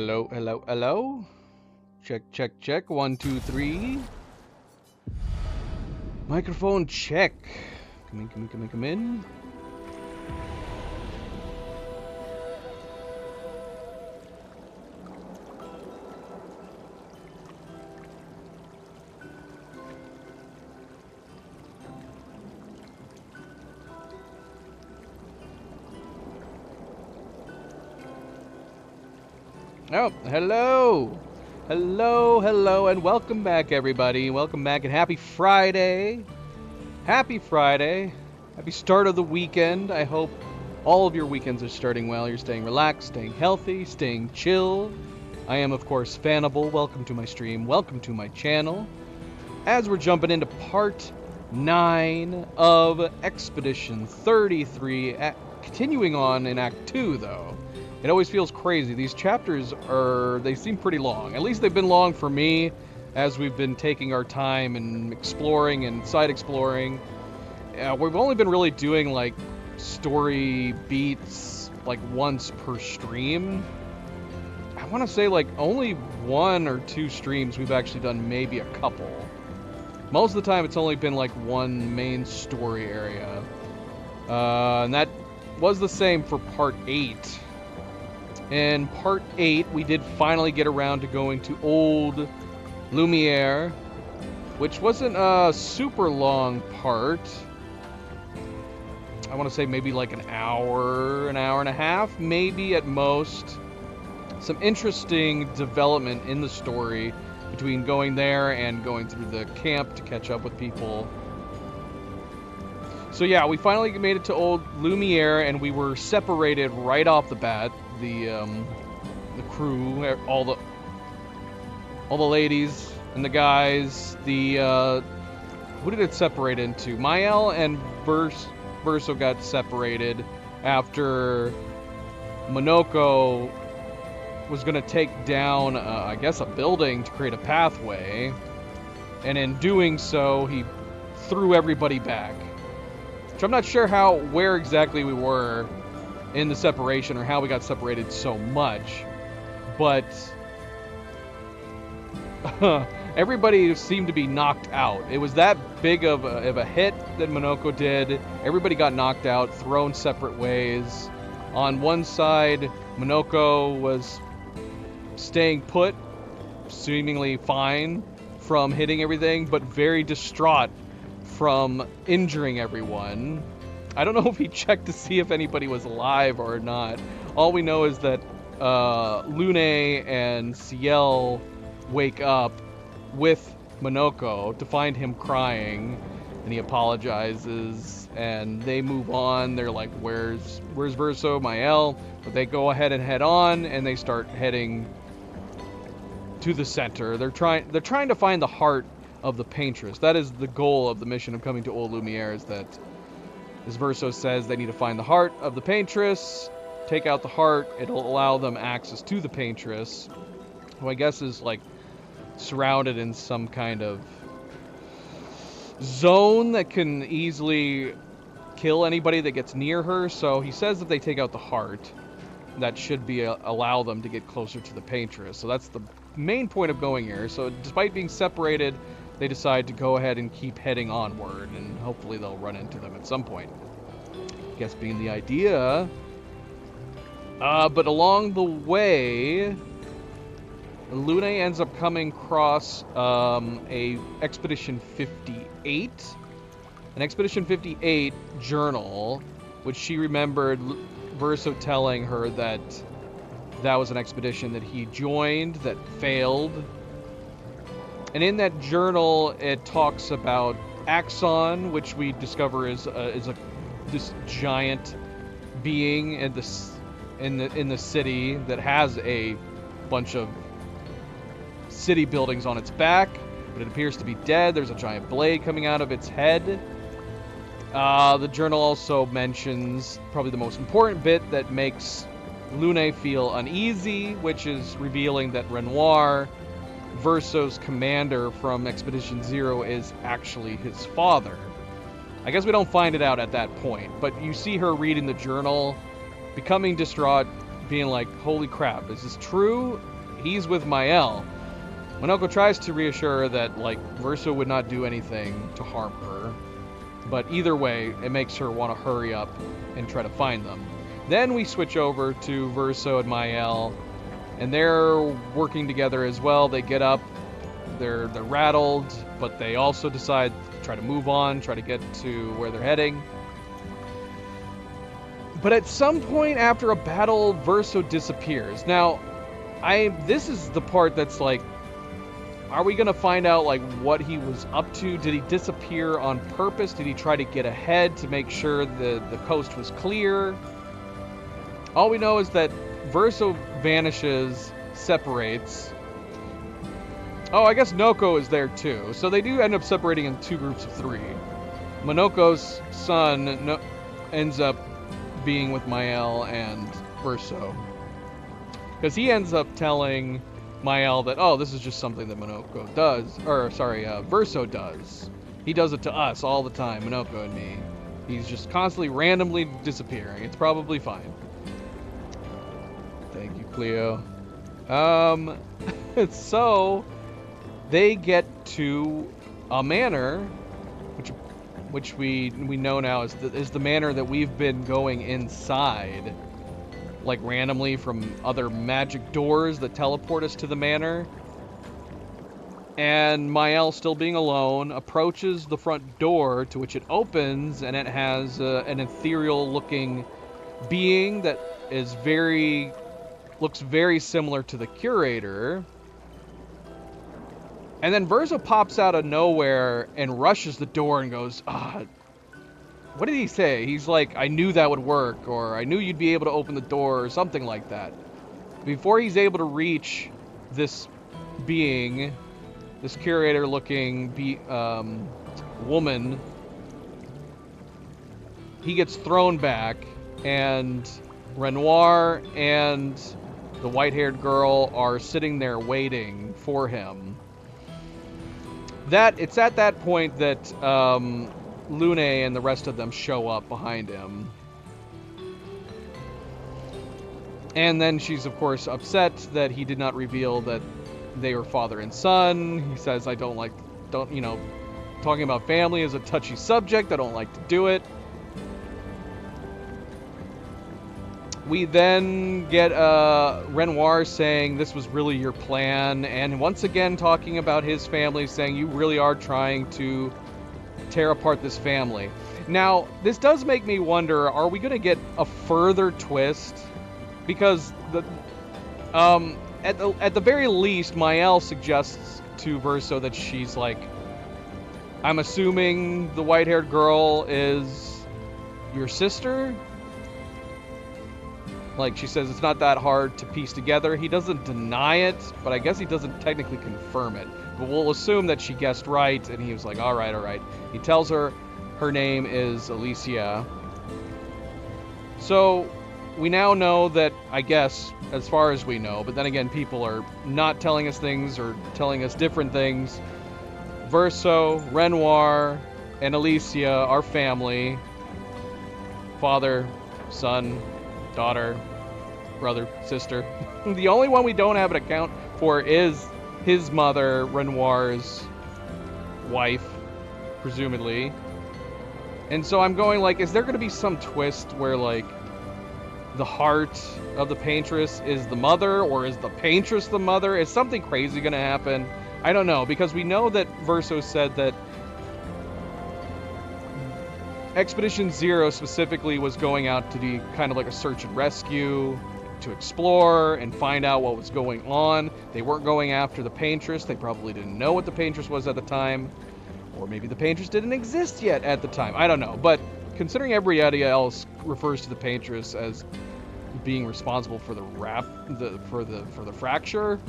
Hello, hello, hello. Check, check, check. 1, 2, 3. Microphone check. Come in, come in, come in, come in. Oh, hello. Hello, hello, and welcome back, everybody. Welcome back, and happy Friday. Happy Friday. Happy start of the weekend. I hope all of your weekends are starting well. You're staying relaxed, staying healthy, staying chill. I am, of course, Fanable. Welcome to my stream. Welcome to my channel. As we're jumping into part 9 of Expedition 33, continuing on in Act 2, though. It always feels crazy. These chapters they seem pretty long. At least they've been long for me as we've been taking our time and exploring and side exploring. We've only been really doing like story beats like once per stream. I want to say like only 1 or 2 streams we've actually done, maybe a couple. Most of the time it's only been like one main story area. And that was the same for part 8. In part 8, we did finally get around to going to Old Lumiere, which wasn't a super long part. I want to say maybe like an hour and a half, maybe at most. Some interesting development in the story between going there and going through the camp to catch up with people. So yeah, we finally made it to Old Lumiere, and we were separated right off the bat. The crew, all the ladies and the guys. Who did it separate into? Mael and Verso got separated after Monoko was gonna take down, I guess, a building to create a pathway, and in doing so, he threw everybody back. Which I'm not sure where exactly we were in the separation or how we got separated so much, but everybody seemed to be knocked out. It was that big of a hit that Monoko did. Everybody got knocked out, thrown separate ways. On one side, Monoko was staying put, seemingly fine from hitting everything, but very distraught from injuring everyone. I don't know if he checked to see if anybody was alive or not. All we know is that Lune and Ciel wake up with Monoko to find him crying, and he apologizes, and they move on. They're like, where's Verso, Mael? But they go ahead and head on, and they start heading to the center. They're trying to find the heart of the Paintress. That is the goal of the mission of coming to Old Lumiere, is that, as Verso says, they need to find the heart of the Paintress, take out the heart, it'll allow them access to the Paintress, who I guess is like surrounded in some kind of zone that can easily kill anybody that gets near her. So he says if they take out the heart, that should be allow them to get closer to the Paintress. So that's the main point of going here. So despite being separated, they decide to go ahead and keep heading onward, and hopefully they'll run into them at some point. I guess being the idea. But along the way, Lune ends up coming across a Expedition 58. An Expedition 58 journal, which she remembered Verso telling her that was an expedition that he joined that failed. And in that journal, it talks about Axon, which we discover is this giant being in the city that has a bunch of city buildings on its back, but it appears to be dead. There's a giant blade coming out of its head. The journal also mentions probably the most important bit that makes Lune feel uneasy, which is revealing that Renoir, Verso's commander from Expedition Zero, is actually his father. I guess we don't find it out at that point, but you see her reading the journal, becoming distraught, being like, holy crap, is this true? he's with Mael. Monoko tries to reassure her that, like, Verso would not do anything to harm her. But either way, it makes her want to hurry up and try to find them. Then we switch over to Verso and Mael, and they're working together as well. They get up, they're rattled, but they also decide to try to move on, try to get to where they're heading. But at some point after a battle, Verso disappears. Now, this is the part that's like, are we going to find out, like, what he was up to? Did he disappear on purpose? Did he try to get ahead to make sure the coast was clear? All we know is that Verso vanishes, separates. Oh, I guess Noko is there too. So they do end up separating in 2 groups of 3. Monoko's son ends up being with Mael and Verso. Because he ends up telling Mael that, oh, this is just something that Monoko does. Verso does. He does it to us all the time, Monoko and me. He's just constantly randomly disappearing. It's probably fine. Thank you, Cleo. So they get to a manor, which we know now is the manor that we've been going inside, like randomly from other magic doors that teleport us to the manor. And Mael, still being alone, approaches the front door, to which it opens, and it has an ethereal-looking being that is looks very similar to the Curator. And then Verso pops out of nowhere and rushes the door and goes, what did he say? He's like, I knew that would work, or I knew you'd be able to open the door, or something like that. Before he's able to reach this being, this Curator-looking woman, he gets thrown back, and Renoir and the white-haired girl are sitting there waiting for him. It's at that point that Lune and the rest of them show up behind him. And then she's, of course, upset that he did not reveal that they were father and son. He says, talking about family is a touchy subject. I don't like to do it. We then get Renoir saying this was really your plan, and once again talking about his family, saying you really are trying to tear apart this family. Now, this does make me wonder, are we going to get a further twist? Because at the very least, Mael suggests to Verso that she's like, I'm assuming the white-haired girl is your sister? Like, she says it's not that hard to piece together. He doesn't deny it, but I guess he doesn't technically confirm it. But we'll assume that she guessed right, and he was like, all right. He tells her her name is Alicia. So we now know that, I guess, as far as we know, but then again, people are not telling us things or telling us different things. Verso, Renoir, and Alicia are family. Father, son, daughter, brother, sister. The only one we don't have an account for is his mother, Renoir's wife, presumably. And so I'm going like, is there going to be some twist where, like, the heart of the Paintress is the mother, or is the Paintress the mother? Is something crazy going to happen? I don't know, because we know that Verso said that Expedition Zero specifically was going out to be kind of like a search and rescue, to explore and find out what was going on. They weren't going after the Paintress. They probably didn't know what the Paintress was at the time. Or maybe the Paintress didn't exist yet at the time. I don't know. But considering everybody else refers to the Paintress as being responsible for the fracture,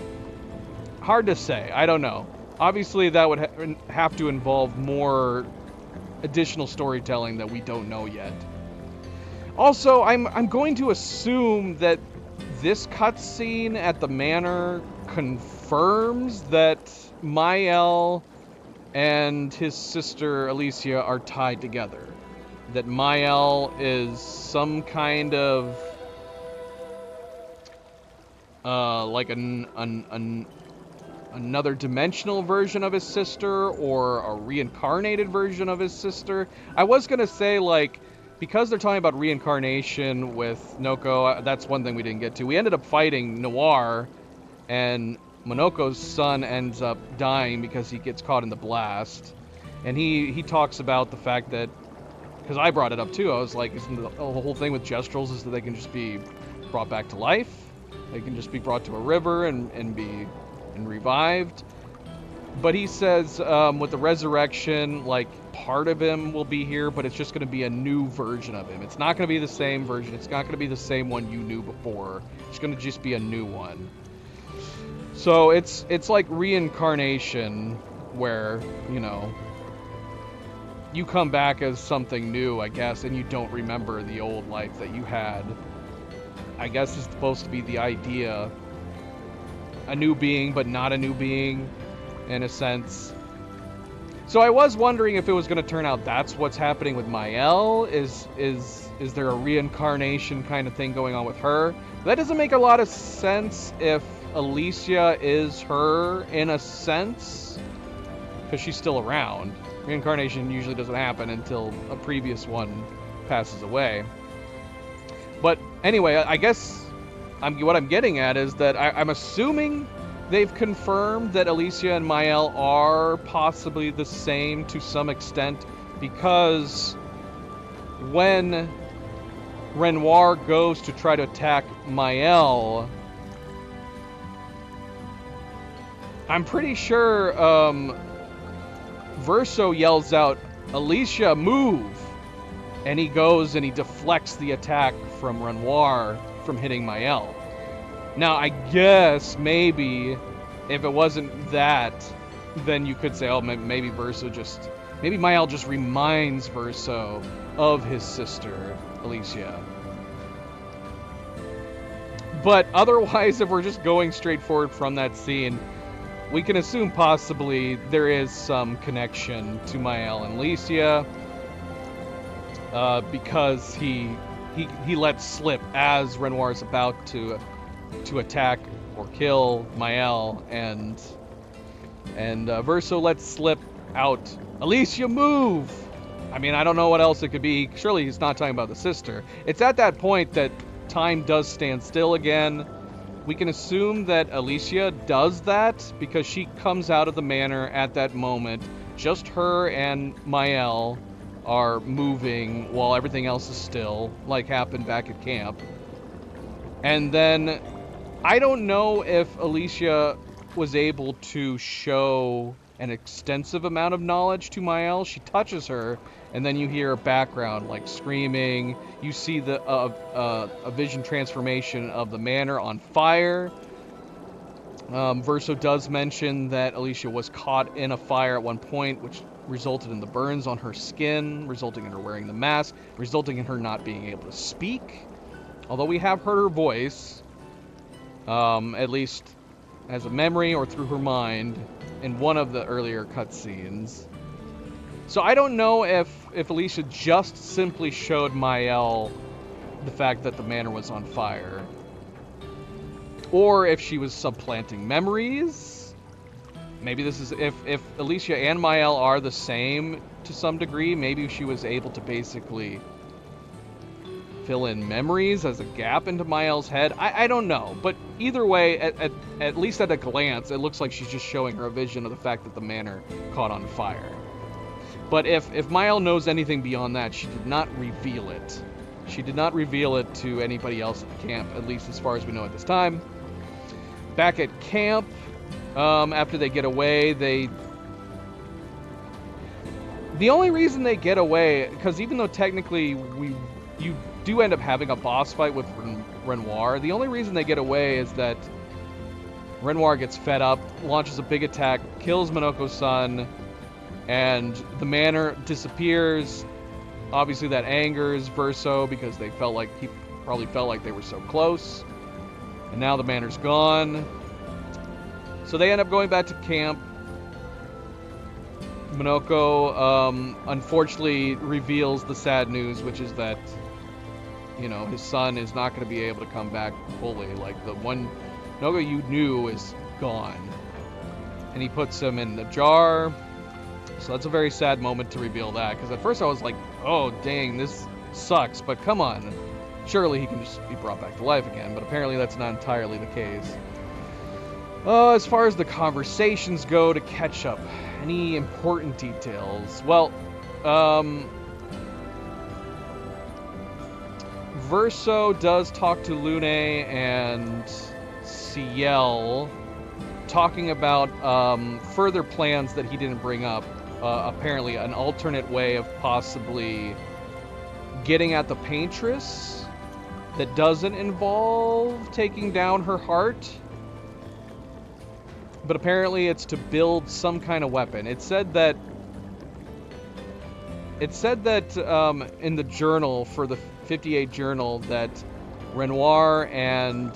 hard to say. I don't know. Obviously, that would have to involve more additional storytelling that we don't know yet. Also, I'm going to assume that this cutscene at the manor confirms that Mael and his sister Alicia are tied together. That Mael is some kind of like another dimensional version of his sister or a reincarnated version of his sister. I was gonna say, like, because they're talking about reincarnation with Noko, that's one thing we didn't get to. We ended up fighting Noir, and Monoko's son ends up dying because he gets caught in the blast. And he talks about the fact that, because I brought it up too, I was like, isn't the whole thing with Gestrels is that they can just be brought back to life? They can just be brought to a river and be revived. But he says with the resurrection, like, part of him will be here, but it's just going to be a new version of him. It's not going to be the same version. It's not going to be the same one you knew before. It's going to just be a new one. So it's like reincarnation, where, you know, you come back as something new, I guess, and you don't remember the old life that you had. I guess it's supposed to be the idea. A new being, but not a new being, in a sense. So I was wondering if it was going to turn out that's what's happening with Mael. Is there a reincarnation kind of thing going on with her? That doesn't make a lot of sense if Alicia is her, in a sense, because she's still around. Reincarnation usually doesn't happen until a previous one passes away. But anyway, I guess what I'm getting at is that I'm assuming they've confirmed that Alicia and Mael are possibly the same to some extent, because when Renoir goes to try to attack Mael, I'm pretty sure Verso yells out, "Alicia, move!" And he goes and he deflects the attack from Renoir from hitting Mael. Now, I guess maybe if it wasn't that, then you could say, oh, maybe maybe Mael just reminds Verso of his sister, Alicia. But otherwise, if we're just going straight forward from that scene, we can assume possibly there is some connection to Mael and Alicia, because he lets slip as Renoir is about to attack or kill Mael, and Verso lets slip out, "Alicia, move!" I mean, I don't know what else it could be. Surely he's not talking about the sister. It's at that point that time does stand still again. We can assume that Alicia does that because she comes out of the manor at that moment. Just her and Mael are moving while everything else is still, like happened back at camp. And then I don't know if Alicia was able to show an extensive amount of knowledge to Mael. She touches her, and then you hear a background like screaming. You see a vision transformation of the manor on fire. Verso does mention that Alicia was caught in a fire at one point, which resulted in the burns on her skin, resulting in her wearing the mask, resulting in her not being able to speak. Although we have heard her voice, at least as a memory or through her mind, in one of the earlier cutscenes. So I don't know if Alicia just simply showed Mael the fact that the manor was on fire, or if she was supplanting memories. Maybe this is, if Alicia and Mael are the same to some degree, maybe she was able to basically fill in memories as a gap into Mael's head. I don't know, but either way, at least at a glance, it looks like she's just showing her a vision of the fact that the manor caught on fire. But if Mael knows anything beyond that, she did not reveal it. She did not reveal it to anybody else at the camp, at least as far as we know at this time. Back at camp, after they get away, the only reason they get away, because even though technically you do end up having a boss fight with Renoir, the only reason they get away is that Renoir gets fed up, launches a big attack, kills Monoko's son, and the manor disappears. Obviously that angers Verso because he probably felt like they were so close, and now the manor's gone. So they end up going back to camp. Monoko unfortunately reveals the sad news, which is that, you know, his son is not going to be able to come back fully. Like, the Noga you knew is gone. And he puts him in the jar. So that's a very sad moment to reveal that, because at first I was like, oh dang, this sucks, but come on. Surely he can just be brought back to life again, but apparently that's not entirely the case. As far as the conversations go to catch up, any important details? Well, Verso does talk to Lune and Ciel, talking about further plans that he didn't bring up. Apparently an alternate way of possibly getting at the Paintress that doesn't involve taking down her heart. But apparently it's to build some kind of weapon. It said that in the journal, for the 58 journal, that Renoir and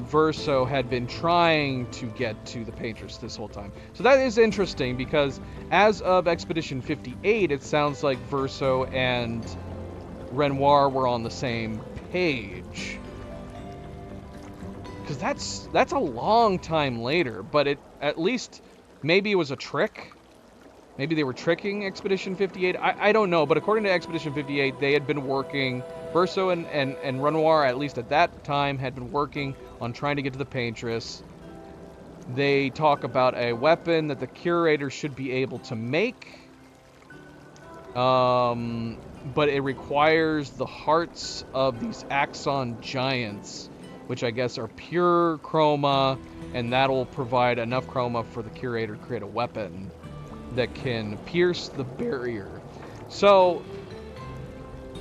Verso had been trying to get to the Paintress this whole time. So that is interesting, because as of Expedition 58, it sounds like Verso and Renoir were on the same page. Because that's a long time later, but at least maybe it was a trick. Maybe they were tricking Expedition 58. I don't know, but according to Expedition 58, they had been working, Verso and Renoir, at least at that time, had been working on trying to get to the Paintress. They talk about a weapon that the Curator should be able to make. But it requires the hearts of these Axon Giants, which I guess are pure chroma, and that'll provide enough chroma for the Curator to create a weapon that can pierce the barrier. So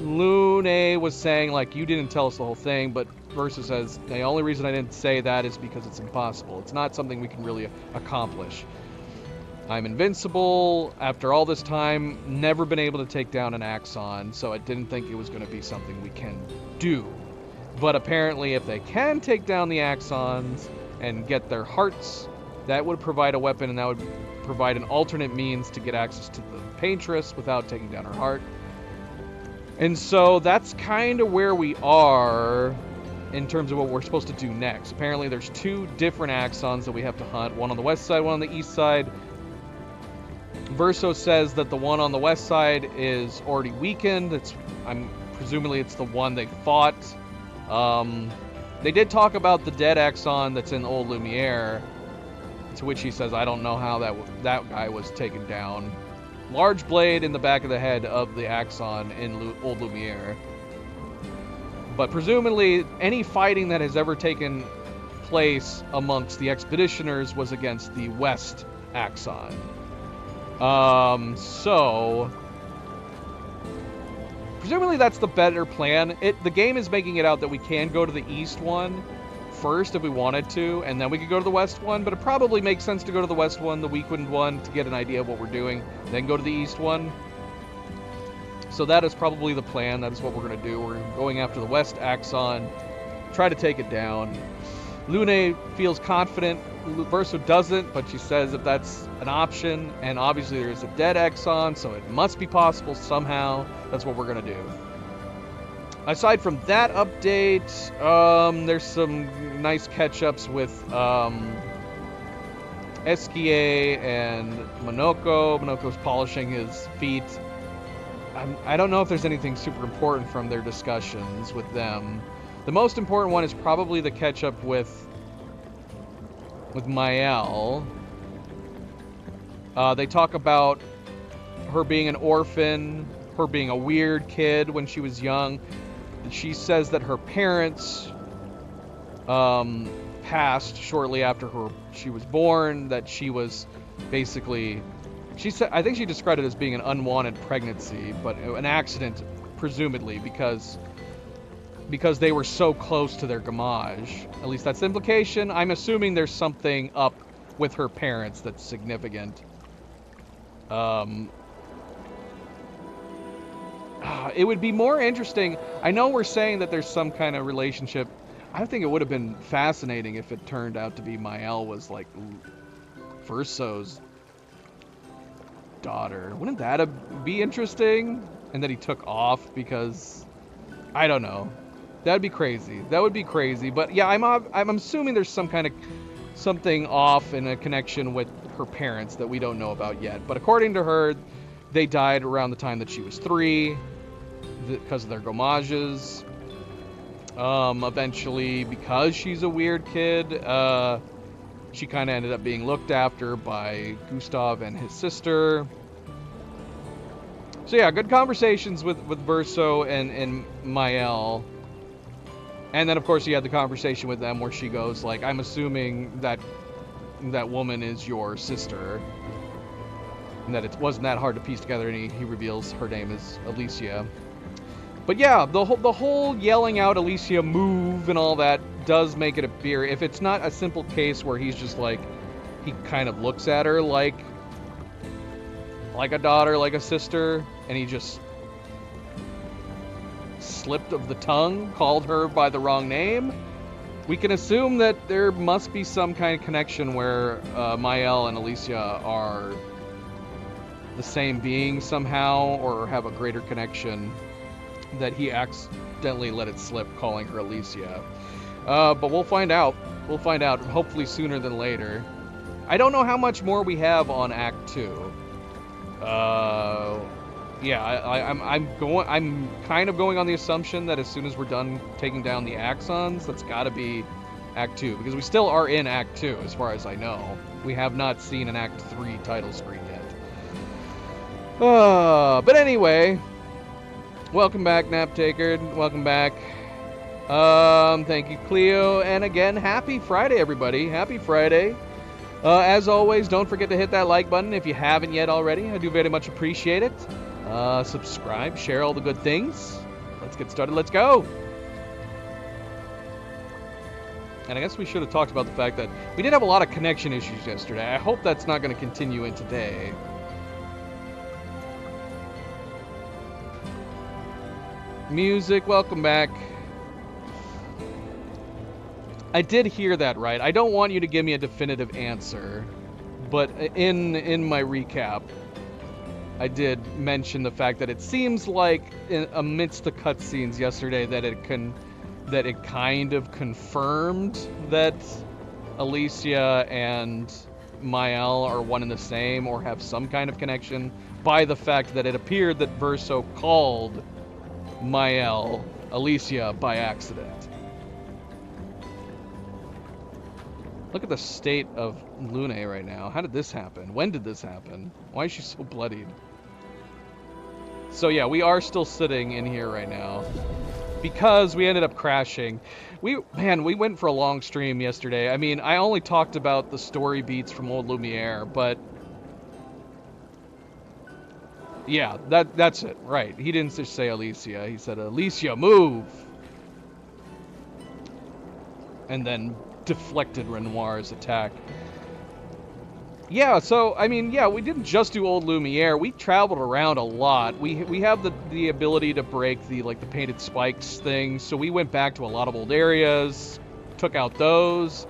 Lune was saying, like, you didn't tell us the whole thing, but Verso says, the only reason I didn't say that is because it's impossible. It's not something we can really accomplish. I'm invincible after all this time, never been able to take down an Axon, so I didn't think it was going to be something we can do. But apparently if they can take down the Axons and get their hearts, that would provide a weapon, and that would provide an alternate means to get access to the Paintress without taking down her heart. And so that's kind of where we are in terms of what we're supposed to do next. Apparently there's two different Axons that we have to hunt, one on the west side, one on the east side. Verso says that the one on the west side is already weakened. Presumably it's the one they fought. They did talk about the dead Axon that's in Old Lumiere, to which he says, I don't know how that guy was taken down. Large blade in the back of the head of the Axon in Old Lumiere. But presumably, any fighting that has ever taken place amongst the Expeditioners was against the West Axon. So presumably that's the better plan. The game is making it out that we can go to the East one first if we wanted to, and then we could go to the West one, but it probably makes sense to go to the West one, the weakened one, to get an idea of what we're doing, then go to the East one. So that is probably the plan. That is what we're going to do. We're going after the West Axon, try to take it down. Lune feels confident. Verso doesn't, but she says if that's an option, and obviously there is a dead Axon, so it must be possible somehow. That's what we're going to do. Aside from that update, there's some nice catch-ups with Eskie and Monoko. Monoko's polishing his feet. I don't know if there's anything super important from their discussions with them. The most important one is probably the catch-up with Mael. They talk about her being an orphan, her being a weird kid when she was young. She says that her parents passed shortly after she was born, that she was basically, she said, I think she described it as being an unwanted pregnancy, but an accident, presumably, because they were so close to their Gamage. At least that's the implication. I'm assuming there's something up with her parents that's significant. It would be more interesting. I know we're saying that there's some kind of relationship. I think it would have been fascinating if it turned out to be Mael was like Verso's daughter. Wouldn't that be interesting? And that he took off because, I don't know. That'd be crazy. That would be crazy. But yeah, I'm assuming there's some kind of something off in a connection with her parents that we don't know about yet. But according to her, they died around the time that she was 3 because of their gomages. Eventually, because she's a weird kid, she kind of ended up being looked after by Gustav and his sister. So yeah, good conversations with Verso and Mael. And then, of course, he had the conversation with them where she goes, like, I'm assuming that that woman is your sister. And that it wasn't that hard to piece together, and he reveals her name is Alicia. But yeah, the whole yelling out Alicia move and all that does make it appear, if it's not a simple case where he's just like, he kind of looks at her like a daughter, like a sister, and he just slipped of the tongue, called her by the wrong name, we can assume that there must be some kind of connection where Mael and Alicia are the same being somehow, or have a greater connection, that he accidentally let it slip calling her Alicia. But we'll find out. We'll find out, hopefully sooner than later. I don't know how much more we have on Act 2. Yeah, I'm kind of going on the assumption that as soon as we're done taking down the Axons, that's got to be Act 2, because we still are in Act 2, as far as I know. We have not seen an Act 3 title screen yet. But anyway, welcome back, Naptaker. Welcome back. Thank you, Cleo. And again, happy Friday, everybody. Happy Friday. As always, don't forget to hit that like button if you haven't yet already. I do very much appreciate it. Subscribe, share all the good things. Let's get started. Let's go. And I guess we should have talked about the fact that we did have a lot of connection issues yesterday. I hope that's not going to continue in today. Music, welcome back. I did hear that right. I don't want you to give me a definitive answer, but in my recap, I did mention the fact that it seems like amidst the cutscenes yesterday that it kind of confirmed that Alicia and Mael are one and the same, or have some kind of connection, by the fact that it appeared that Verso called Mael Alicia by accident. Look at the state of Lune right now. How did this happen? When did this happen? Why is she so bloodied? So yeah, we are still sitting in here right now because we ended up crashing. We went for a long stream yesterday. I mean, I only talked about the story beats from Old Lumiere, but yeah, that's it, right. He didn't just say Alicia, he said, Alicia, move! And then deflected Renoir's attack. Yeah, so, I mean, yeah, we didn't just do Old Lumiere, we traveled around a lot. We have the ability to break the painted spikes thing, so we went back to a lot of old areas, took out those.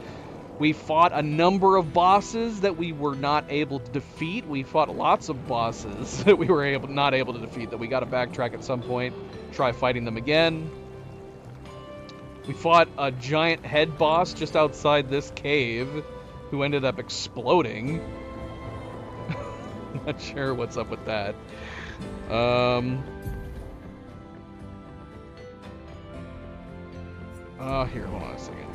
We fought a number of bosses that we were not able to defeat. We fought lots of bosses that we were not able to defeat, that we got to backtrack at some point, try fighting them again. We fought a giant head boss just outside this cave who ended up exploding. Not sure what's up with that. Here, hold on a second.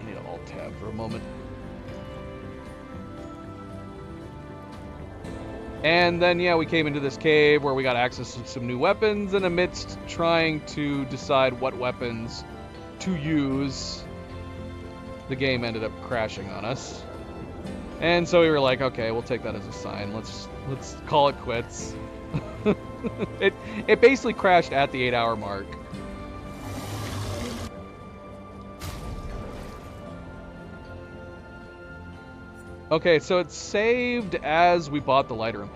I need to Alt-Tab for a moment. And then, yeah, we came into this cave where we got access to some new weapons, and amidst trying to decide what weapons to use, the game ended up crashing on us. And so we were like, okay, we'll take that as a sign. Let's call it quits. It basically crashed at the 8-hour mark. Okay, so it's saved as we bought the lighter room.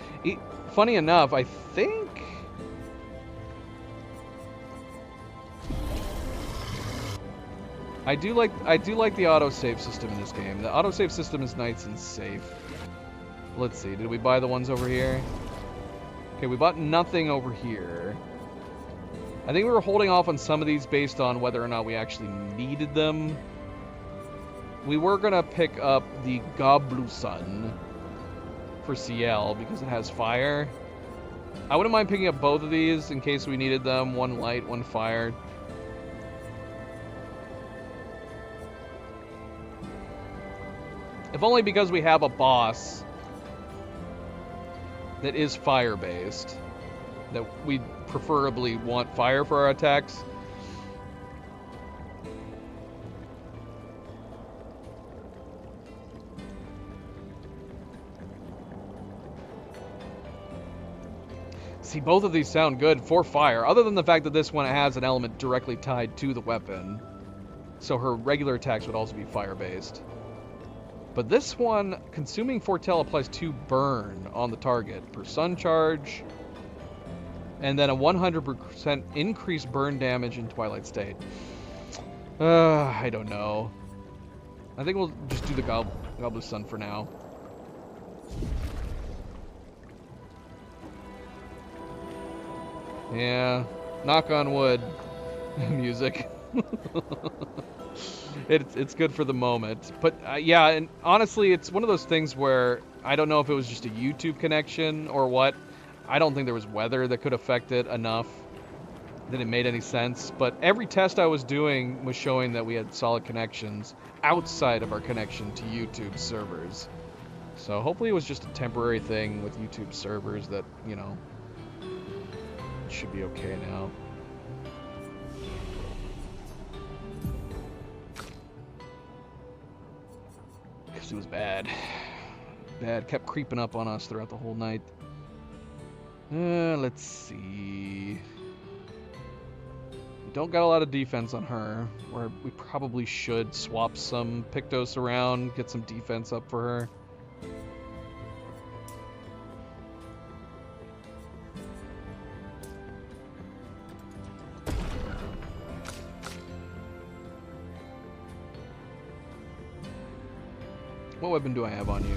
Funny enough, I think I do like the autosave system in this game. The autosave system is nice and safe. Let's see, did we buy the ones over here? Okay, we bought nothing over here. I think we were holding off on some of these based on whether or not we actually needed them. We were going to pick up the Goblusun for CL because it has fire. I wouldn't mind picking up both of these in case we needed them. One light, one fire. If only because we have a boss that is fire-based. That we preferably want fire for our attacks. See, both of these sound good for fire, other than the fact that this one has an element directly tied to the weapon. So her regular attacks would also be fire-based. But this one, consuming foretell applies 2 burn on the target per sun charge, and then a 100% increased burn damage in Twilight State. I don't know. I think we'll just do the Goblusun for now. Yeah, knock on wood. Music. It's good for the moment. But yeah, and honestly, it's one of those things where I don't know if it was just a YouTube connection or what. I don't think there was weather that could affect it enough that it made any sense. But every test I was doing was showing that we had solid connections outside of our connection to YouTube servers. So hopefully it was just a temporary thing with YouTube servers that, you know, it should be okay now. Because it was bad. Bad. Kept creeping up on us throughout the whole night. Let's see. We don't got a lot of defense on her, or we probably should swap some Pictos around, get some defense up for her. What weapon do I have on you?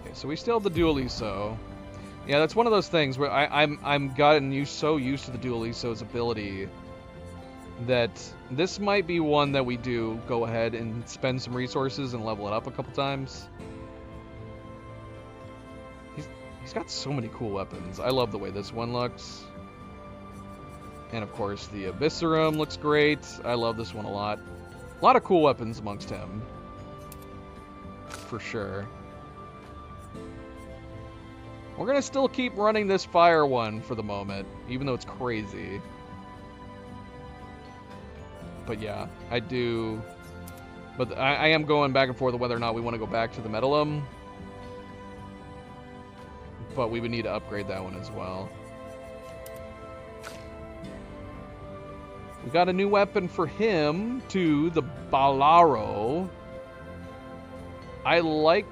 Okay, so we still have the Dualiso. Yeah, that's one of those things where I'm gotten so used to the Dualiso's ability that this might be one that we do go ahead and spend some resources and level it up a couple times. He's got so many cool weapons. I love the way this one looks. And of course, the Abyssarum looks great. I love this one a lot. A lot of cool weapons amongst him. For sure. We're going to still keep running this fire one for the moment, even though it's crazy. But yeah, I do... But I am going back and forth on whether or not we want to go back to the Metalum. But we would need to upgrade that one as well. We got a new weapon for him, too, the Balaro. I like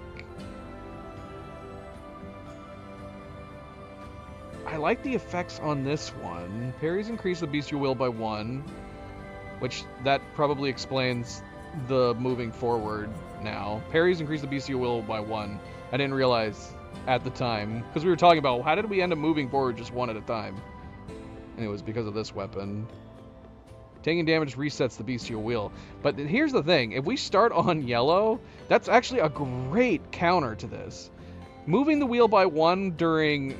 the effects on this one. Parries increase the bestial will by 1, which that probably explains the moving forward now. Parries increase the bestial will by 1. I didn't realize at the time, because we were talking about how did we end up moving forward just 1 at a time. And it was because of this weapon. Taking damage resets the bestial wheel. But here's the thing. If we start on yellow, that's actually a great counter to this. Moving the wheel by 1 during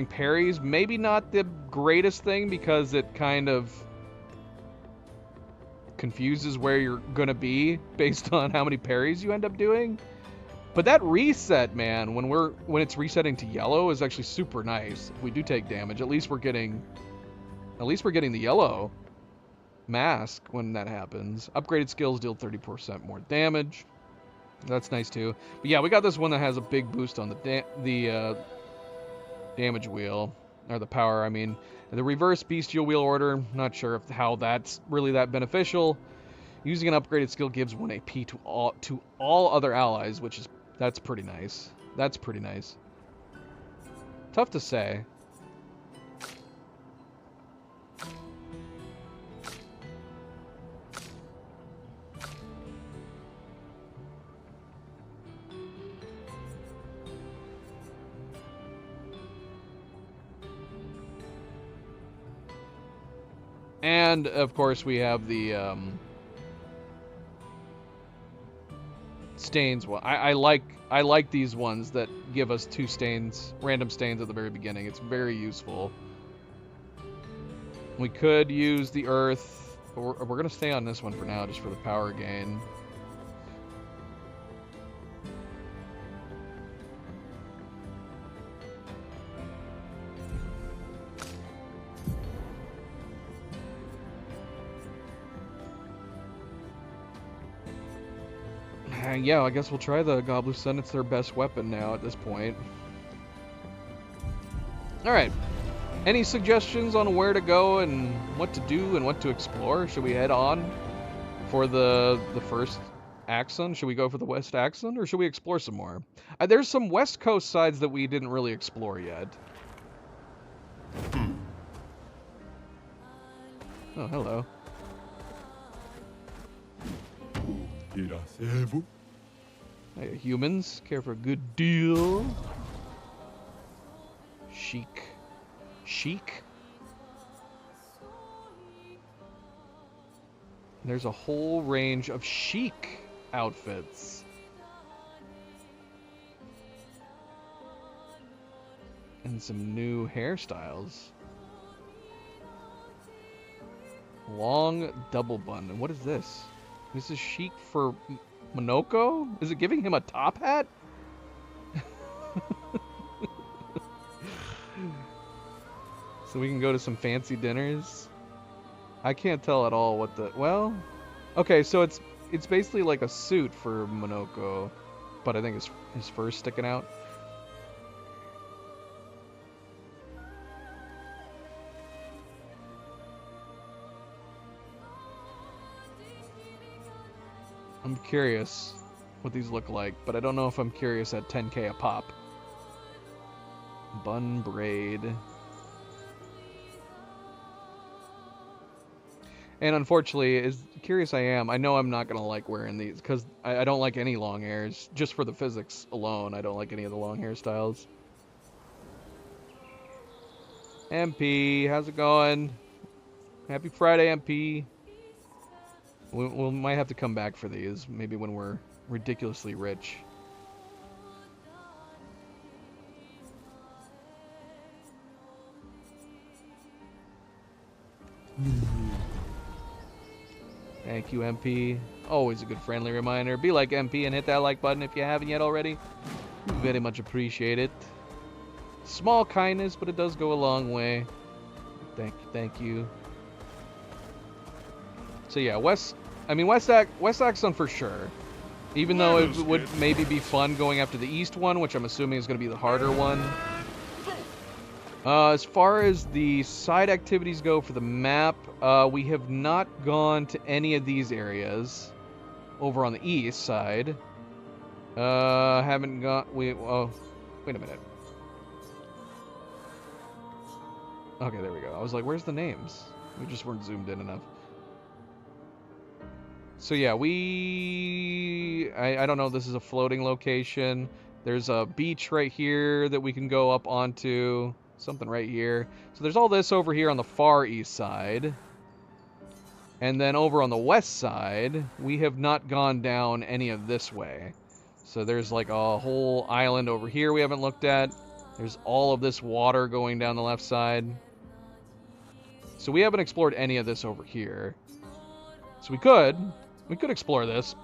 parries, maybe not the greatest thing because it kind of confuses where you're going to be based on how many parries you end up doing. But that reset, man, when it's resetting to yellow is actually super nice. If we do take damage, at least we're getting the yellow mask when that happens. Upgraded skills deal 30% more damage. That's nice too. But yeah, we got this one that has a big boost on the damage wheel, or the power, I mean. The reverse bestial wheel order, not sure how that's really that beneficial. Using an upgraded skill gives 1 AP to all other allies, that's pretty nice. That's pretty nice. Tough to say. And, of course, we have the stains one. I like these ones that give us 2 stains, random stains at the very beginning. It's very useful. We could use the earth, but we're going to stay on this one for now, just for the power gain. Yeah, I guess we'll try the Gobluson. It's their best weapon now at this point. Alright. Any suggestions on where to go and what to do and what to explore? Should we head on for the first Axon? Should we go for the West Axon, or should we explore some more? There's some West Coast sides that we didn't really explore yet. Oh, hello. Hey, humans, care for a good deal. Chic. Chic? There's a whole range of chic outfits. And some new hairstyles. Long double bun. And what is this? This is chic for Monoko? Is it giving him a top hat? So we can go to some fancy dinners. I can't tell at all what the... Well... Okay, so it's basically like a suit for Monoko. But I think his fur's sticking out. I'm curious what these look like, but I don't know if I'm curious at 10k a pop. Bun braid. And unfortunately, as curious I am, I know I'm not going to like wearing these, because I don't like any long hairs. Just for the physics alone, I don't like any of the long hairstyles. MP, how's it going? Happy Friday, MP. We might have to come back for these, maybe when we're ridiculously rich. Thank you, MP. Always a good friendly reminder. Be like MP and hit that like button if you haven't yet already. Very much appreciate it. Small kindness, but it does go a long way. Thank you. So yeah, West Axon for sure. Even though it would maybe be fun going after the East one, which I'm assuming is going to be the harder one. As far as the side activities go for the map, we have not gone to any of these areas over on the east side. Haven't got... wait a minute. Okay, there we go. I was like, where's the names? We just weren't zoomed in enough. So yeah, I don't know if this is a floating location. There's a beach right here that we can go up onto. Something right here. So there's all this over here on the far east side. And then over on the west side, we have not gone down any of this way. So there's like a whole island over here we haven't looked at. There's all of this water going down the left side. So we haven't explored any of this over here. So we could explore this.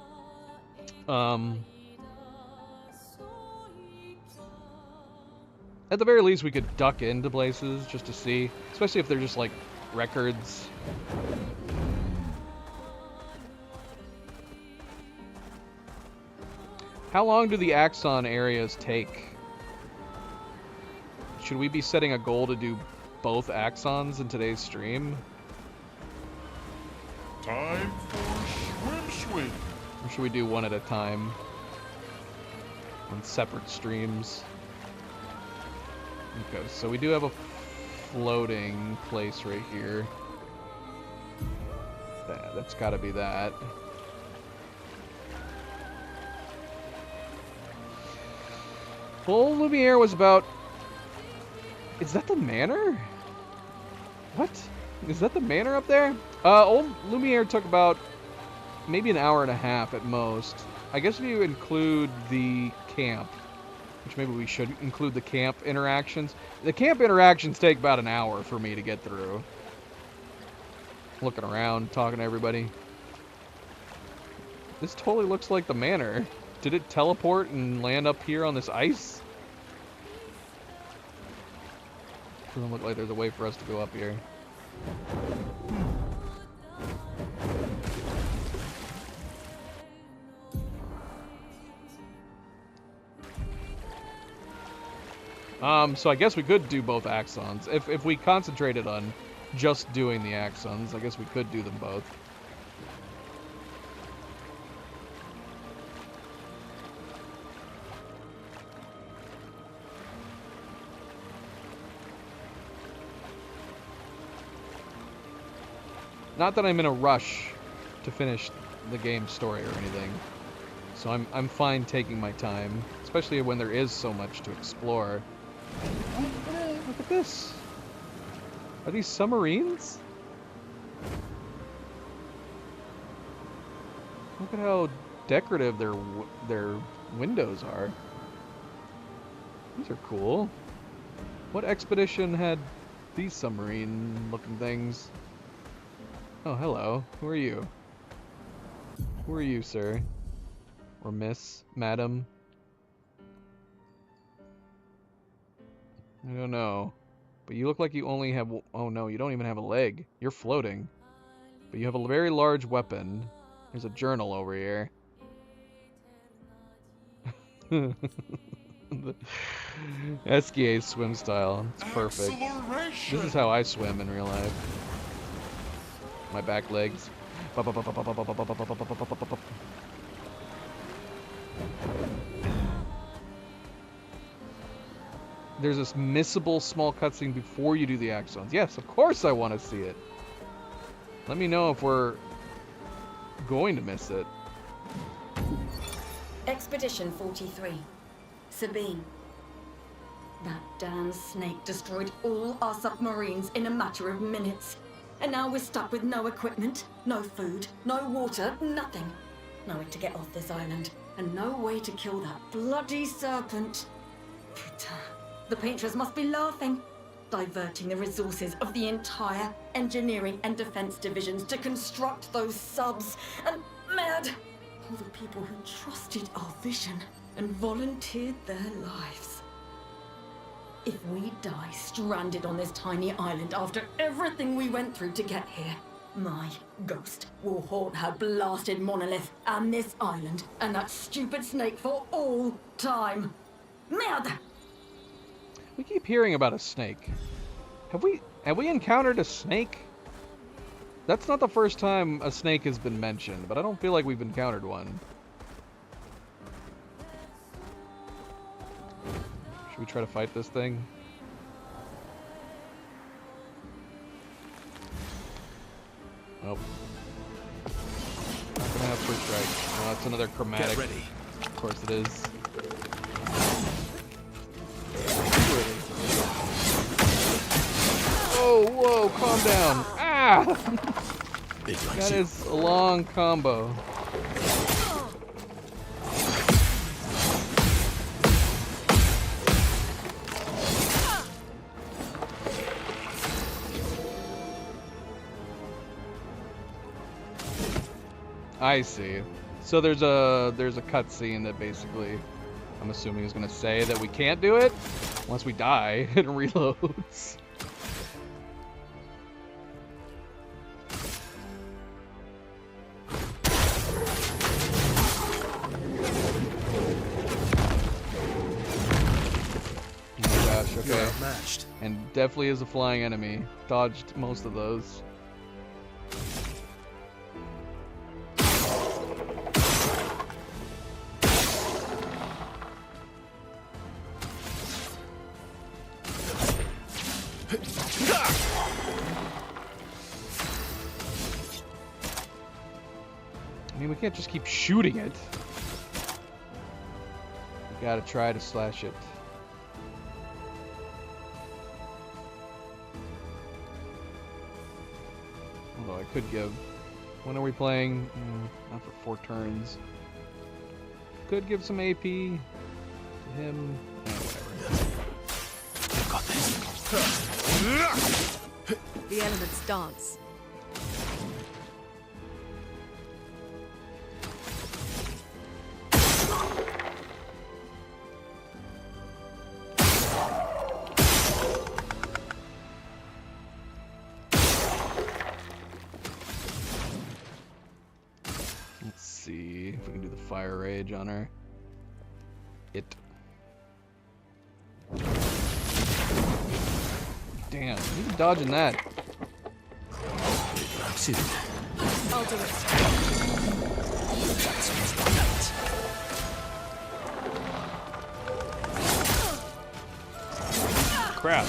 At the very least, we could duck into places just to see, especially if they're just like records. How long do the Axon areas take? Should we be setting a goal to do both Axons in today's stream? Time for swim. Or should we do one at a time? On separate streams? Okay, so we do have a floating place right here. That's gotta be that. Full Lumiere was about... Is that the manor? What? Is that the manor up there? Old Lumiere took about maybe an hour and a half at most. I guess if you include the camp, which maybe we should include the camp interactions. The camp interactions take about an hour for me to get through. Looking around, talking to everybody. This totally looks like the manor. Did it teleport and land up here on this ice? Doesn't look like there's a way for us to go up here. So I guess we could do both axons. If we concentrated on just doing the axons, I guess we could do them both. Not that I'm in a rush to finish the game's story or anything. So I'm fine taking my time, especially when there is so much to explore. Look at this. Are these submarines? Look at how decorative their windows are. These are cool. What expedition had these submarine-looking things? Oh, hello. Who are you? Who are you, sir? Or miss? Madam? I don't know. But you look like you only have... Oh no, you don't even have a leg. You're floating. But you have a very large weapon. There's a journal over here. The SKA swim style. It's perfect. This is how I swim in real life. My back legs. There's this missable small cutscene before you do the axons. Yes, of course I want to see it. Let me know if we're going to miss it. Expedition 43. Sabine. That damn snake destroyed all our submarines in a matter of minutes. And now we're stuck with no equipment, no food, no water, nothing. No way to get off this island, and no way to kill that bloody serpent. Putain. The painters must be laughing. Diverting the resources of the entire engineering and defense divisions to construct those subs. And mad! All the people who trusted our vision and volunteered their lives. If we die stranded on this tiny island after everything we went through to get here, my ghost will haunt her blasted monolith and this island and that stupid snake for all time. Merde! We keep hearing about a snake. Have we encountered a snake? That's not the first time a snake has been mentioned, but I don't feel like we've encountered one. Should we try to fight this thing? Nope. Not gonna have first strike. Oh, that's another chromatic. Get ready. Of course it is. Whoa, whoa, calm down. Ah! That is a long combo. I see. So there's a cutscene that basically, I'm assuming, is going to say that we can't do it once we die. It reloads. Oh gosh, okay. You're outmatched. And definitely is a flying enemy. Dodged most of those. I mean, we can't just keep shooting it. We gotta try to slash it. Although I could give... When are we playing? Not for 4 turns. Could give some AP to him. Whatever. I've got this. The elements dance. Let's see if we can do the fire rage on her. Damn, you dodging that. Soon. I'll do it. That's what's that. Crap.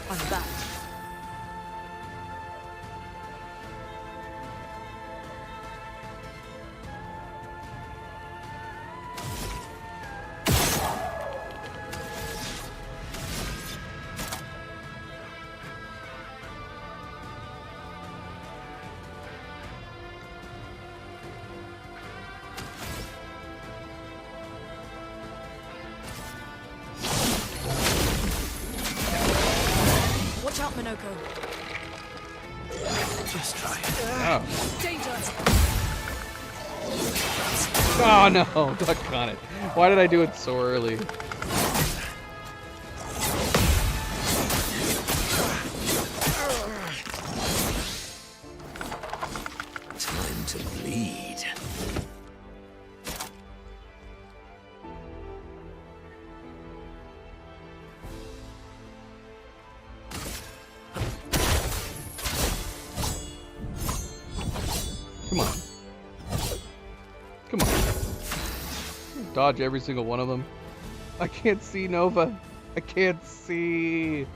I'm back. Watch out, Minoko. Just try it. Oh. Danger! Oh no, duck on it. Why did I do it so early? Time to bleed. Come on. Come on. Dodge every single one of them. I can't see Nova. I can't see.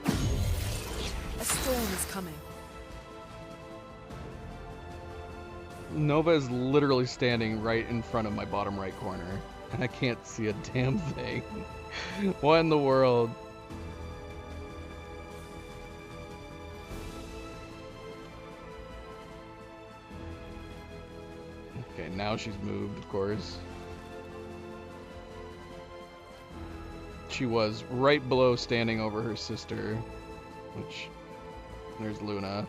A storm is coming. Nova is literally standing right in front of my bottom right corner, and I can't see a damn thing. What in the world? Okay, now she's moved, of course. She was right below standing over her sister, which... There's Luna.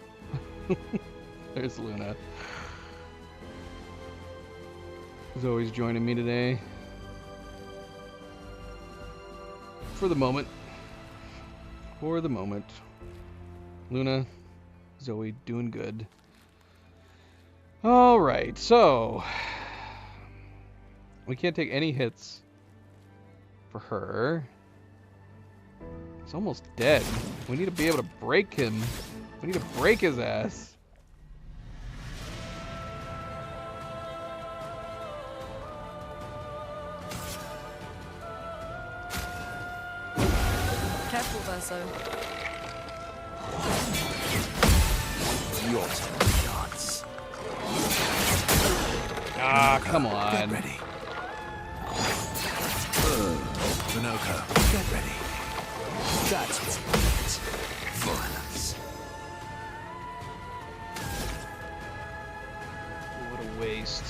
There's Luna. Zoe's joining me today. For the moment. For the moment. Luna, Zoe doing good. Alright, so... We can't take any hits for her. He's almost dead. We need to be able to break him. We need to break his ass. Careful, Verso. Your turn to dance. Ah, come Get on. ready. Minoko, get ready. That's what's important. Violence. What a waste.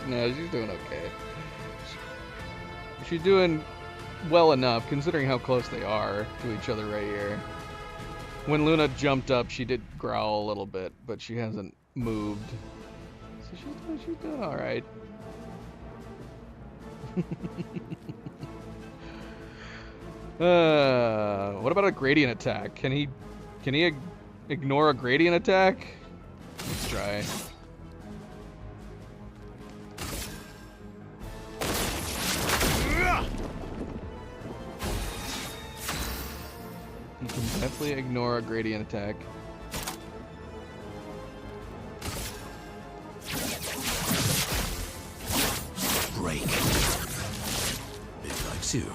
No, she's doing okay. She's doing well enough, considering how close they are to each other right here. When Luna jumped up, she did growl a little bit, but she hasn't moved. So she's doing all right. What about a gradient attack? Can he ignore a gradient attack? Let's try. Simply ignore a gradient attack. Break. It likes you.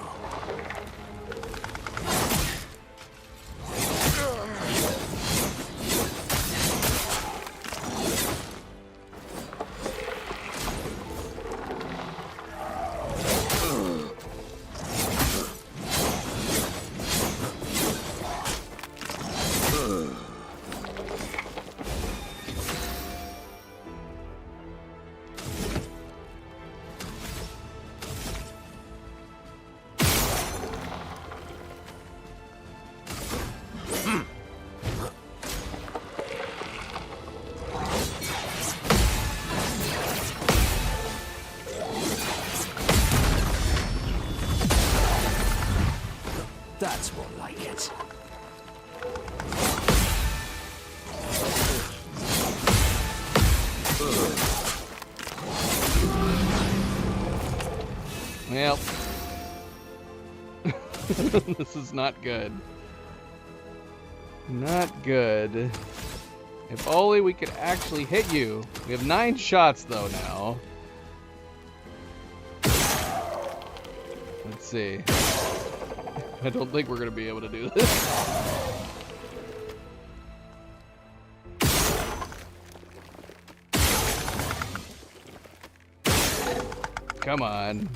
That's more like it. Well, this is not good. Not good. If only we could actually hit you. We have 9 shots though now. Let's see. I don't think we're gonna be able to do this. Come on.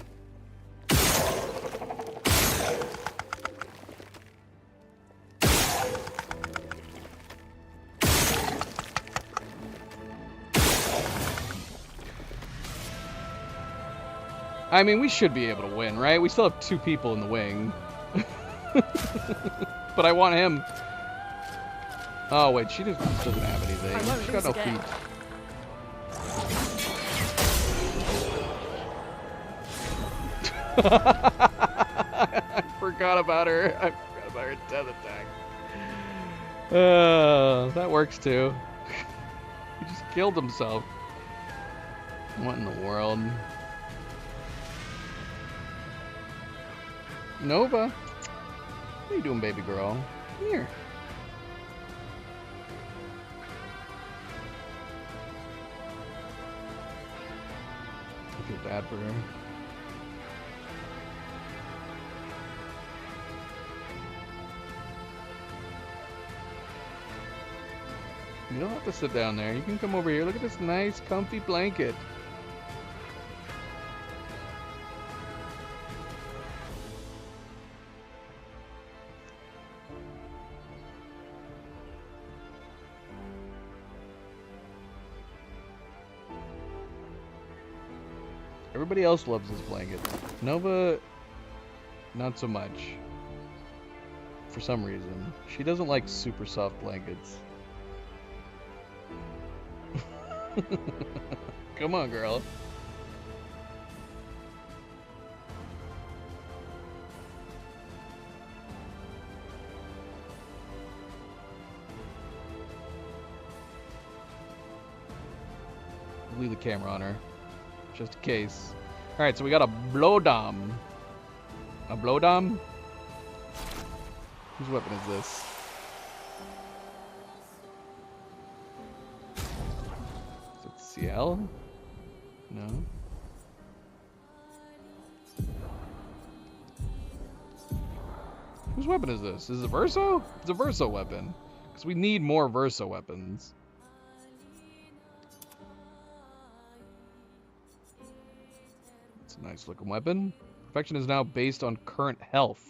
I mean, we should be able to win, right? We still have 2 people in the wing. But I want him. Oh, wait, she just doesn't have anything. She's got no feet. I forgot about her. I forgot about her death attack. That works too. He just killed himself. What in the world? Nova? What are you doing, baby girl? Come here. I feel bad for her. You don't have to sit down there. You can come over here. Look at this nice, comfy blanket. Everybody else loves this blanket. Nova, not so much. For some reason. She doesn't like super soft blankets. Come on, girl. Leave the camera on her. Just in case. Alright, so we got a Blodom. A Blodom? Whose weapon is this? Is it CL? No. Whose weapon is this? Is it Verso? It's a Verso weapon. Because we need more Verso weapons. Nice looking weapon. Perfection is now based on current health.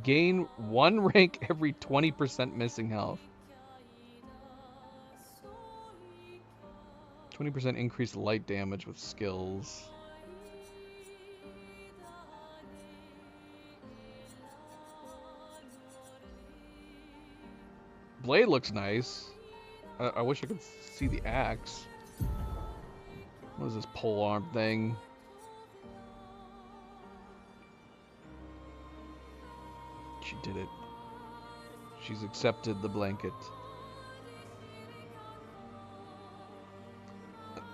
Gain 1 rank every 20% missing health. 20% increased light damage with skills. Blade looks nice. I wish I could see the axe. What is this pole arm thing? She did it. She's accepted the blanket.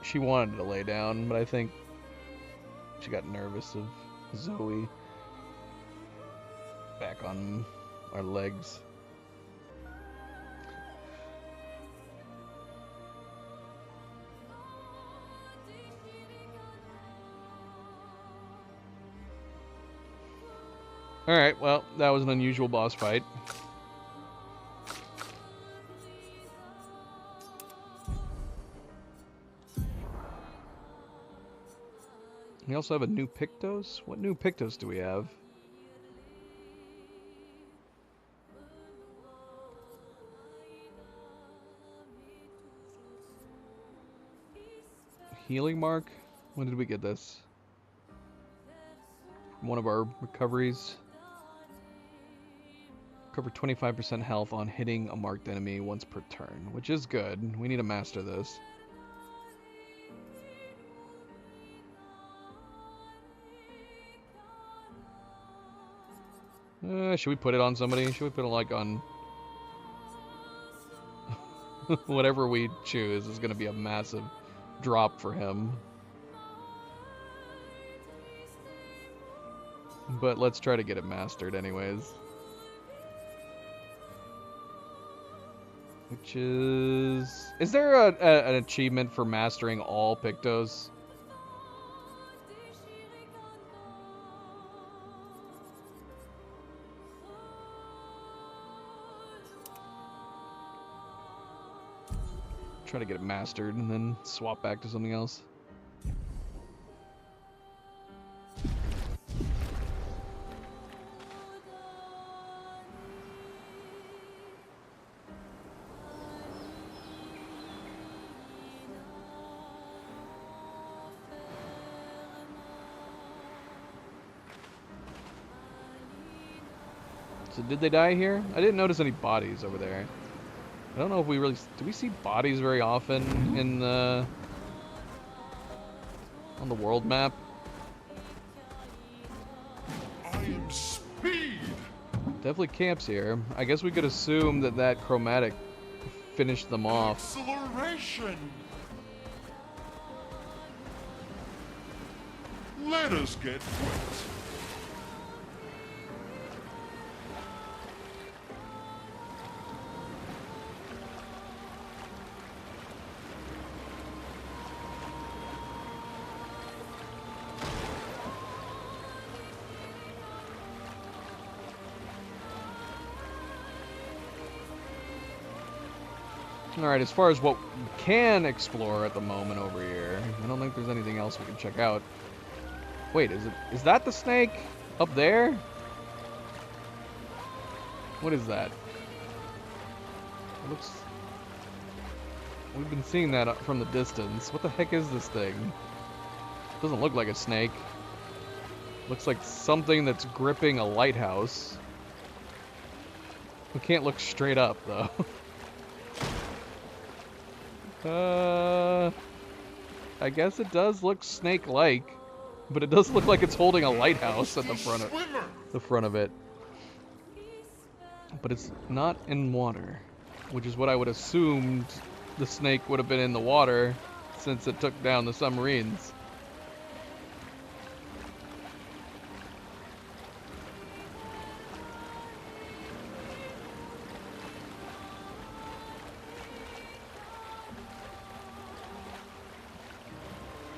She wanted to lay down, but I think she got nervous of Zoe back on our legs. Alright, well, that was an unusual boss fight. We also have a new Pictos? What new Pictos do we have? Healing Mark? When did we get this? From one of our recoveries. Recover 25% health on hitting a marked enemy once per turn, which is good. We need to master this. Should we put it on somebody? Should we put it like on... Whatever we choose is going to be a massive drop for him. But let's try to get it mastered anyways. Which is... Is there an achievement for mastering all Pictos? Try to get it mastered and then swap back to something else. So did they die here? I didn't notice any bodies over there. I don't know if we really... Do we see bodies very often in the... on the world map? I am speed. Definitely camps here. I guess we could assume that that chromatic finished them off. Acceleration. Let us get wet. Alright, as far as what we can explore at the moment over here, I don't think there's anything else we can check out. Wait, is that the snake up there? What is that? It looks... We've been seeing that from the distance. What the heck is this thing? Doesn't look like a snake. Looks like something that's gripping a lighthouse. We can't look straight up, though. I guess it does look snake-like, but it does look like it's holding a lighthouse at the front of it. But it's not in water, which is what I would assumed the snake would have been in the water since it took down the submarines.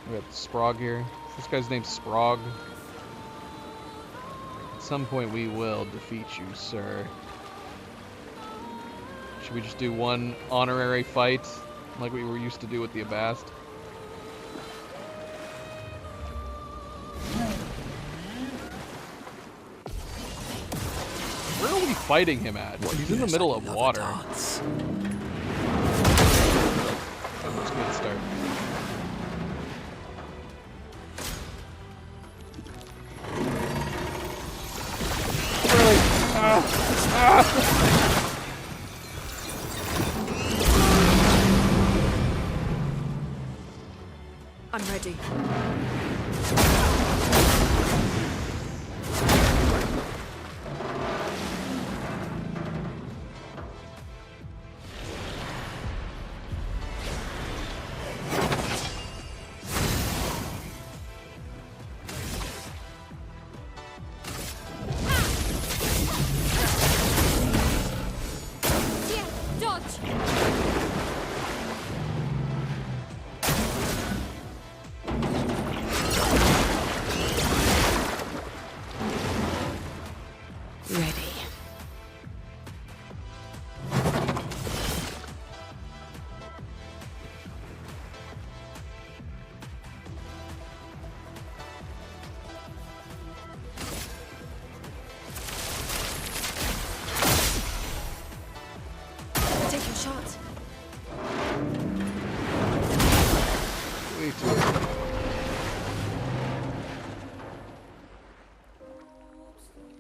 We got Sprog here. This guy's name's Sprog. At some point we will defeat you, sir. Should we just do one honorary fight like we were used to do with the Abast? Where are we fighting him at? He's in the middle of water. That's a good start. I'm ready.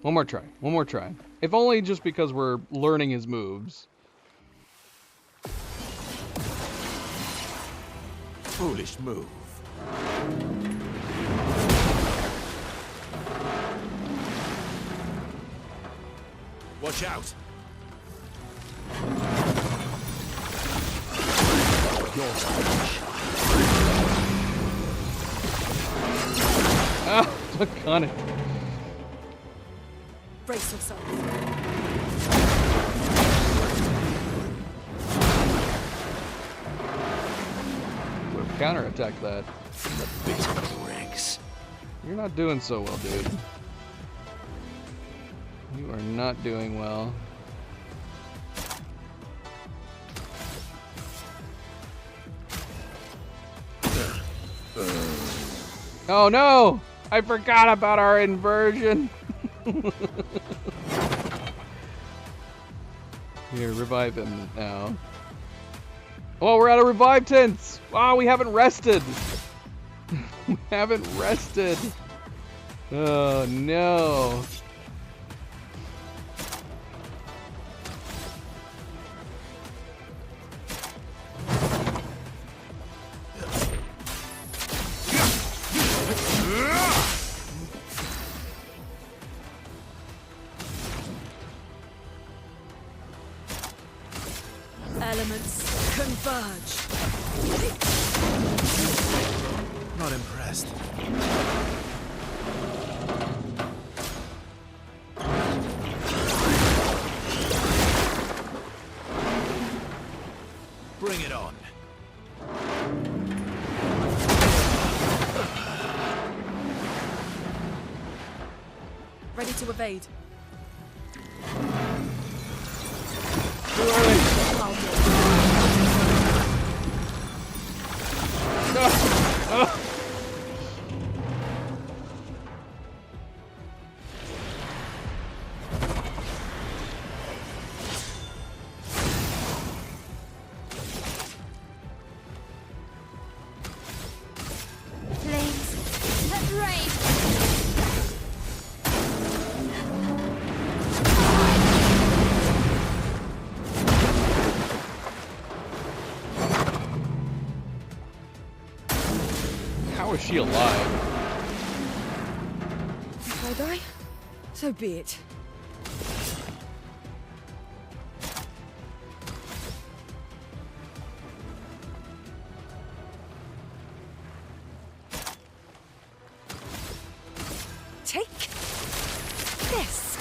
One more try. One more try. If only just because we're learning his moves. Foolish move. Watch out. Your time. Ah, look on it. Brace yourself. Would have counterattacked that. The bitter bricks. You're not doing so well, dude. You are not doing well. Oh no! I forgot about our inversion! Here, revive him now. Oh, we're out of revive tints! Wow, we haven't rested! We haven't rested! Oh no! Elements converge. Not impressed. Bring it on. Ready to evade. Flames that rage. How is she alive? If I die, so be it. Take this.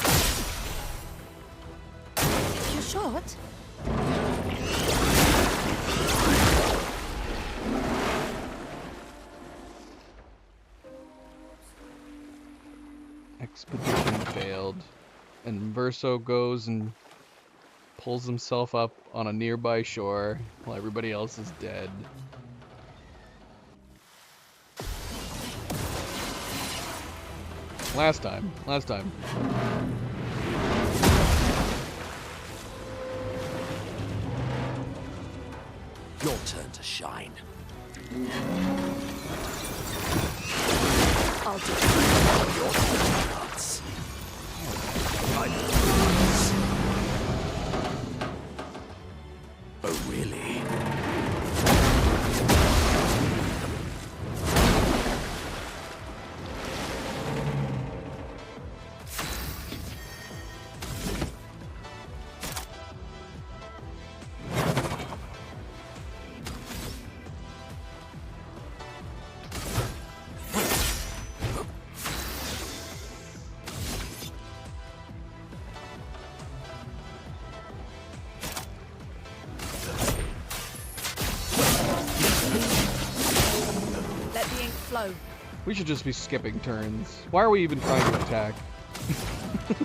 Your shot? Expedition failed. And Verso goes and pulls himself up on a nearby shore while everybody else is dead. Last time. Your turn to shine. I'll do it. Your turn, nuts. I'm nuts. Oh, really? Let the ink flow. We should just be skipping turns. Why are we even trying to attack?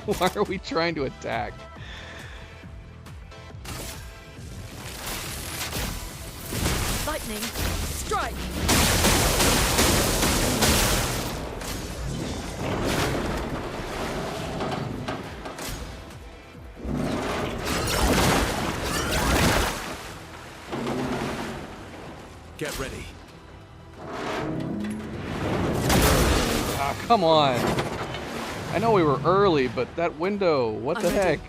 Why are we trying to attack? Lightning, strike. Get ready. Ah, come on. I know we were early, but that window, what the I'm ready. heck?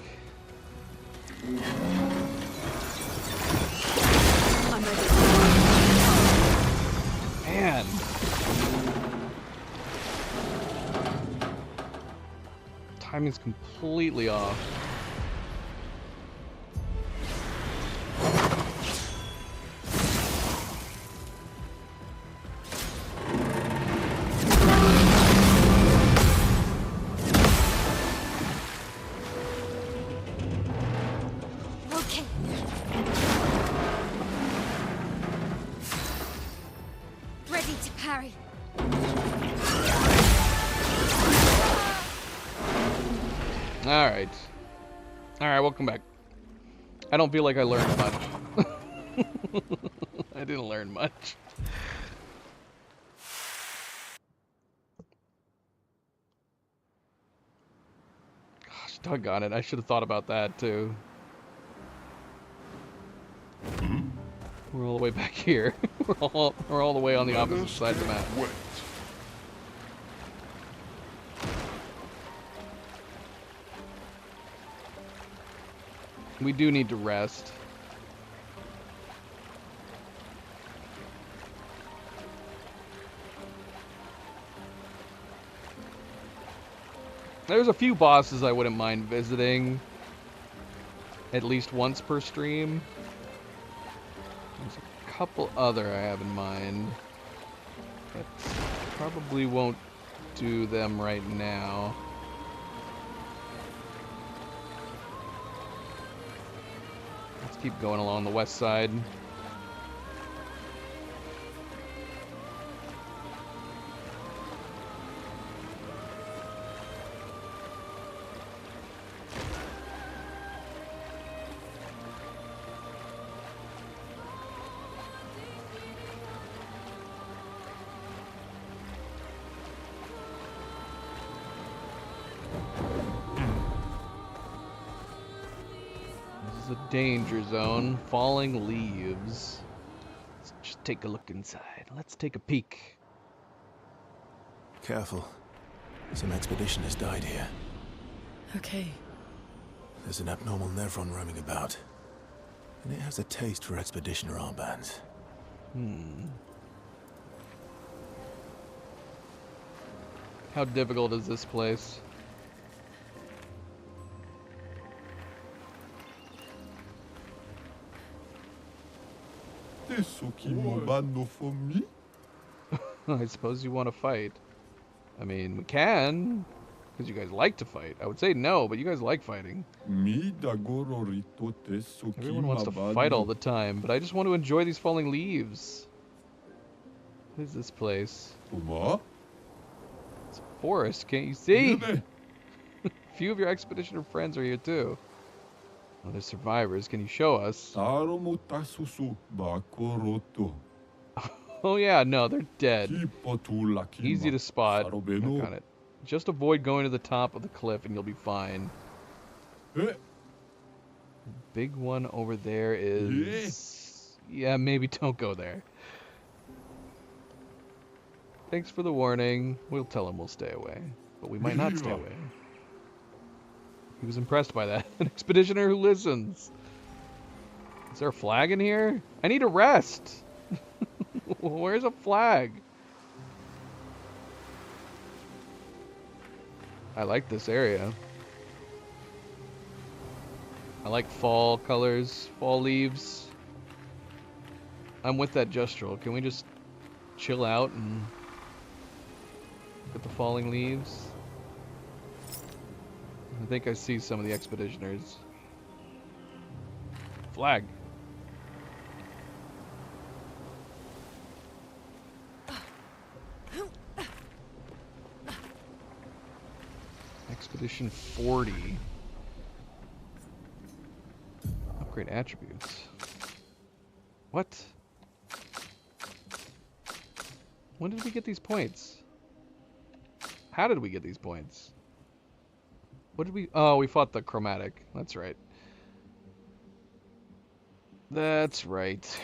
I'm ready. Man. Timing's completely off. Okay. Ready to parry. Alright. Alright, welcome back. I don't feel like I learned much. I didn't learn much. Gosh, doggone it. I should have thought about that too. We're all the way back here. we're all the way on the Let opposite us side of the get map. wet. We do need to rest. There's a few bosses I wouldn't mind visiting at least once per stream. There's a couple other I have in mind, but probably won't do them right now. Let's keep going along the west side. This is a danger zone. Falling leaves. Let's just take a look inside. Let's take a peek. Careful. Some expeditioners died here. Okay. There's an abnormal Nevron roaming about. And it has a taste for expeditioner armbands. How difficult is this place? I suppose you want to fight. I mean, we can, because you guys like to fight. I would say no, but you guys like fighting. Everyone wants to fight all the time, but I just want to enjoy these falling leaves. What is this place? It's a forest, can't you see? A few of your expeditioner friends are here too. Oh, they're survivors. Can you show us? Oh yeah, no, they're dead. Easy to spot. Look on it. Just avoid going to the top of the cliff and you'll be fine. Big one over there is... Yeah, maybe don't go there. Thanks for the warning. We'll tell him we'll stay away. But we might not stay away. He was impressed by that. An expeditioner who listens. Is there a flag in here? I need a rest. Where's a flag? I like this area. I like fall colors, fall leaves. I'm with that Justral. Can we just chill out and look at the falling leaves? I think I see some of the expeditioners. Flag. Expedition 40. Upgrade attributes. What? When did we get these points? How did we get these points? What did we... Oh, we fought the chromatic. That's right. That's right.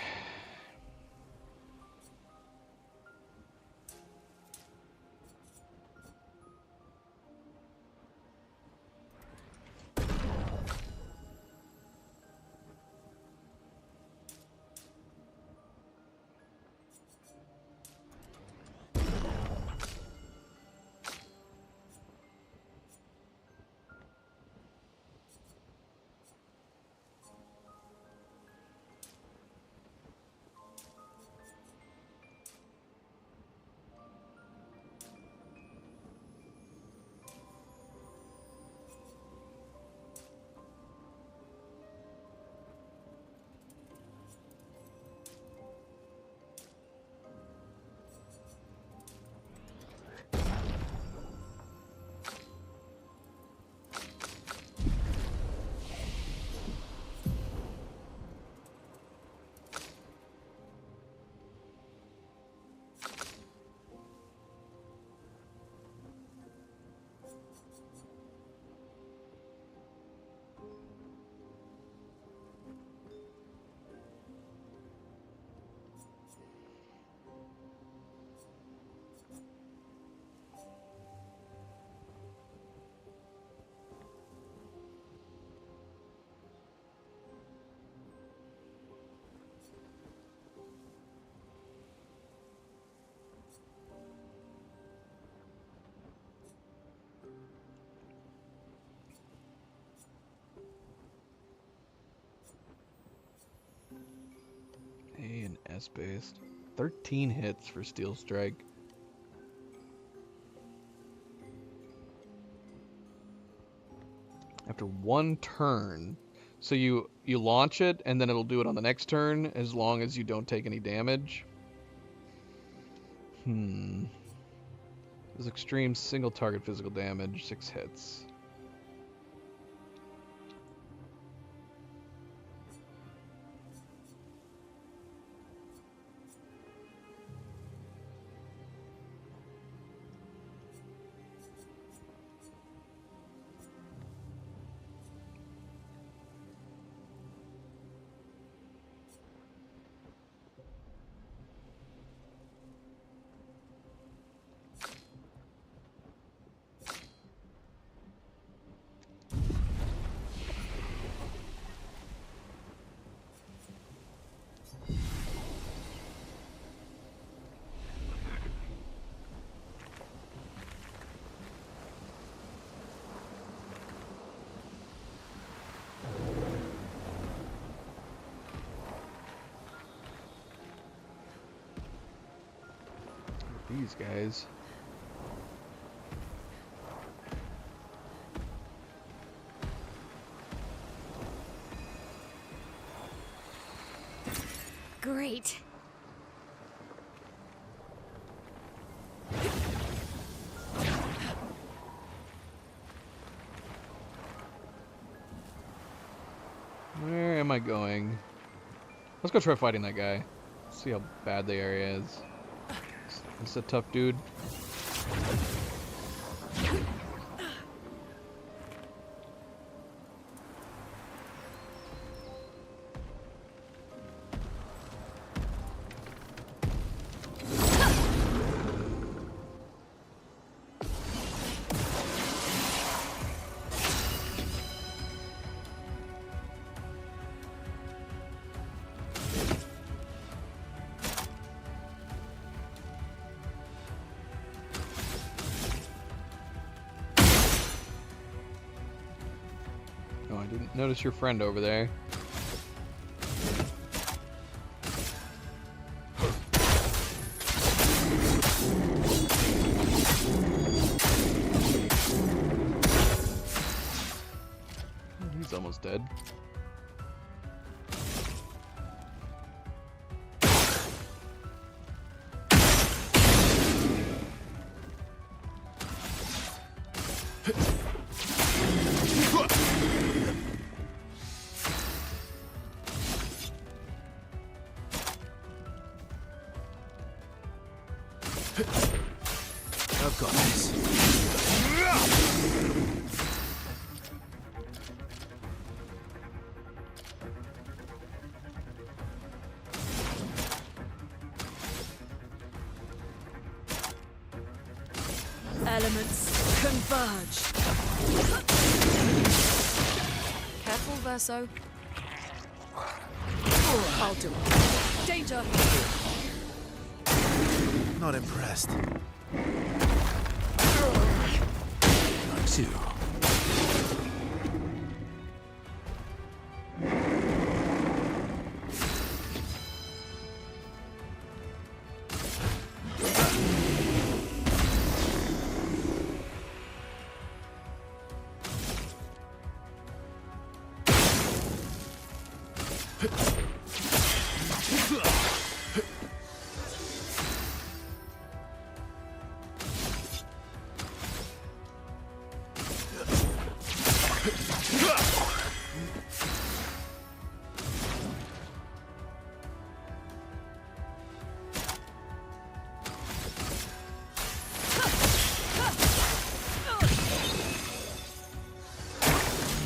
based. 13 hits for Steel Strike. After one turn. So you launch it, and then it'll do it on the next turn, as long as you don't take any damage. This extreme single target physical damage, 6 hits. These guys. Great. Where am I going? Let's go try fighting that guy. See how bad the area is. It's a tough dude. Oh, I didn't notice your friend over there. He's almost dead. I've got this. Elements converge. Careful, Verso. I'll do it. Danger! Not impressed. Like so.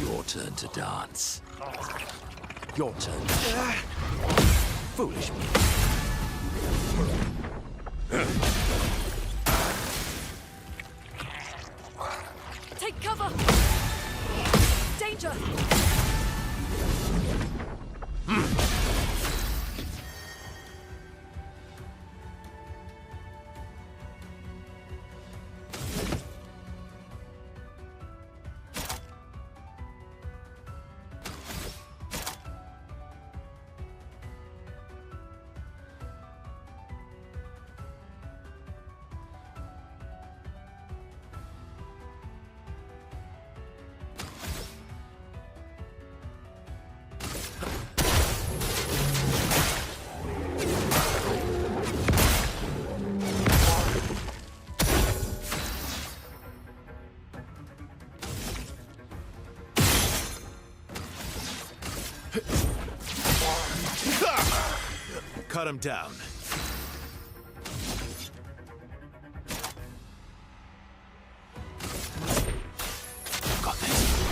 Your turn to dance. Your turn. Foolish me. Take cover! Danger! Cut him down. Got this.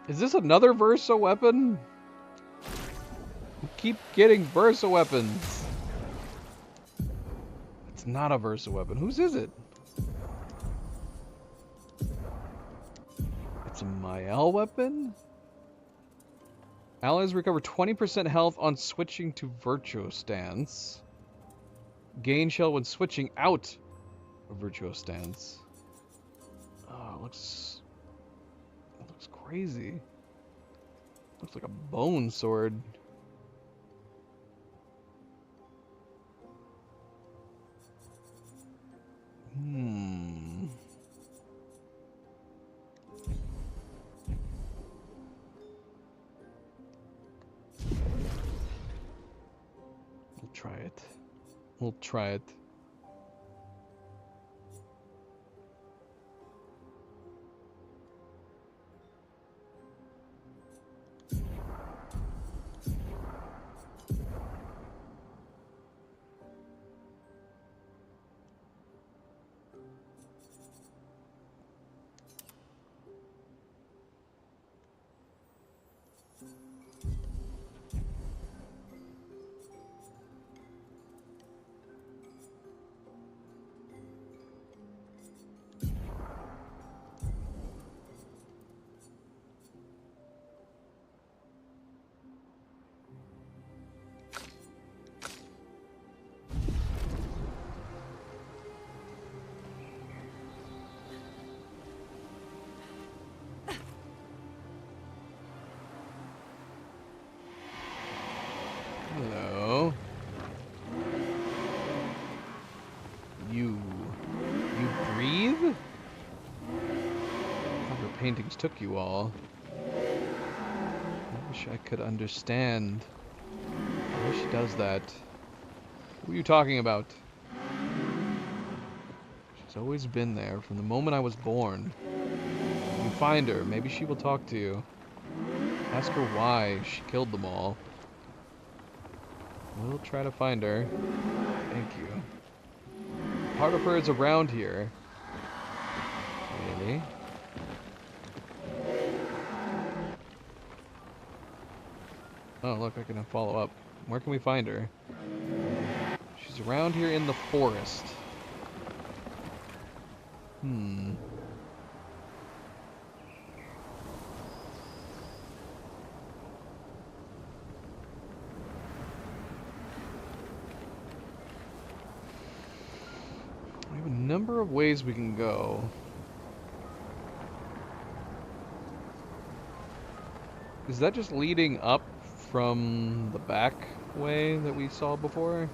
Is this another Versa weapon? We keep getting Versa weapons. It's not a Versa weapon. Whose is it? It's a Mael weapon? Allies recover 20% health on switching to Virtuo stance. Gain shell when switching out of Virtuo stance. Oh, it looks crazy. Looks like a bone sword. We'll try it. We'll try it. Hello. You breathe? Other paintings took you all. I wish I could understand. I wish she does that. Who are you talking about? She's always been there from the moment I was born. You find her. Maybe she will talk to you. Ask her why she killed them all. We'll try to find her. Thank you. Part of her is around here. Really? Oh, look, I can follow up. Where can we find her? She's around here in the forest. We have a number of ways we can go. Is that just leading up from the back way that we saw before?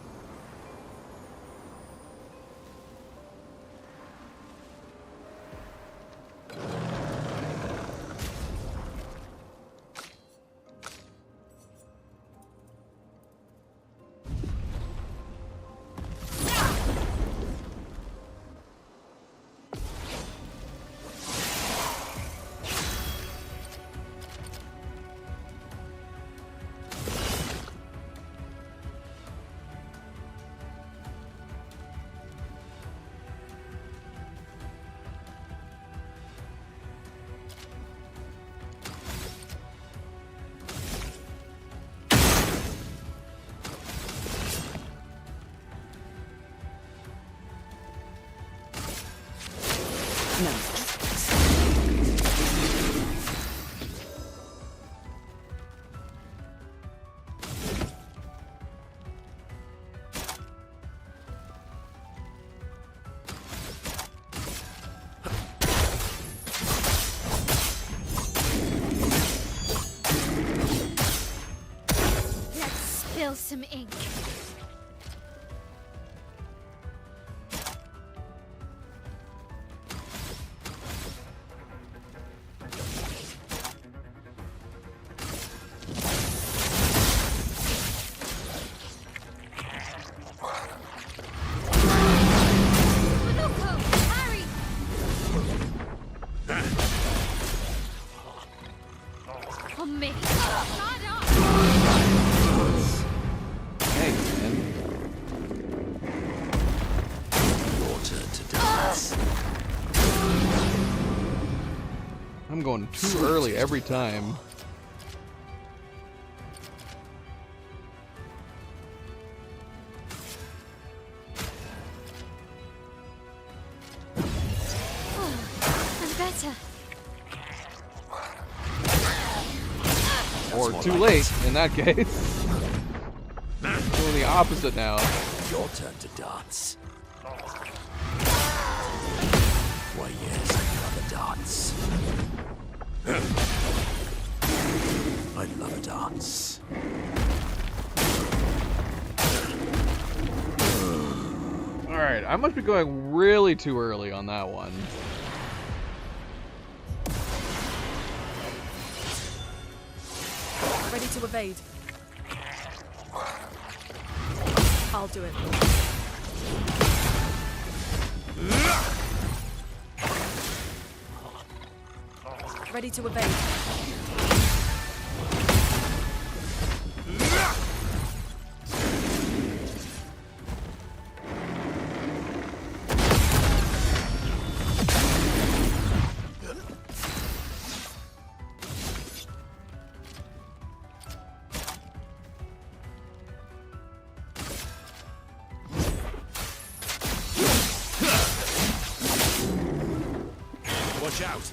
I'm going too early every time. I'm better. Or too late, in that case. Doing the opposite now. Your turn to dance. Why, yes, I love a dance. I love a dance. Alright, I must be going really too early on that one. Ready to evade. I'll do it. Ready to evade. Watch out!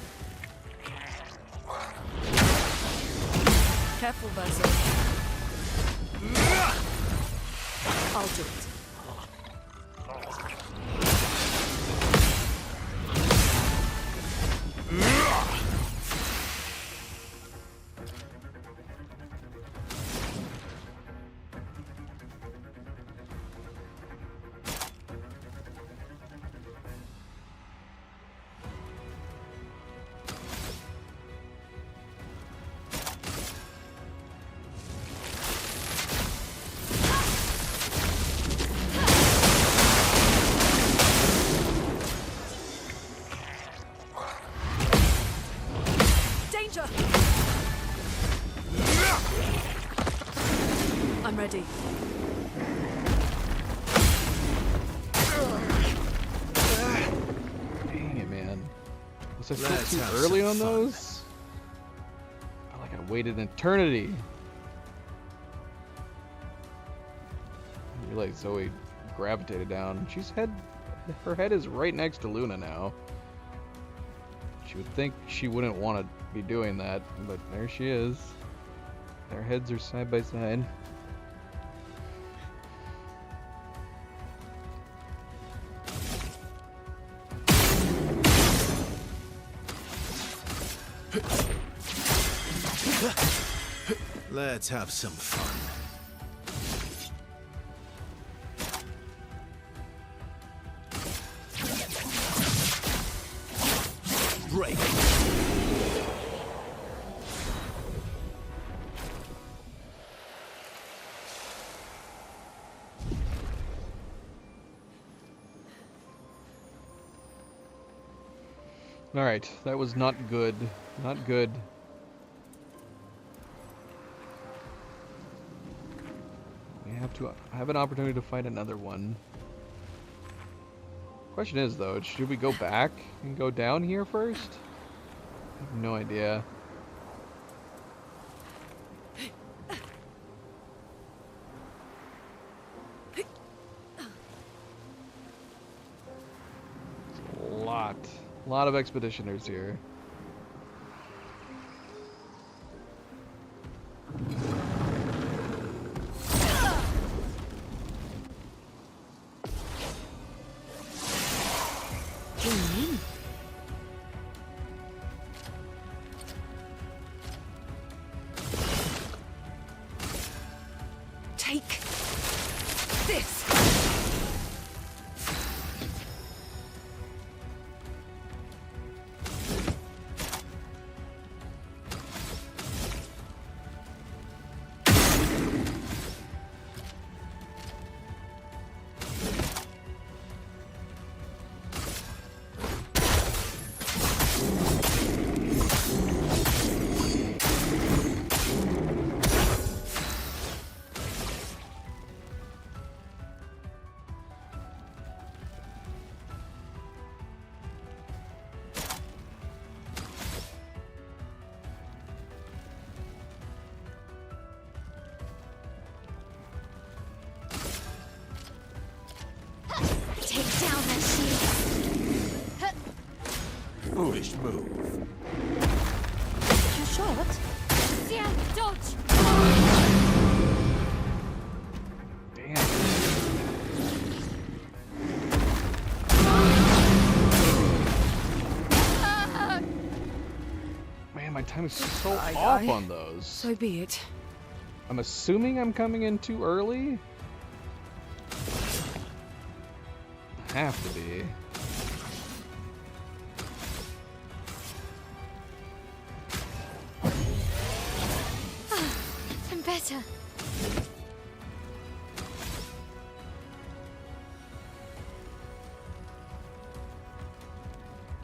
Careful, Verso. I'll do it. Danger! I'm ready. Dang it, man. Was I Let's still have too early some on fun. those? I felt like I waited an eternity. I realized Zoe gravitated down. Her head is right next to Luna now. She would think she wouldn't want to be doing that, but there she is. Their heads are side by side. Let's have some fun. Break! Alright, that was not good. Not good. We have to have an opportunity to fight another one. Question is, though, should we go back and go down here first? I have no idea. A lot of expeditioners here. Take this. foolish move. Your shot? Xian, dodge! Damn. Man, my time is so off on those. So be it. I'm assuming I'm coming in too early? I have to be. I'm better.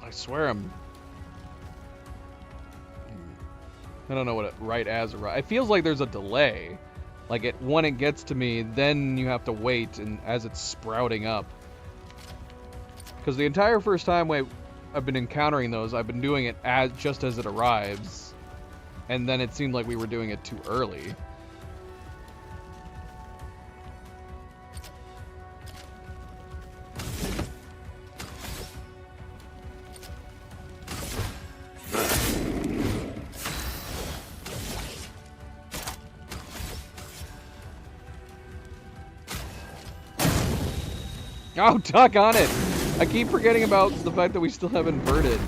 I swear I'm... I don't know what it, right as arrive. It feels like there's a delay. Like when it gets to me, then you have to wait and as it's sprouting up. Because the entire first time I've been encountering those, I've been doing it just as it arrives. And then it seemed like we were doing it too early. Oh, duck on it! I keep forgetting about the fact that we still have inverted.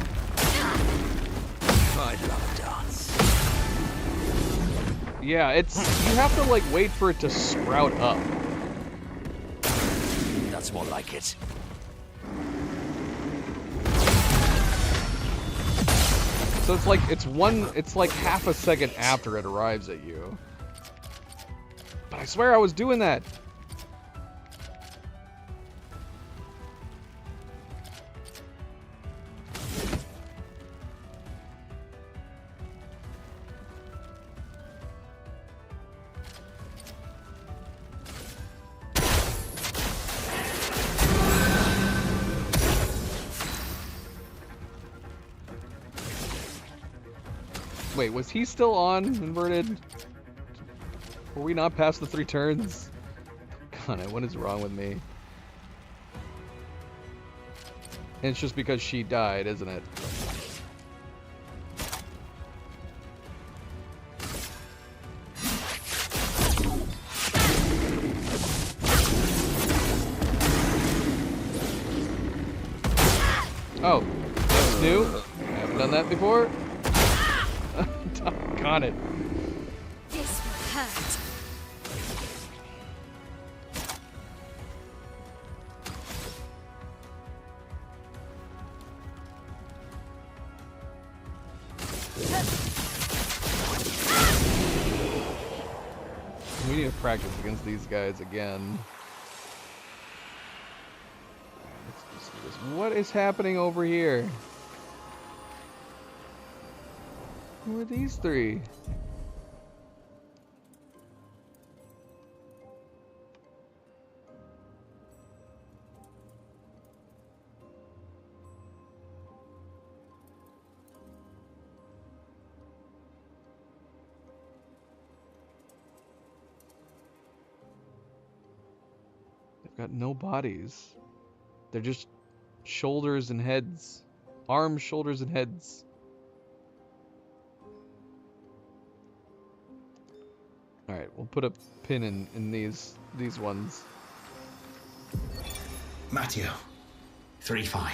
I'd love a dance. Yeah, you have to like wait for it to sprout up. That's more like it. So it's like half a second after it arrives at you. But I swear I was doing that. Wait, was he still on inverted? Were we not past the 3 turns? God, what is wrong with me? And it's just because she died, isn't it? Oh, that's new? I haven't done that before? Got it. This will hurt. We need to practice against these guys again. Let's just do this. What is happening over here? Who are these 3? They've got no bodies. They're just shoulders and heads. Arms, shoulders, and heads. Alright, we'll put a pin in these ones. Matteo, 3-5.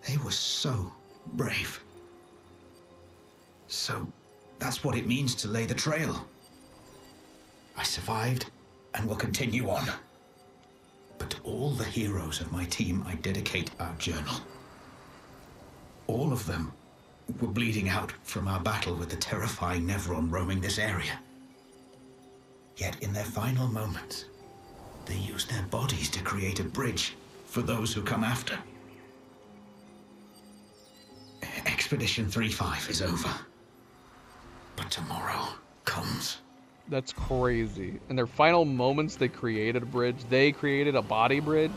They were so brave. So, that's what it means to lay the trail. I survived and will continue on. But to all the heroes of my team, I dedicate our journal. All of them were bleeding out from our battle with the terrifying Nevron roaming this area. Yet in their final moments, they used their bodies to create a bridge for those who come after. Expedition 3-5 is over. But tomorrow comes. That's crazy. In their final moments, they created a bridge. They created a body bridge.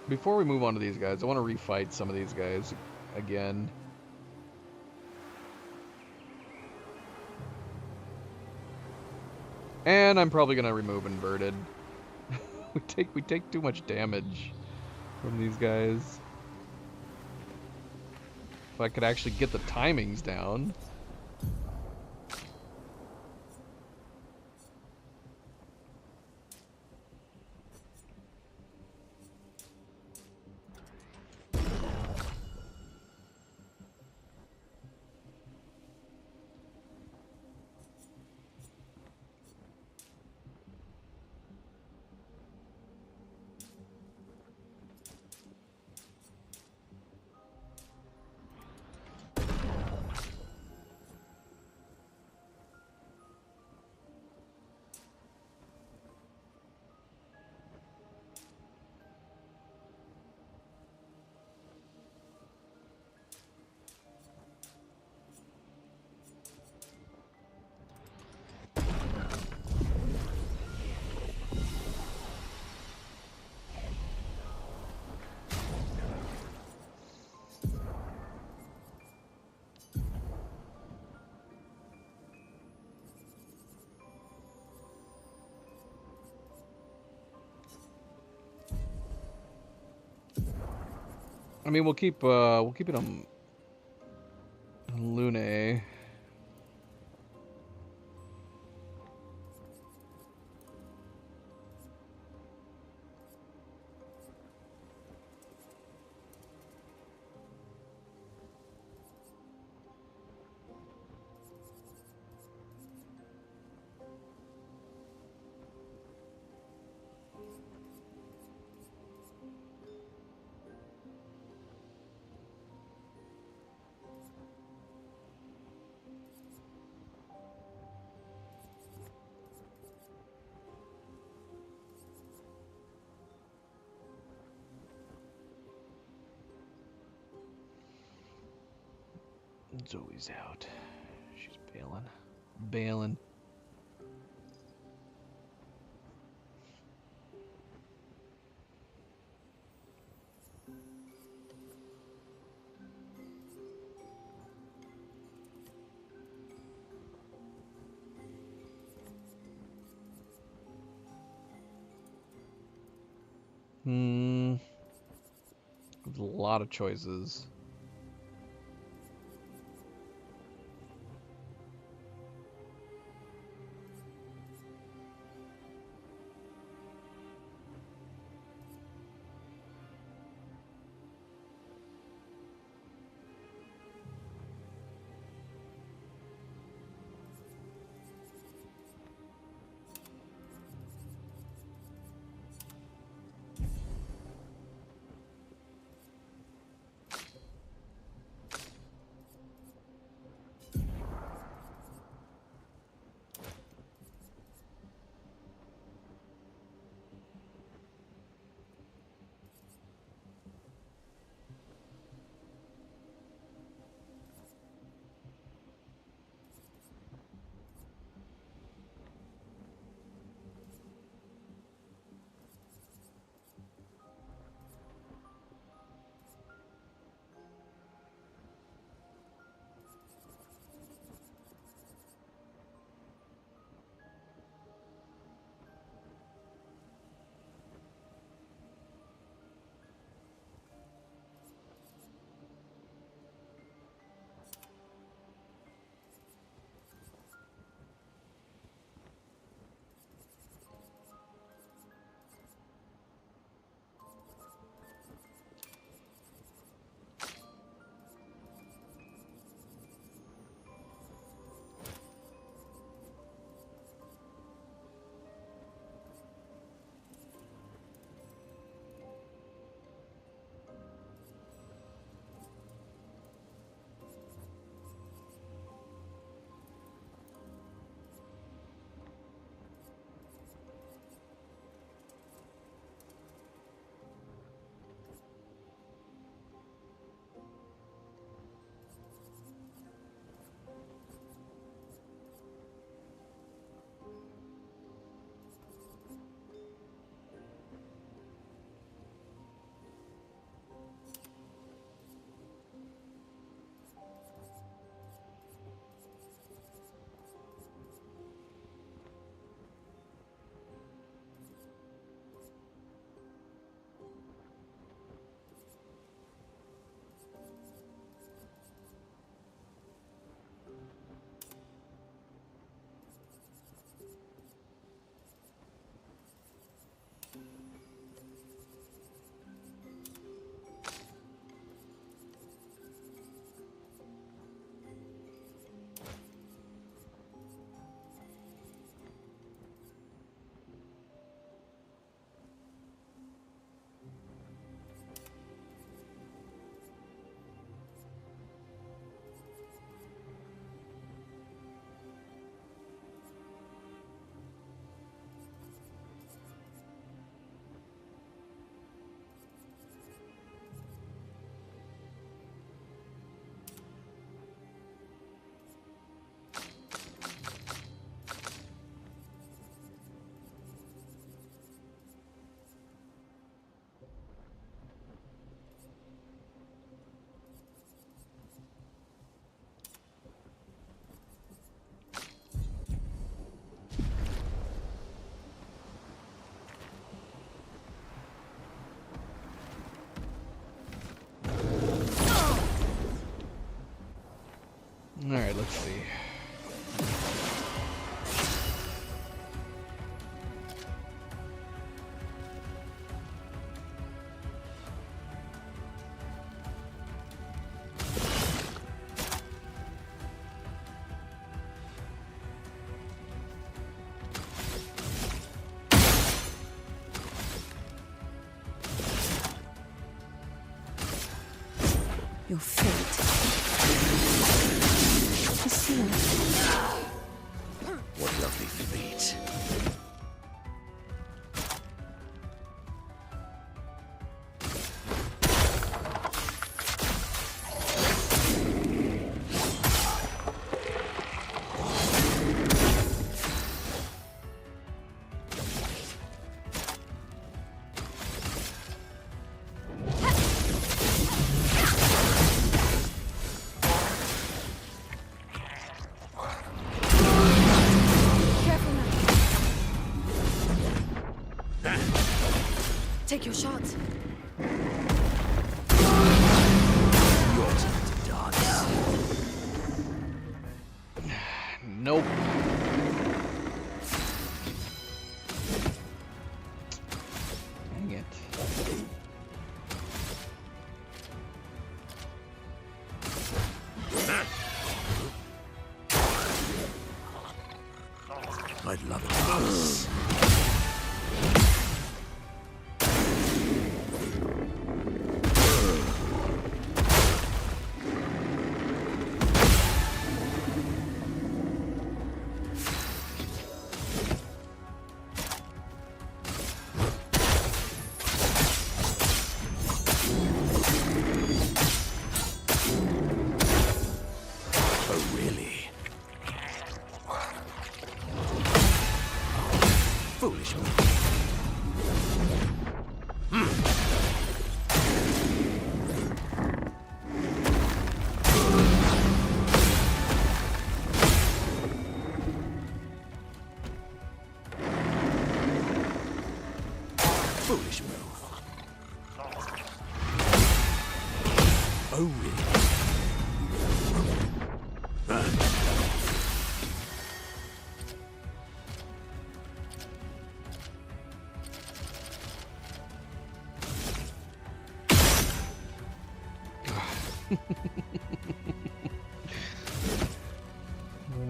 Before we move on to these guys, I want to refight some of these guys again. And I'm probably going to remove inverted. we take too much damage from these guys. If I could actually get the timings down. I mean, we'll keep it on Lune. Zoe's out. She's bailing. Bailing. There's a lot of choices. let's see. Your fate is sealed. What lovely feet. Careful now. Take your shot. Your turn to dance. Nope. Dang it. I'd love it. Yes. Oh, really? Foolish me. Foolish move. Oh, really?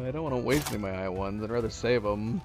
I don't want to waste any of my I1s. I'd rather save them.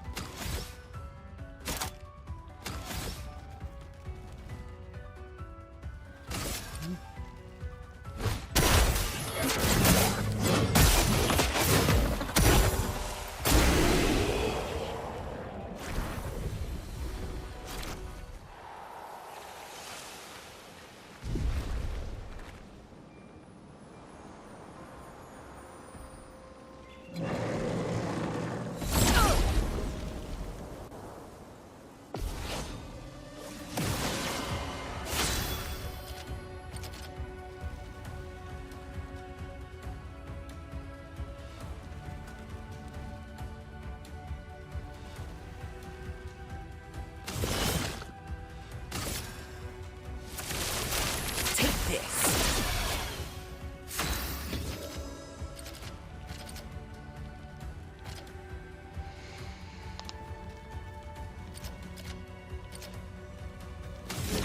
Take this.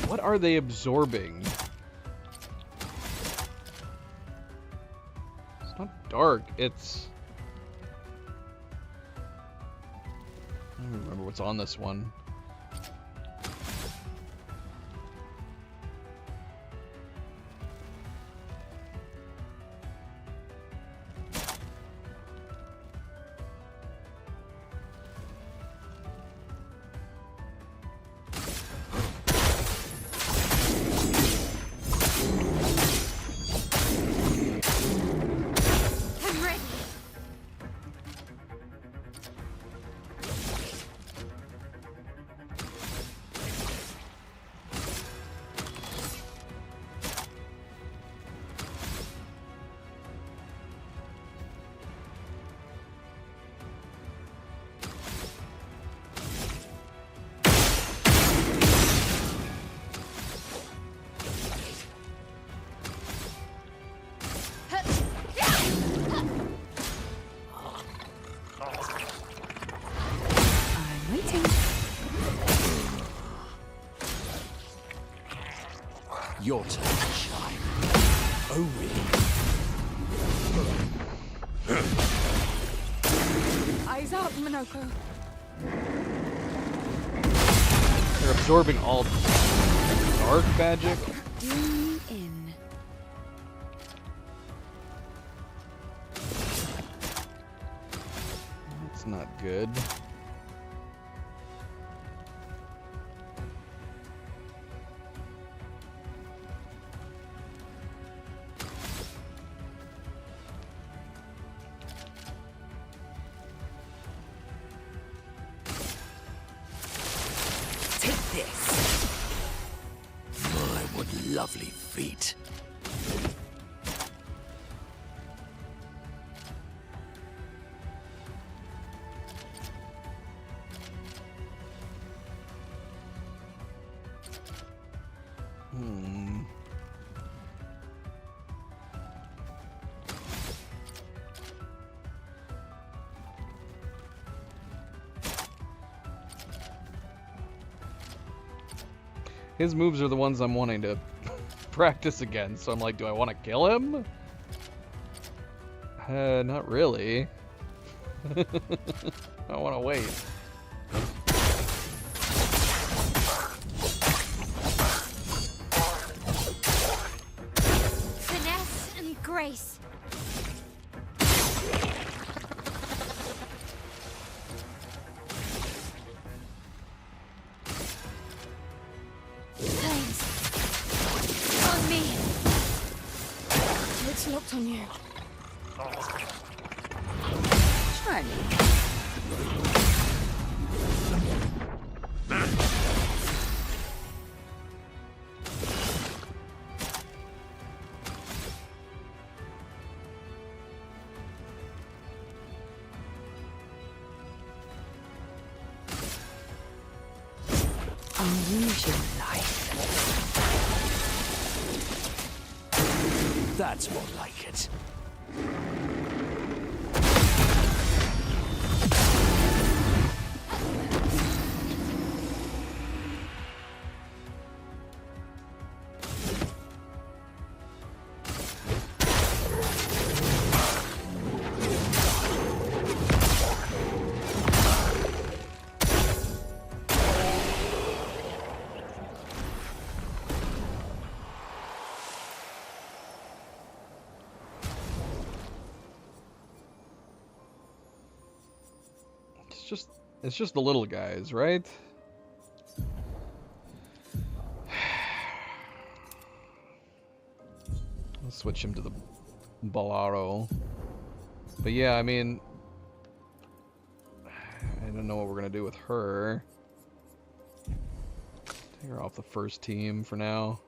What are they absorbing? It's not dark, it's... I don't remember what's on this one. I'm ready. Your turn to shine. Oh, really? Eyes up, Minoko. They're absorbing all dark magic. Lean in. That's not good. Take this. My, what lovely feet. Hmm. His moves are the ones I'm wanting to practice again, so I'm like, do I want to kill him? Not really. I want to wait. Finesse and grace. Flames. On me. It's locked on you. Try me. Unusual life. That's more like it. It's just the little guys, right? Let's switch him to the Bolaro. But yeah, I mean, I don't know what we're gonna do with her. Take her off the first team for now.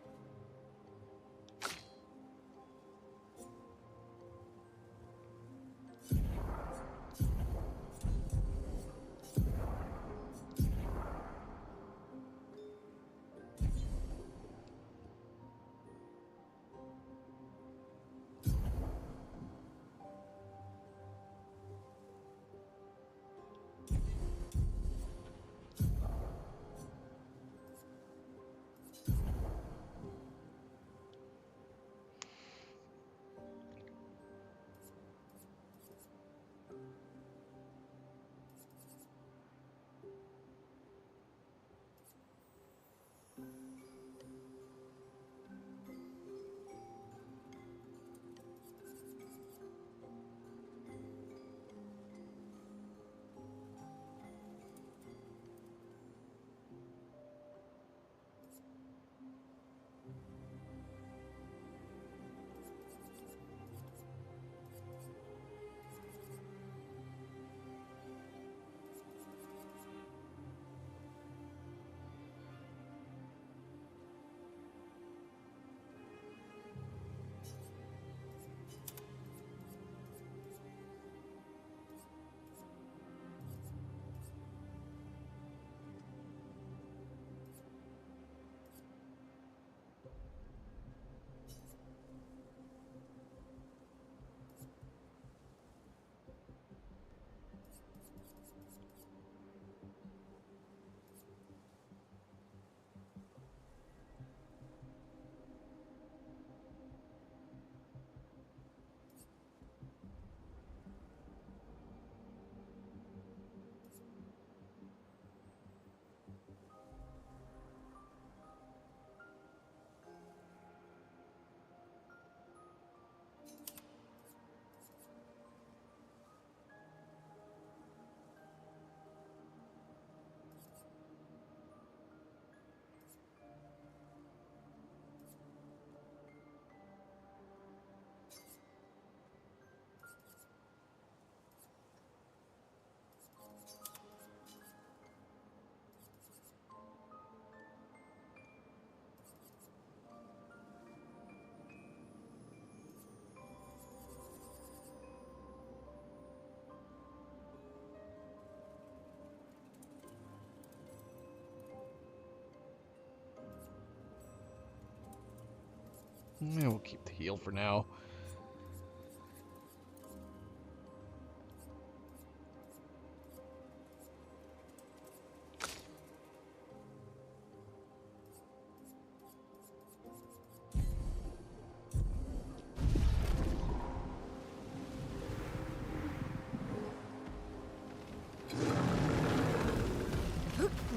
Yeah, we'll keep the heal for now.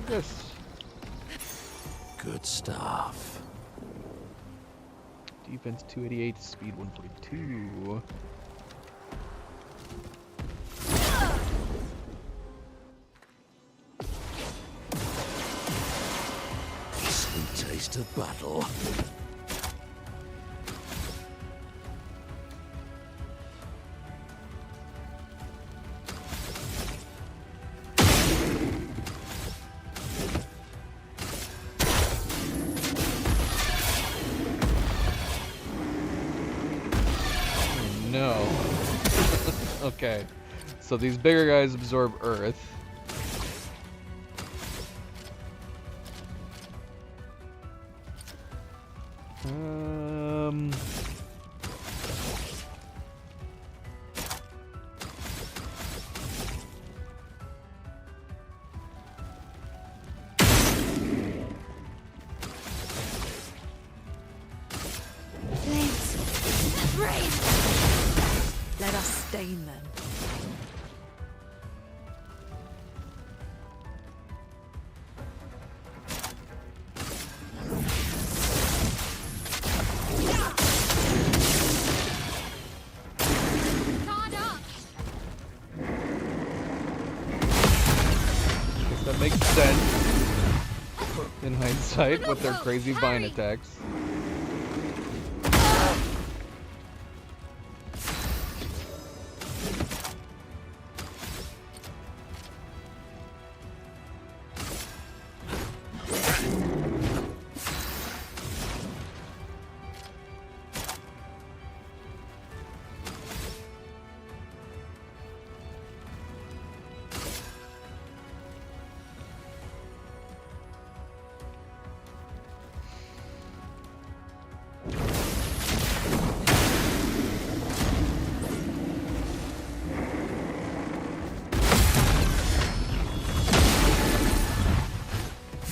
Yes. Good stuff. Defense 288, speed 142. Sweet taste of battle. No. Okay. So these bigger guys absorb earth. Um... Flames. Rain. Let us stain them. Guard up. Guess that makes sense in hindsight with their crazy vine attacks.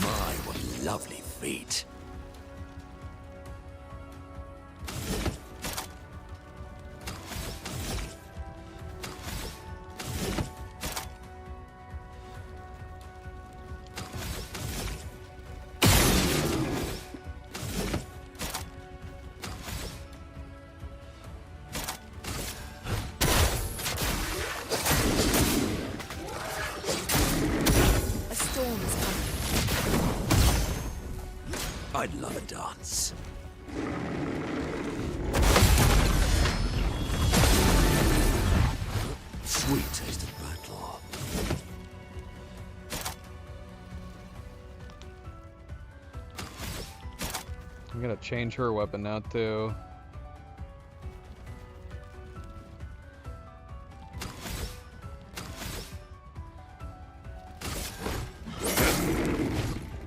My, what lovely feet. A storm is coming. I'd love a dance. Sweet taste of battle. I'm gonna change her weapon now too.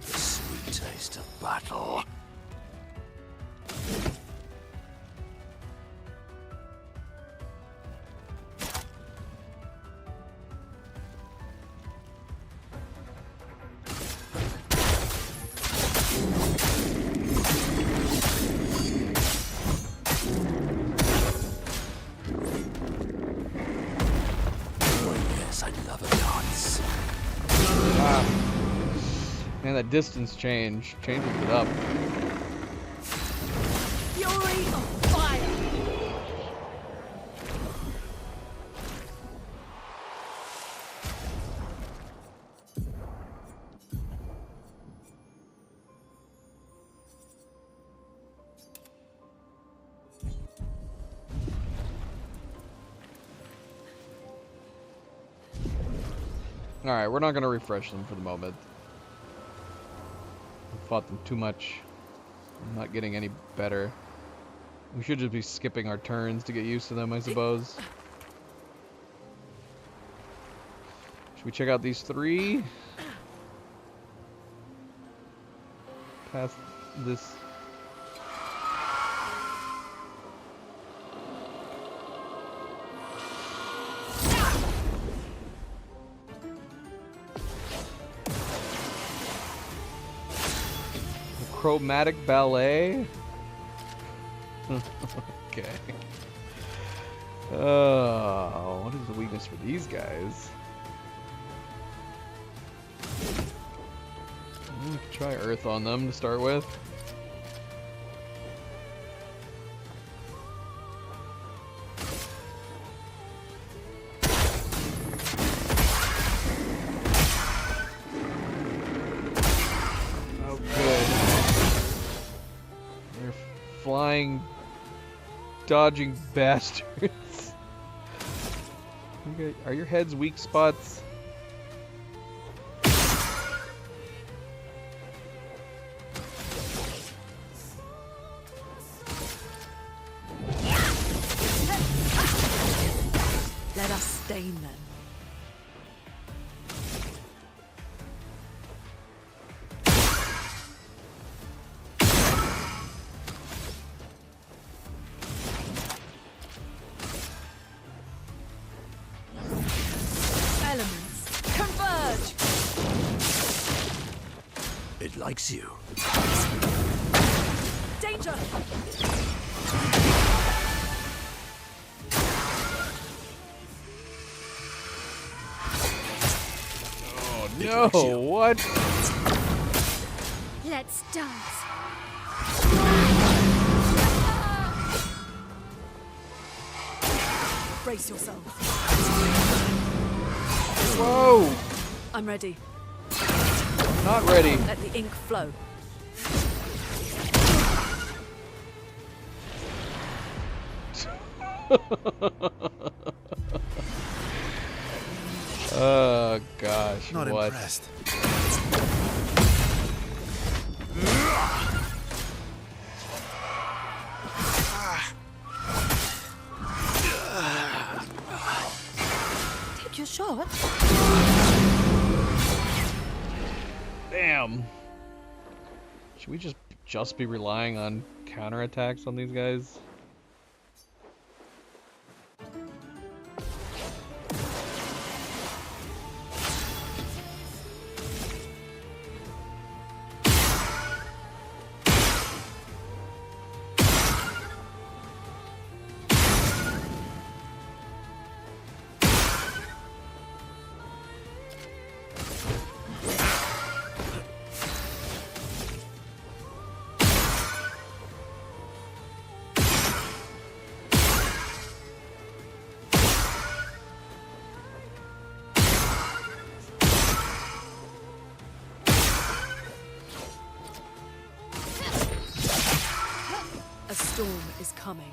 The sweet taste of battle. Oh yes, I love a dance. Man, that distance changes it up. Fury of fire. Alright, we're not gonna refresh them for the moment. We fought them too much. I'm not getting any better. We should just be skipping our turns to get used to them, I suppose. Should we check out these three? Past this. chromatic ballet. Okay. What is the weakness for these guys? Try Earth on them to start with. Oh, good. They're flying, dodging bastards. Okay, are your heads weak spots? Let us stain them. Elements, converge! It likes you. Danger! No, what? Let's dance. Brace yourself. Whoa! I'm ready. Not ready. Let the ink flow. Oh gosh, Not what? impressed. Take your shot. Damn. Should we just be relying on counterattacks on these guys? A storm is coming.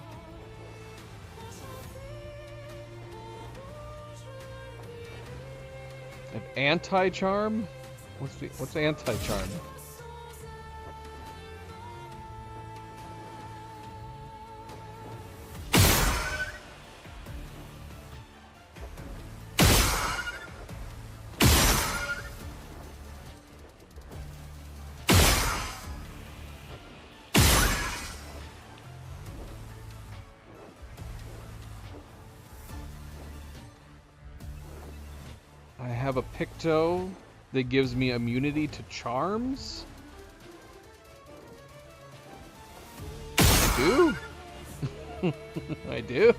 An anti-charm? What's anti-charm? I have a Picto that gives me immunity to charms? I do? I do?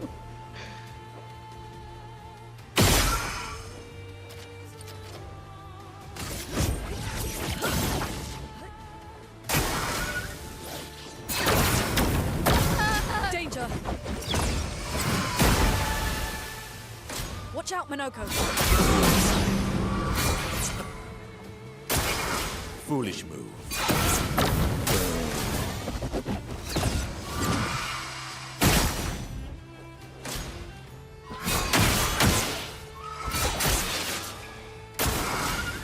Danger! Watch out, Minoko! Foolish move.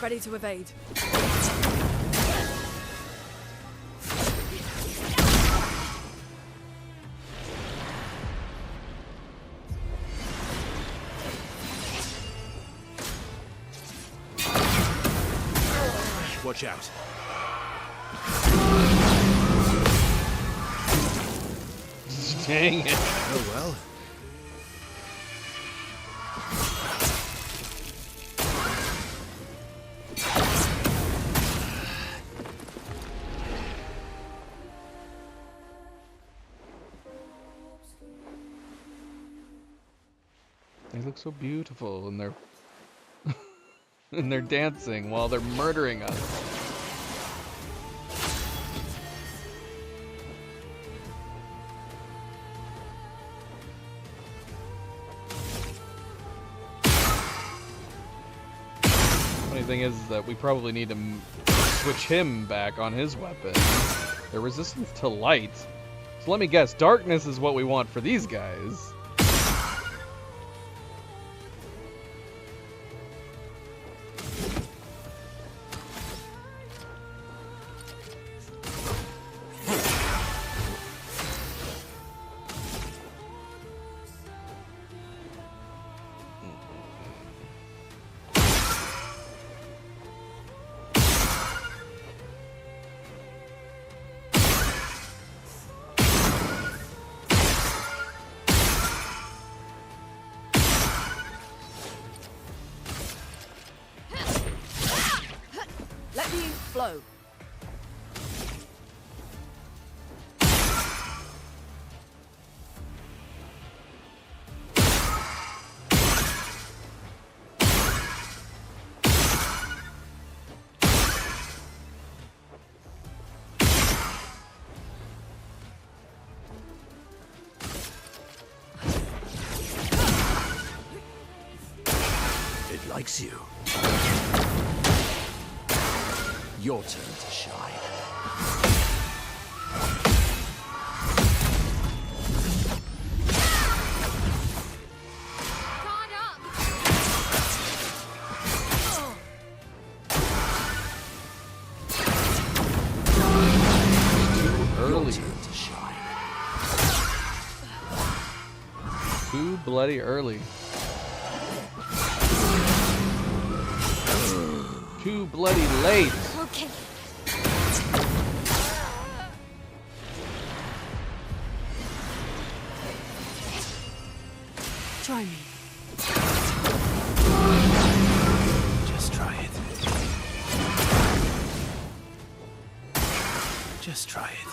Ready to evade. Watch out. Dang it. Oh well. look so beautiful, and they're and they're dancing while they're murdering us. Funny thing is that we probably need to switch him back on his weapon. Their resistance to light. So let me guess, darkness is what we want for these guys. Let the ink flow. It likes you. Your turn to shine. Guard up! Early. Your turn to shine. Too bloody early. Too bloody late. Okay. Try me. Just try it. Just try it.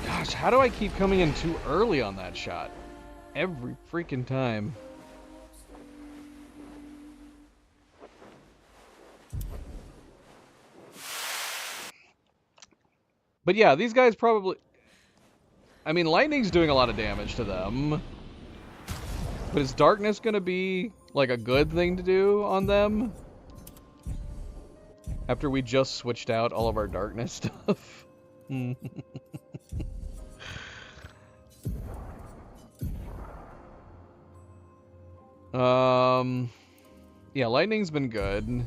Gosh, how do I keep coming in too early on that shot? Every freaking time. But yeah, these guys probably... I mean, lightning's doing a lot of damage to them. But is darkness gonna be, like, a good thing to do on them? After we just switched out all of our darkness stuff? Yeah, lightning's been good.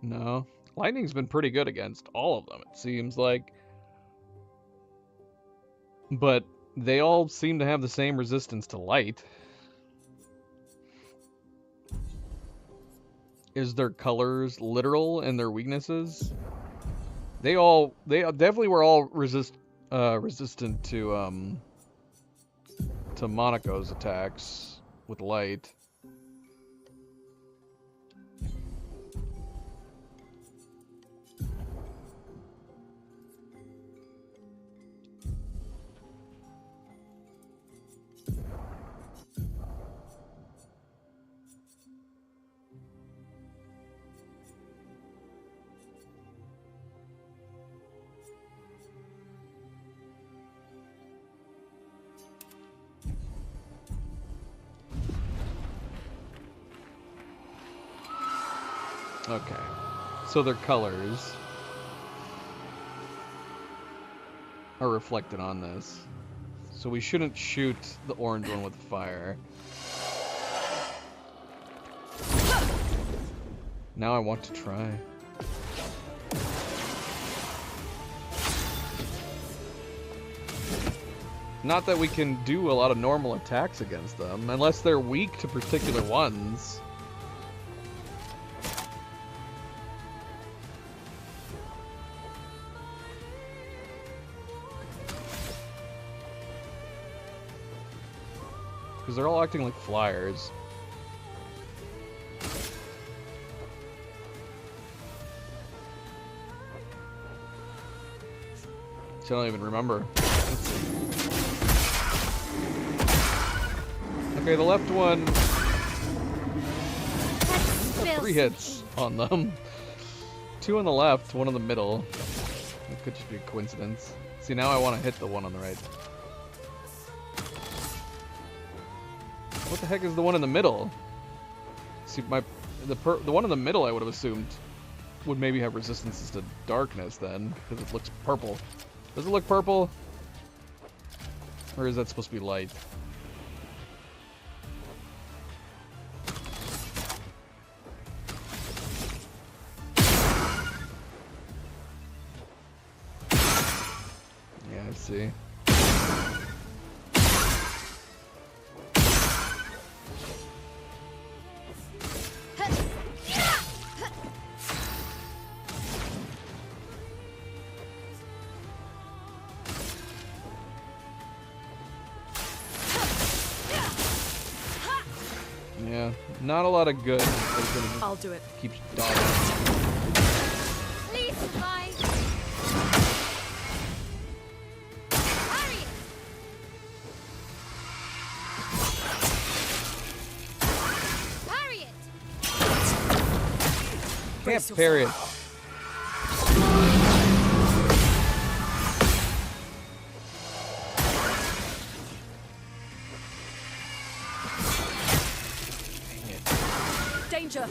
No, lightning's been pretty good against all of them, it seems like. But they all seem to have the same resistance to light. Is their colors literal in their weaknesses? They definitely were all resistant to Monaco's attacks with light. Okay, so their colors are reflected on this. So we shouldn't shoot the orange one with fire. Now I want to try. Not that we can do a lot of normal attacks against them, unless they're weak to particular ones. because they're all acting like flyers. I don't even remember. Let's see. Okay, the left one. 3 hits on them. 2 on the left, 1 on the middle. It could just be a coincidence. See, now I want to hit the one on the right. What the heck is the one in the middle? See, the one in the middle I would have assumed would maybe have resistances to darkness then, because it looks purple. Does it look purple? Or is that supposed to be light? Yeah, I see. Yeah, not a lot of good. I'll do it. Keep dodging. Please, fly. Parry it. Parry it. Can't parry it. Danger.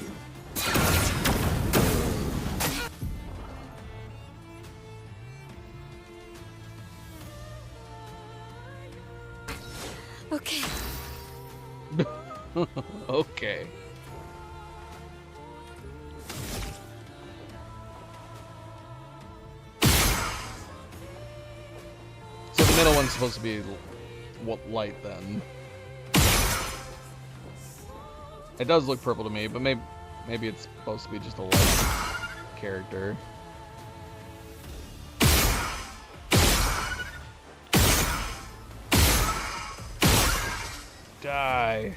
Okay. Okay. So the middle one's supposed to be what light then? It does look purple to me, but maybe it's supposed to be just a light character. Die.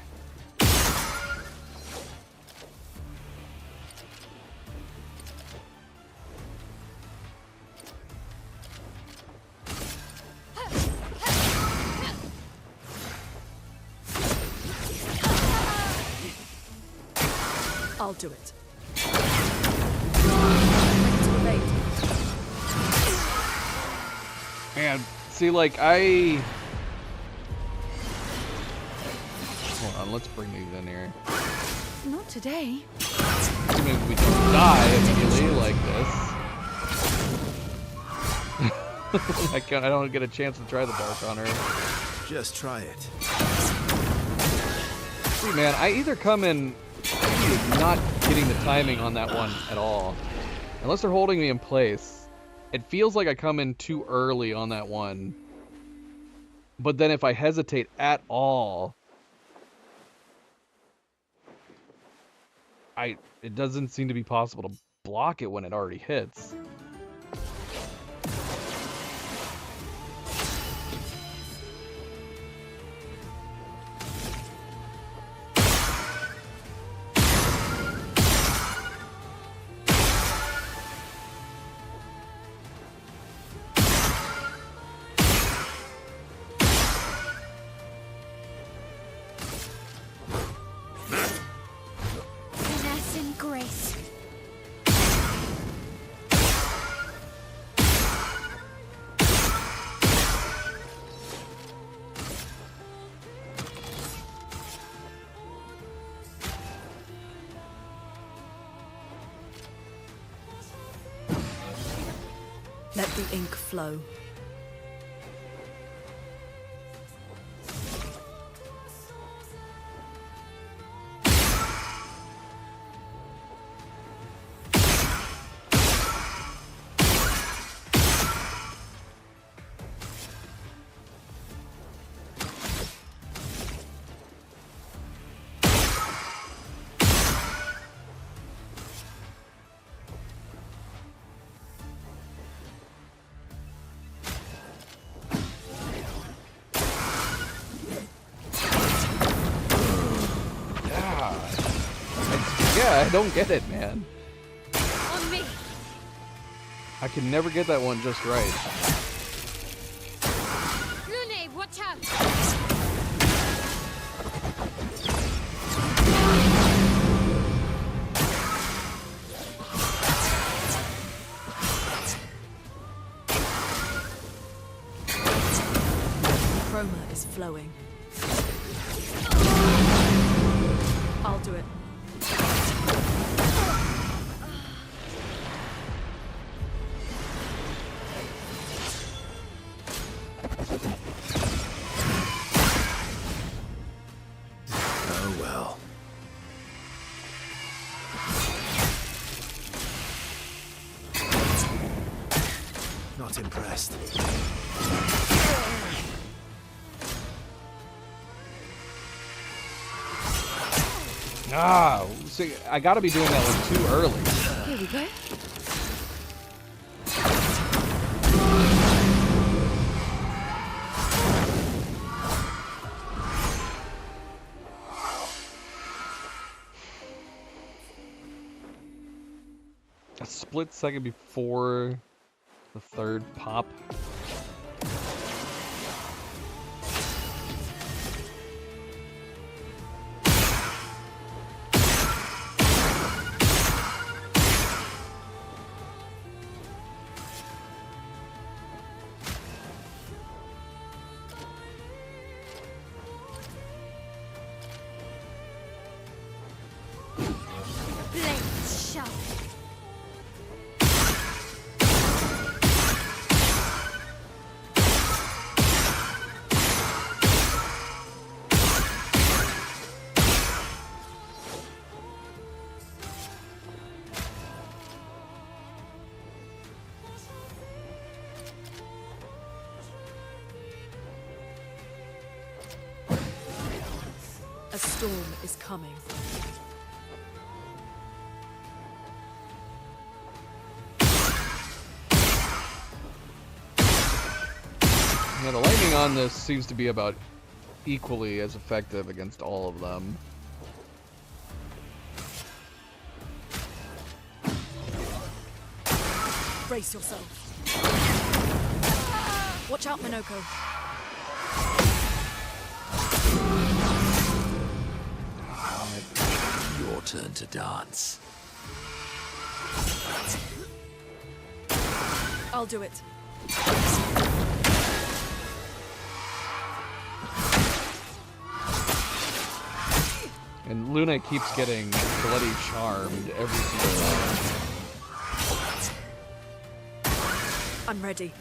I'll do it. Man, see, like, Hold on, let's bring these in here. Not today. Assuming we don't die immediately like this. I don't get a chance to try the Dark on her. Just try it. See, man, I either come in not getting the timing on that one at all. Unless they're holding me in place. It feels like I come in too early on that one. But then if I hesitate at all, it doesn't seem to be possible to block it when it already hits. Finesse and grace. Let the ink flow. Yeah, I don't get it, man. On me. I can never get that one just right. Lune, watch out. Chroma is flowing. I'll do it. Oh well. Not impressed. Ah, see, I gotta be doing that one too early. Here we go. A split second before the third pop. Blades sharp. A storm is coming. Yeah, the lightning on this seems to be about equally as effective against all of them. Brace yourself. Watch out, Minoko. Your turn to dance. I'll do it. And Luna keeps getting bloody charmed every single time. I'm ready.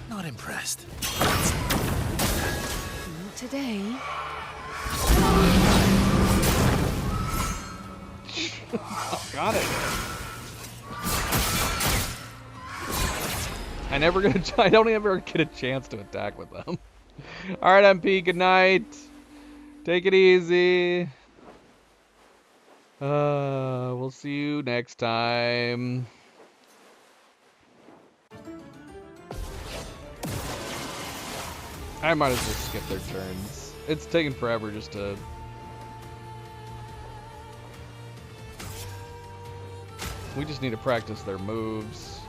Not impressed. Not today. Got it. I don't ever get a chance to attack with them. All right, MP, good night. Take it easy. We'll see you next time. I might as well skip their turns. It's taking forever just to... We just need to practice their moves.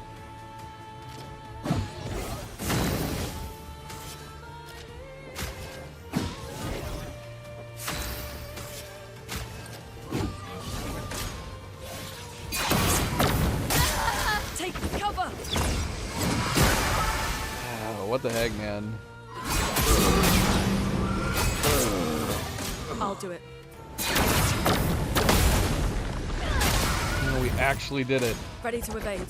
Take cover. What the heck, man? I'll do it. No, we actually did it. Ready to evade.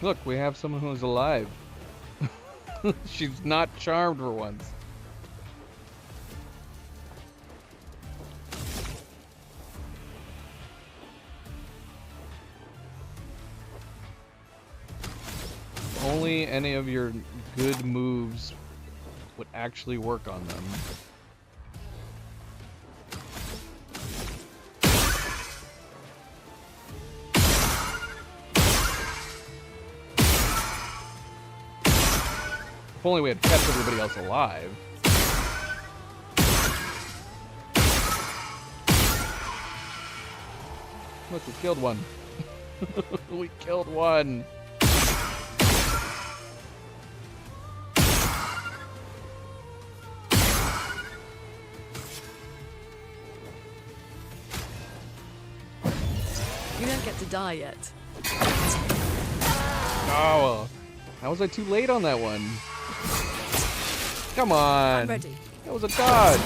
Look, we have someone who's alive. She's not charmed for once. only any of your good moves would actually work on them. If only we had kept everybody else alive. Look, we killed one. We killed one. You don't get to die yet. Oh, how was I too late on that one? Come on. I'm ready. That was a dodge.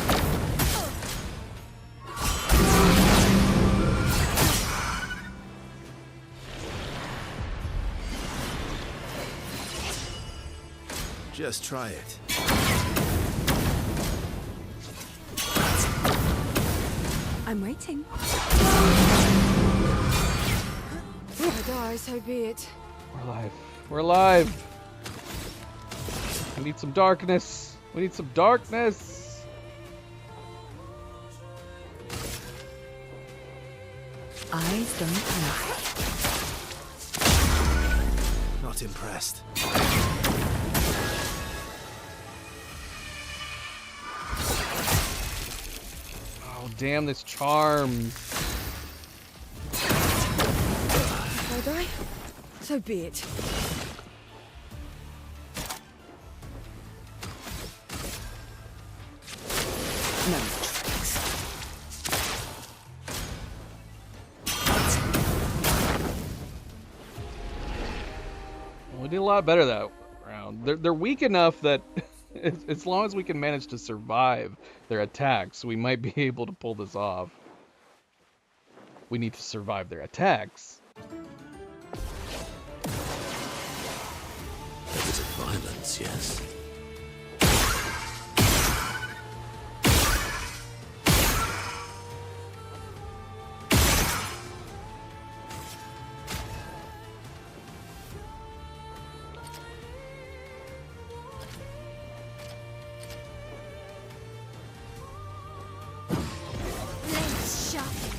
Just try it. I'm waiting. I die, so be it. We're alive. We're alive. We need some darkness. We need some darkness. Eyes don't lie. Not impressed. Oh, damn this charm. I die, so be it. No tricks. We did a lot better that round. They're weak enough that as long as we can manage to survive their attacks, we might be able to pull this off. We need to survive their attacks. A bit of violence, yes. Blades sharpened.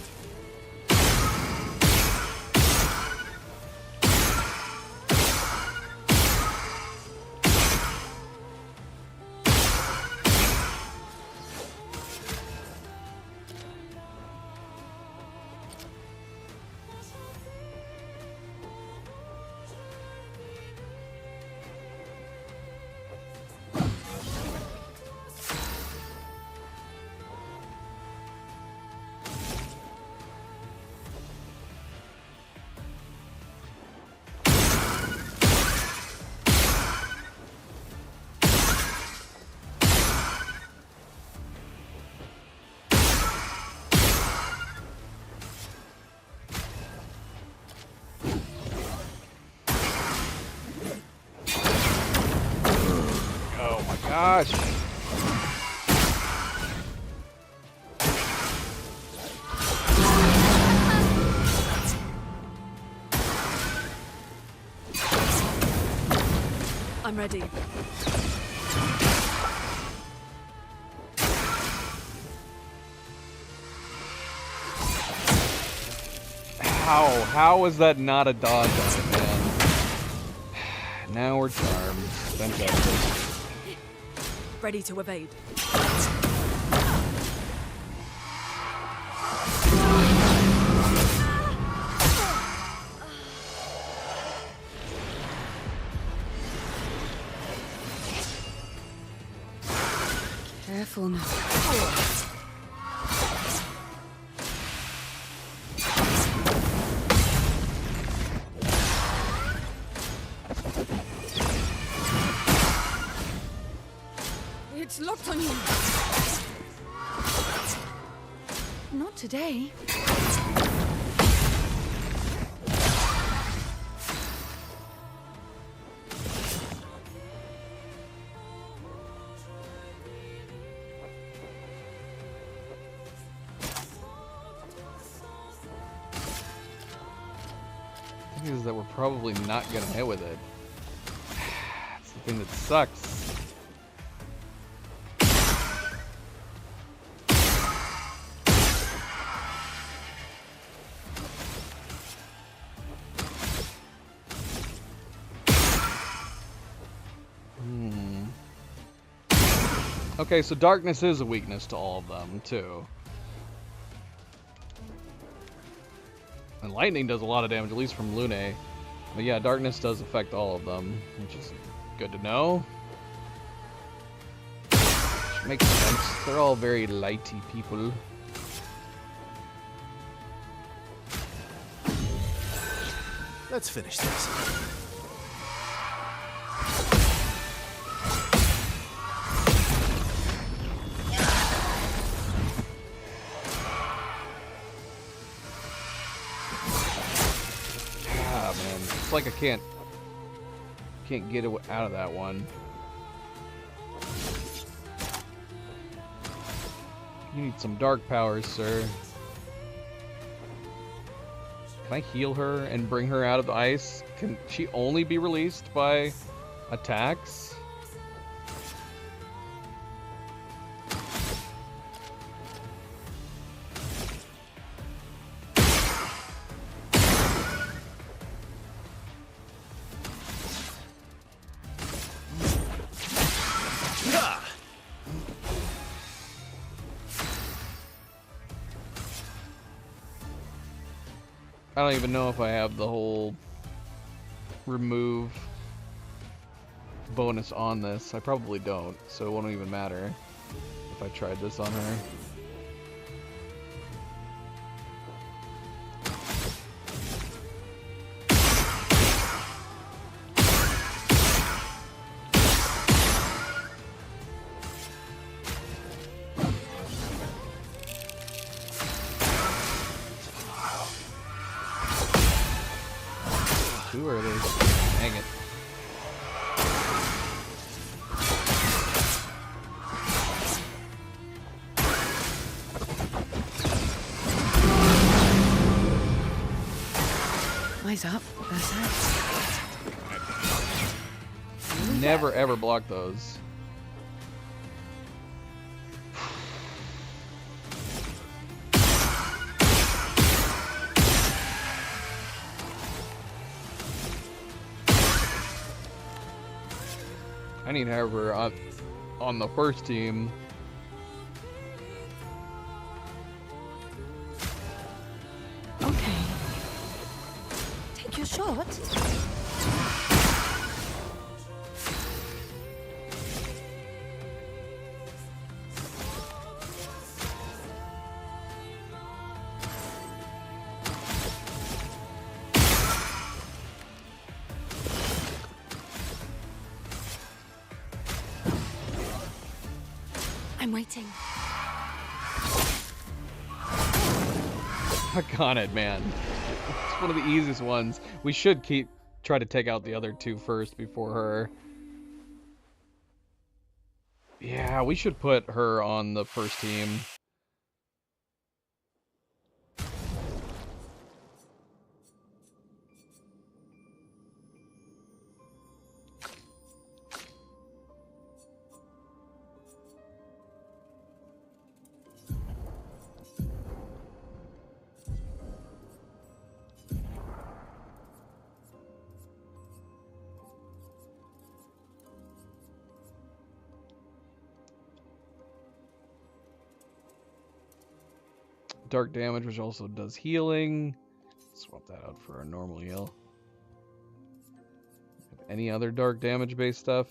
Oh my gosh. I'm ready. How was that not a dodge on it, man? Now we're charmed. Fantastic. Ready to evade. Careful now. It's locked on you. Not today. The thing is that we're probably not gonna hit with it. thing that sucks. Okay, so darkness is a weakness to all of them, too. And lightning does a lot of damage, at least from Lune. But yeah, darkness does affect all of them, which is good to know. Which makes sense. They're all very lighty people. Let's finish this. It's like I can't get out of that one. You need some dark powers, sir. Can I heal her and bring her out of the ice? Can she only be released by attacks? I don't even know if I have the whole remove bonus on this. I probably don't, so it won't even matter if I tried this on her. Too early. Dang it. Eyes up. That's it. Never ever block those. I need to have her on the first team. Okay. Take your shot. I'm waiting. Fuck on it, man. It's one of the easiest ones. We should try to take out the other two first before her. Yeah, we should put her on the first team. Dark damage, which also does healing. Swap that out for a normal heal. Any other dark damage based stuff?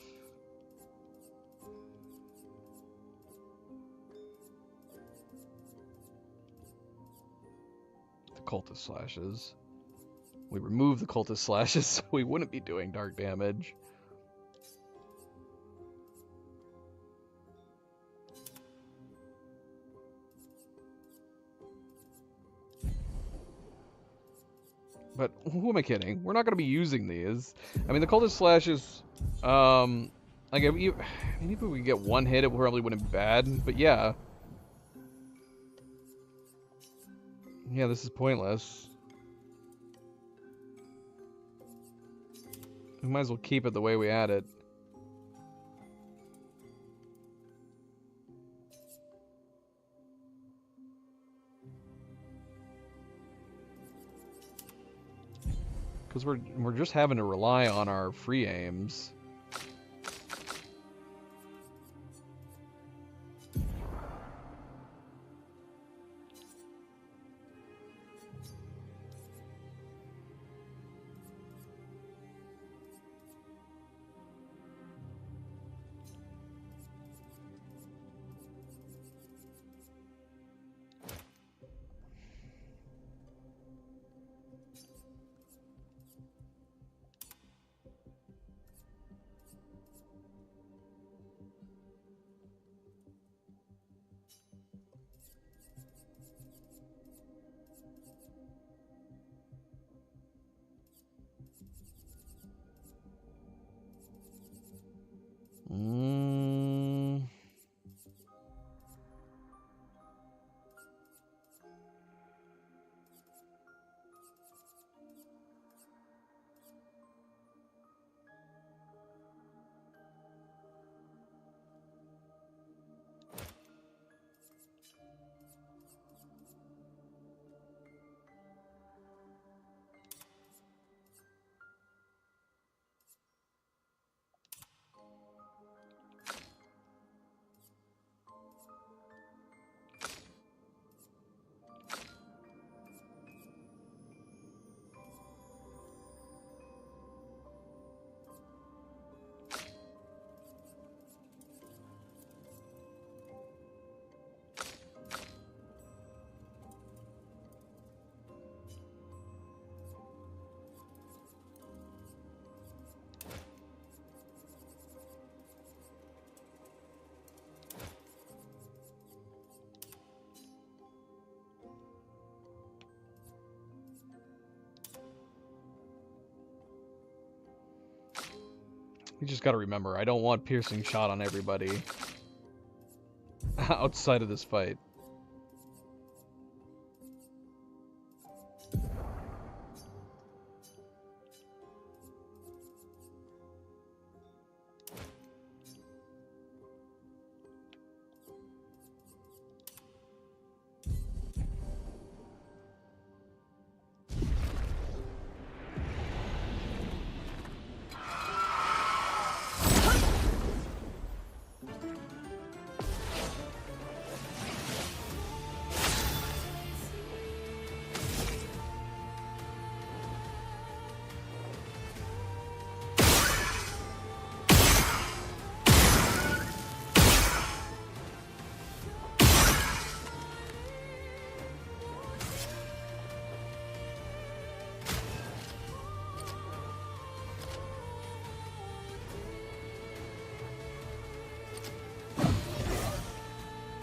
The cultist slashes. We remove the cultist slashes so we wouldn't be doing dark damage. But who am I kidding? We're not going to be using these. I mean, the cultist slashes, like, maybe if we get one hit, it probably wouldn't be bad. But yeah. Yeah, this is pointless. We might as well keep it the way we had it. Because we're just having to rely on our free aims. You just gotta remember, I don't want piercing shot on everybody outside of this fight.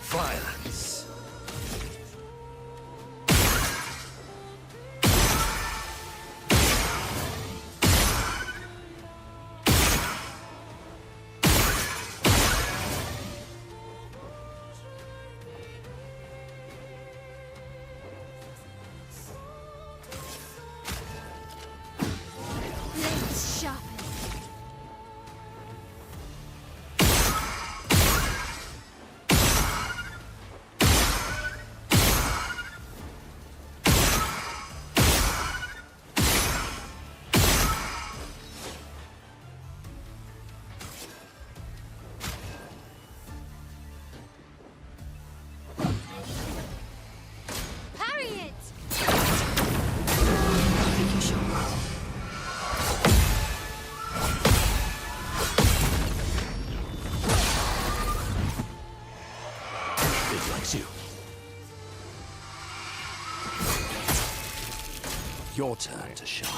Violence. Blades sharpen. Parry it! Take your shot. It likes you. Your turn to shine.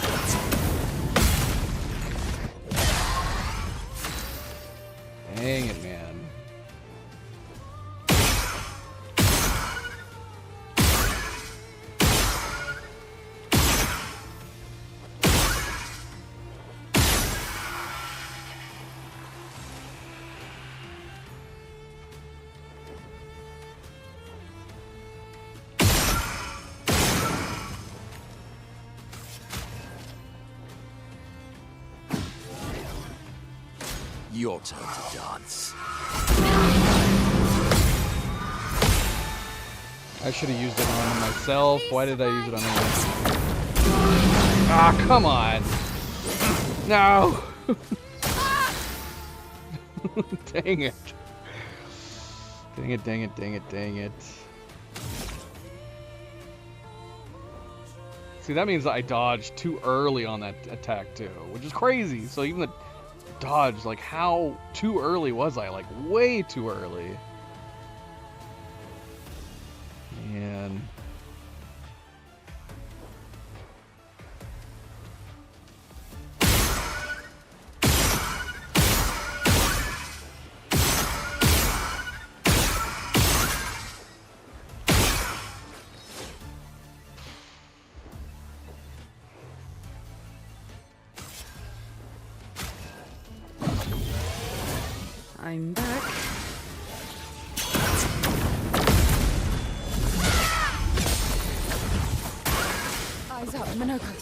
Dang it, man. Your turn to dance. I should have used it on myself. Why did I use it on him? Ah, come on. No. Dang it. Dang it, dang it, dang it, dang it. See, that means I dodged too early on that attack too, which is crazy. So even the dodge, like how too early was I? Like way too early. Man. I'm back. Eyes up, Minoko.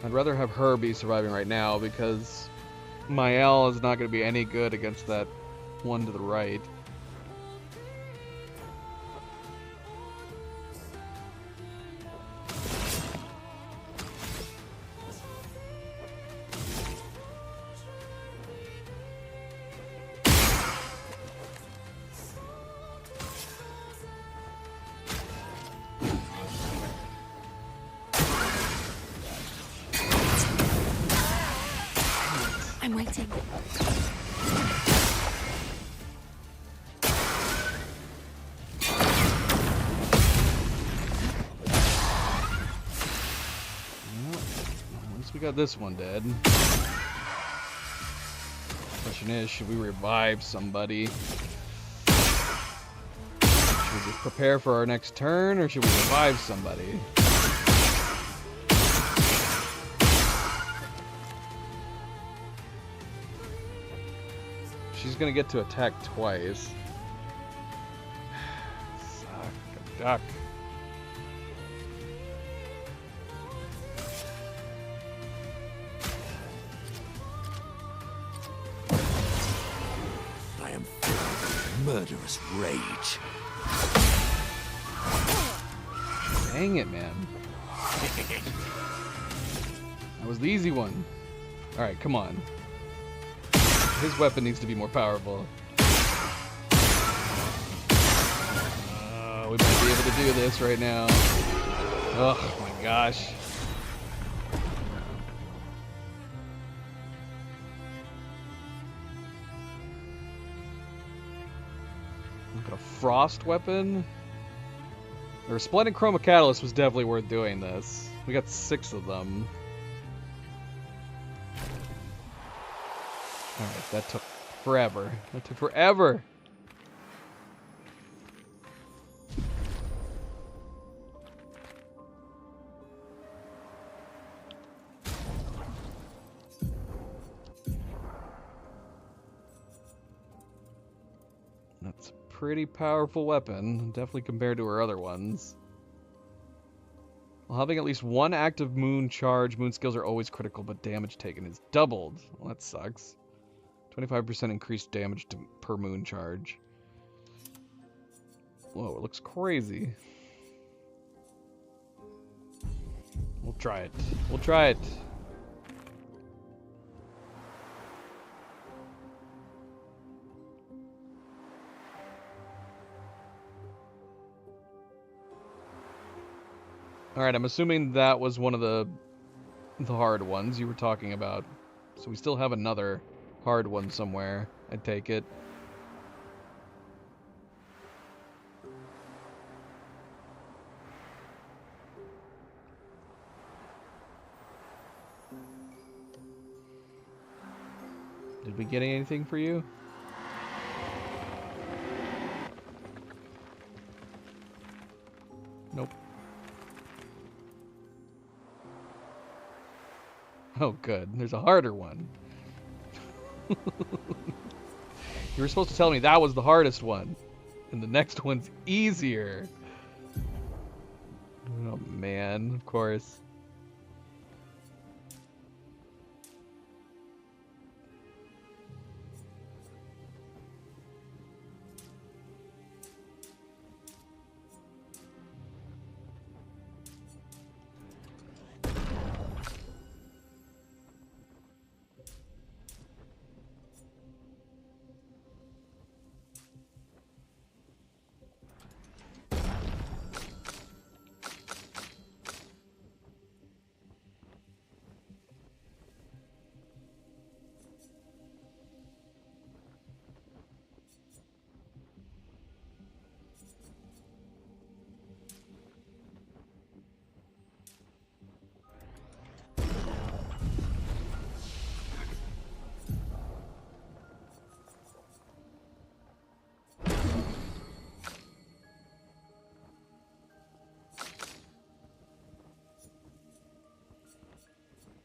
I'd rather have her be surviving right now because Mael is not going to be any good against that one to the right. I'm waiting. At least we got this one dead. Question is, should we revive somebody? Should we just prepare for our next turn, or should we revive somebody? She's gonna get to attack twice. Suck a duck. I am filled with murderous rage. Dang it, man. That was the easy one. Alright, come on. His weapon needs to be more powerful. We might be able to do this right now. Oh my gosh. Look at a frost weapon. The Resplendent Chroma Catalyst was definitely worth doing this. We got 6 of them. Alright, that took forever. That took forever! That's a pretty powerful weapon, definitely compared to her other ones. While having at least one active moon charge, moon skills are always critical, but damage taken is doubled. Well, that sucks. 25% increased damage per moon charge. Whoa, it looks crazy. We'll try it. We'll try it. Alright, I'm assuming that was one of the hard ones you were talking about. So we still have another hard one somewhere, I take it. Did we get anything for you? Nope. Oh, good. There's a harder one. You were supposed to tell me that was the hardest one, and the next one's easier. Oh Oh man, of course.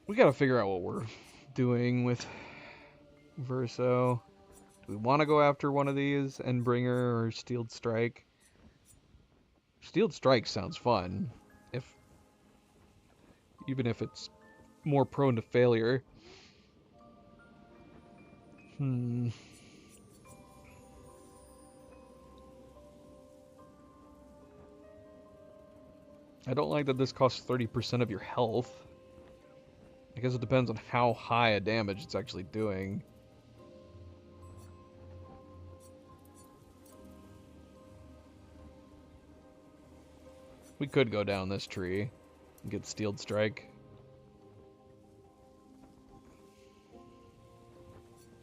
We gotta figure out what we're doing with Verso. Do we want to go after one of these, Endbringer or Steeled Strike? Steeled Strike sounds fun, even if it's more prone to failure. I don't like that this costs 30% of your health. I guess it depends on how high a damage it's actually doing. We could go down this tree and get Steeled Strike.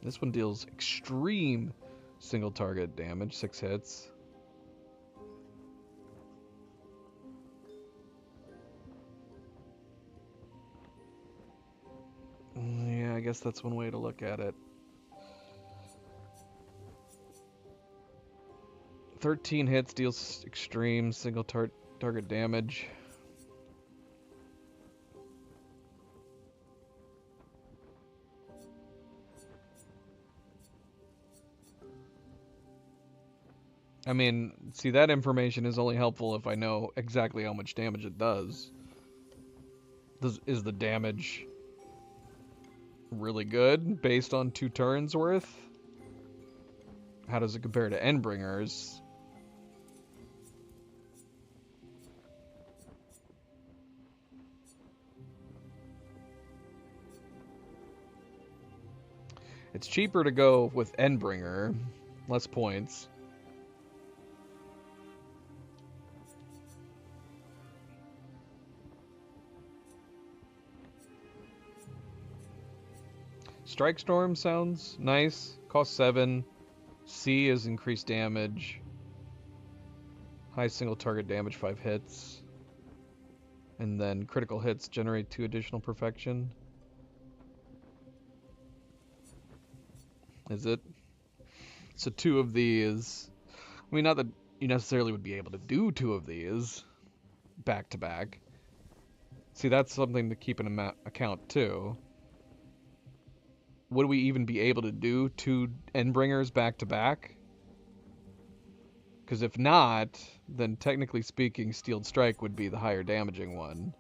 This one deals extreme single target damage, 6 hits. Yeah, I guess that's one way to look at it. 13 hits deals extreme single target damage. I mean, see, that information is only helpful if I know exactly how much damage it does. Is the damage really good based on 2 turns worth? How does it compare to Endbringers? It's cheaper to go with Endbringer, less points. Strike Storm sounds nice. Cost 7. C is increased damage. High single target damage, 5 hits. And then critical hits generate 2 additional perfection. Is it? So 2 of these. I mean, not that you necessarily would be able to do 2 of these back to back. See, that's something to keep in account too. Would we even be able to do 2 Endbringers back to back? Because if not, then technically speaking, Steeled Strike would be the higher damaging one.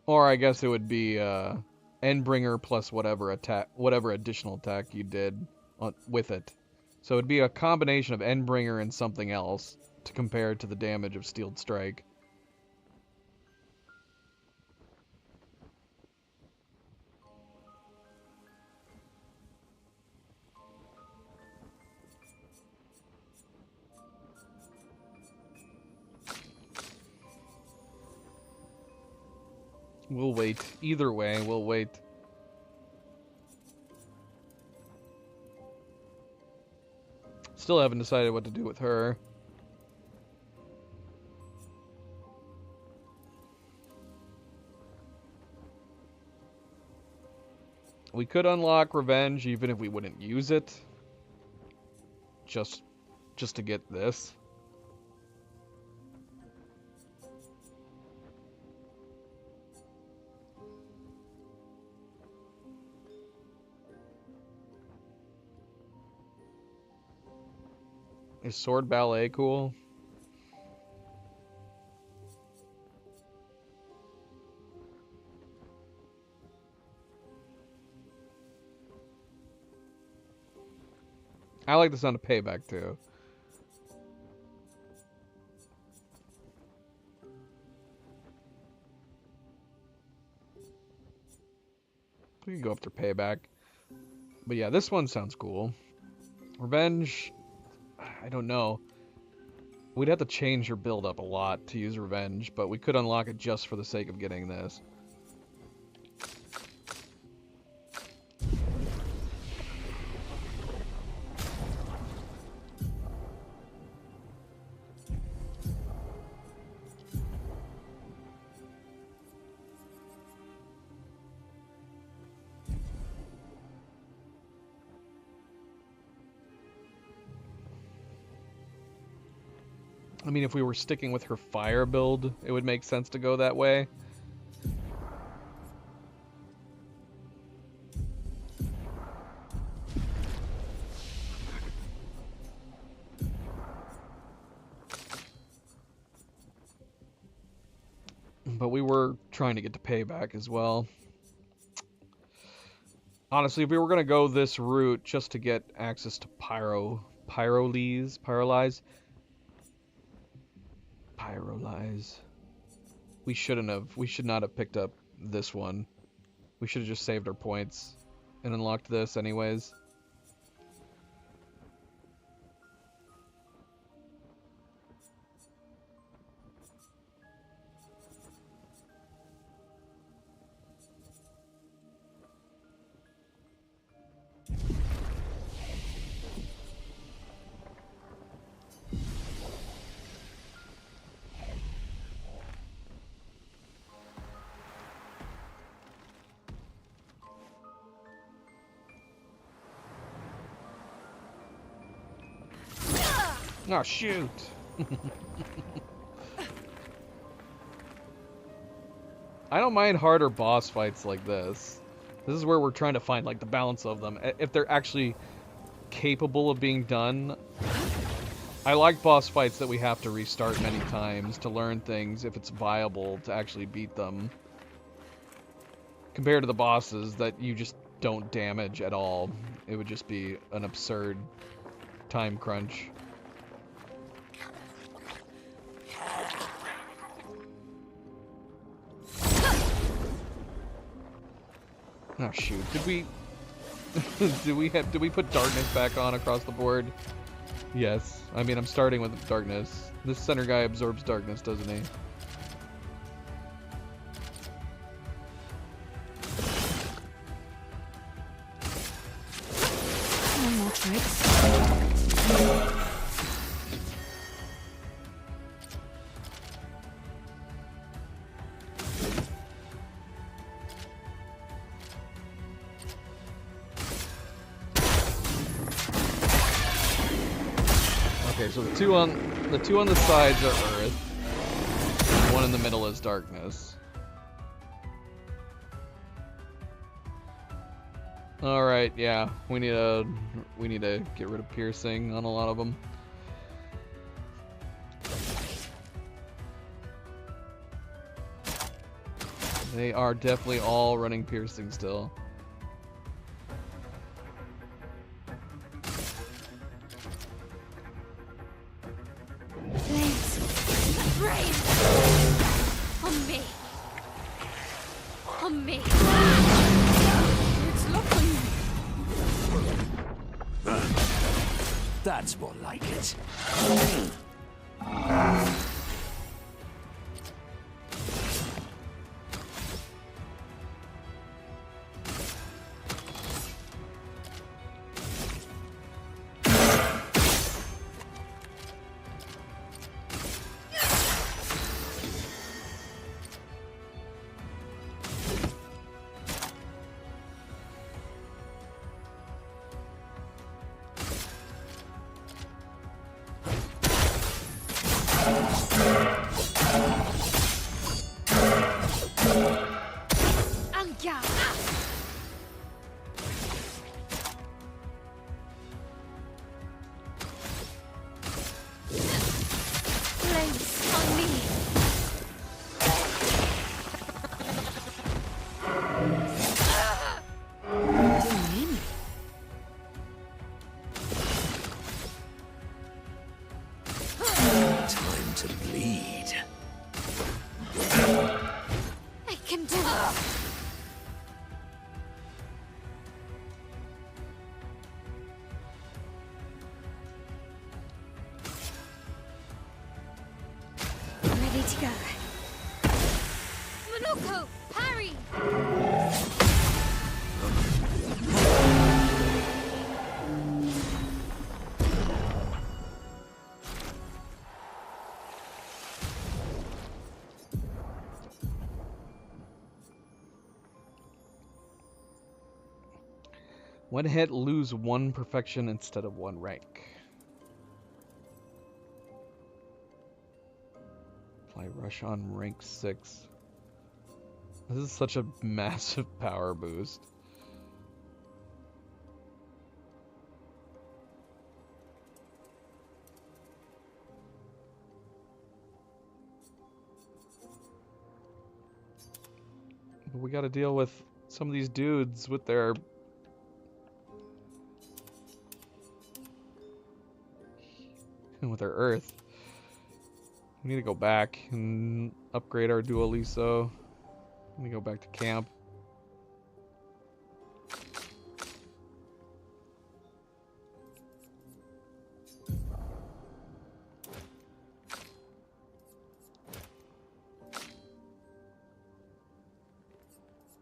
Or I guess it would be Endbringer plus whatever additional attack you did with it. So it'd be a combination of Endbringer and something else to compare to the damage of Steeled Strike. We'll wait. Either way, we'll wait. Still haven't decided what to do with her. We could unlock Revenge even if we wouldn't use it. Just to get this. Is sword ballet cool? I like the sound of payback too. We can go after payback. But yeah, this one sounds cool. Revenge, I don't know. We'd have to change your build up a lot to use revenge, but we could unlock it just for the sake of getting this. I mean, if we were sticking with her fire build, it would make sense to go that way. But we were trying to get to payback as well. Honestly, if we were going to go this route just to get access to Pyrolyze, we should not have picked up this one. We should have just saved our points and unlocked this anyways. Oh, shoot! I don't mind harder boss fights like this. This is where we're trying to find, like, the balance of them. If they're actually capable of being done. I like boss fights that we have to restart many times to learn things if it's viable to actually beat them. Compared to the bosses that you just don't damage at all. It would just be an absurd time crunch. Oh shoot, did we did we put darkness back on across the board? Yes. I mean, I'm starting with darkness. This center guy absorbs darkness, doesn't he? One more tricks. Okay, so the two on the sides are earth. And one in the middle is darkness. All right, yeah, we need to get rid of piercing on a lot of them. They are definitely all running piercing still. On me. On me. It's locked on you. That's more like it. can do it! Ready to go. Monoko! Parry! One hit, lose 1 perfection instead of 1 rank. Apply rush on rank 6. This is such a massive power boost. But we gotta deal with some of these dudes with their earth. We need to go back and upgrade our Dualiso. Let me go back to camp.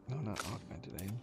No, not augmented aim.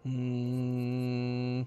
Hmm.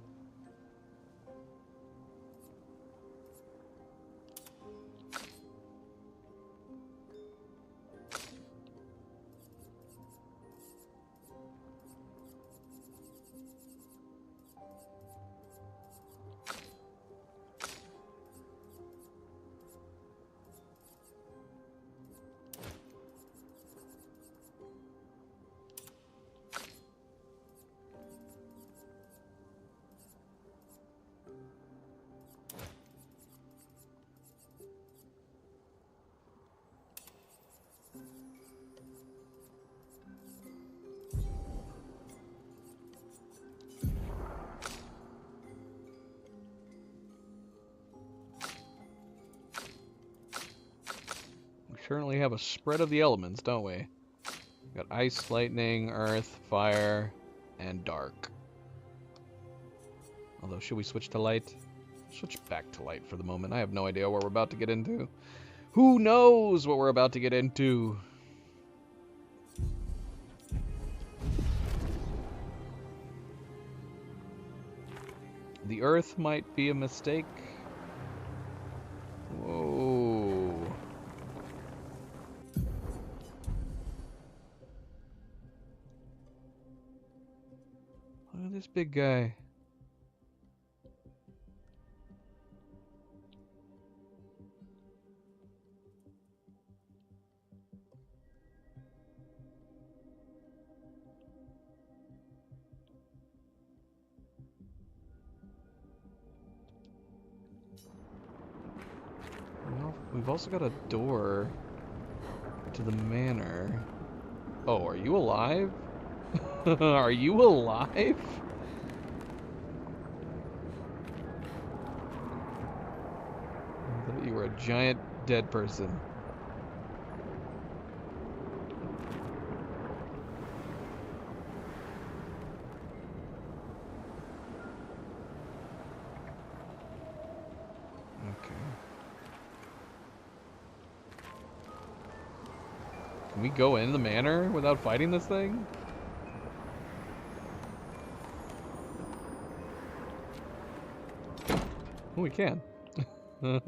Currently have a spread of the elements, don't we? We got ice, lightning, earth, fire, and dark. Although, should we switch to light? Switch back to light for the moment. I have no idea what we're about to get into. Who knows what we're about to get into? The Earth might be a mistake. Whoa. Look at this big guy. Well, we've also got a door to the manor. Oh, are you alive? Are you alive? I thought you were a giant dead person. Okay. Can we go in the manor without fighting this thing? Oh, we can. Well,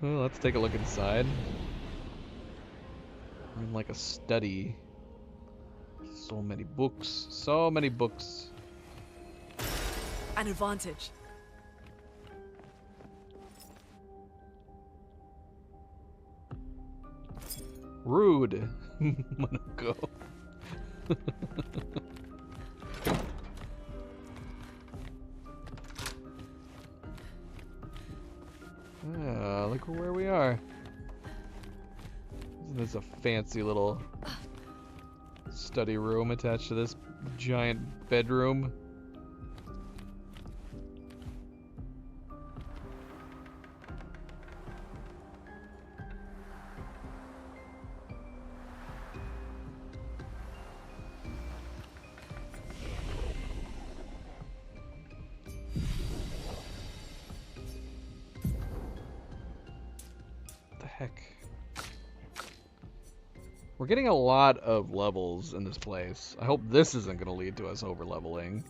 let's take a look inside. We're in like a study. So many books. So many books. An advantage. Rude. I'm gonna go. Ah, look where we are. Isn't this a fancy little study room attached to this giant bedroom? We're getting a lot of levels in this place. I hope this isn't going to lead to us over-leveling.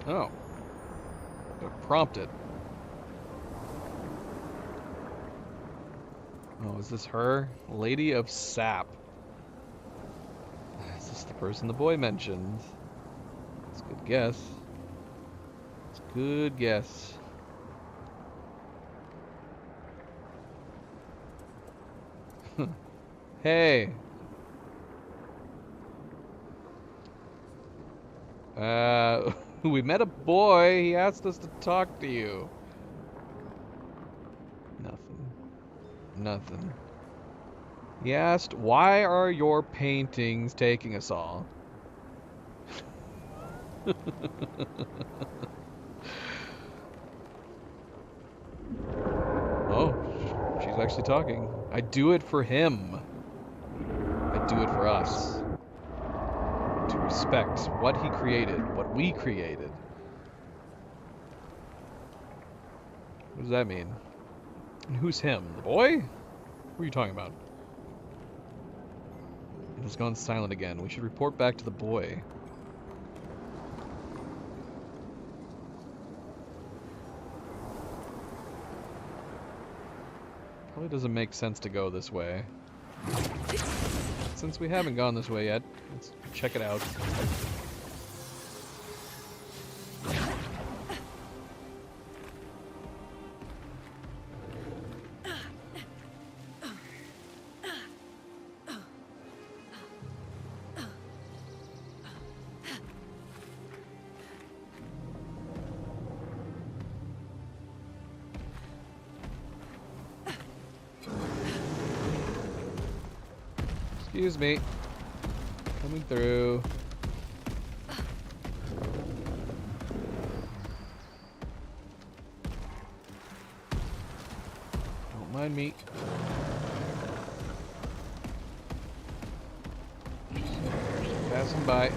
Oh. Got prompted. Oh, is this her? Lady of Sap. Is this the person the boy mentioned? It's a good guess. It's a good guess. Hey. We met a boy. He asked us to talk to you. Nothing. Nothing. He asked, why are your paintings taking us all? Oh, She's actually talking. I do it for him. I do it for us. To respect what he created, what we created. What does that mean? And who's him? The boy? Who are you talking about? It has gone silent again. We should report back to the boy. Probably doesn't make sense to go this way. Since we haven't gone this way yet, let's check it out. Excuse me. Coming through. Don't mind me. Just passing by.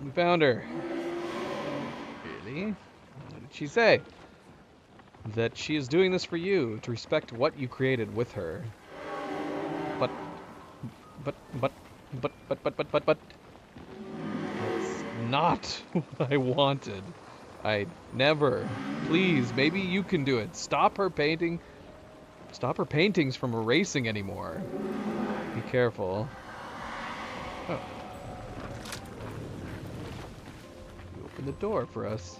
We found her. Really? What did she say? That she is doing this for you, to respect what you created with her. But. That's not what I wanted. I never. Please, maybe you can do it. Stop her painting. Stop her paintings from erasing anymore. Be careful. Oh. You opened the door for us.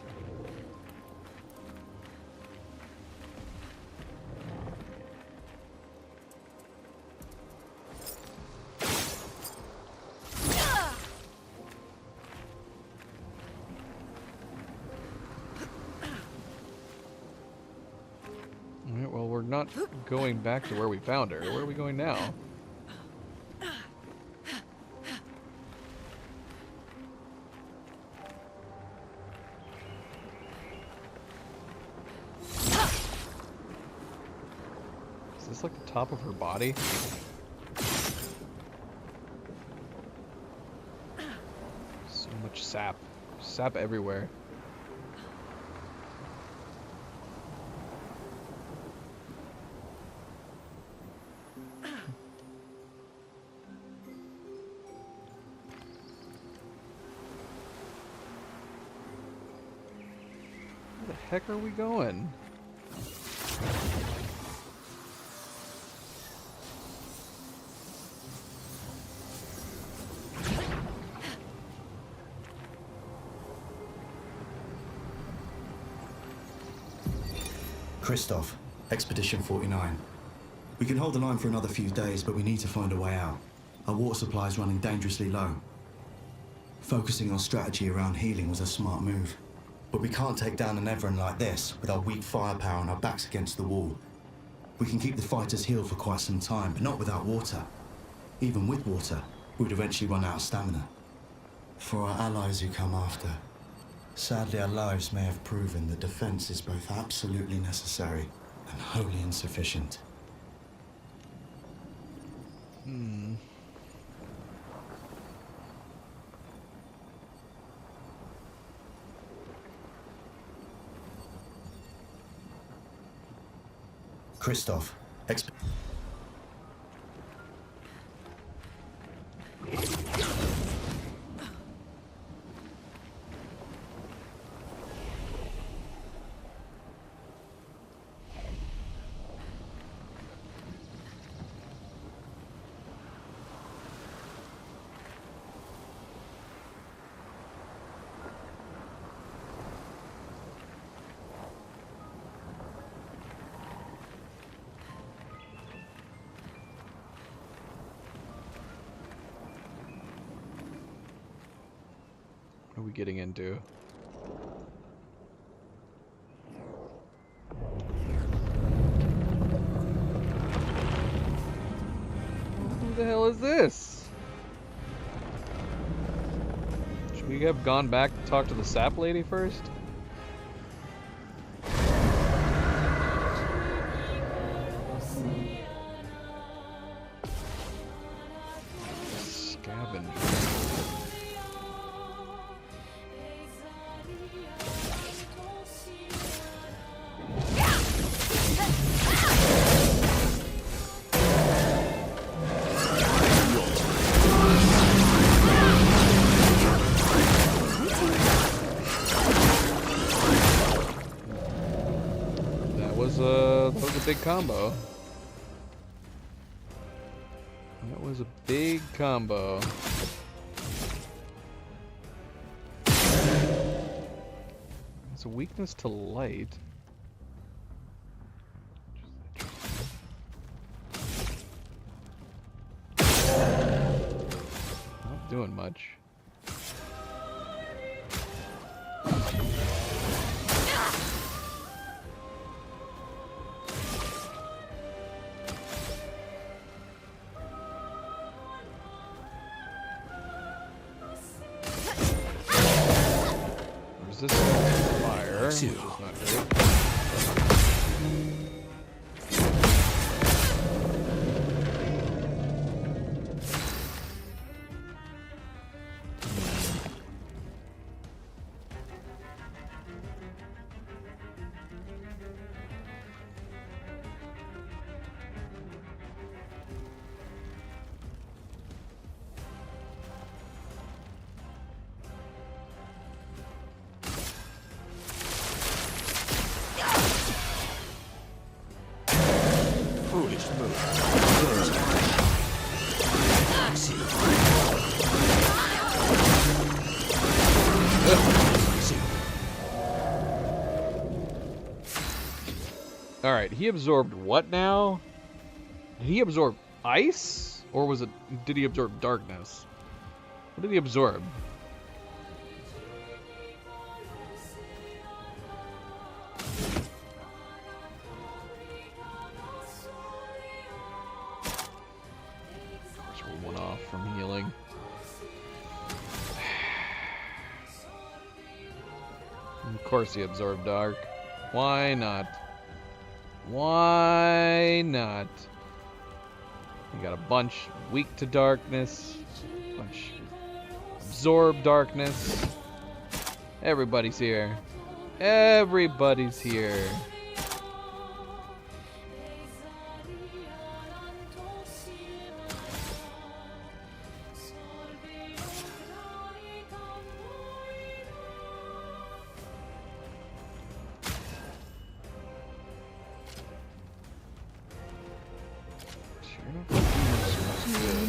Alright, well, we're not going back to where we found her. Where are we going now? Is this like the top of her body? So much sap. Sap everywhere. Where the heck are we going? Christoph, Expedition 49. We can hold the line for another few days, but we need to find a way out. Our water supply is running dangerously low. Focusing our strategy around healing was a smart move. But we can't take down an Everin like this with our weak firepower and our backs against the wall. We can keep the fighters healed for quite some time, but not without water. Even with water, we'd eventually run out of stamina. For our allies who come after, sadly our lives may have proven that defense is both absolutely necessary and wholly insufficient. Christoph, are we getting into? Who the hell is this? Should we have gone back to talk to the sap lady first? Scavenger. That was a big combo. That was a big combo. It's a weakness to light. Not doing much. Resistance to fire, which is not great. Foolish move. Alright, he absorbed what now? Did he absorb ice? Or was it, did he absorb darkness? What did he absorb? Of course, we're one off from healing. Of course he absorbed dark. Why not? Why not? We got a bunch weak to darkness, bunch absorb darkness. Everybody's here. Everybody's here.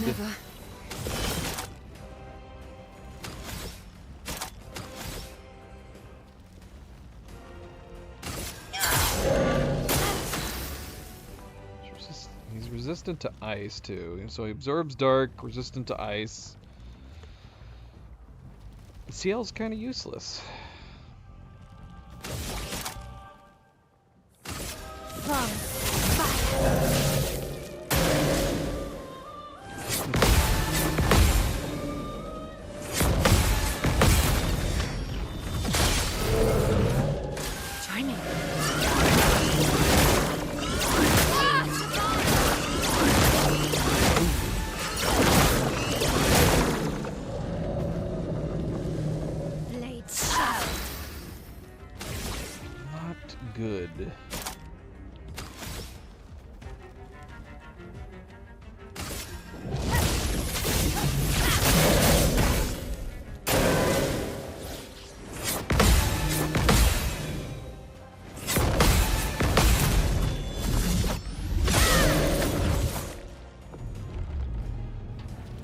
Never. He's resistant to ice too, so he absorbs dark, resistant to ice. CL's kind of useless. Try me. Blades sharp. Not good.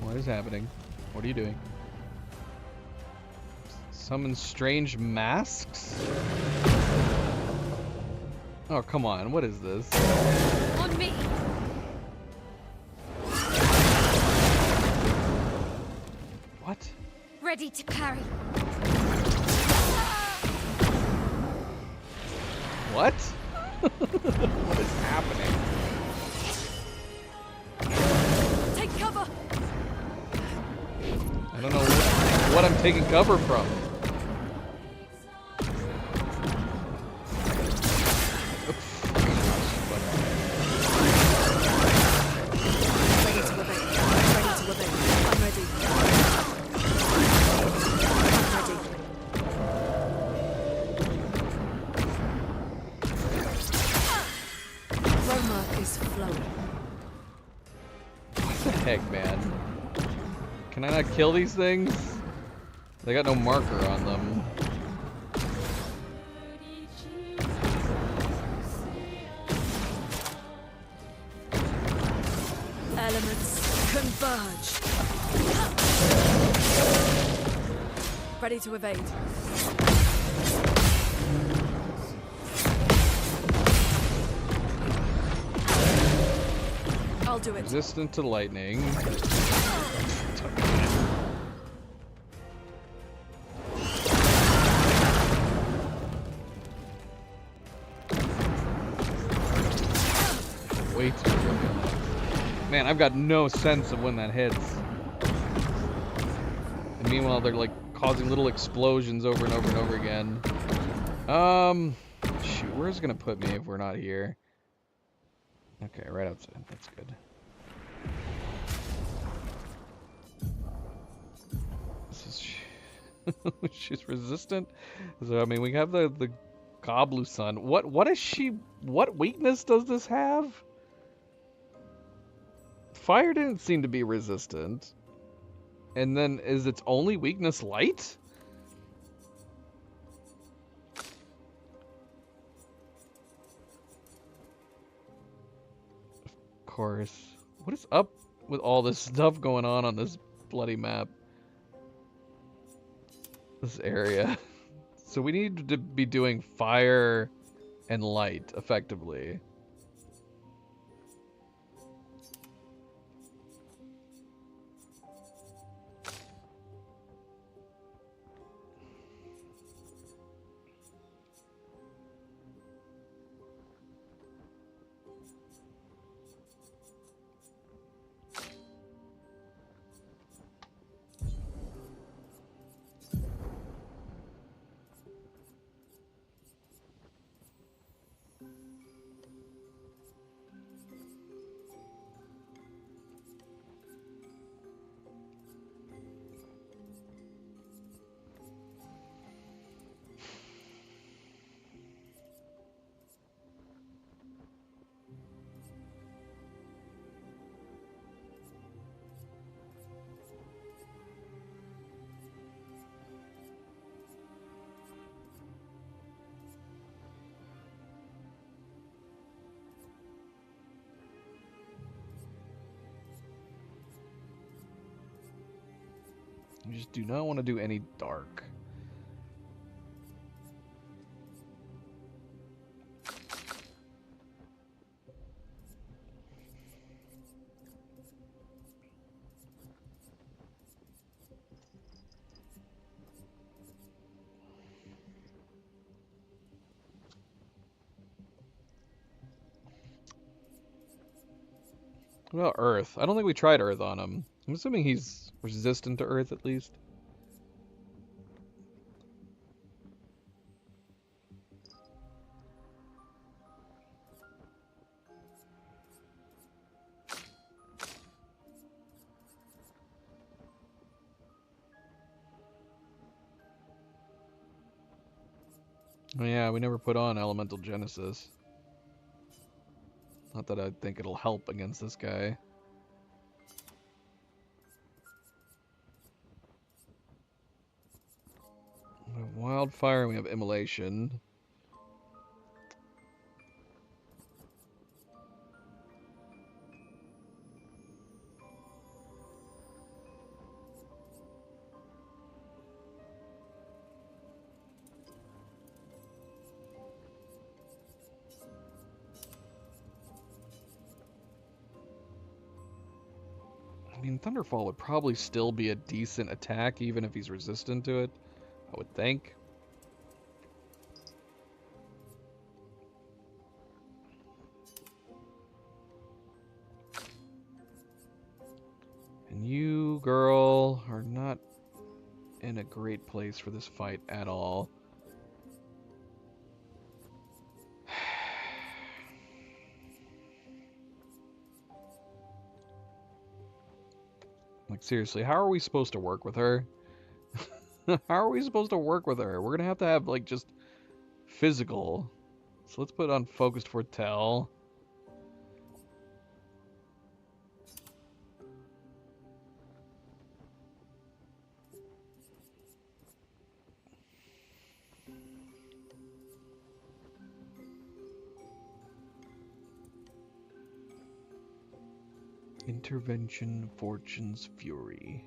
What is happening? What are you doing? Summon strange masks? Oh, come on. What is this? On me. What? Ready to carry. What? What is happening? Take cover! I don't know what I'm taking cover from. Ready to obey. Ready to obey. I'm ready. I'm ready. Roma is flowing. What the heck, man? Can I not kill these things? They got no marker on them. Elements converge. Ready to evade. I'll do it. Resistant to lightning. Way too early. Man, I've got no sense of when that hits. And meanwhile, they're like causing little explosions over and over and over again. Shoot, where's it gonna put me if we're not here? Okay, right outside. That's good. This is she's resistant. So I mean, we have the Gobluson. What is she? What weakness does this have? Fire didn't seem to be resistant. And then is its only weakness light? Of course. What is up with all this stuff going on this bloody map? This area. So we need to be doing fire and light effectively. You just do not want to do any dark. What about Earth? I don't think we tried Earth on him. I'm assuming he's resistant to Earth at least. Oh yeah, we never put on Elemental Genesis. Not that I think it'll help against this guy. We have Wildfire and we have Immolation. I mean, Thunderfall would probably still be a decent attack, even if he's resistant to it, I would think. You, girl, are not in a great place for this fight at all. Like, seriously, how are we supposed to work with her? How are we supposed to work with her? We're gonna have, like, just physical. So let's put on focused for Tell. Intervention, Fortune's Fury.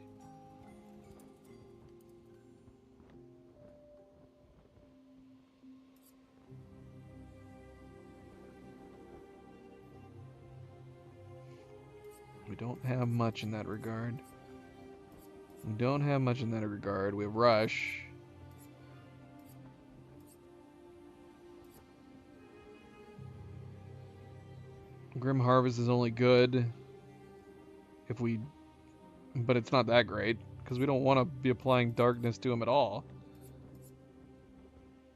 We don't have much in that regard. We don't have much in that regard. We have Rush. Grim Harvest is only good if we... But it's not that great, because we don't want to be applying darkness to him at all.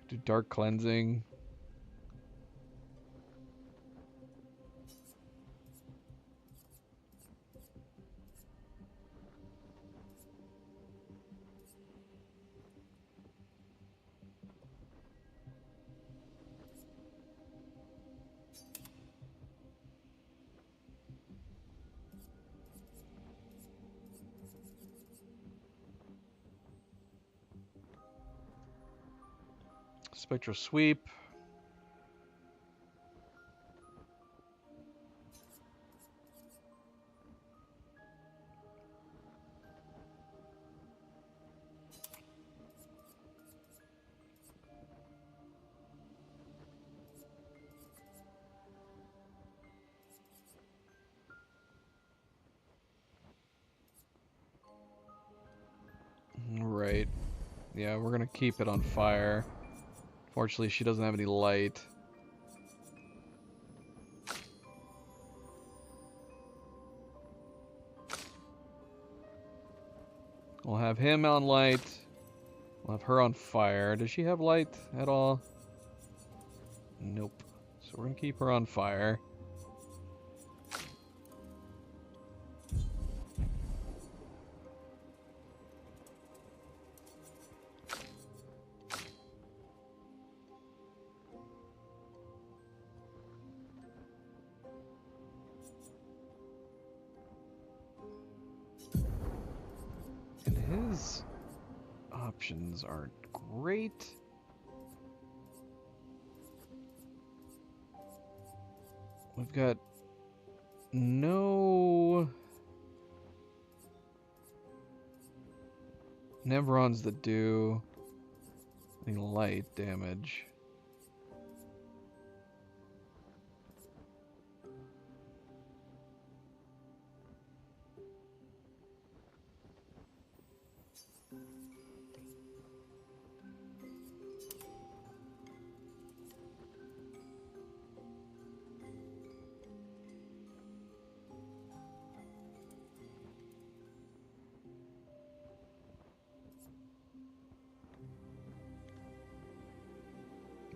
Do Dark Cleansing. Spectral Sweep. Right. Yeah, we're gonna keep it on fire. Fortunately, she doesn't have any light. We'll have him on light. We'll have her on fire. Does she have light at all? Nope. So we're gonna keep her on fire. His options aren't great. We've got no Nevrons that do any light damage.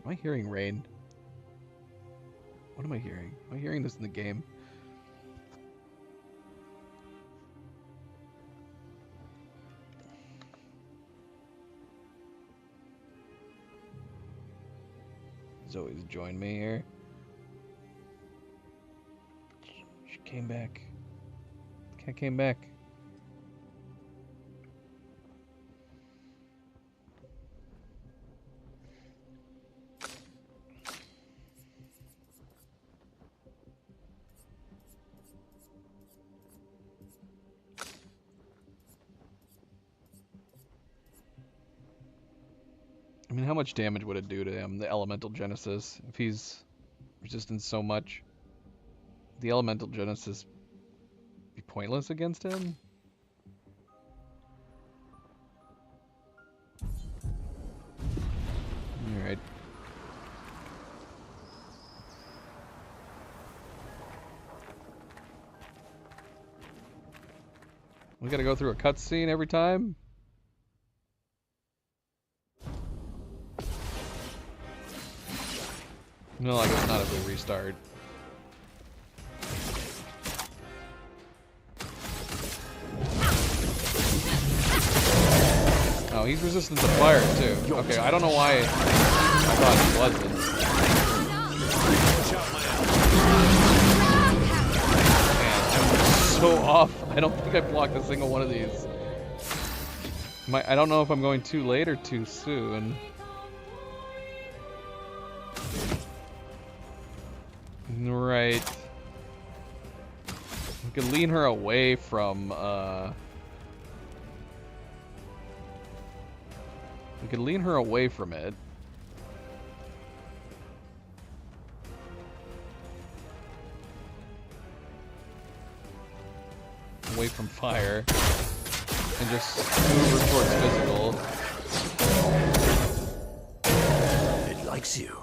Am I hearing rain? What am I hearing? Am I hearing this in the game? Zoe's joined me here. She came back. Cat came back. I mean, how much damage would it do to him, the Elemental Genesis, if he's resistant so much? The Elemental Genesis be pointless against him? Alright. We gotta go through a cutscene every time? No, I guess not if we restart. Oh, he's resistant to fire too. Okay, I don't know why I thought he wasn't. Man, I'm so off. I don't think I blocked a single one of these. I don't know if I'm going too late or too soon. Right. We could lean her away from, we could lean her away from it. Away from fire. And just move her towards physical. It likes you.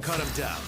Cut him down.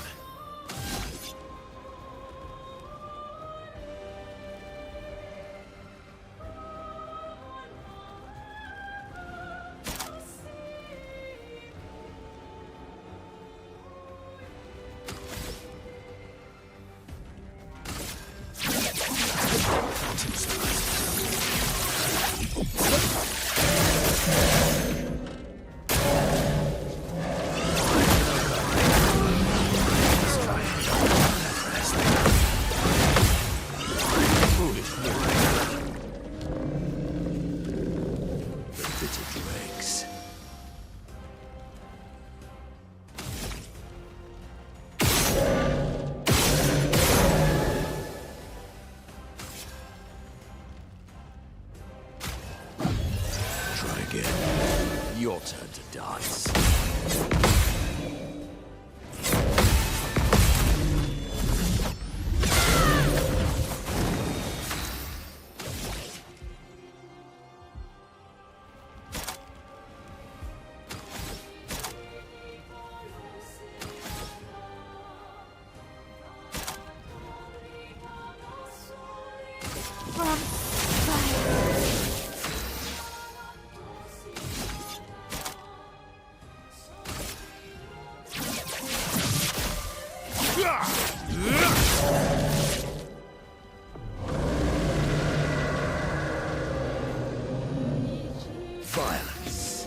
Your turn to dance. Violence.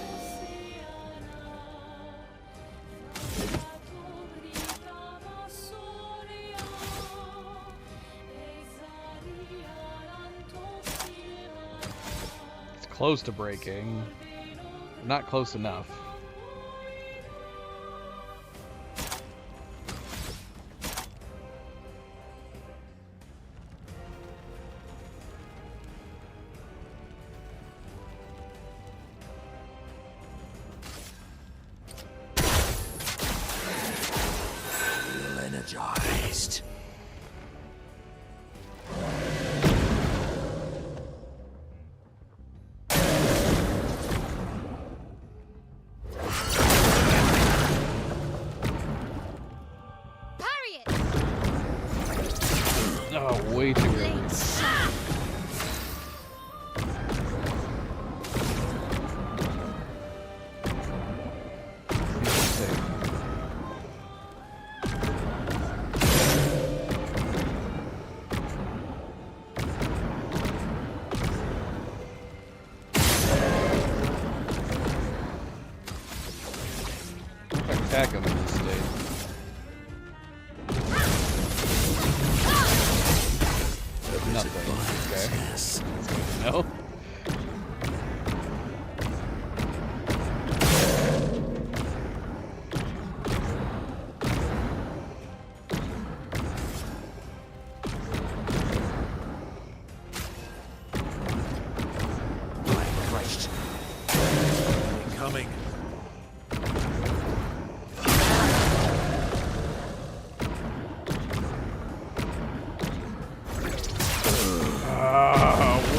It's close to breaking. Not close enough. Energized. Parry it! Oh, way too early. Attack him in this state. Nothing. Okay. Yes. No. Christ. Incoming.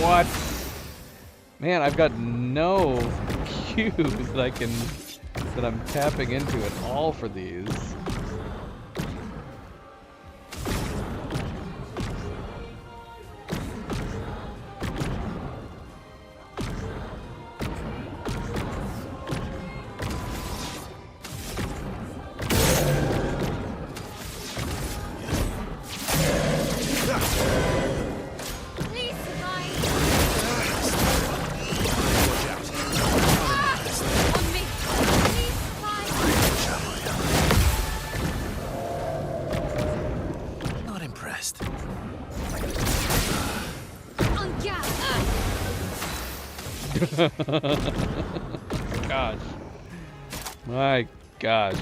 What? Man, I've got no cue that I'm tapping into at all for these. Please survive. On me. Please survive. Not impressed. On gas. Gosh. My gosh.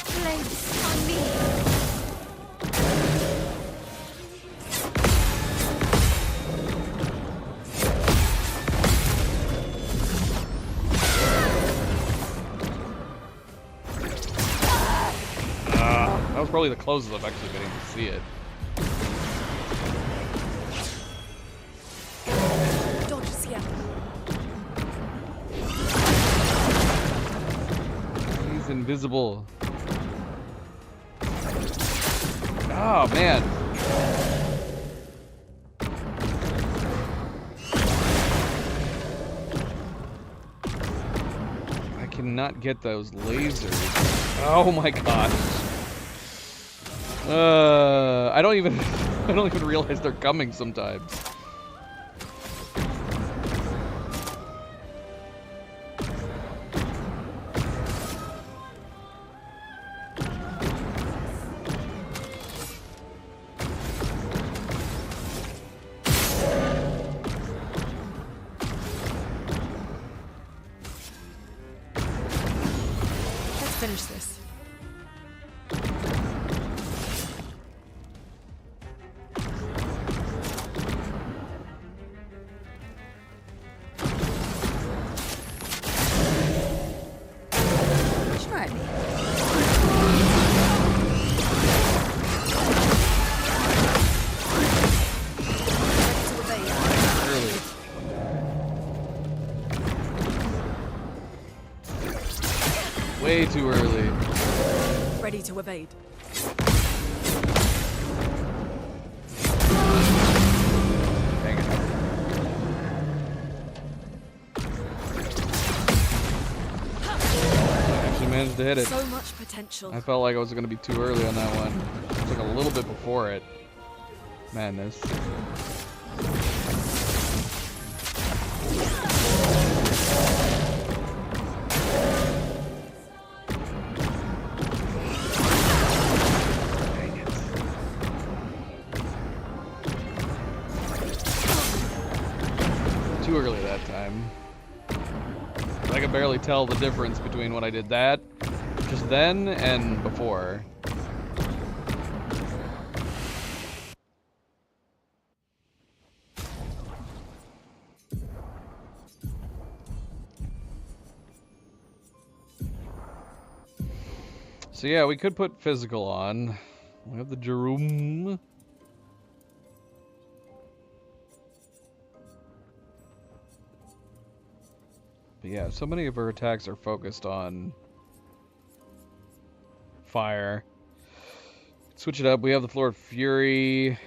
Place on me. That was probably the closest I've actually been able to see it. Dodge Sierra. He's invisible. Oh, man. I cannot get those lasers. Oh my gosh. I don't even realize they're coming sometimes. Let's finish this. Try me. Ready to evade. Early. Way too early. Ready to evade. Dang it. I actually managed to hit it. So much potential. I felt like I was going to be too early on that one. It took a little bit before it. Madness. Dang it. Too early that time. I could barely tell the difference between when I did that just then and before. So yeah, we could put physical on. We have the Jerome. But yeah, so many of her attacks are focused on fire. Switch it up. We have the Floor of Fury.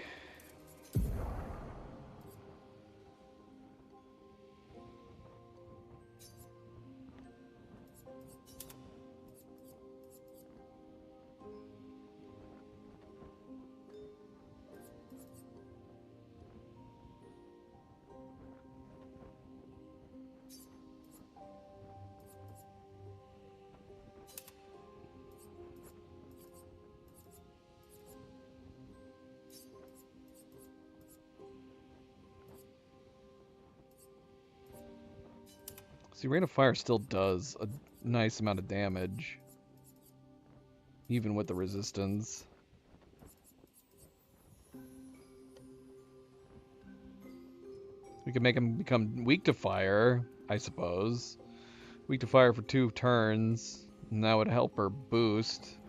See, Rain of Fire still does a nice amount of damage, even with the resistance. We could make him become weak to fire, I suppose. Weak to fire for 2 turns, and that would help her boost.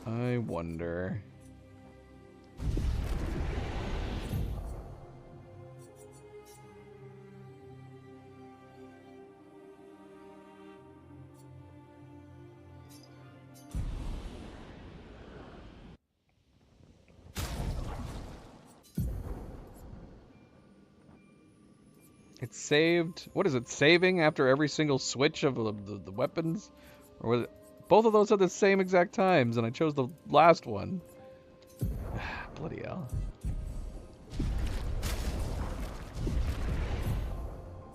I wonder. It's saved. What is it? Saving after every single switch of the weapons? Or was it? Both of those had the same exact times, and I chose the last one. Bloody hell.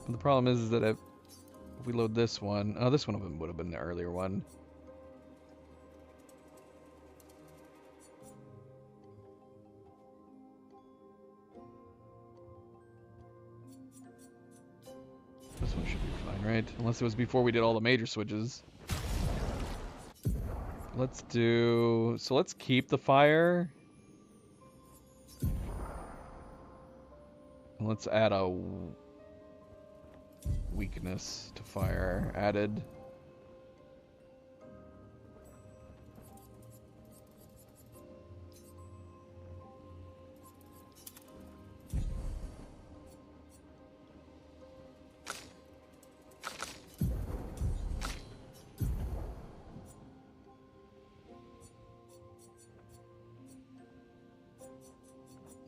The problem is that if we load this one... Oh, this one would have been the earlier one. This one should be fine, right? Unless it was before we did all the major switches. Let's do... So let's keep the fire. And let's add a weakness to fire added.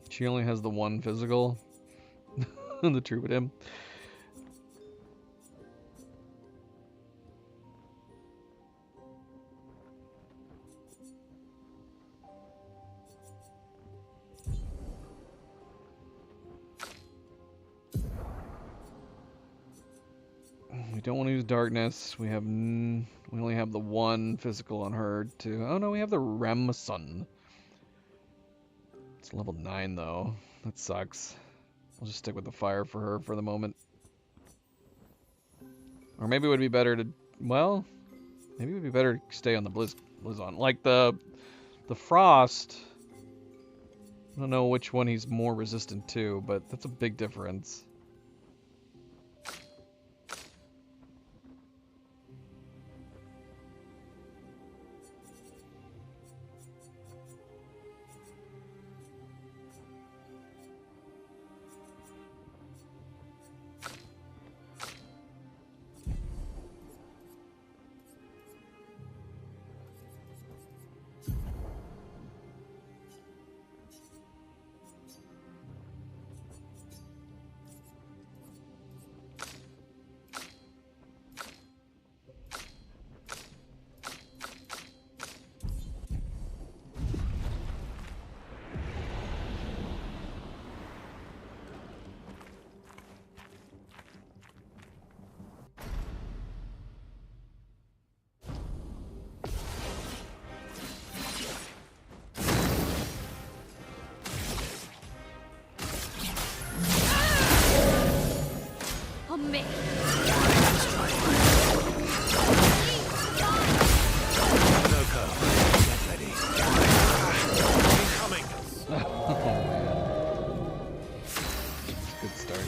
She only has the one physical. The Troubadour. We don't want to use darkness. We only have the one physical on her too. Oh no, we have the Remsun. It's level 9 though. That sucks. I'll just stick with the fire for her for the moment. Or maybe it would be better to, well, maybe it would be better to stay on the Blizzon. Like the Frost, I don't know which one he's more resistant to, but that's a big difference. On me. Noko, get ready. Incoming. Oh man. It's a good start.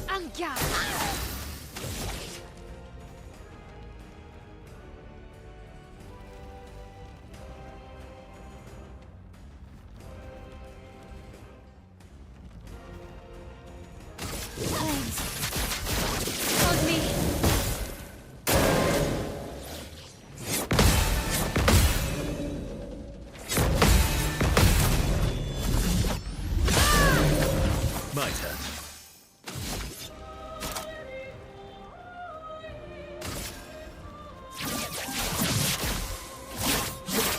Anga. On me. My turn.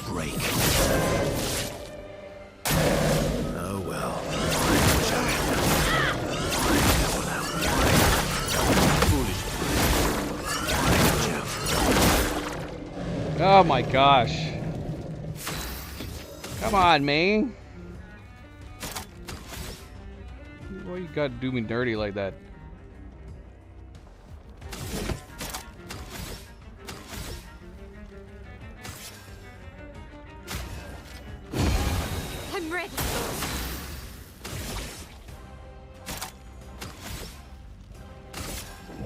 Break. Oh well. Oh my gosh. Come on, man. Why you gotta do me dirty like that? I'm ready.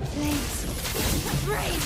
Flames. Brave.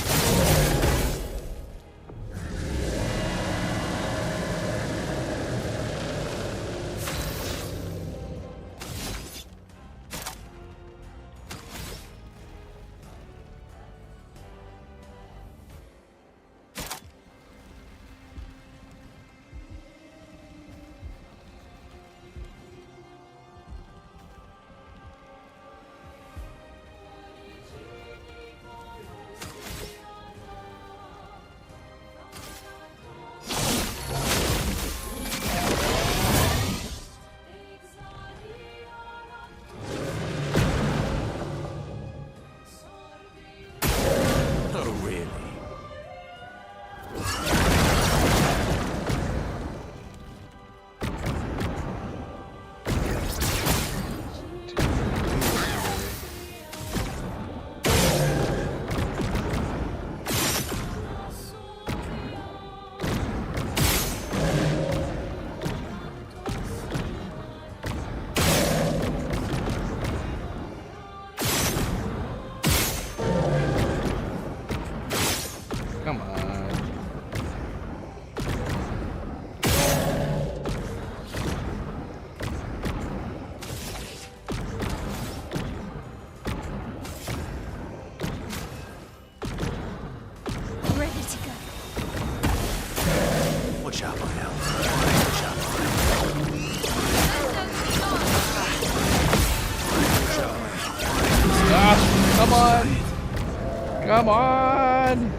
Come on!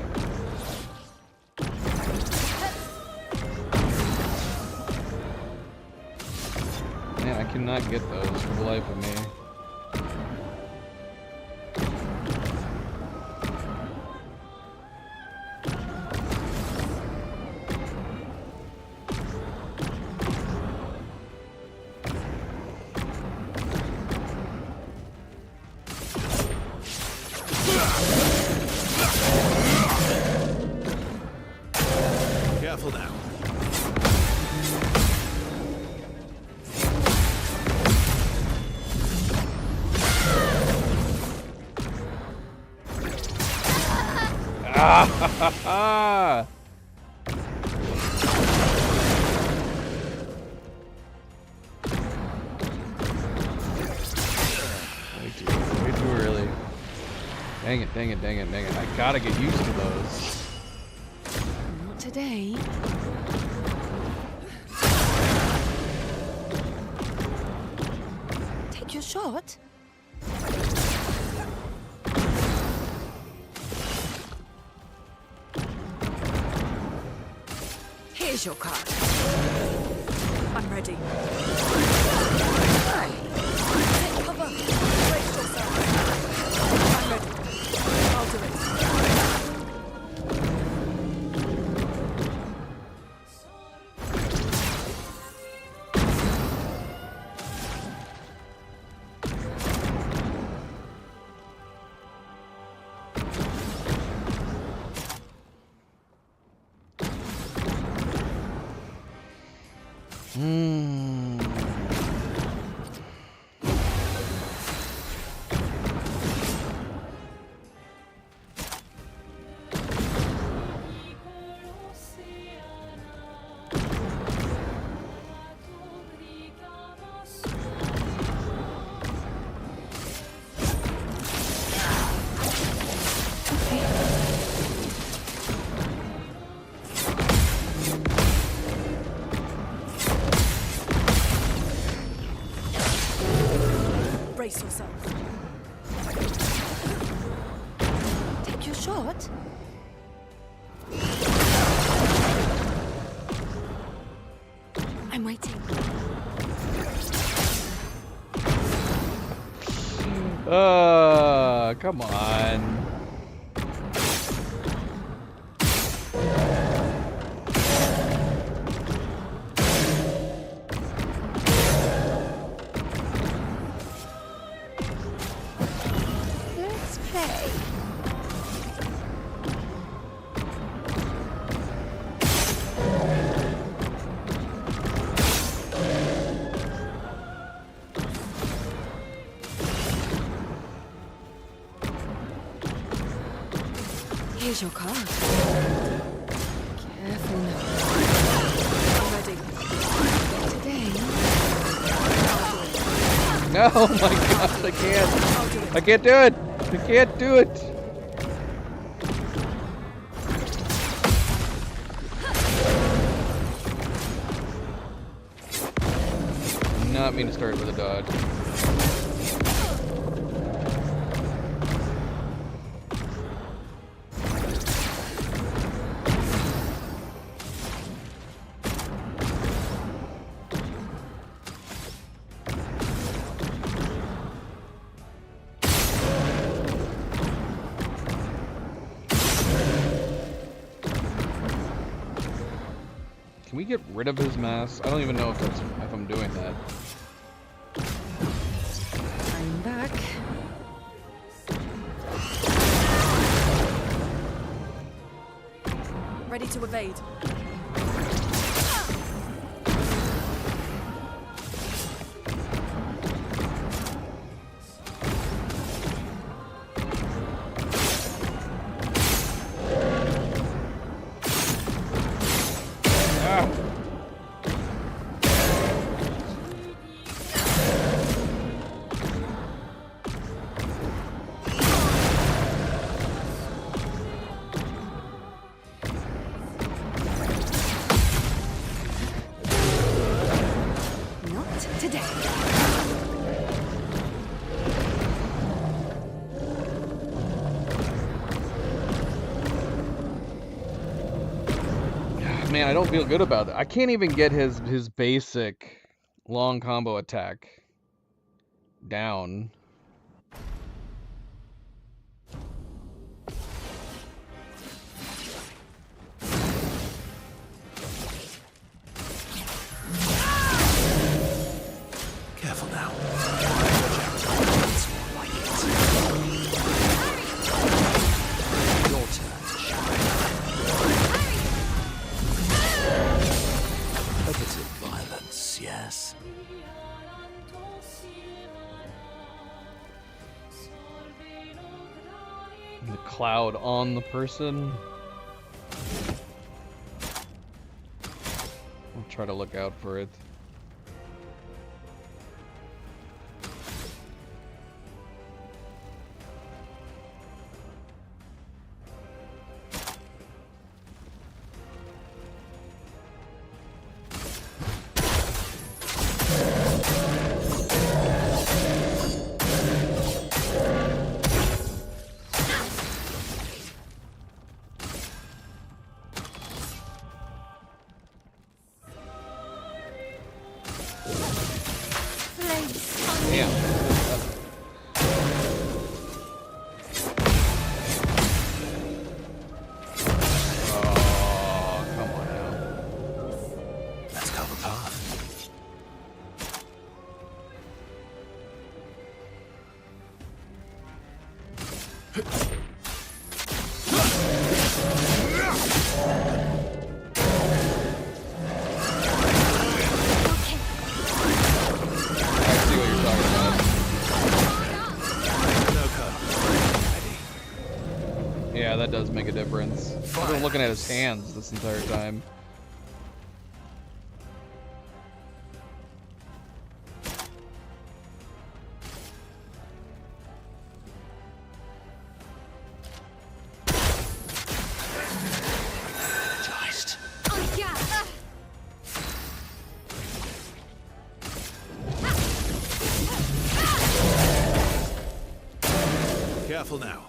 Man, I cannot get those for the life of me. Careful now. Ah ha ha ha! Way too early. Dang it, dang it, dang it, dang it. I gotta get used to those. Not today. Take your shot. Here's your card. I'm ready. Take cover. Brace yourself. I'm ready. I'll do it. Brace yourself. Take your shot. I'm waiting. Come on. Let's play. Here's your card. Careful now. I'm ready. Today. No, oh my gosh, I can't. I can't do it. I can't do it. Not mean to start with a dodge. Can we get rid of his mask? I don't even know if I'm doing that. I'm back. Ready to evade. Man, I don't feel good about it. I can't even get his basic long combo attack down. Careful now. Your turn to shine. A bit of violence, yes. The cloud on the person. I'll try to look out for it. Yeah, that does make a difference. I've been looking at his hands this entire time. Careful now.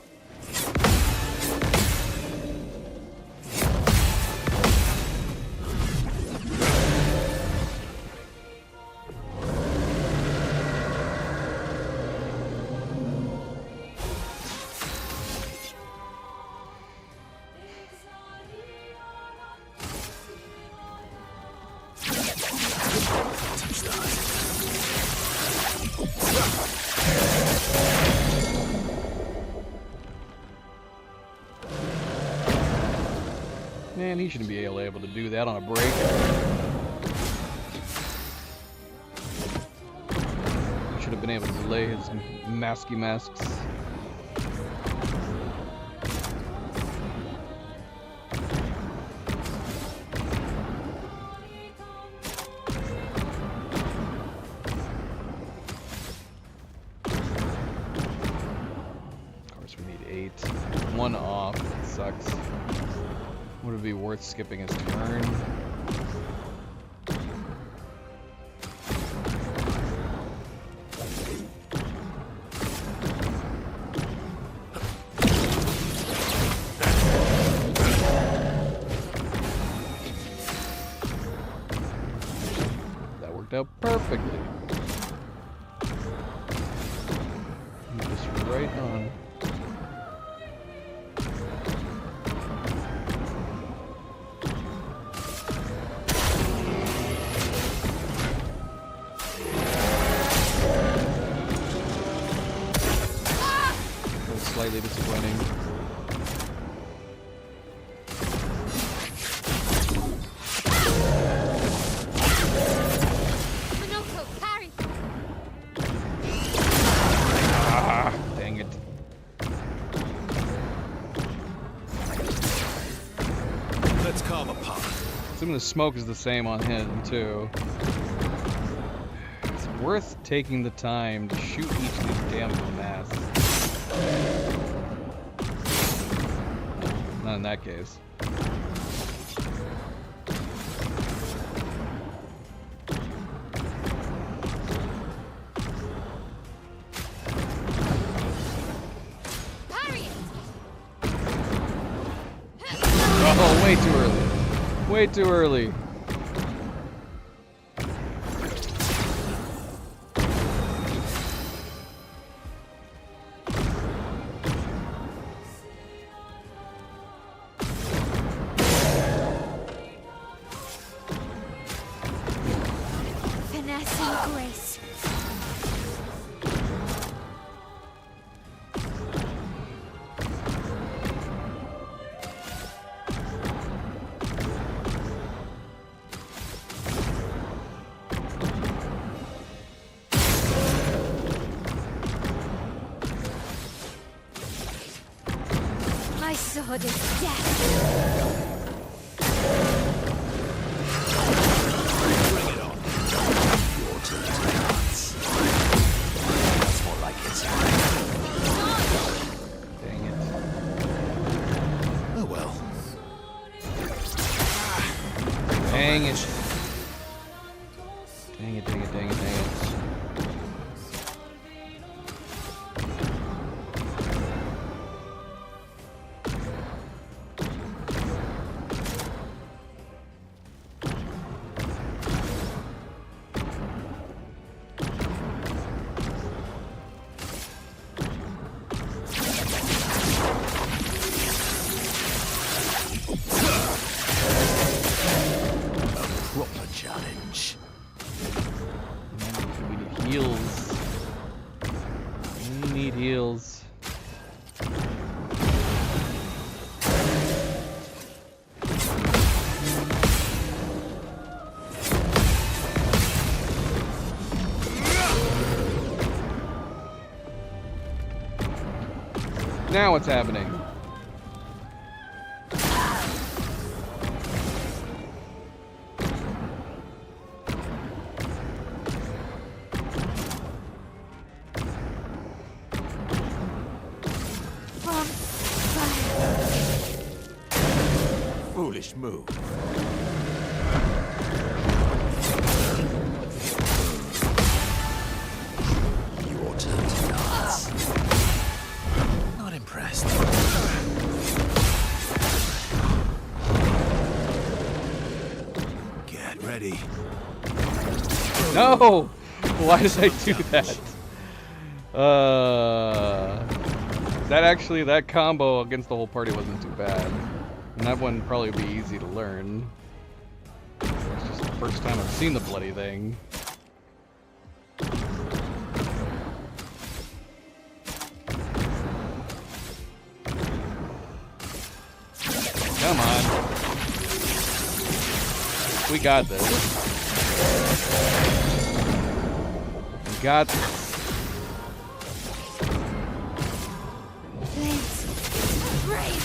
Man, he shouldn't be able to do that on a break. He should have been able to delay his masky masks. Of course, we need 8. 1 off. That sucks. Would it be worth skipping his turn? That worked out perfectly. Just right on. Slightly disappointing. Minoko, parry! Ah, dang it. Let's carve a path. Assuming the smoke is the same on him, too. It's worth taking the time to shoot each of these damn masks. Not in that case. Oh, way too early. Way too early. Finesse and grace. My sword is death. Bring it on. Your turn to dance. That's more like it. Dang it. Oh well. Dang it. Dang it, dang it, dang it, dang it. Proper challenge. We need heals. We need heals. Now what's happening? From fire. Foolish move. Your turn to dance. Not impressed. Get ready. No! Why did I do that? That combo against the whole party wasn't too bad. And that one probably would be easy to learn. It's just the first time I've seen the bloody thing. Come on. We got this. We got this. Flames. Brave.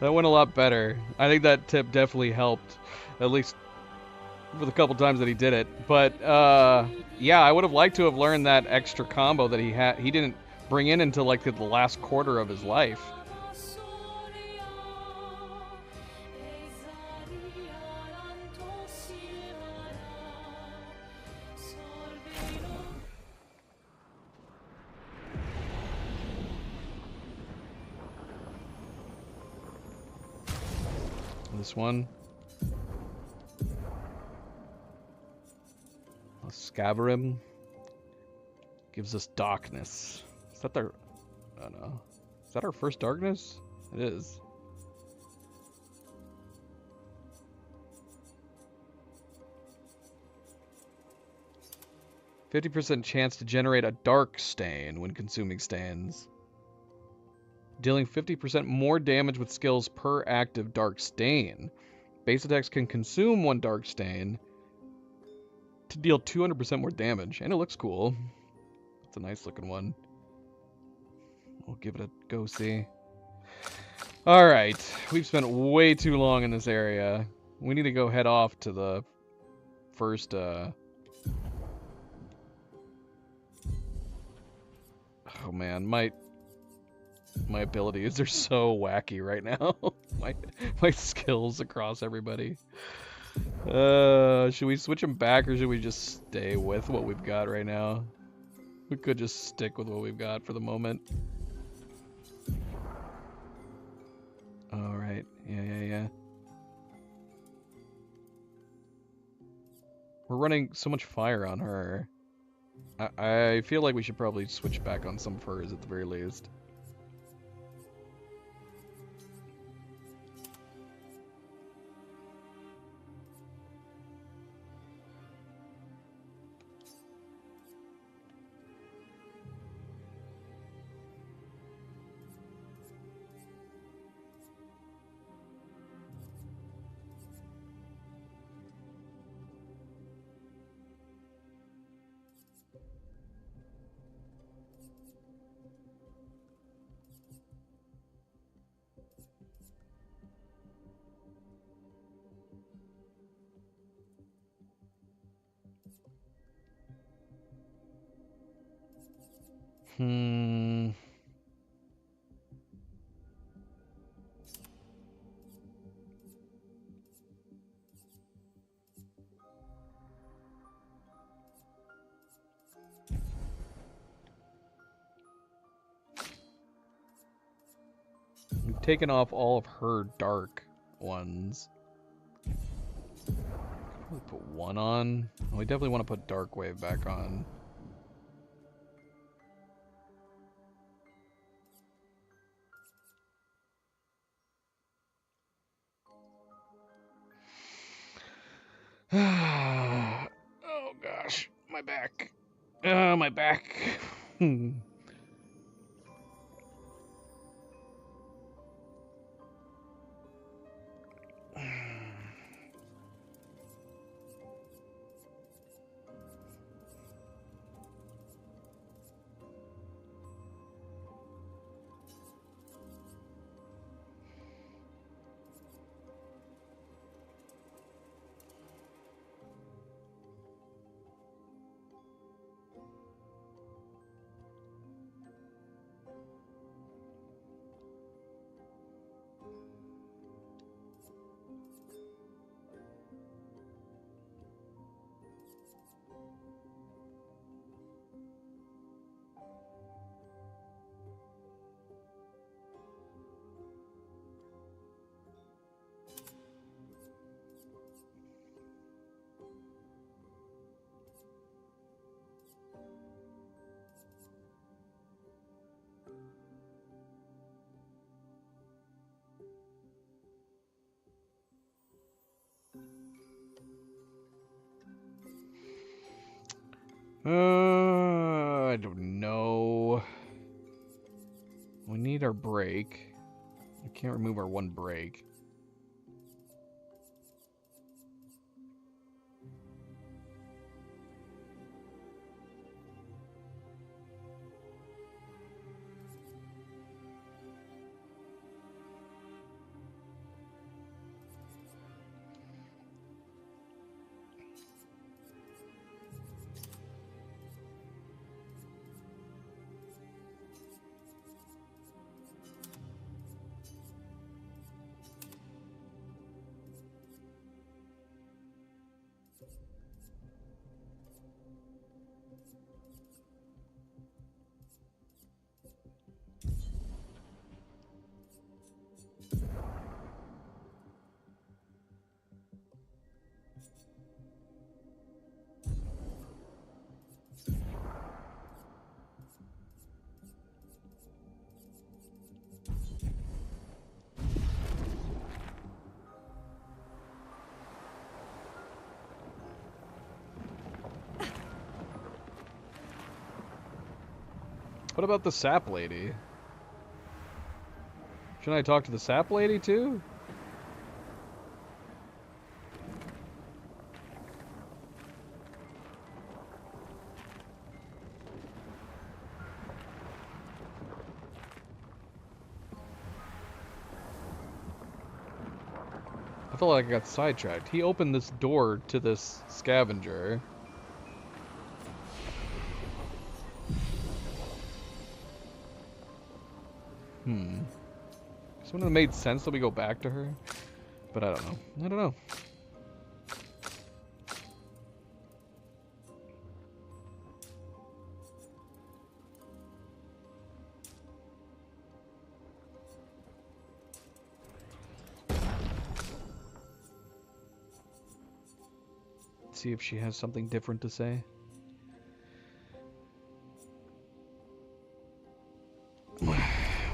That went a lot better. I think that tip definitely helped, at least for the couple times that he did it. But yeah, I would have liked to have learned that extra combo that he didn't bring in until like the last quarter of his life. This one. Scaverim gives us darkness. Is that their... I don't know. Is that our first darkness? It is. %50 chance to generate a dark stain when consuming stains. Dealing 50% more damage with skills per active dark stain. Base attacks can consume one dark stain to deal 200% more damage. And it looks cool. It's a nice looking one. We'll give it a go-see. Alright. We've spent way too long in this area. We need to go head off to the first, Oh man, my abilities are so wacky right now. my skills across everybody. Should we switch them back or should we just stay with what we've got right now? We could just stick with what we've got for the moment. Alright, yeah. We're running so much fire on her. I feel like we should probably switch back on some of hers at the very least. We've taken off all of her dark ones. We put one on. We definitely want to put Dark Wave back on. Oh gosh, my back. Oh, my back. I don't know. We need our break. We can't remove our one break. What about the sap lady? Shouldn't I talk to the sap lady too? I felt like I got sidetracked. He opened this door to this scavenger. So wouldn't it have made sense that we go back to her? But I don't know. I don't know. Let's see if she has something different to say.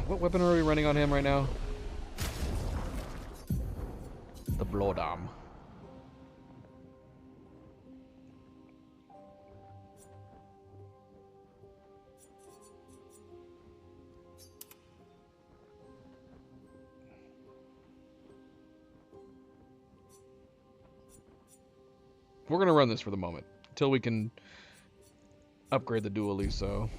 What weapon are we running on him right now? The Blodam. We're gonna run this for the moment until we can upgrade the dually, so.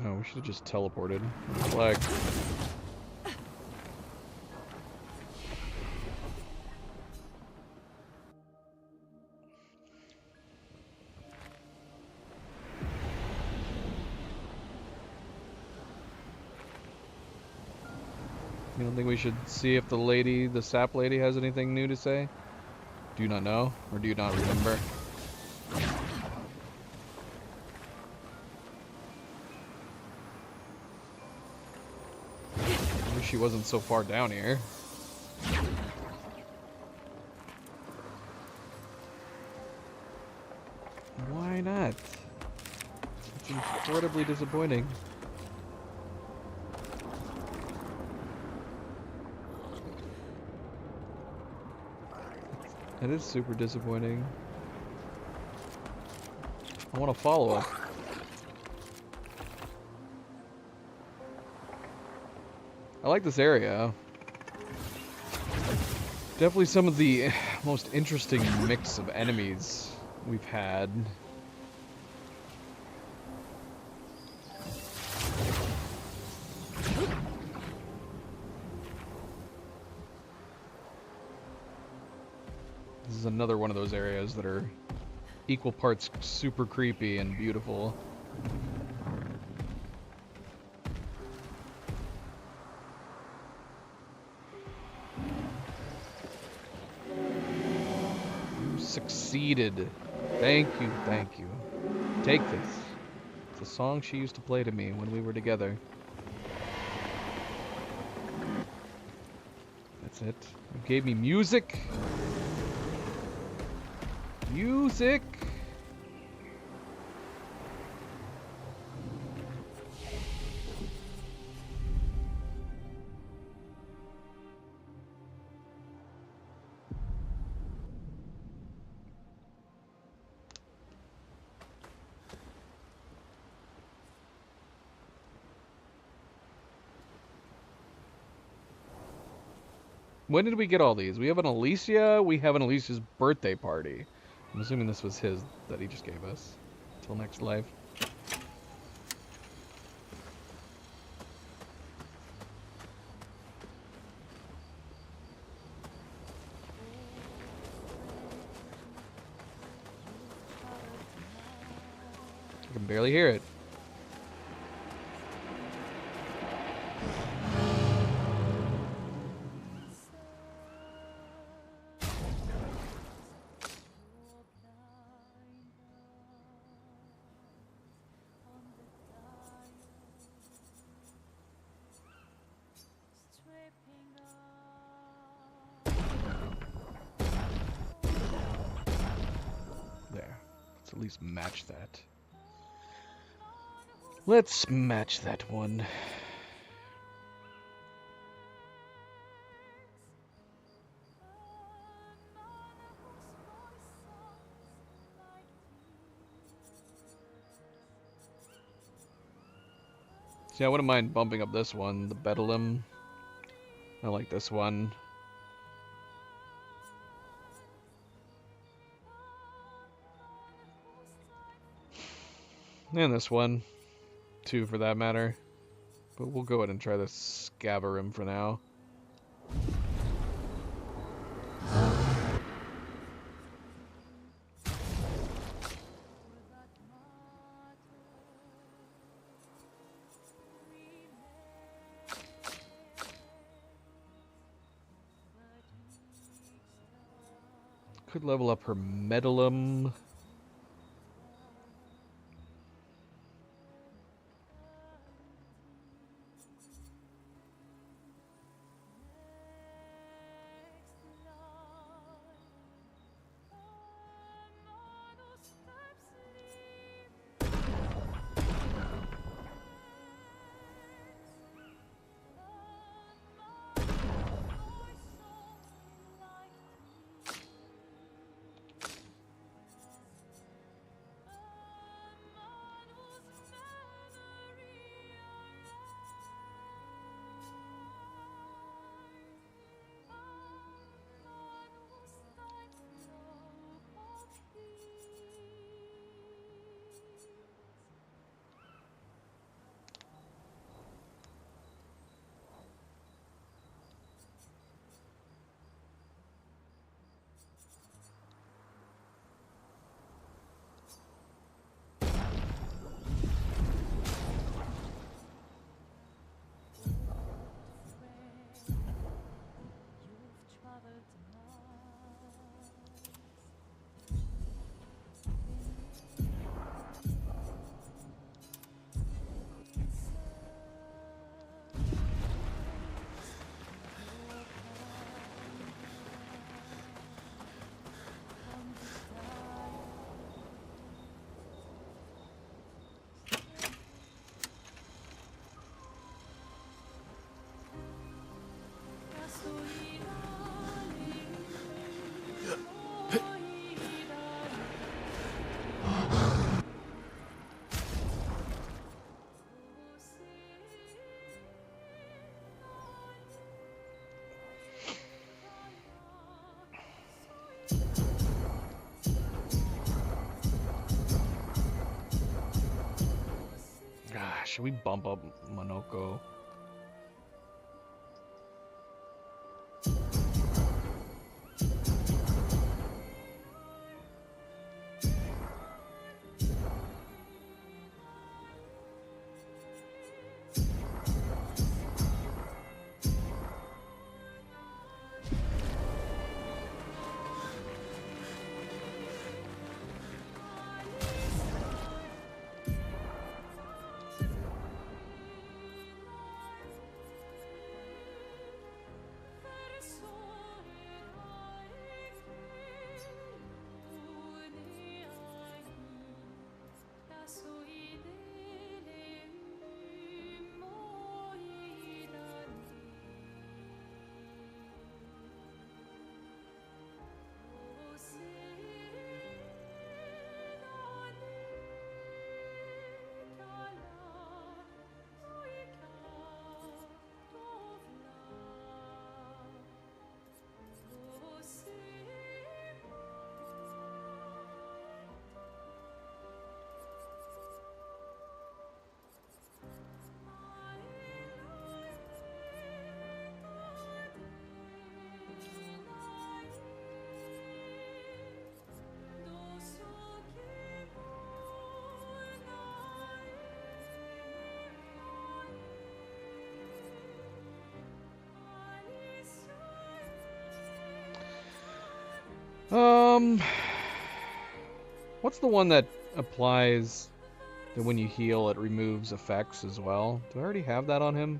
Oh, we should have just teleported. Flag. You don't think we should see if the sap lady has anything new to say? Do you not know? Or do you not remember? I wish she wasn't so far down here. Why not? It's incredibly disappointing. That is super disappointing. I want to follow up. I like this area. Definitely some of the most interesting mix of enemies we've had. This is another one of those areas that are equal parts super creepy and beautiful. You succeeded. Thank you, thank you. Take this. It's a song she used to play to me when we were together. That's it. You gave me music. Music! When did we get all these? We have an Alicia, we have an Alicia's birthday party. I'm assuming this was his that he just gave us. Till next life. I can barely hear it. Let's at least match that. Let's match that one. See, I wouldn't mind bumping up this one, the Bedlam. I like this one. And this one. 2 for that matter. But we'll go ahead and try the Scaverim for now. Could level up her Medallum. Should we bump up Monoko? What's the one that applies that when you heal it removes effects as well? Do I already have that on him?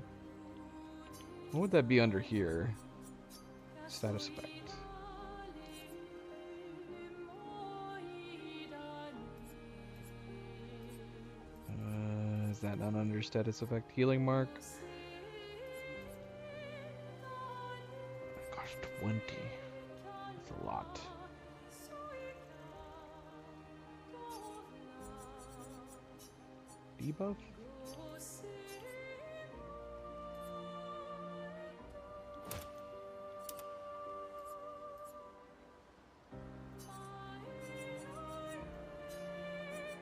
What would that be under here? Status effect. that not under status effect? Healing mark? Gosh, 20. That's a lot. Debuff?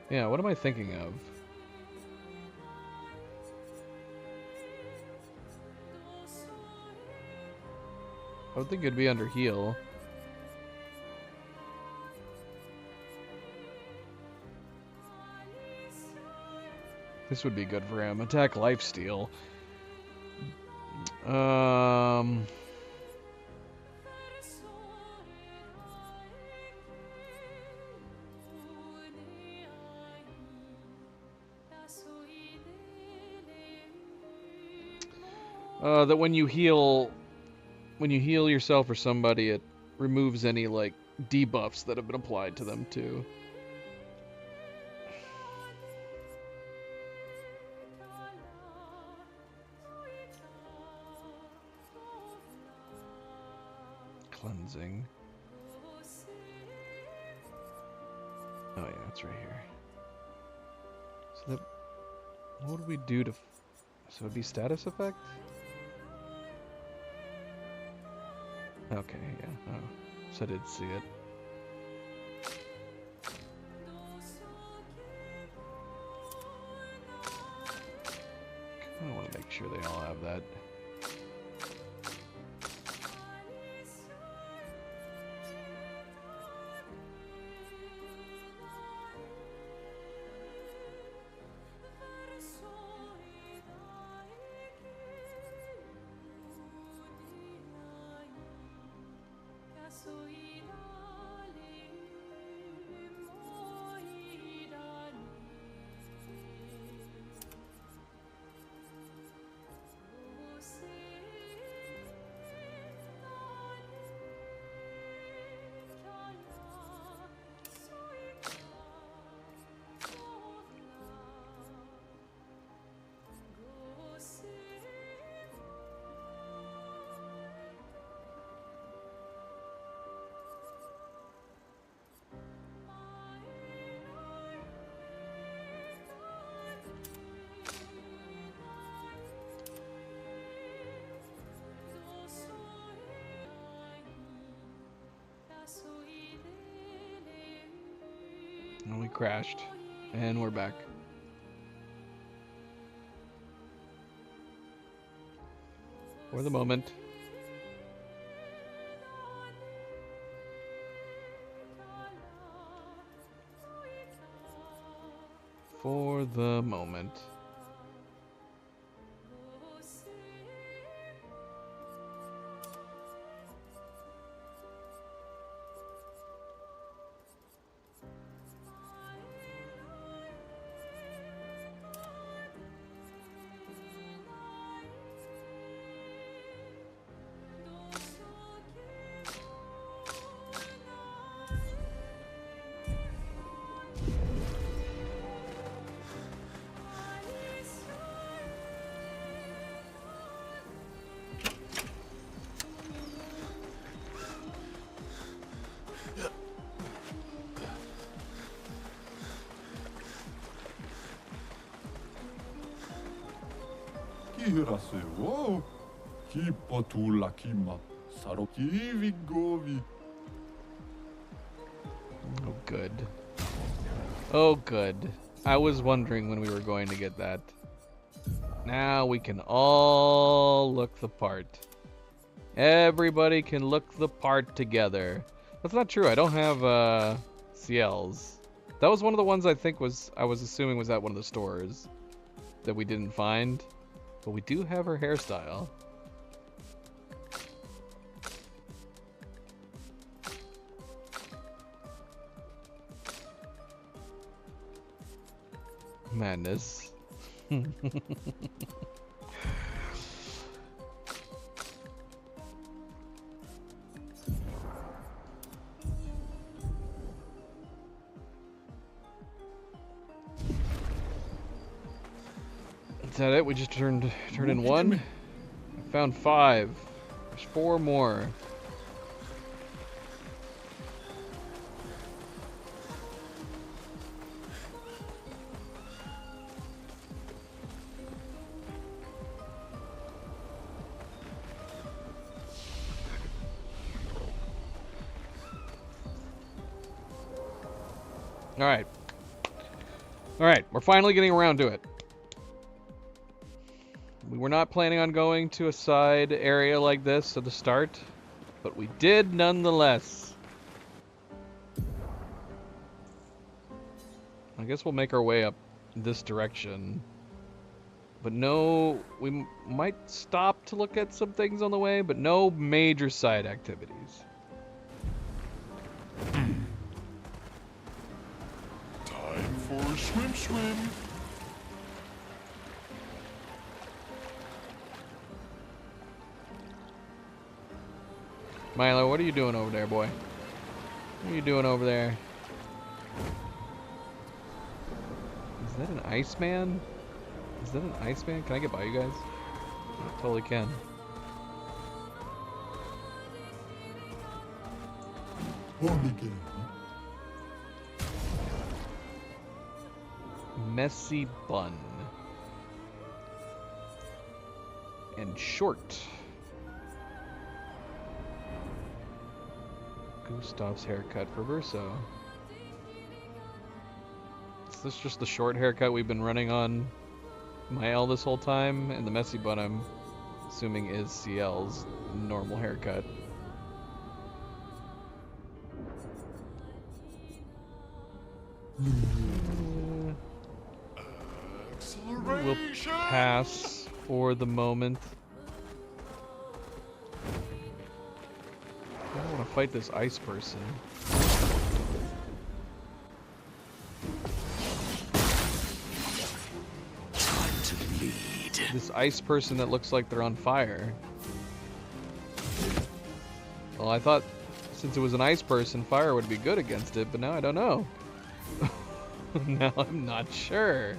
Yeah, what am I thinking of? I would think it'd be under heal. This would be good for him. Attack lifesteal. That when you heal yourself or somebody, it removes any like debuffs that have been applied to them too. Cleansing. Oh yeah, it's right here. So that, what would we do to? So it'd be status effect. Okay, yeah. Oh, so I did see it. I want to make sure they all have that. And we crashed. And we're back. For the moment. For the moment. Wow. Kipotula kima. Sarokivi govi. Oh, good. Oh, good. I was wondering when we were going to get that. Now we can all look the part. Everybody can look the part together. That's not true. I don't have CLs. That was one of the ones I was assuming was at one of the stores that we didn't find. But we do have her hairstyle. Madness. Is that it? We just turned in one? I found 5. There's 4 more. Alright. Alright, we're finally getting around to it. We were not planning on going to a side area like this at the start, but we did nonetheless. I guess we'll make our way up this direction. But no, we might stop to look at some things on the way, but no major side activities. Time for a swim. Milo, what are you doing over there, boy? What are you doing over there? Is that an Iceman? Is that an Iceman? Can I get by you guys? I totally can. Home again. Messy bun. And short. Gustav's haircut for Verso. Is this just the short haircut we've been running on Mael this whole time? And the messy bun, I'm assuming, is CL's normal haircut. We'll pass for the moment. I don't want to fight this ice person. Time to bleed. This ice person that looks like they're on fire. Well, I thought since it was an ice person, fire would be good against it, but now I don't know. Now I'm not sure.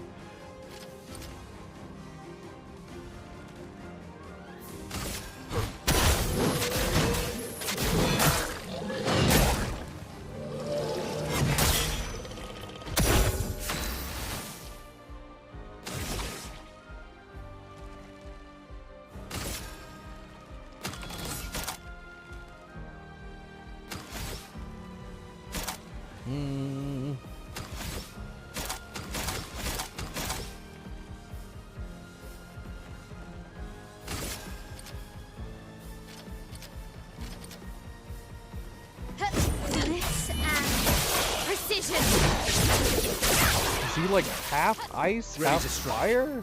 Is he like half ice, half fire?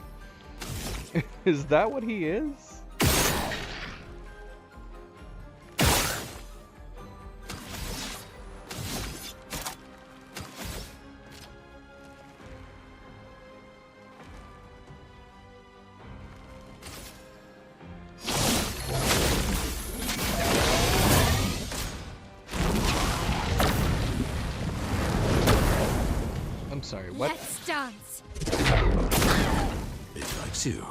Is that what he is? Sorry, what? Let's dance. It likes you.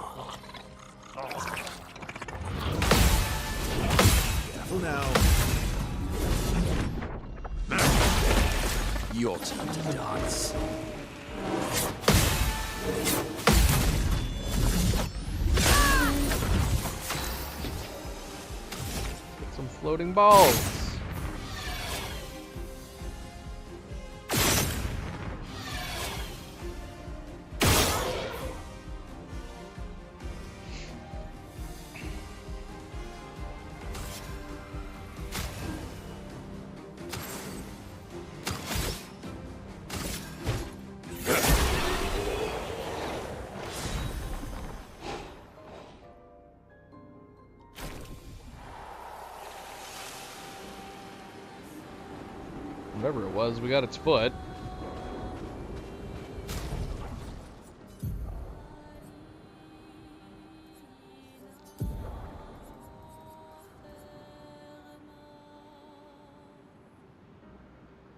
Careful now. Your turn to dance. Get some floating balls. Whatever it was, we got its foot.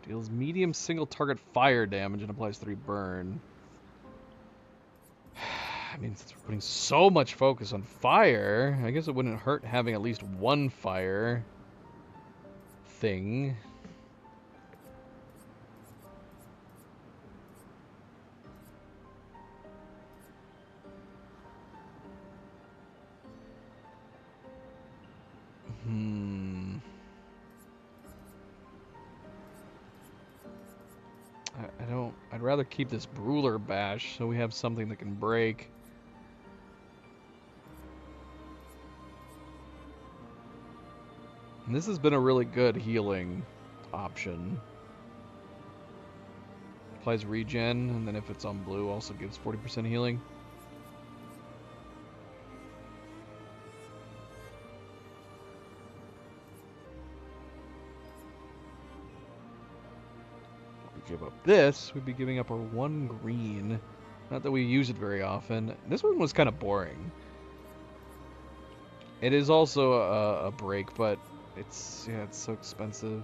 Deals medium single target fire damage and applies 3 burn. I mean, since we're putting so much focus on fire, I guess it wouldn't hurt having at least one fire thing. I don't... I'd rather keep this Brawler Bash so we have something that can break. And this has been a really good healing option. Applies regen, and then if it's on blue, also gives 40% healing. If we give up this, we'd be giving up our 1 green. Not that we use it very often. This one was kind of boring. It is also a break, but it's so expensive.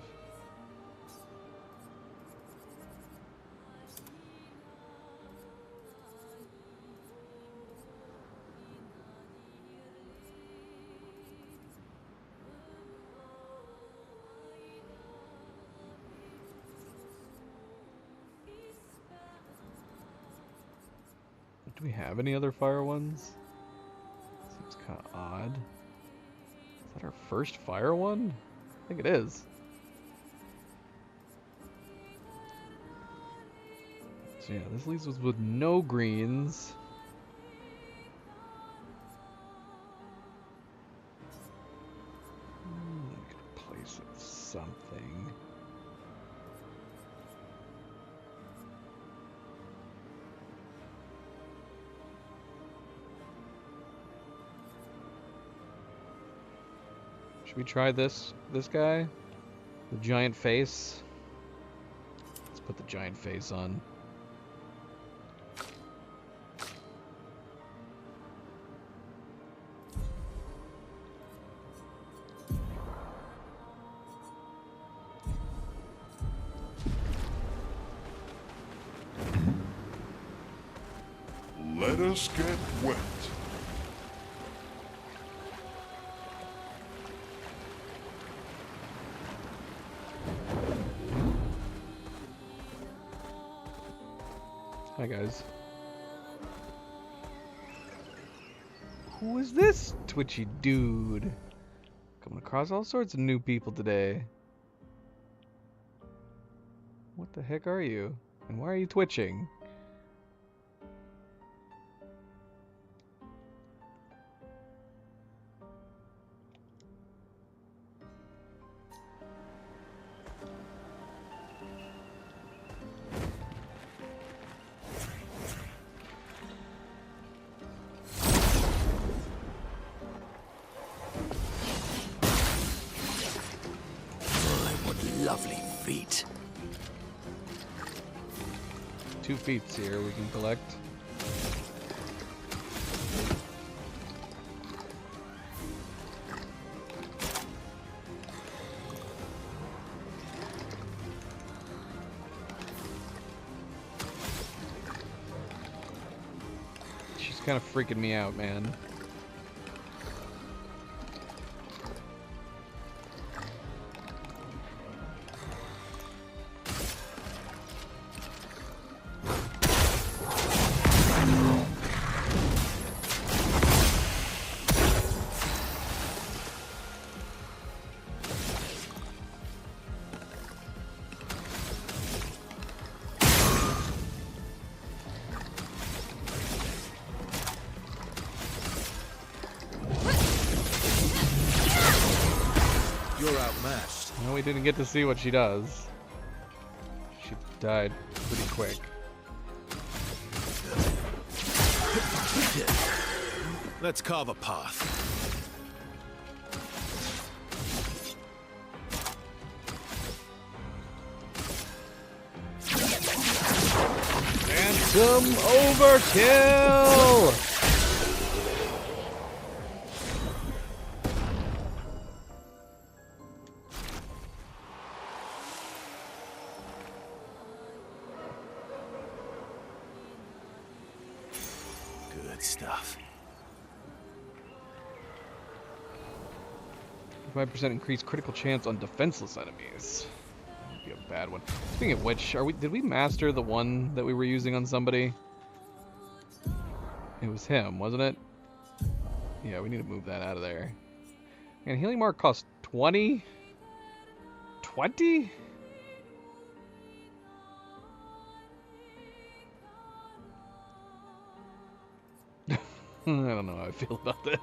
Do we have any other fire ones? Seems kind of odd. Is that our first fire one? I think it is. So yeah, this leaves us with no greens. I could place it something. Should we try this guy? The giant face? Let's put the giant face on. Let us get wet. Hi guys. Who is this twitchy dude? Coming across all sorts of new people today. What the heck are you? And why are you twitching? Lovely feet. 2 feats here we can collect. She's kind of freaking me out, man. No, we didn't get to see what she does. She died pretty quick. Let's carve a path. Phantom overkill! stuff. 5% increased critical chance on defenseless enemies. That'd be a bad one. Speaking of which, did we master the one that we were using on somebody? It was him, wasn't it? Yeah, we need to move that out of there. And healing mark costs 20? 20? I don't know how I feel about this.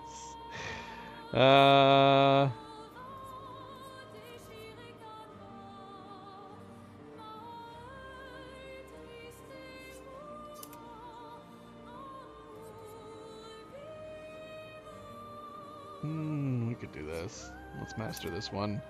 We could do this. Let's master this one.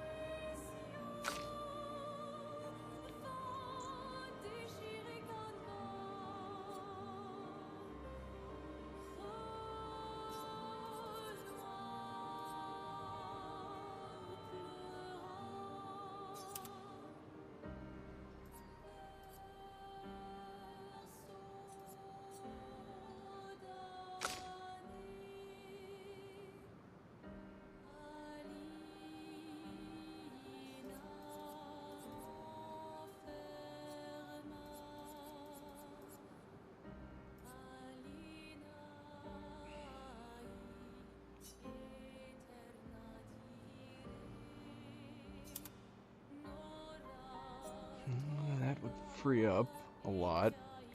That would free up a lot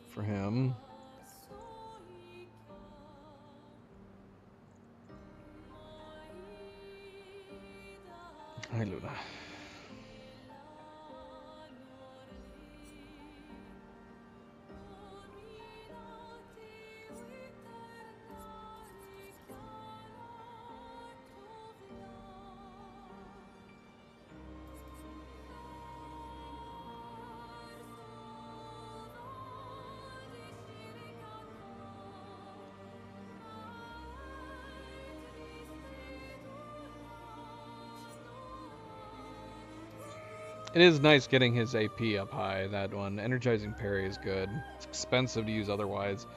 for him. Hi, Luna. It is nice getting his AP up high, that one. Energizing parry is good. It's expensive to use otherwise.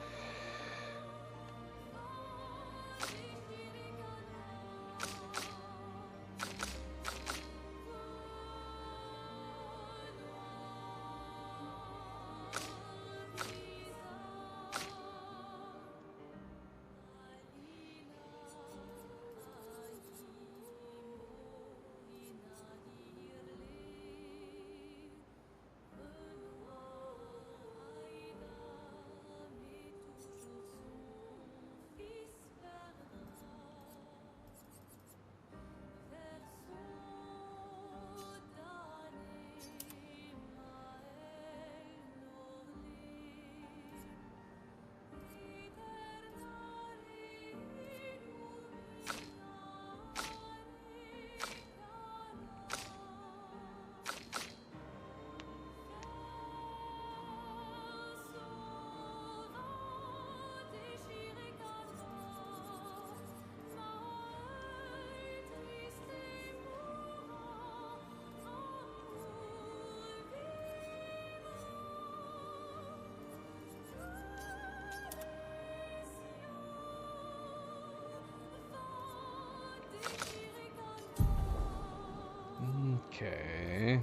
Okay.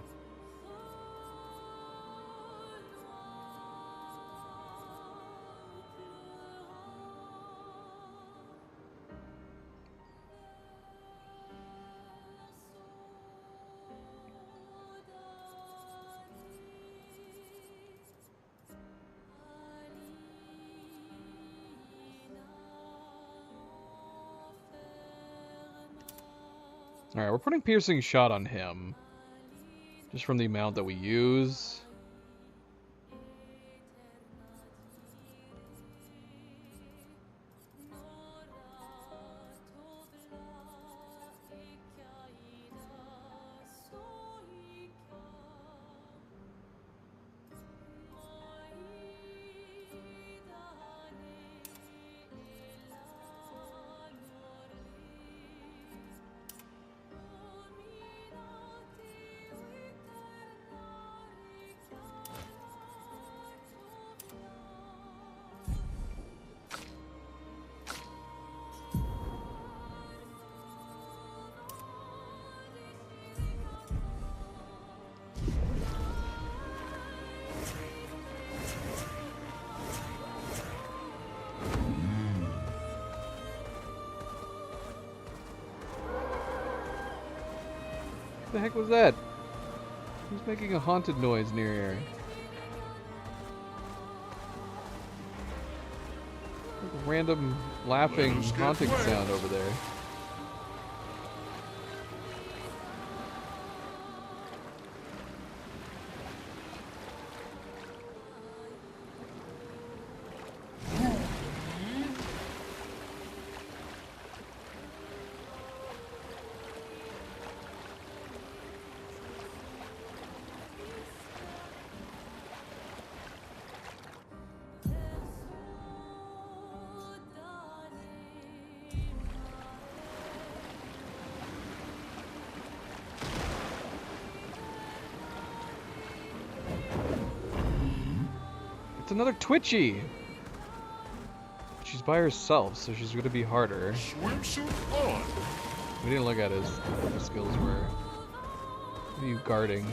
Alright, we're putting piercing shot on him. Just from the amount that we use. What the heck was that? Who's making a haunted noise near here? Like a random laughing haunting sound over there. It's another Twitchy! She's by herself, so she's gonna be harder. Swimsuit on. We didn't look at his skills were. What are you guarding?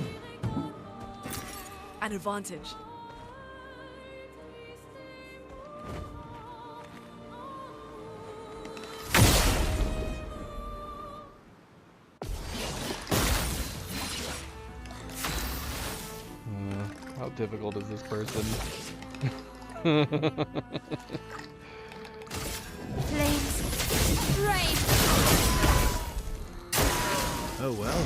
An advantage. How difficult is this person? Flames. Rain. Oh well.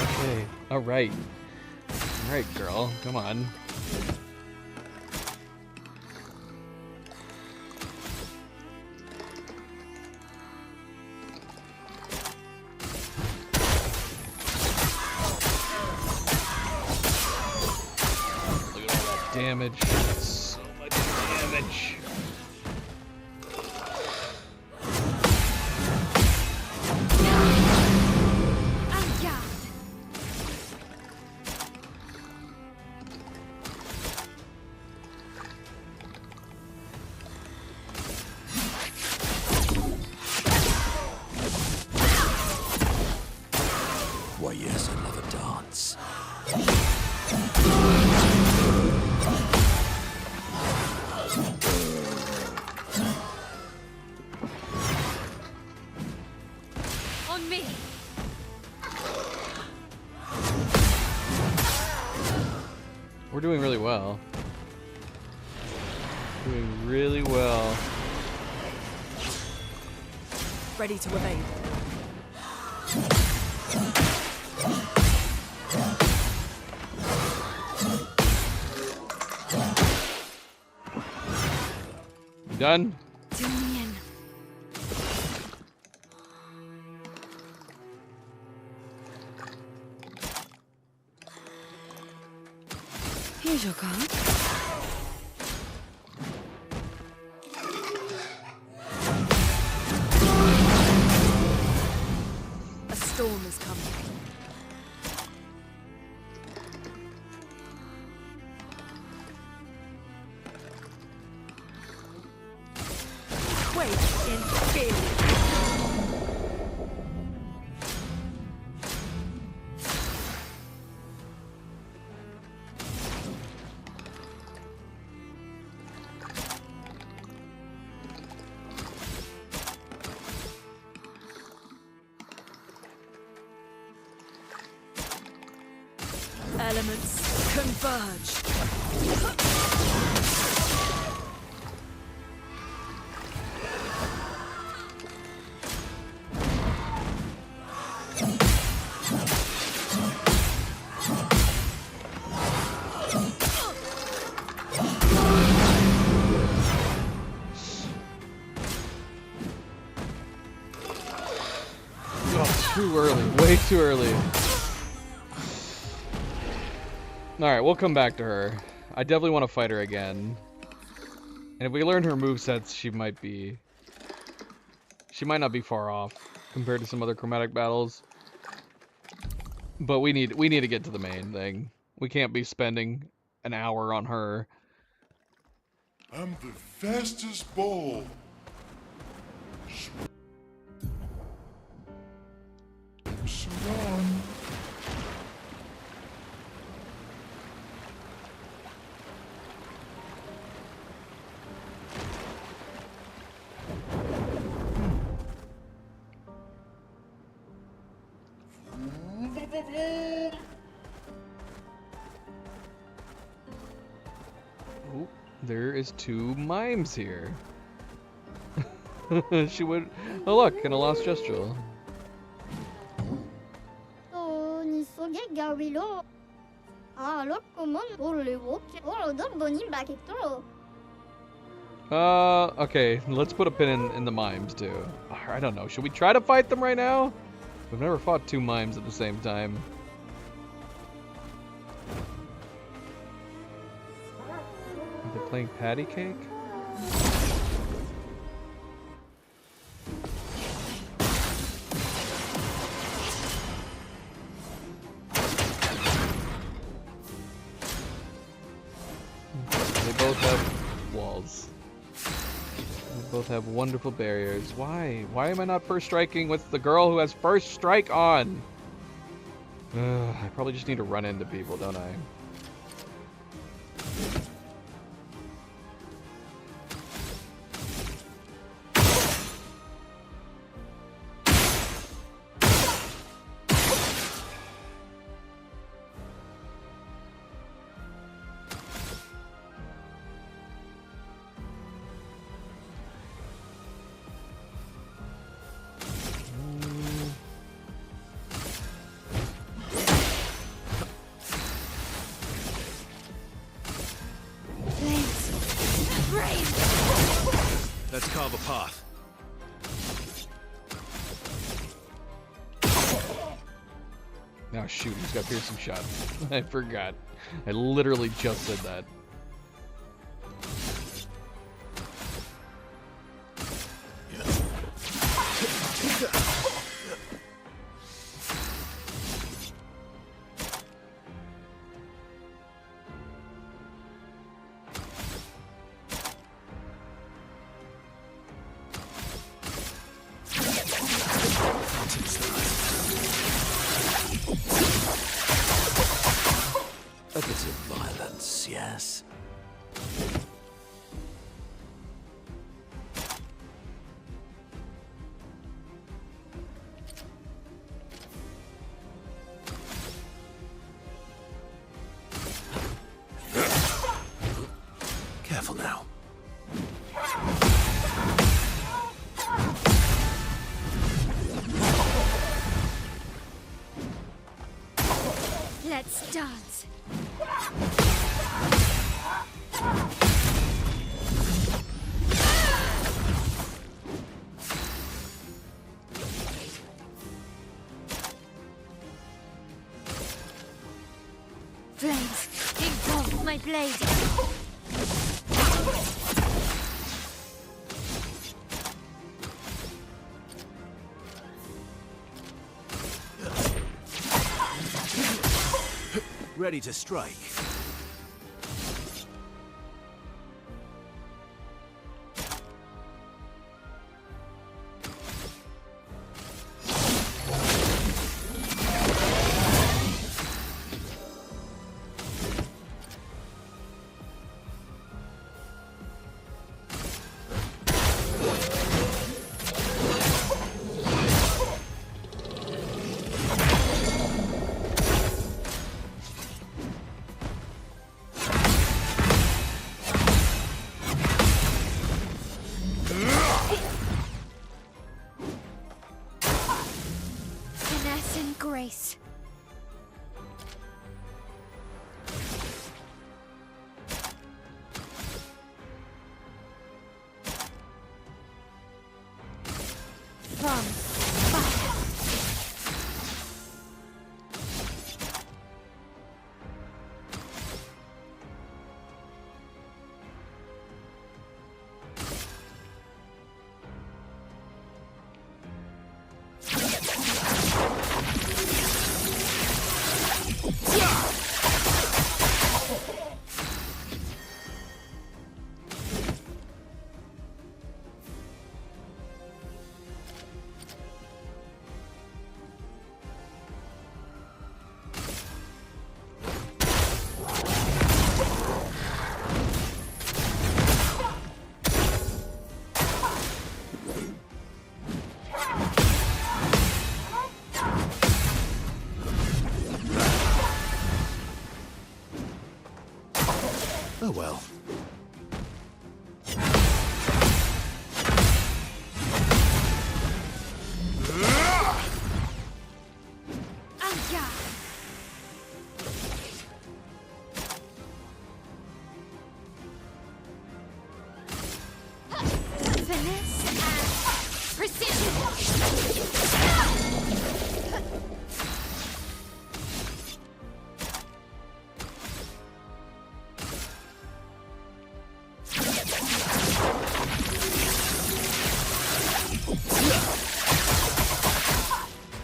Okay. Alright. Alright, girl. Come on. Damage. So much damage. Why yes, another dance. On me. We're doing really well. Doing really well. Ready to evade. Done? Do me in. Here's your card. A storm is coming. Quake in fear. Elements converge. Oh, too early. Way too early. Alright, we'll come back to her. I definitely want to fight her again. And if we learn her movesets, she might not be far off compared to some other chromatic battles. But we need to get to the main thing. We can't be spending an hour on her. I'm the fastest ball. Swimsuit on. Oh, there is 2 mimes here. She would. Oh look, and a lost Gestural. 이 속에 가위로 알았구먼 올리고 오로도 보니 바겠도록. Okay, let's put a pin in the mimes too. I don't know, should we try to fight them right now? We've never fought 2 mimes at the same time. Are they playing patty cake? They both have walls. They both have wonderful barriers. Why? Why am I not first striking with the girl who has first strike on? I probably just need to run into people, don't I? Let's carve a path. Now shoot, he's got piercing shots. I forgot. I literally just said that. A bit of violence, yes. Careful now. Let's dance. Flames, engulf my blade. Ready to strike. Oh well. Anja! Finesse and precision!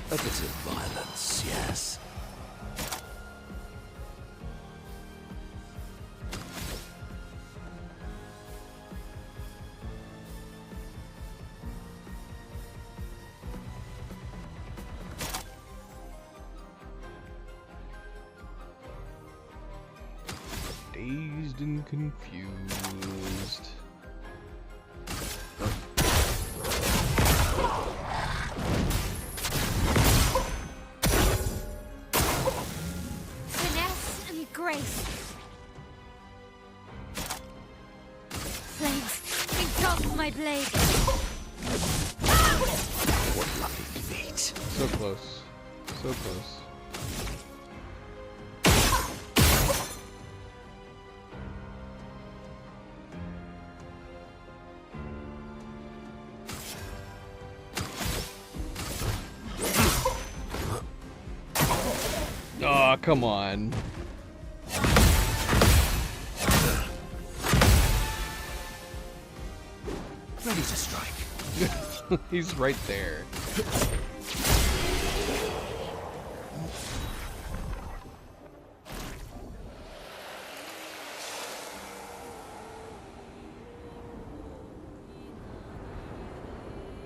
A bit of violence, yes. Dazed and confused. Finesse and grace. Flames, engulf my blade. What lucky feat. So close. So close. Aw, come on. Ready to strike. He's right there.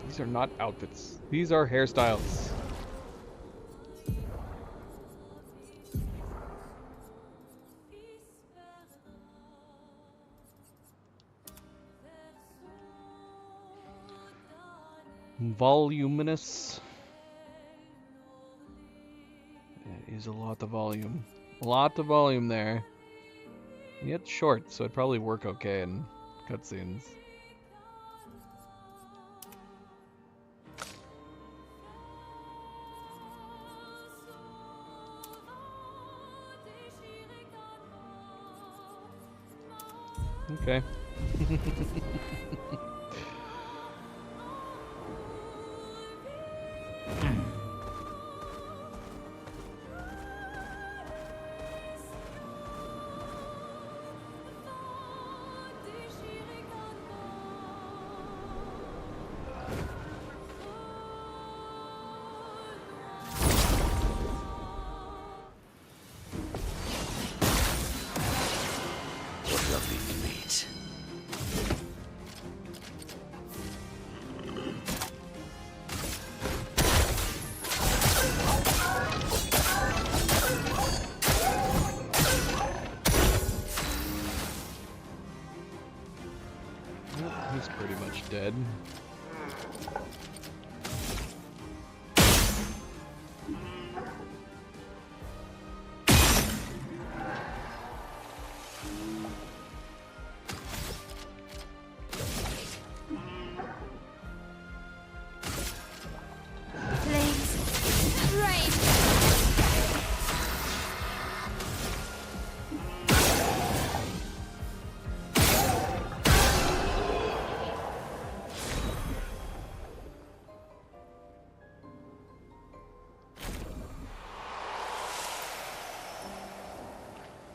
These are not outfits. These are hairstyles. Voluminous. That is a lot of volume. A lot of volume there. Yet short, so it'd probably work okay in cutscenes. Okay. What lovely feat. Well, he's pretty much dead. Flames, rain!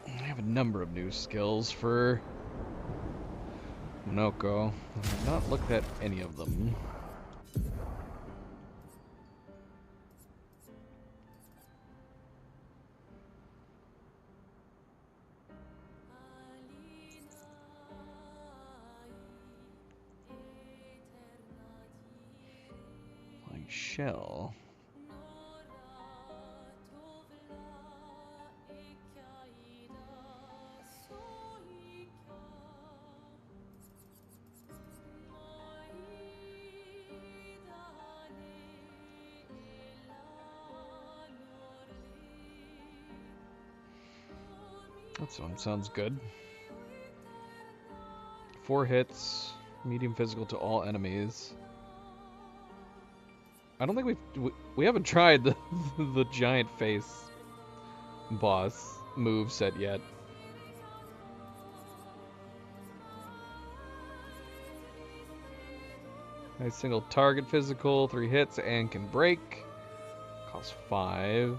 I have a number of new skills for Monoko. I have not looked at any of them. Like shell. That one sounds good. 4 hits, medium physical to all enemies. I don't think we haven't tried the the giant face boss move set yet. Nice single target physical, 3 hits and can break. Costs 5.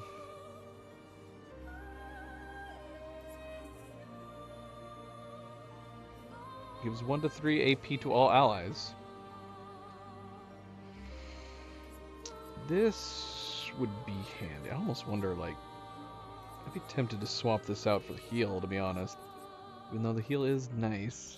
Gives 1 to 3 AP to all allies. This would be handy. I almost wonder, like, I'd be tempted to swap this out for the heal, to be honest. Even though the heal is nice.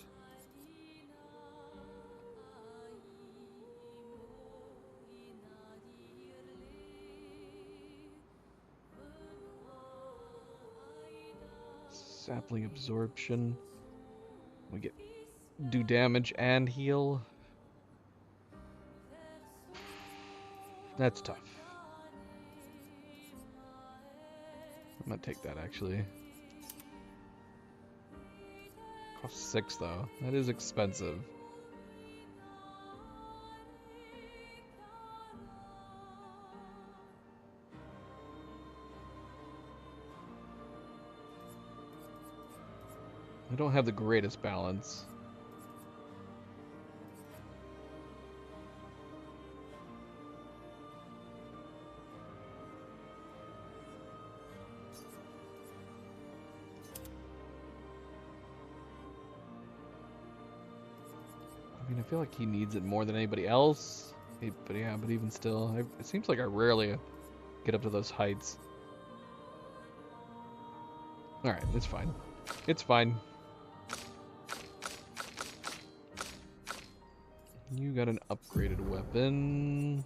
Sapling absorption. We get do damage and heal. That's tough. I'm gonna take that actually. Costs 6 though. That is expensive. I don't have the greatest balance. I mean, I feel like he needs it more than anybody else. But yeah, but even still, it seems like I rarely get up to those heights. Alright, it's fine. It's fine. You got an upgraded weapon.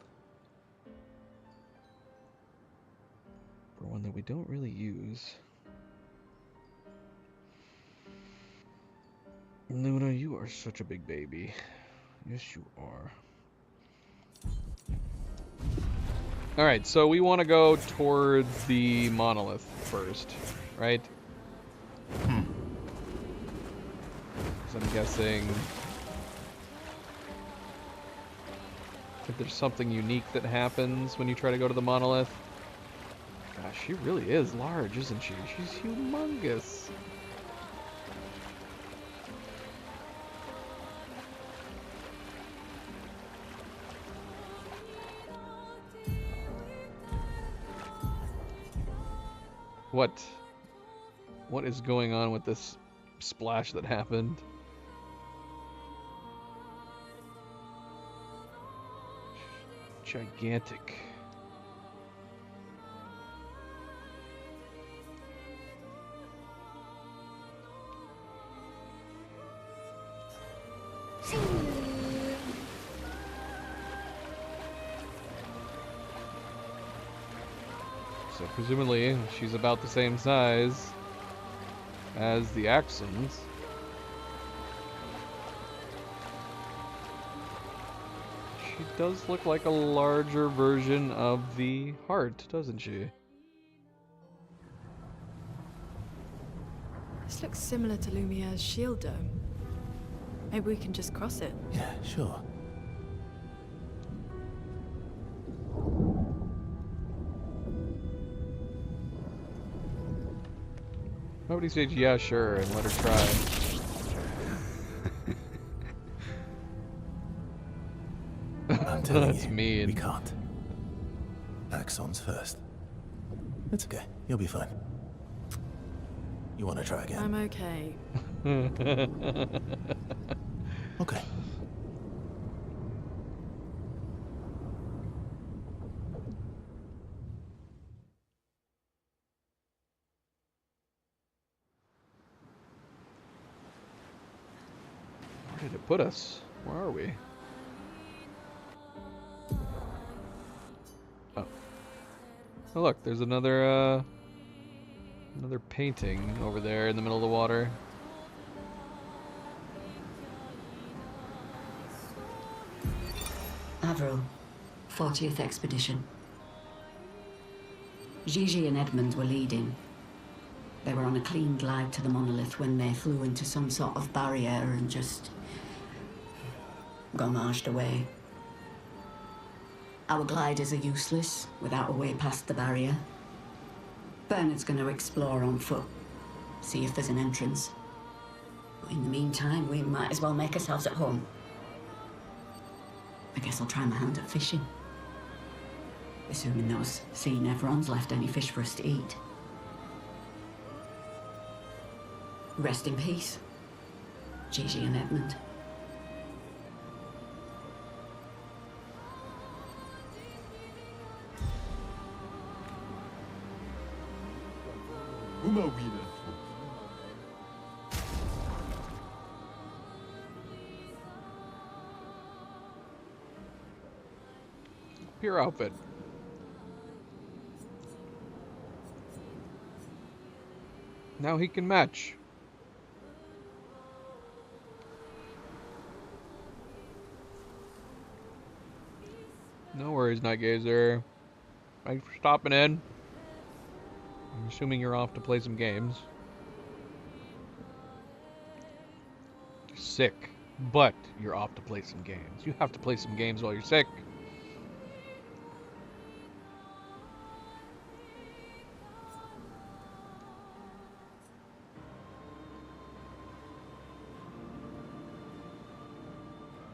For one that we don't really use. Luna, you are such a big baby. Yes, you are. Alright, so we want to go towards the monolith first, right? So I'm guessing if there's something unique that happens when you try to go to the monolith. Gosh, she really is large, isn't she? She's humongous. What is going on with this splash that happened? Gigantic. So presumably she's about the same size as the Axons. She does look like a larger version of the heart, doesn't she? This looks similar to Lumiere's shield dome. Maybe we can just cross it. Yeah, sure. Nobody said yeah, sure, and let her try. I'm telling That's you, mean. we can't. Axons first. It's okay. You'll be fine. You want to try again? I'm okay. Okay. Where did it put us? Where are we? Oh. Oh look, there's another painting over there in the middle of the water. Avril, 40th Expedition. Gigi and Edmund were leading. They were on a clean glide to the monolith when they flew into some sort of barrier and just gomaged away. Our gliders are useless without a way past the barrier. Bernard's going to explore on foot, see if there's an entrance. But in the meantime, we might as well make ourselves at home. I guess I'll try my hand at fishing. Assuming those sea Nevrons left any fish for us to eat. Rest in peace, Gigi and Edmund. Pure outfit. Now he can match. No worries, Night Gazer. Thanks for stopping in. I'm assuming you're off to play some games. Sick, but you're off to play some games. You have to play some games while you're sick.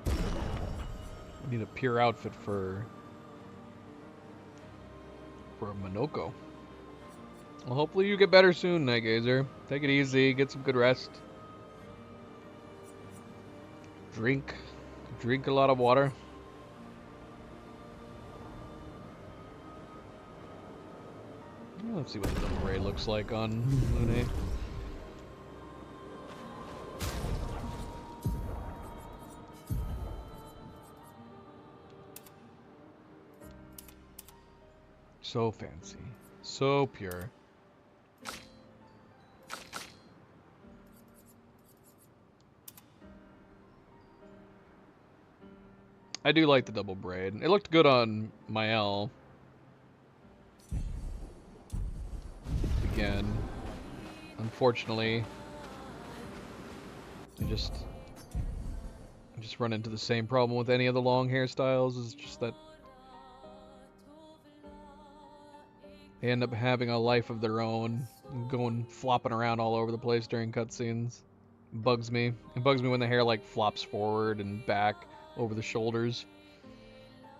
I need a pure outfit for a Monoko. Well, hopefully you get better soon, Night Gazer. Take it easy, get some good rest. Drink a lot of water. Let's see what the double ray looks like on Lune. So fancy, so pure. I do like the double braid. It looked good on Mael. Again, unfortunately, I just run into the same problem with any of the long hairstyles. It's just that they end up having a life of their own, going flopping around all over the place during cutscenes. It bugs me. It bugs me when the hair like flops forward and back over the shoulders.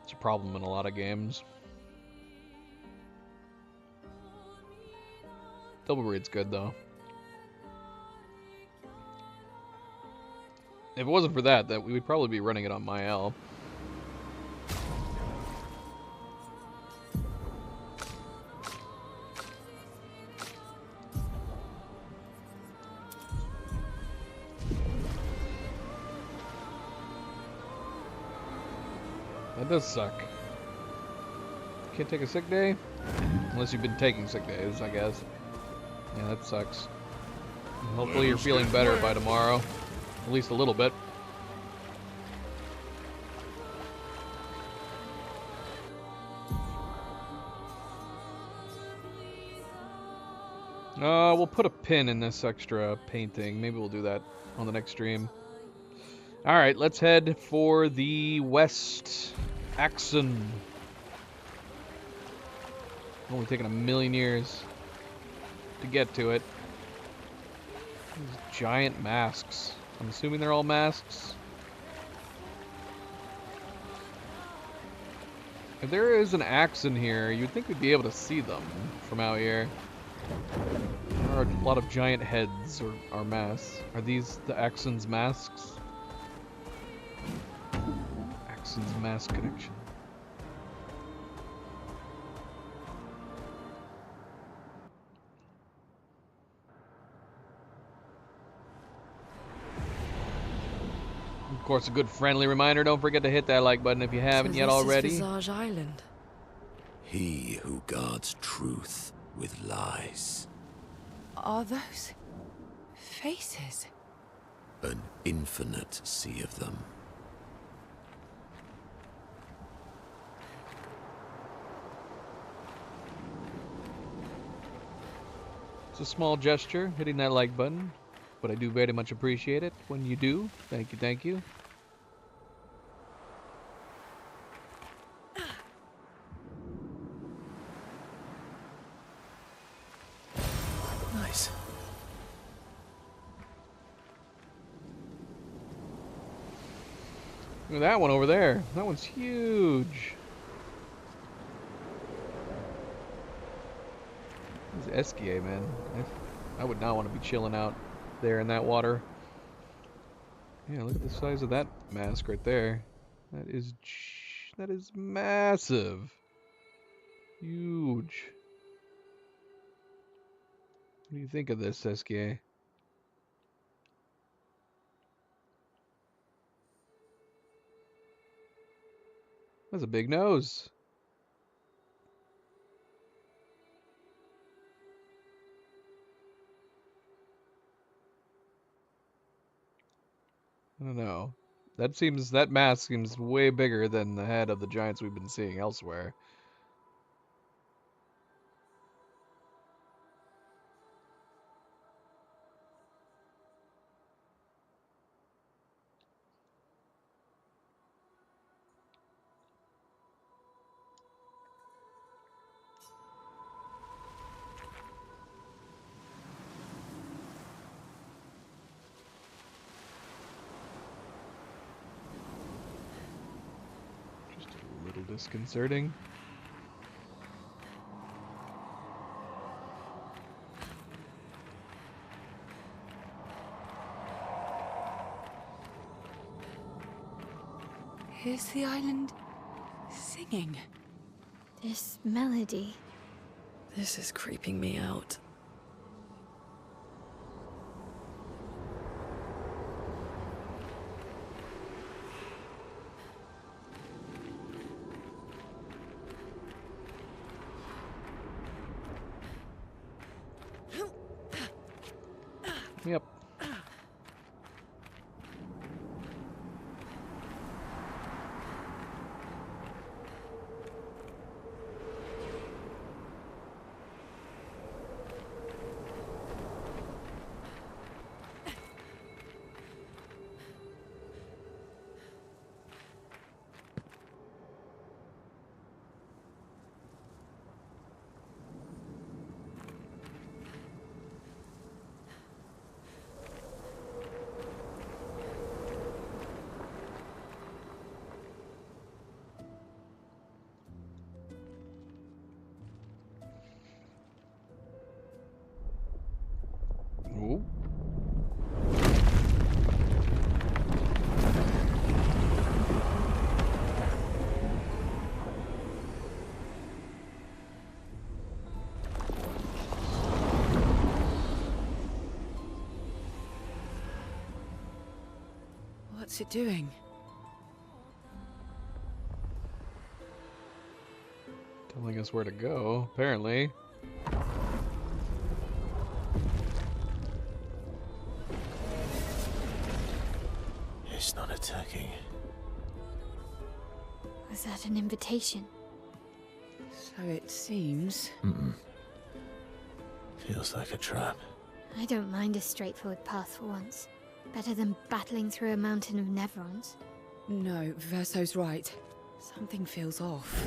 It's a problem in a lot of games. Double braid's good though. If it wasn't for that we would probably be running it on Mael. That does suck. Can't take a sick day? Unless you've been taking sick days, I guess. Yeah, that sucks. Hopefully you're feeling better by tomorrow. At least a little bit. We'll put a pin in this extra painting. Maybe we'll do that on the next stream. Alright, let's head for the West Axon. Only taking a million years to get to it. These giant masks. I'm assuming they're all masks. If there is an Axon here, you'd think we'd be able to see them from out here. There are a lot of giant heads or masks. Are these the Axon's masks? Axon's mask connection. Of course, a good friendly reminder, don't forget to hit that like button if you haven't yet already. This is Visage Island. He who guards truth with lies. Are those faces? An infinite sea of them. It's a small gesture, hitting that like button, but I do very much appreciate it when you do. Thank you, thank you. Nice. Look at that one over there. That one's huge. This Esquier, man. I would not want to be chilling out there in that water. Yeah, look at the size of that mask right there. That is massive. Huge. What do you think of this, Esquier? That's a big nose. I don't know. That mask seems way bigger than the head of the giants we've been seeing elsewhere. Just a little disconcerting. Is the island singing? This melody. This is creeping me out. Yep. Ooh. What's it doing? Telling us where to go, apparently. It's not attacking. Was that an invitation? So it seems. Feels like a trap. I don't mind a straightforward path for once. Better than battling through a mountain of Nevrons. No, Verso's right. Something feels off.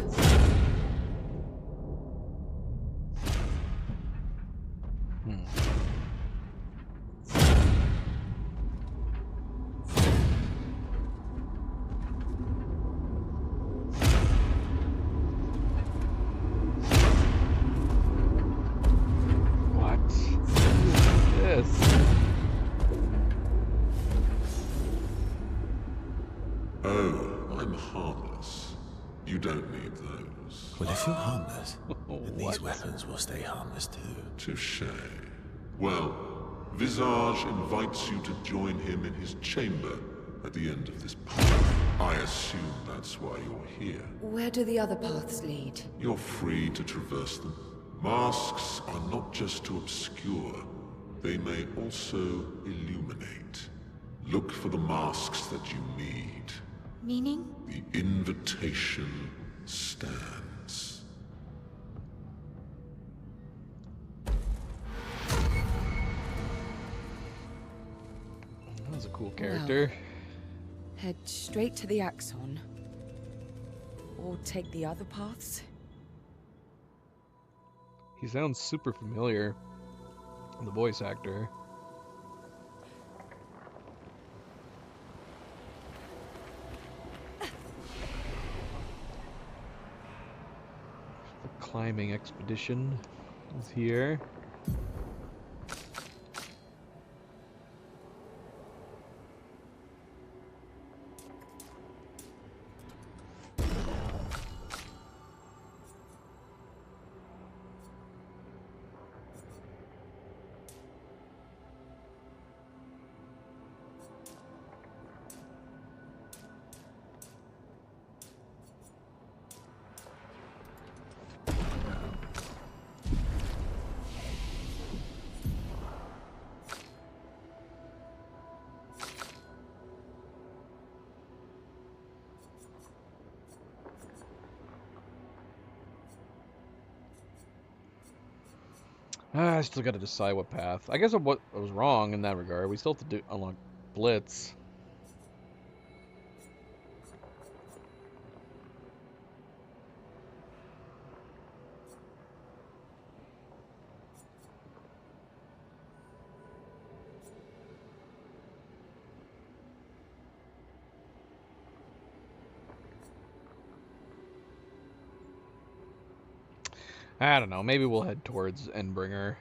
What is this? Oh, I'm harmless. You don't need those. Well, if you're harmless, then these weapons will stay harmless too. Touché. Well, Visage invites you to join him in his chamber at the end of this path. I assume that's why you're here. Where do the other paths lead? You're free to traverse them. Masks are not just to obscure, they may also illuminate. Look for the masks that you need. Meaning? The invitation stands. Axon's a cool character. Head straight to the Axon. Or take the other paths? He sounds super familiar. The voice actor. The climbing expedition is here. I still got to decide what path. I guess what I was wrong in that regard. We still have to unlock Blitz. I don't know. Maybe we'll head towards Endbringer.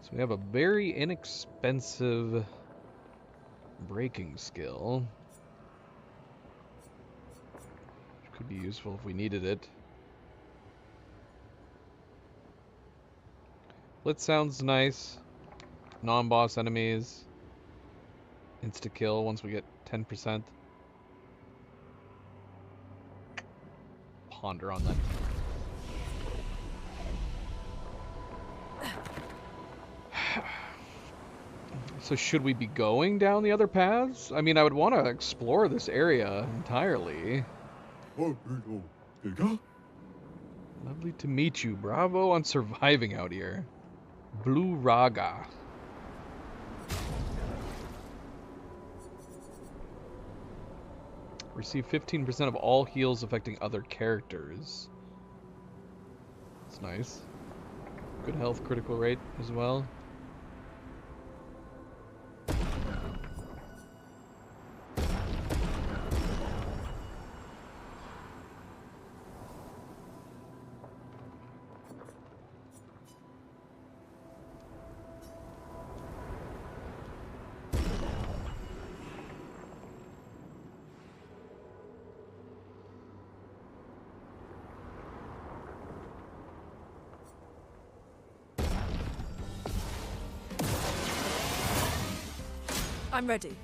So we have a very inexpensive breaking skill. Which could be useful if we needed it. Blitz sounds nice. Non-boss enemies. Insta-kill once we get 10%. Ponder on that. So should we be going down the other paths? I mean, I would want to explore this area entirely. Lovely to meet you. Bravo on surviving out here. Blue Raga. Receive 15% of all heals affecting other characters. That's nice. Good health critical rate as well. I'm ready.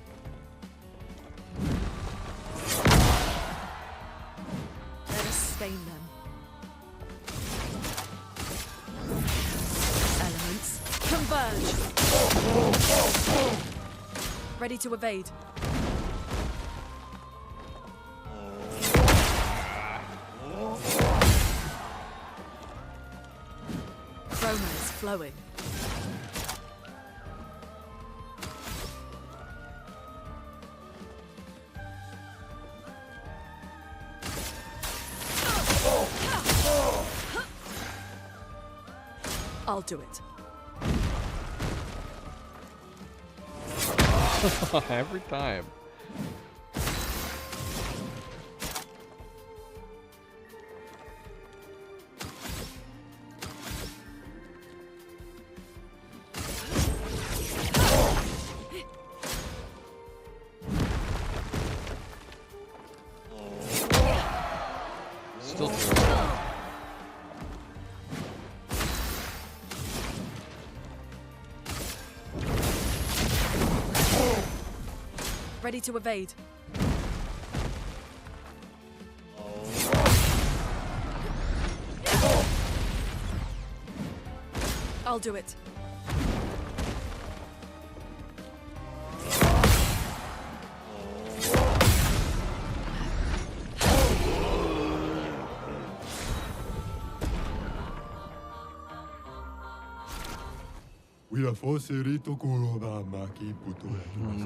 Let us stain them. Elements, converge! Ready to evade. Chroma is flowing. I'll do it. Every time. Still Ready to evade. I'll do it.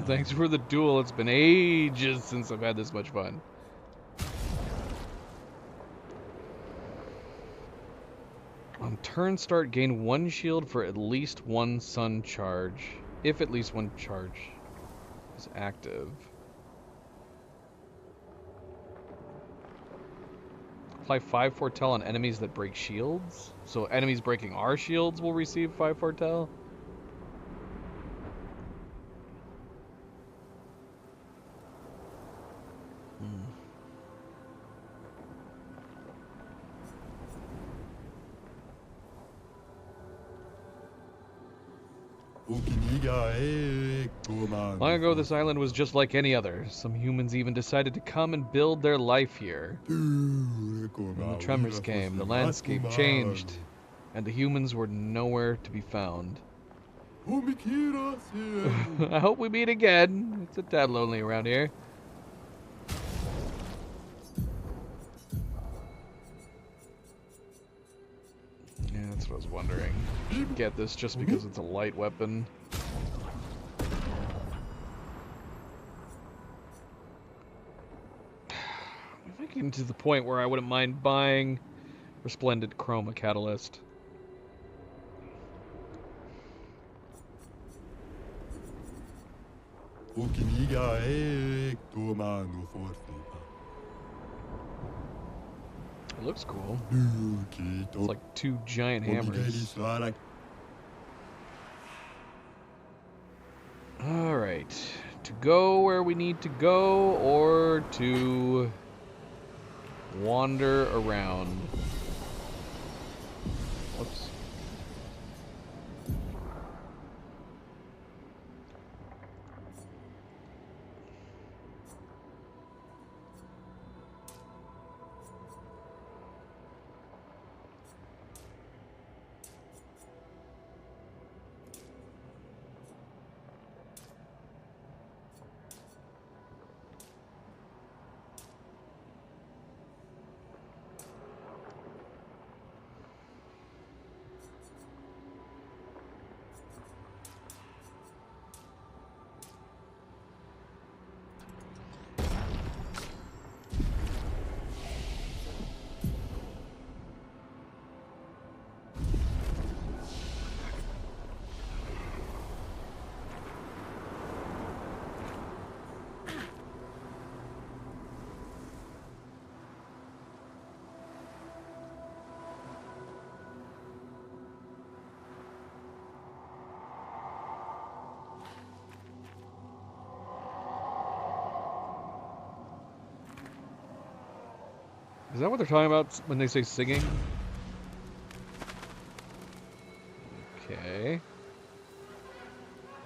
Thanks for the duel. It's been ages since I've had this much fun. On turn start, gain 1 shield for at least 1 sun charge, if at least 1 charge is active. Apply 5 foretell on enemies that break shields. So enemies breaking our shields will receive 5 foretell. Long ago, this island was just like any other. Some humans even decided to come and build their life here. When the tremors came, the landscape changed, and the humans were nowhere to be found. I hope we meet again. It's a tad lonely around here. Yeah, that's what I was wondering. Should get this just because it's a light weapon. I'm getting to the point where I wouldn't mind buying Resplendent Chroma Catalyst. It looks cool. It's like 2 giant hammers. Alright. To go where we need to go, or to wander around. Whoops. Is that what they're talking about when they say singing? Okay.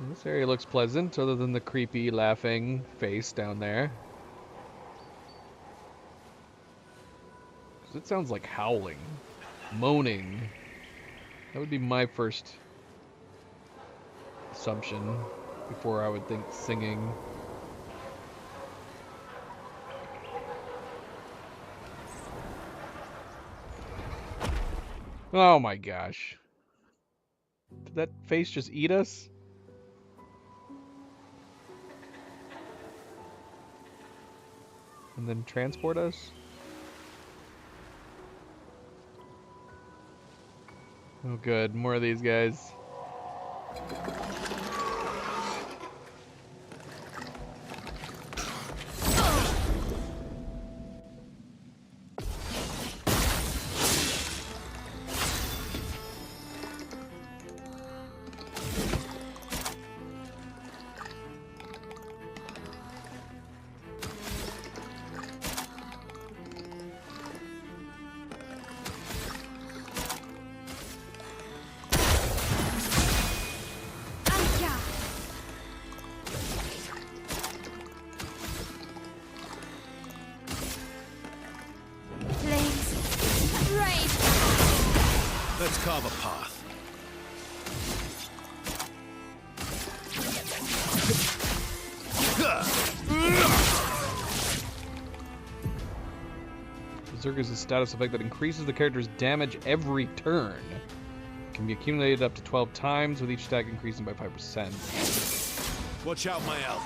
This area looks pleasant, other than the creepy, laughing face down there. Because it sounds like howling, moaning. That would be my first assumption before I would think singing. Oh my gosh. Did that face just eat us? And then transport us? Oh good, more of these guys. Let's carve a path. Berserk is a status effect that increases the character's damage every turn. Can be accumulated up to 12 times, with each stack increasing by 5%. Watch out, my elf.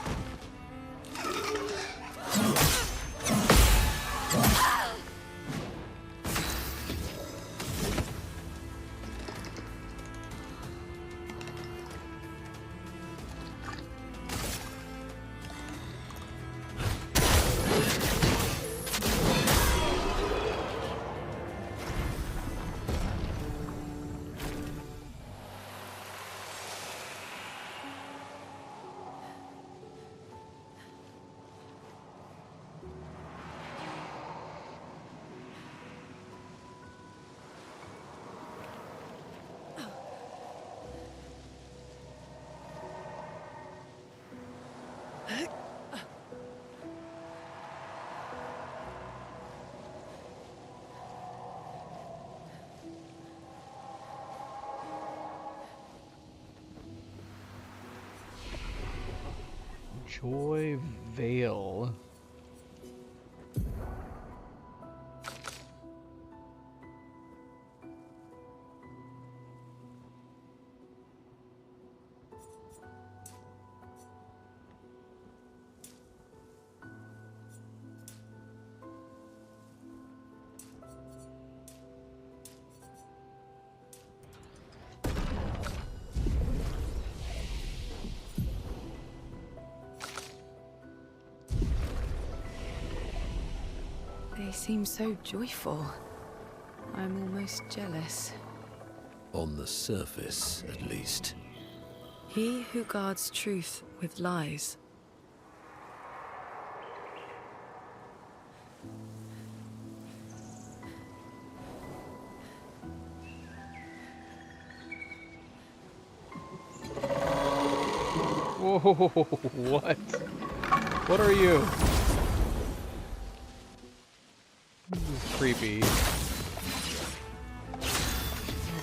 Joy Vale. They seem so joyful. I'm almost jealous. On the surface, at least. He who guards truth with lies. Whoa, what? What are you? This is creepy.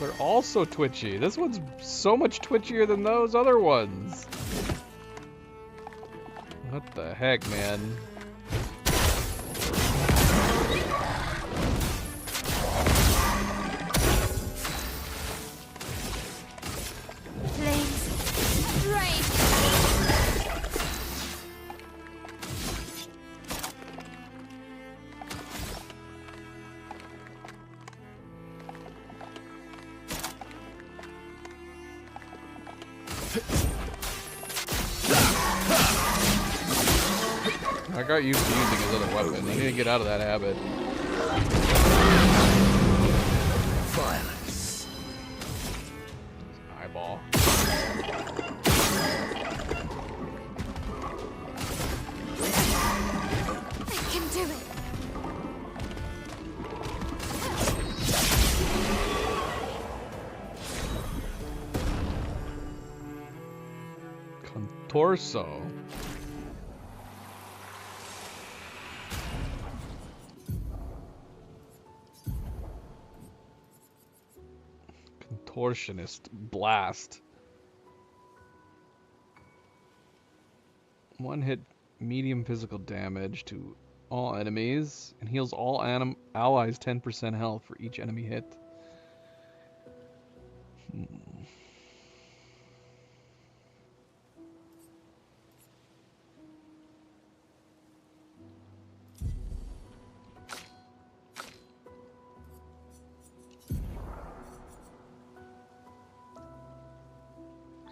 They're also twitchy. This one's so much twitchier than those other ones. What the heck, man? Flames. Rage. I got used to using his other weapon. I need to get out of that habit. Violence. Eyeball. I can do it. Contorso. Contortionist blast. One hit medium physical damage to all enemies and heals all allies 10% health for each enemy hit.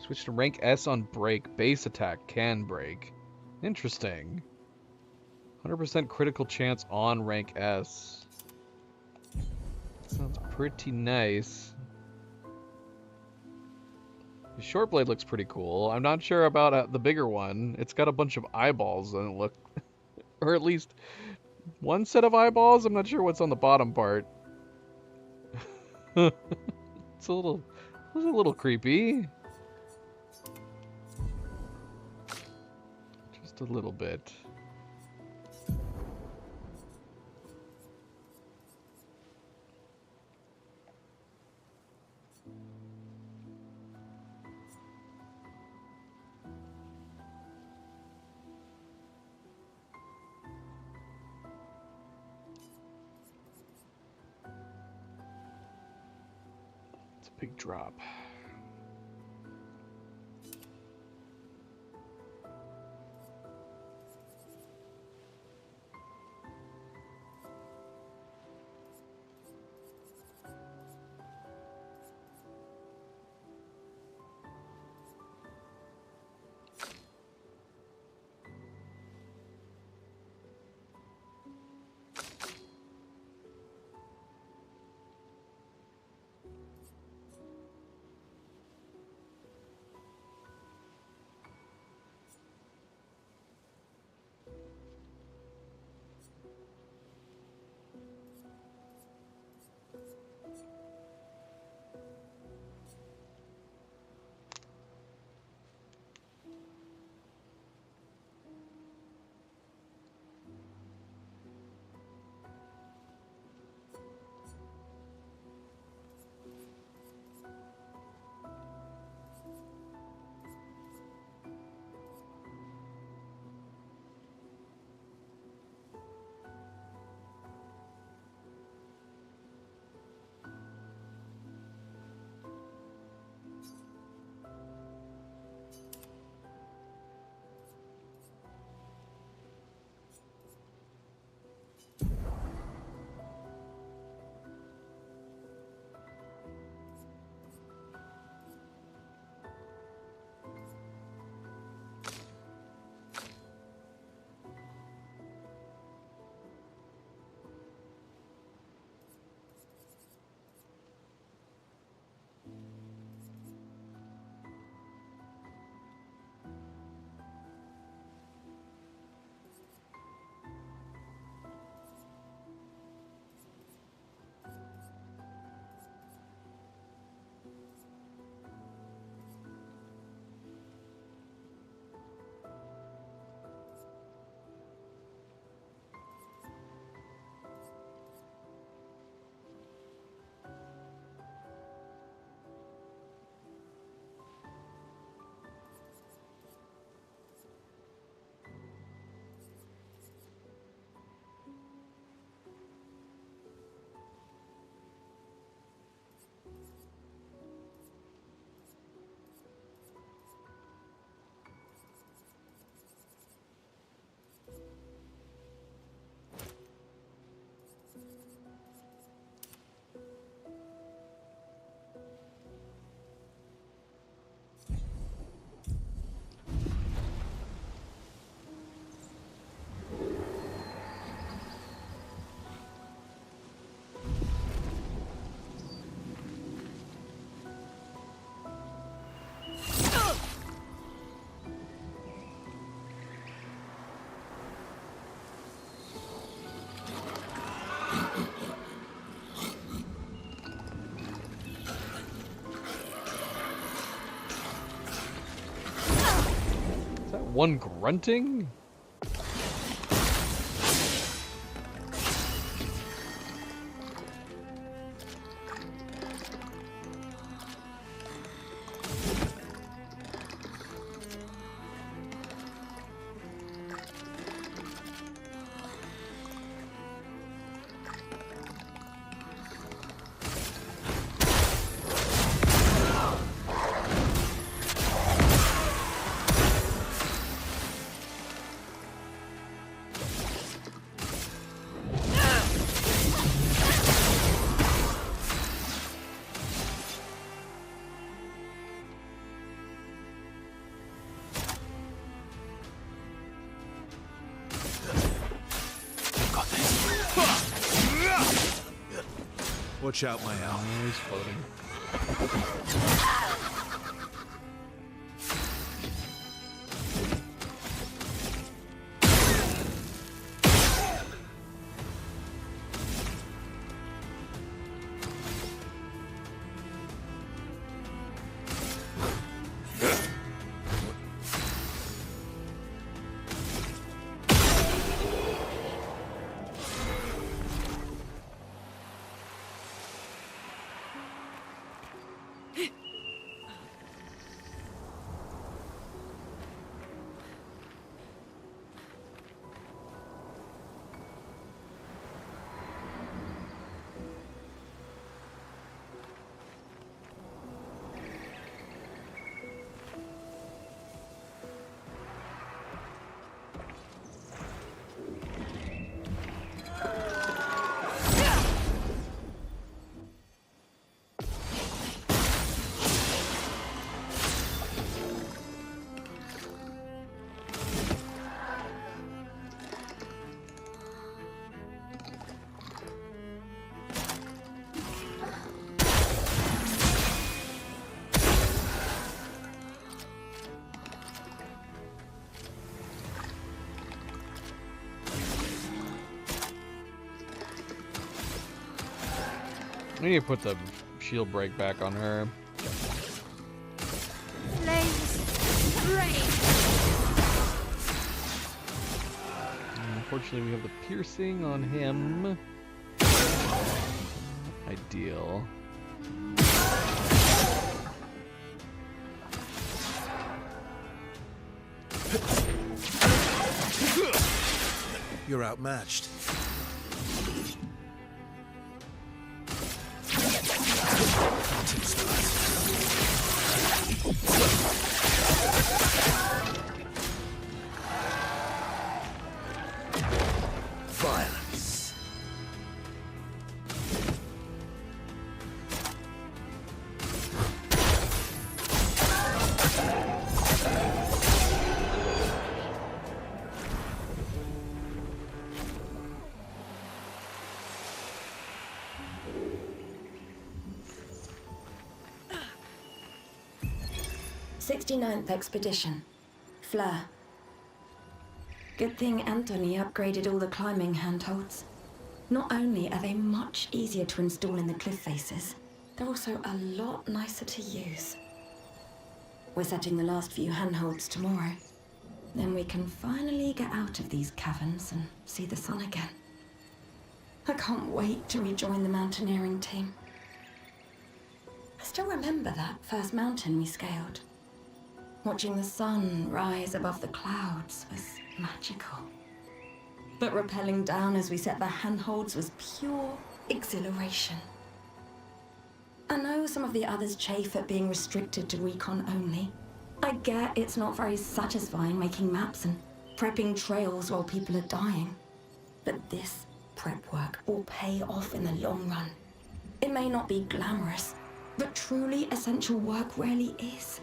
Switch to rank S on break. Base attack can break. Interesting. 100% critical chance on rank S. Sounds pretty nice. The short blade looks pretty cool. I'm not sure about the bigger one. It's got a bunch of eyeballs and it look, or at least one set of eyeballs. I'm not sure what's on the bottom part. It's a little creepy. Just a little bit. Big drop. One grunting? Watch out, my owl. Oh, he's floating. I need to put the shield break back on her. Unfortunately, we have the piercing on him. Ideal. You're outmatched. Violence. '69th Expedition. Fleur. Good thing Anthony upgraded all the climbing handholds. Not only are they much easier to install in the cliff faces, they're also a lot nicer to use. We're setting the last few handholds tomorrow. Then we can finally get out of these caverns and see the sun again. I can't wait to rejoin the mountaineering team. I still remember that first mountain we scaled. Watching the sun rise above the clouds was magical. But rappelling down as we set the handholds was pure exhilaration. I know some of the others chafe at being restricted to recon only. I get it's not very satisfying making maps and prepping trails while people are dying. But this prep work will pay off in the long run. It may not be glamorous, but truly essential work rarely is.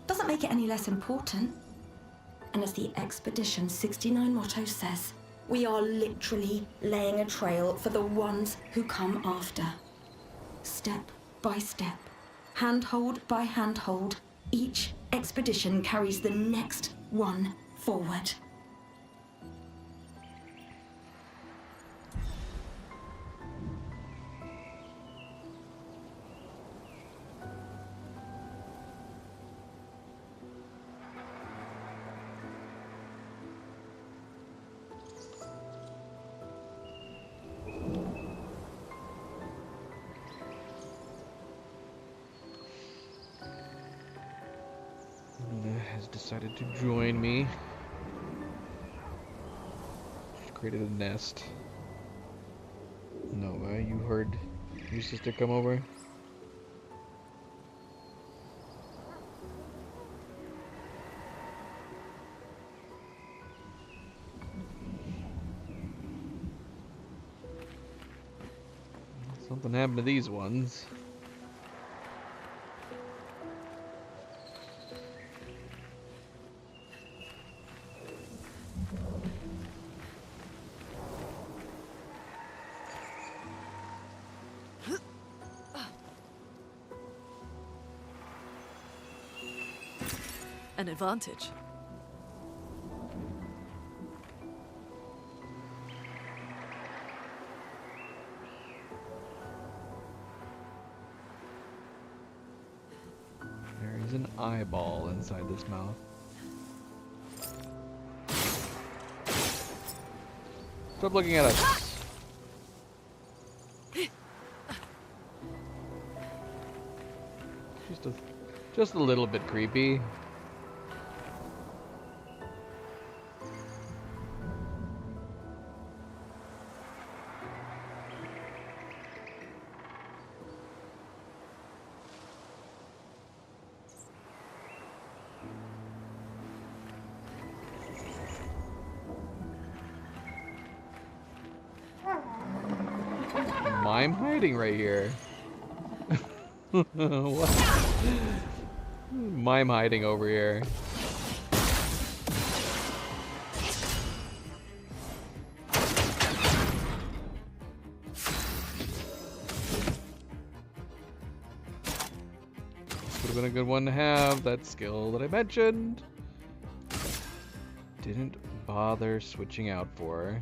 Doesn't make it any less important. And as the Expedition 69 motto says, we are literally laying a trail for the ones who come after. Step by step, handhold by handhold, each expedition carries the next one forward. Has decided to join me. She created a nest. Nova, you heard your sister come over? Something happened to these ones. An advantage. There is an eyeball inside this mouth. Stop looking at us. Just a little bit creepy. I'm hiding right here. What? Mime hiding over here. Would have been a good one to have, that skill that I mentioned. Didn't bother switching out for.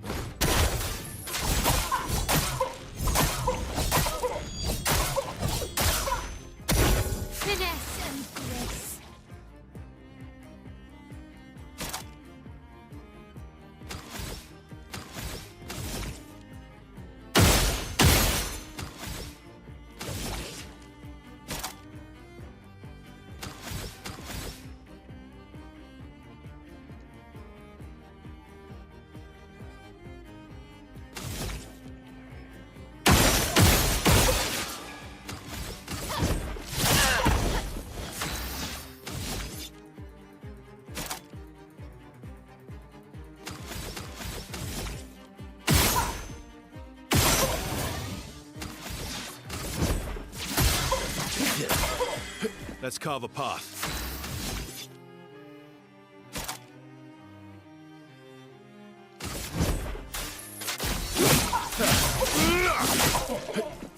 Let's carve a path.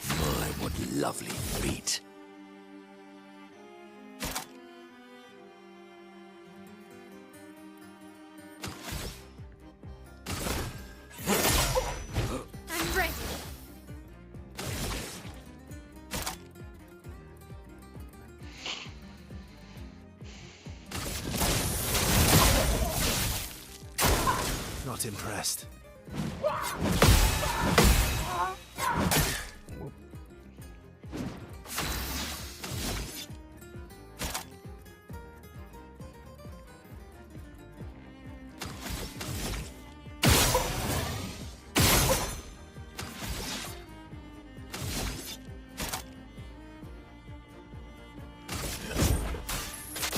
My, what lovely feet. I'm ready. Not impressed.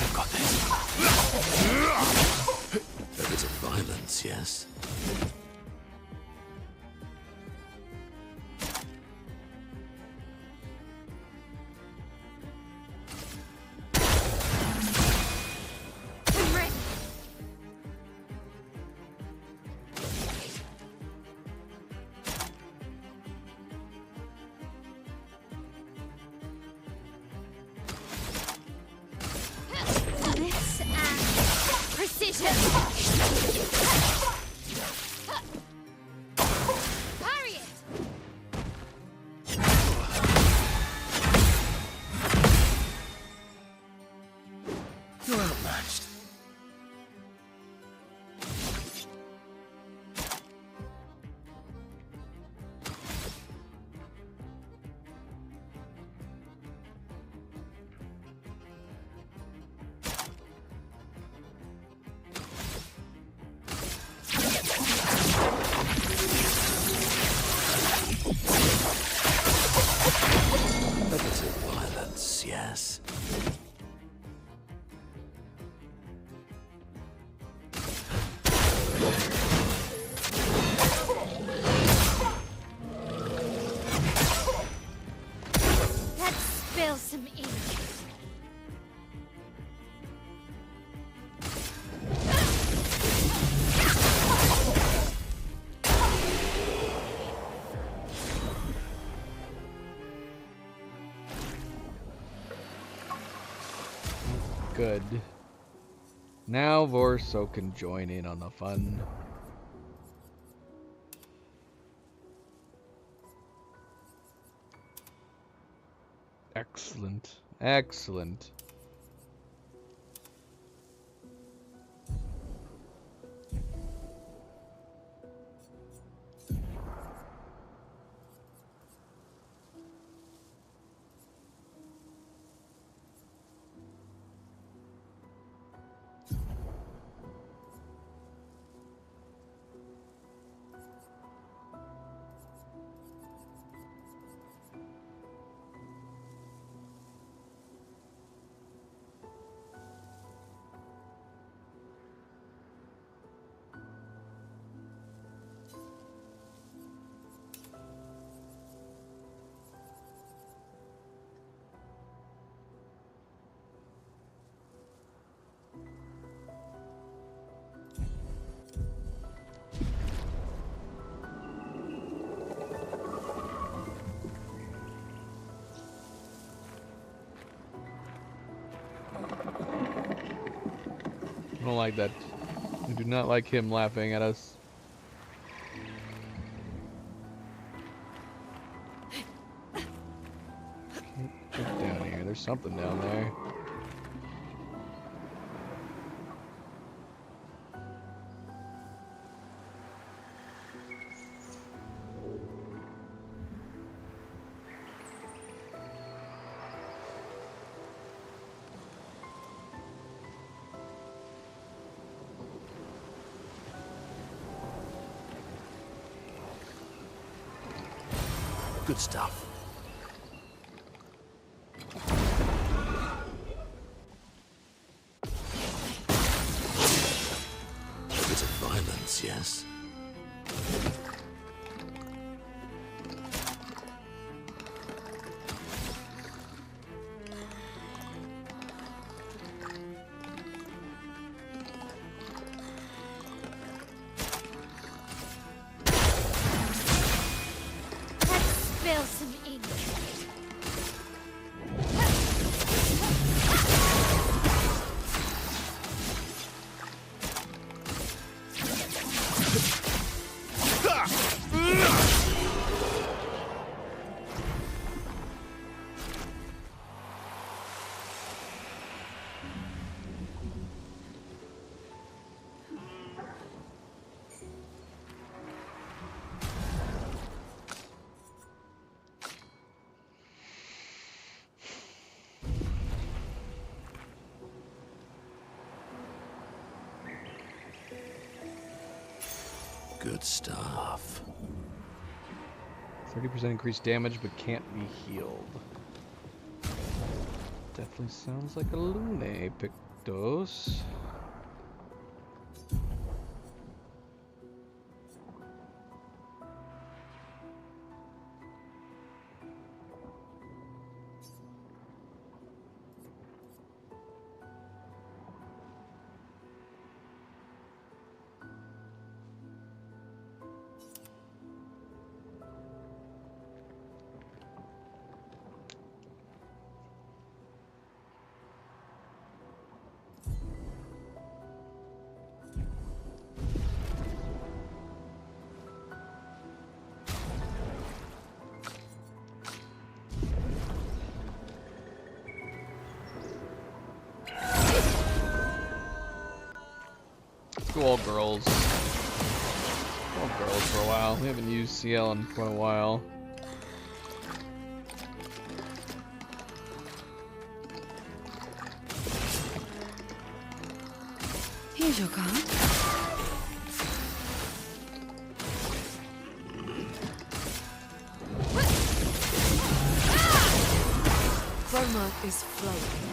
I've got this. A bit of violence, yes. I'm ready. This and precision. Parry it. You're outmatched. A bit of violence, yes. Let's spill some ink. Good. Now Vorso can join in on the fun. Excellent. Excellent. I don't like that. We do not like him laughing at us. Check down here. There's something down there. Good stuff. A bit of violence, yes. Good stuff. 30% increased damage, but can't be healed. Definitely sounds like a Lune Pictos. Go all girls. Go all girls for a while. We haven't used CL in quite a while. Here's your card. Chroma is flowing.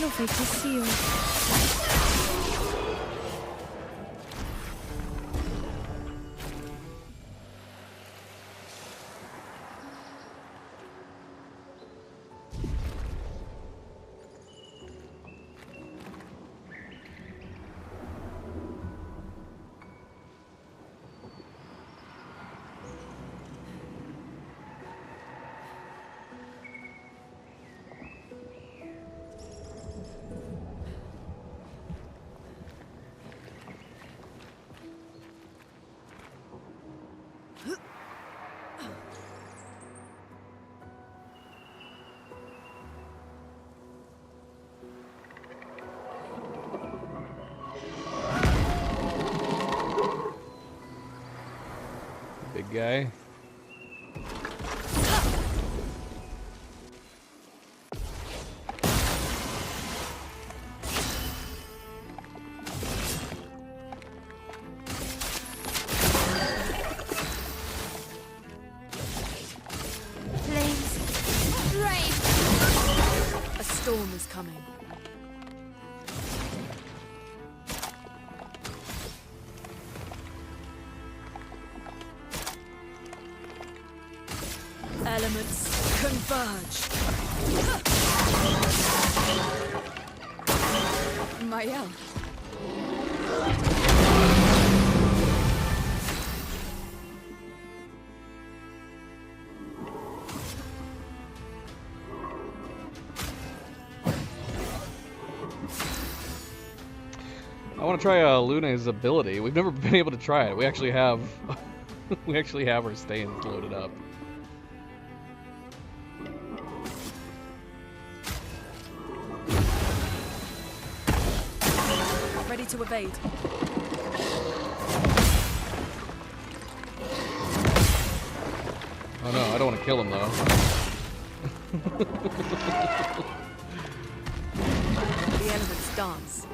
Lovely to see you. Big guy. Flames, rain. A storm is coming. Elements converge. Mael. I want to try Luna's ability. We've never been able to try it. We actually have we actually have our stains loaded up. Ready to evade. Oh no, I don't want to kill him though. The elements dance.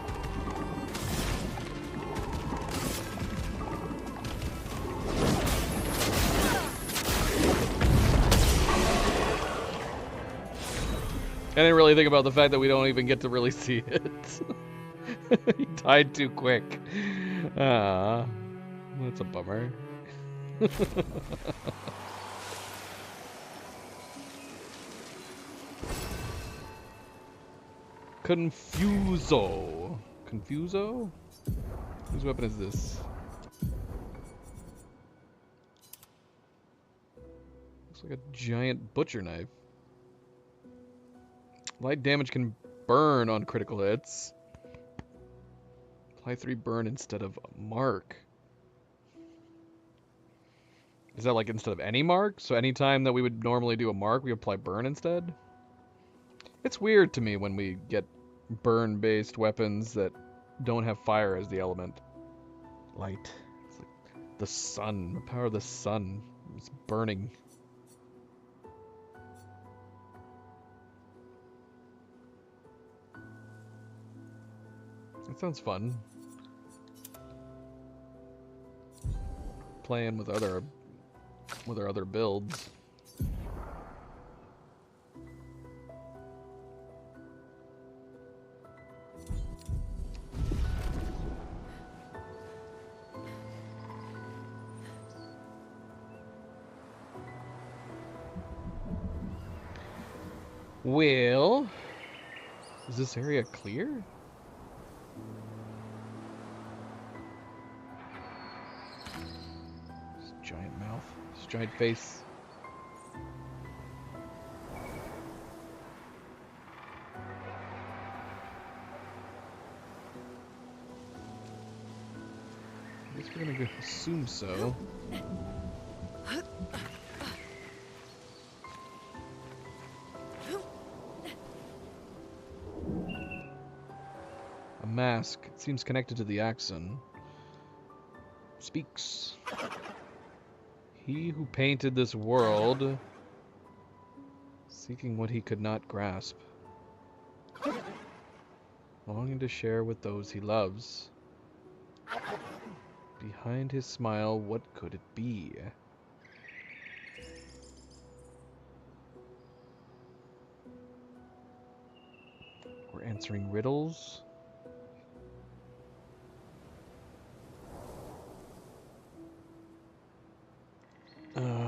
I didn't really think about the fact that we don't even get to really see it. He died too quick. That's a bummer. Confuso. Confuso? Whose weapon is this? Looks like a giant butcher knife. Light damage can burn on critical hits. Apply 3 burn instead of mark. Is that like instead of any mark? So anytime that we would normally do a mark, we apply burn instead? It's weird to me when we get burn-based weapons that don't have fire as the element. Light. It's like the sun. The power of the sun. It's burning. That sounds fun. Playing with our other builds. Well, is this area clear? This giant mouth, this giant face. I guess we're gonna assume so. Mask. It seems connected to the Axon. Speaks. He who painted this world, seeking what he could not grasp, longing to share with those he loves. Behind his smile, what could it be? We're answering riddles.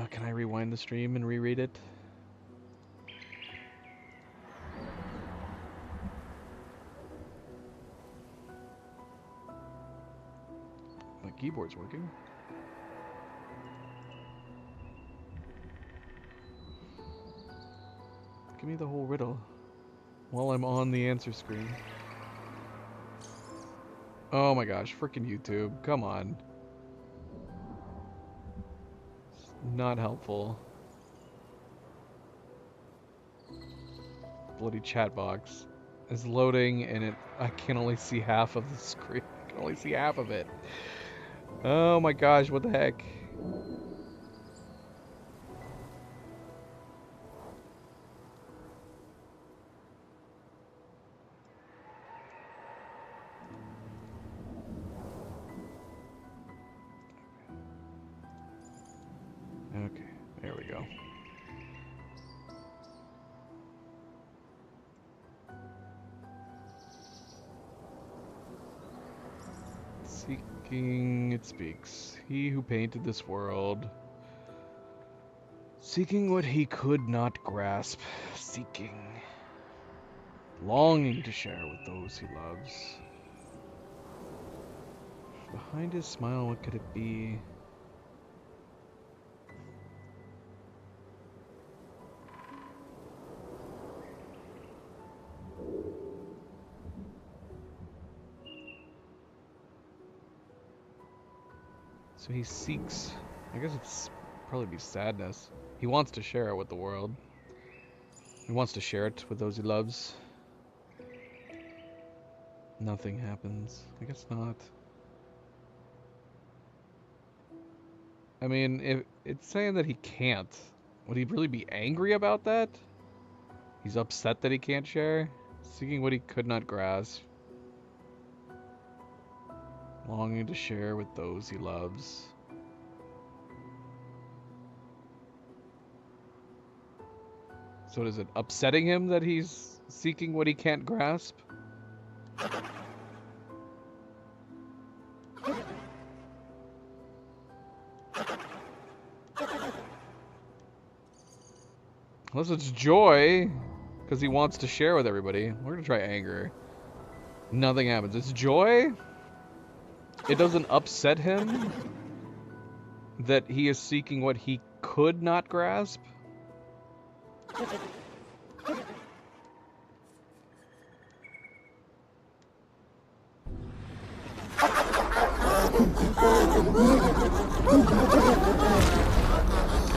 Can I rewind the stream and reread it? My keyboard's working. Give me the whole riddle while I'm on the answer screen. Oh my gosh, freaking YouTube. Come on. Not helpful. Bloody chat box is loading and I can only see half of the screen. I can only see half of it. Oh my gosh, what the heck? Okay, there we go. Seeking, it speaks. He who painted this world, seeking what he could not grasp, seeking, longing to share with those he loves. Behind his smile, what could it be? So he seeks, I guess it's probably be sadness. He wants to share it with the world. He wants to share it with those he loves. Nothing happens. I guess not. I mean, if it's saying that he can't, would he really be angry about that? He's upset that he can't share? Seeking what he could not grasp. Longing to share with those he loves. So is it upsetting him that he's seeking what he can't grasp? Unless it's joy, because he wants to share with everybody. We're gonna try anger. Nothing happens. It's joy? It doesn't upset him that he is seeking what he could not grasp?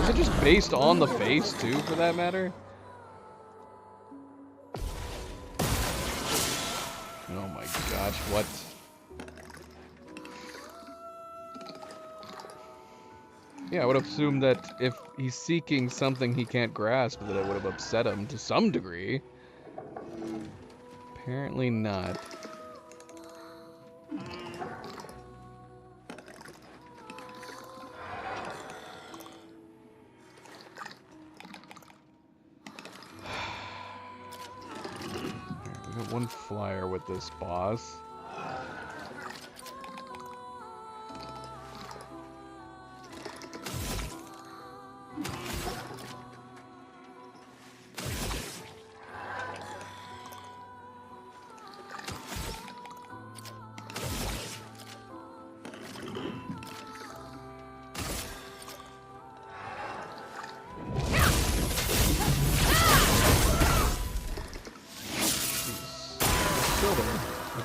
Is it just based on the face, too, for that matter? Oh my gosh, what? Yeah, I would assume that if he's seeking something he can't grasp, that it would have upset him to some degree. Apparently not. We got one flyer with this boss.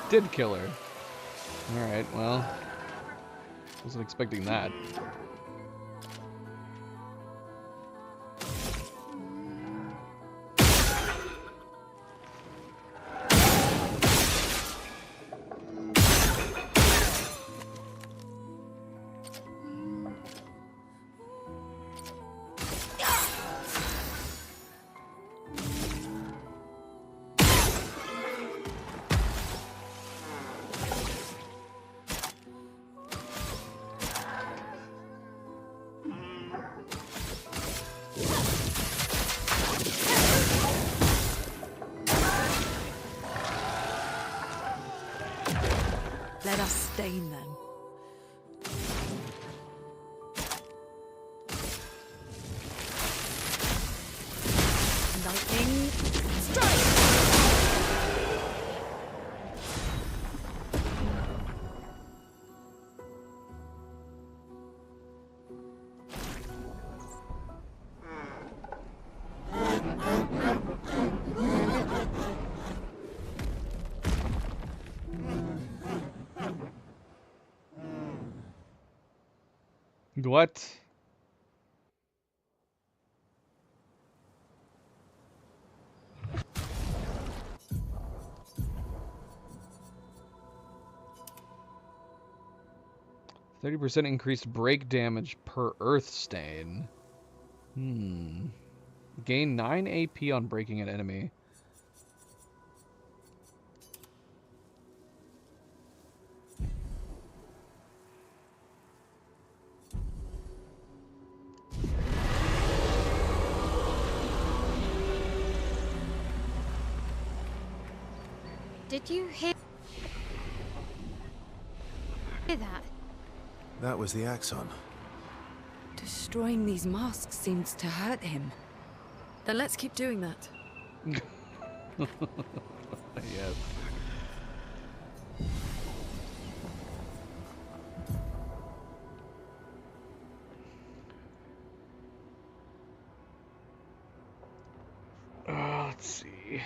Did kill her. Alright, well. Wasn't expecting that. Let us stain them. Lightning strike! What? %30 increased break damage per earth stain. Gain 9 AP on breaking an enemy. Did you hear that? That was the Axon. Destroying these masks seems to hurt him. Then let's keep doing that. Yes. Let's see.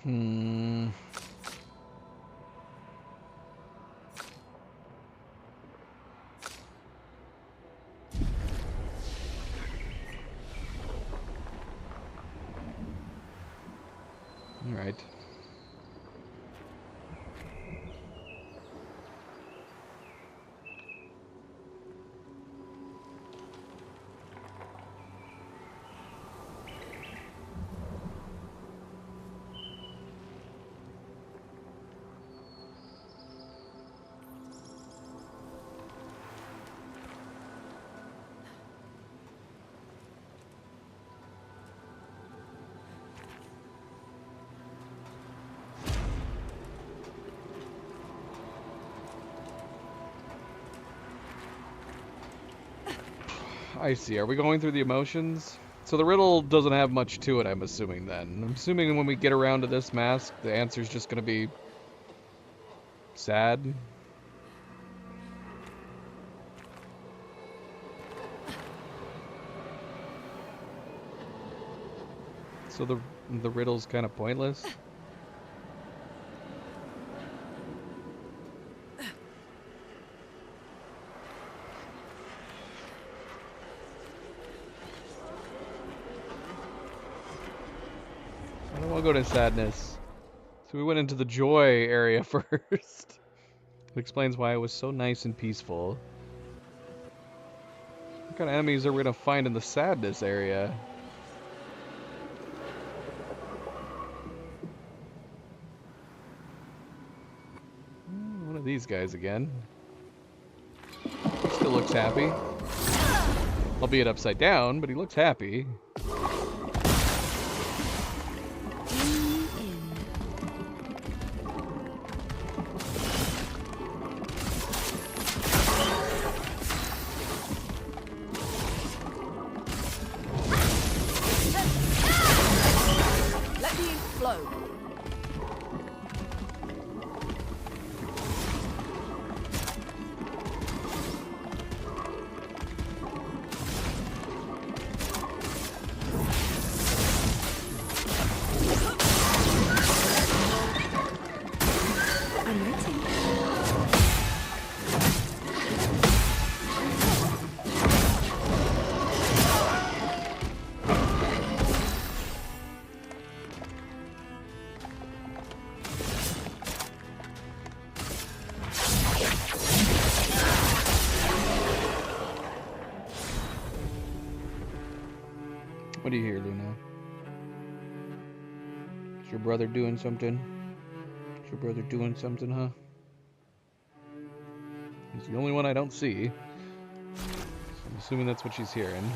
Hmm. All right. I see. Are we going through the emotions? So the riddle doesn't have much to it, I'm assuming then. I'm assuming when we get around to this mask, the answer's just gonna be sad. So the riddle's kind of pointless. I don't want to go to sadness. So we went into the joy area first. It explains why it was so nice and peaceful. What kind of enemies are we going to find in the sadness area? One of these guys again. He still looks happy. Albeit upside down, but he looks happy. What do you hear, Luna? Is your brother doing something? Is your brother doing something, huh? He's the only one I don't see. So I'm assuming that's what she's hearing.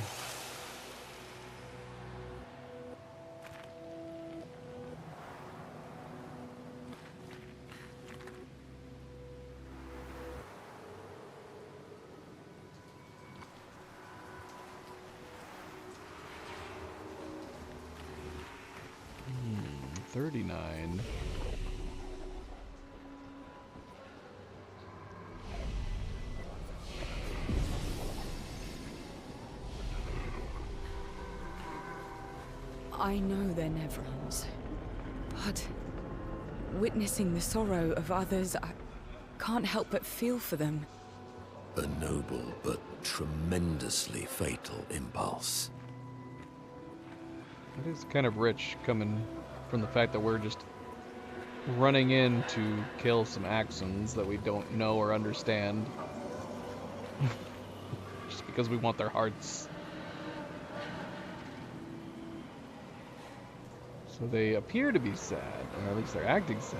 Hmm, 39. I know they're Nevrons, but witnessing the sorrow of others, I can't help but feel for them. A noble but tremendously fatal impulse. It is kind of rich coming from the fact that we're just running in to kill some Axons that we don't know or understand. Just because we want their hearts. So they appear to be sad, or at least they're acting sad.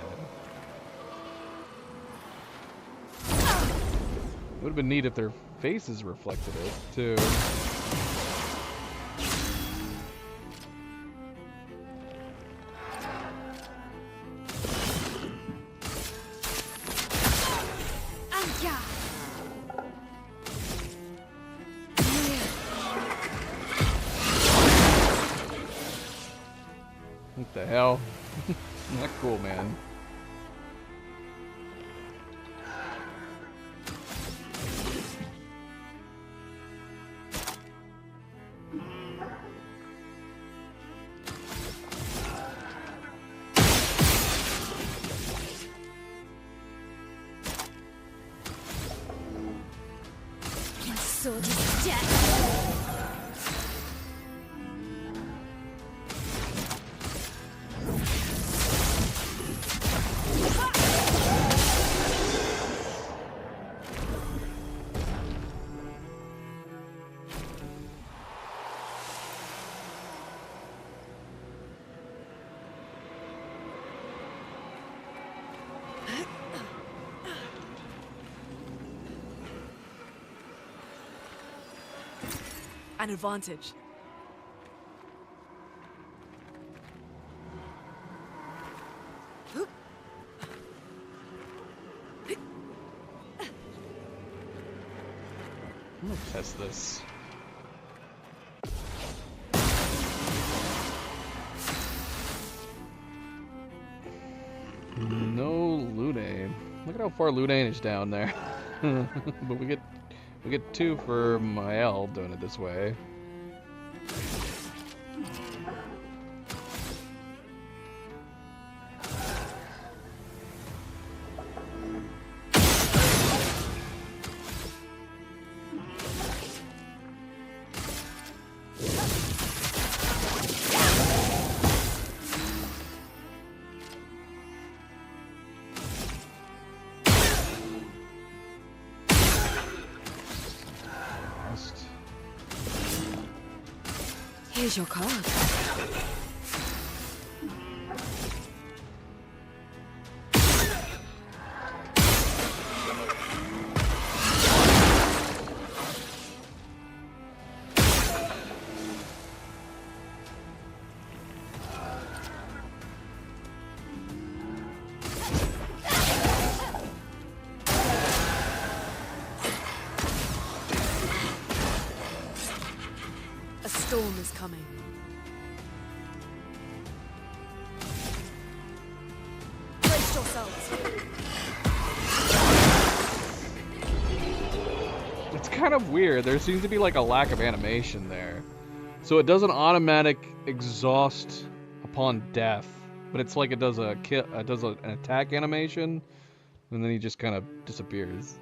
It would have been neat if their faces reflected it, too. What the hell? Not cool, man. sword is death. An advantage. I'm gonna test this. No Ludane. Look at how far Ludane is down there. But we get 2 for Mael doing it this way. Here's your card. A storm is coming. Brace yourselves. It's kind of weird. There seems to be like a lack of animation there. So it does an automatic exhaust upon death, but it's like it does an attack animation, and then he just kind of disappears.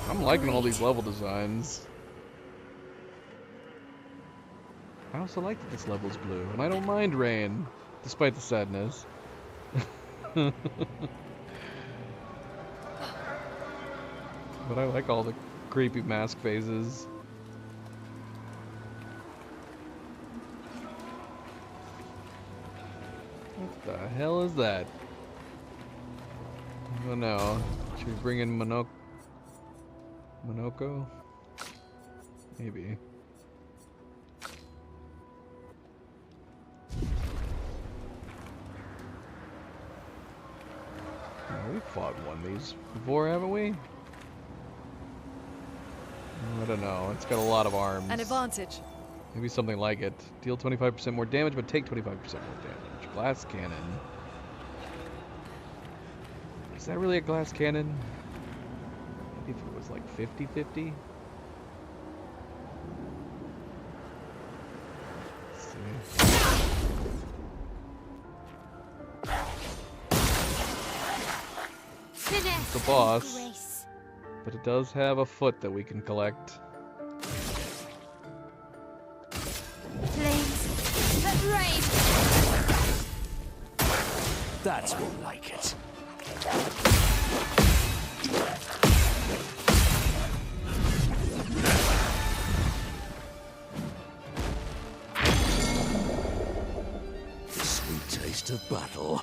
I'm liking all these level designs. I also like that this level's blue, and I don't mind rain, despite the sadness. But I like all the creepy mask phases. What the hell is that? I don't know. Should we bring in Monoko? Maybe. We fought one of these before, haven't we? I don't know. It's got a lot of arms. An advantage. Maybe something like it. Deal 25% more damage, but take 25% more damage. Glass cannon. Is that really a glass cannon? Maybe if it was like 50-50? Let's see. It's the boss, but it does have a foot that we can collect. Flames that rage. That's more like it. The sweet taste of battle.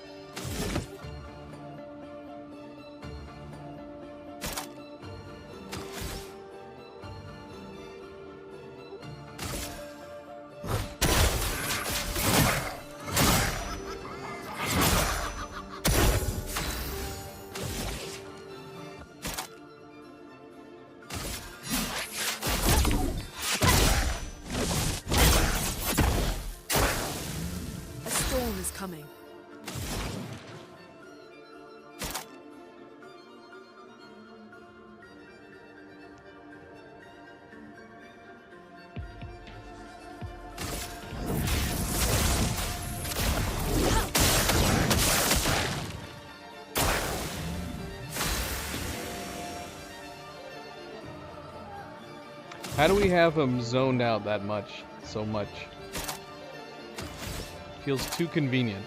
Coming. How do we have him zoned out that much? So much. Feels too convenient.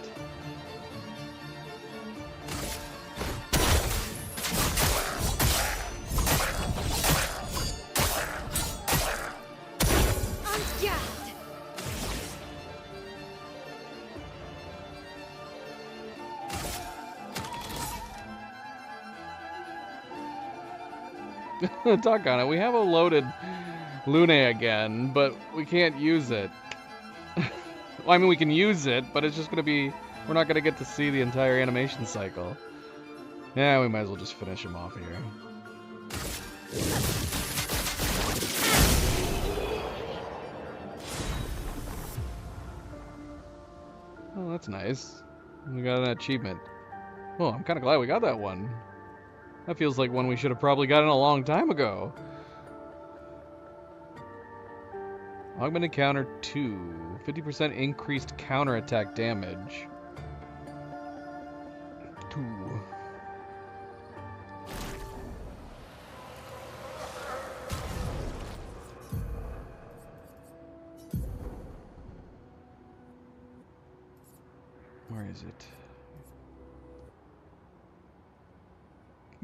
Talk on it. We have a loaded Lune again, but we can't use it. Well, I mean, we can use it, but it's just gonna be... We're not gonna get to see the entire animation cycle. Yeah, we might as well just finish him off here. Oh, that's nice. We got an achievement. Oh, I'm kind of glad we got that one. That feels like one we should have probably gotten a long time ago. Augmented counter 2. 50% increased counterattack damage. 2. Where is it?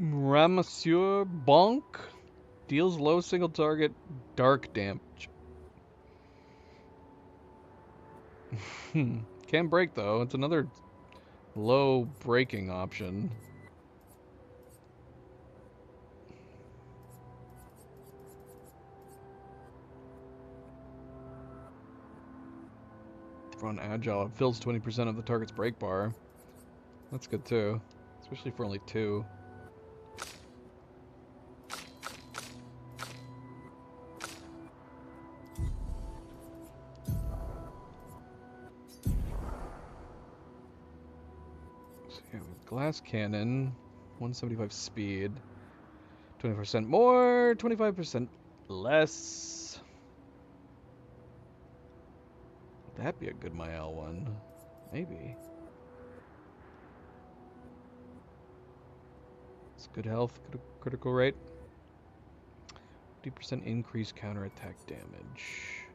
Ramasseur Bonk deals low single target dark damage. Can't break though. It's another low breaking option. On agile, it fills 20% of the target's break bar. That's good too, especially for only 2. Glass cannon, 175 speed, 20% more, 25% less. Would that be a good Mael one? Maybe. It's good health, good critical rate. 50% increased counterattack damage.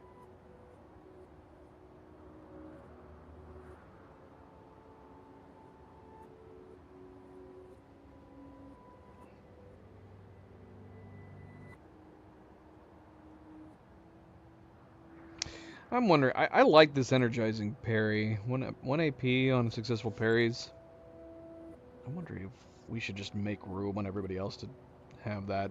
I'm wondering, I like this energizing parry. 1 AP on successful parries. I'm wondering if we should just make room on everybody else to have that.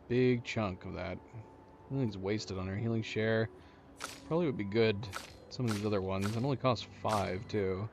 big chunk of that. Everything's wasted on her. Healing share probably would be good. Some of these other ones. It only costs 5 too.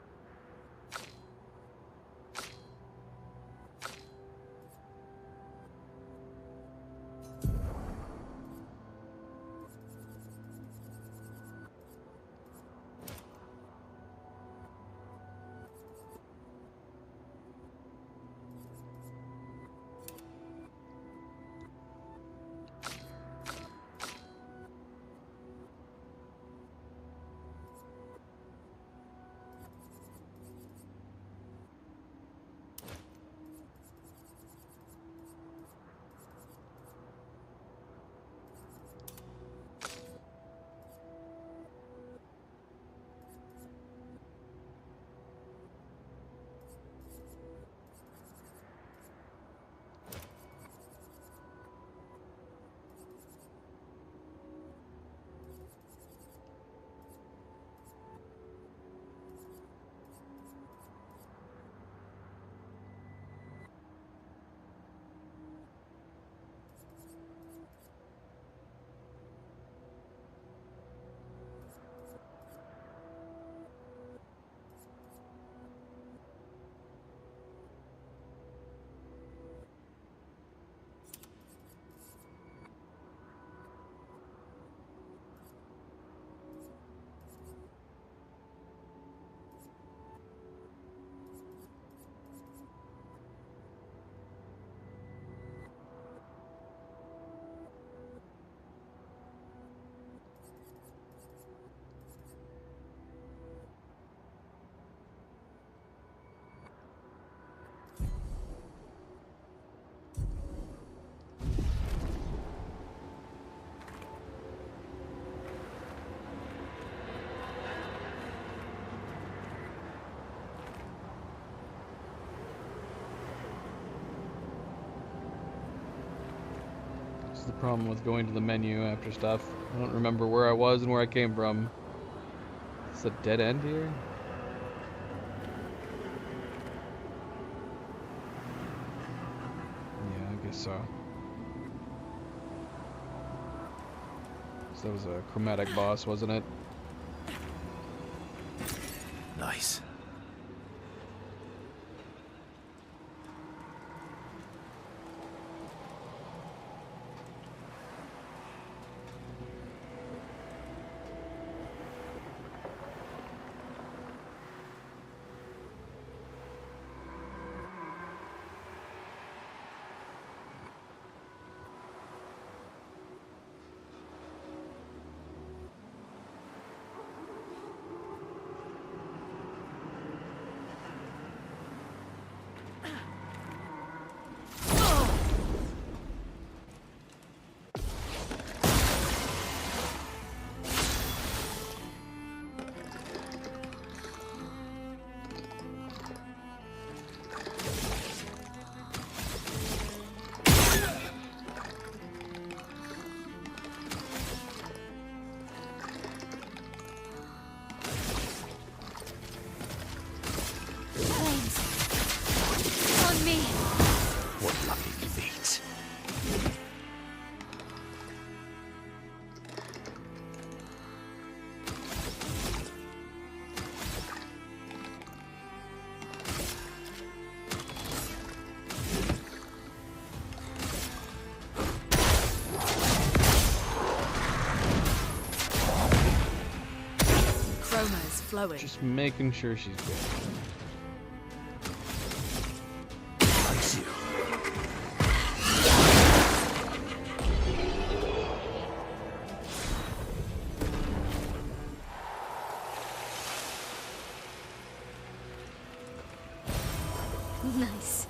The problem with going to the menu after stuff. I don't remember where I was and where I came from. It's a dead end here? Yeah, I guess so. So that was a chromatic boss, wasn't it? Nice. Flowing. Just making sure she's good. Nice.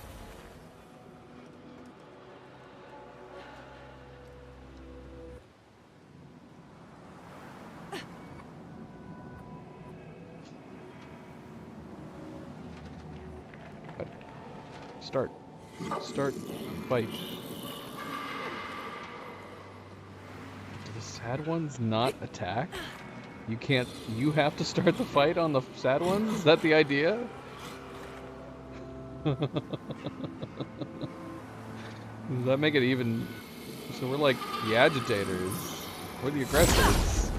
Start fight. Do the sad ones not attack? You have to start the fight on the sad ones? Is that the idea? Does that make it even So we're like the agitators. We're the aggressors.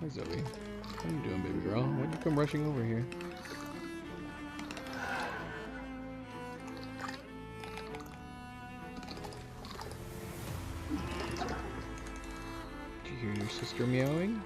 Hi Zoe. How you doing, baby girl? Why'd you come rushing over here? Did you hear your sister meowing?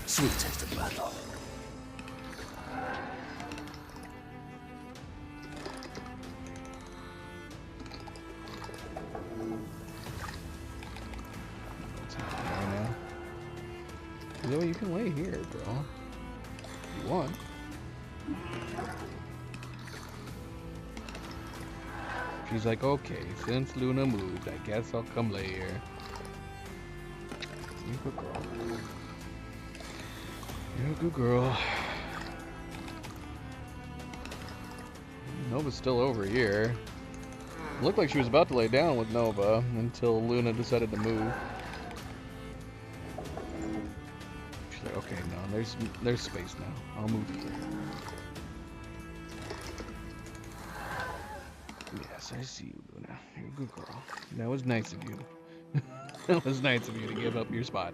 Sweet taste of battle. What's happening right now? Zoe, you can lay here, girl. If you want. She's like, okay, since Luna moved, I guess I'll come lay here. You good girl. You're a good girl. Nova's still over here. Looked like she was about to lay down with Nova until Luna decided to move. She's like, okay, no, there's space now. I'll move here. Yes, I see you, Luna. You're a good girl. That was nice of you. That was nice of you to give up your spot.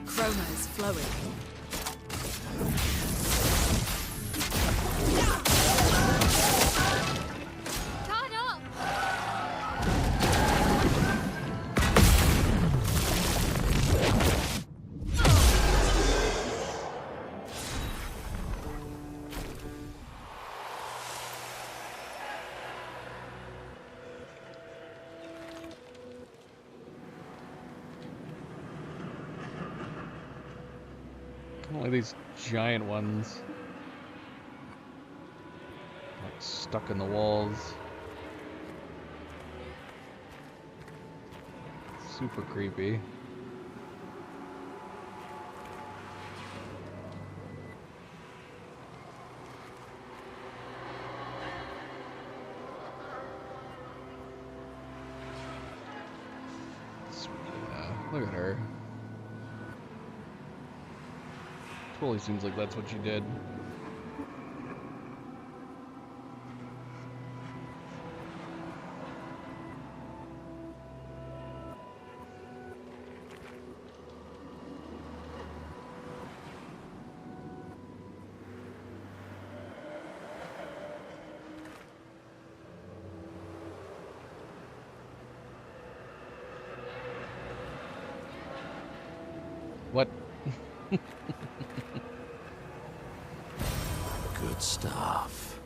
Chroma's flowing. Only these giant ones. Like stuck in the walls. Super creepy. Sweet Luna. Look at her. Totally seems like that's what she did. What? Good stuff.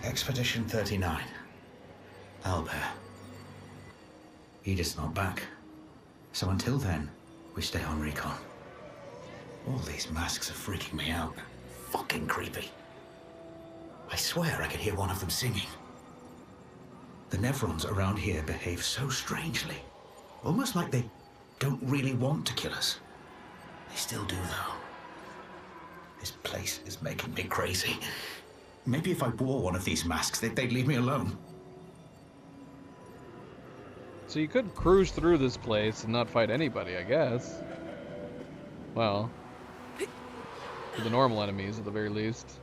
Expedition 39. Albert. Edith's not back. So until then, we stay on recon. All these masks are freaking me out. Fucking creepy. I swear I could hear one of them singing. The Nevrons around here behave so strangely. Almost like they don't really want to kill us. They still do, though. This place is making me crazy. Maybe if I wore one of these masks, they'd leave me alone. So you could cruise through this place and not fight anybody, I guess. Well, the normal enemies at the very least.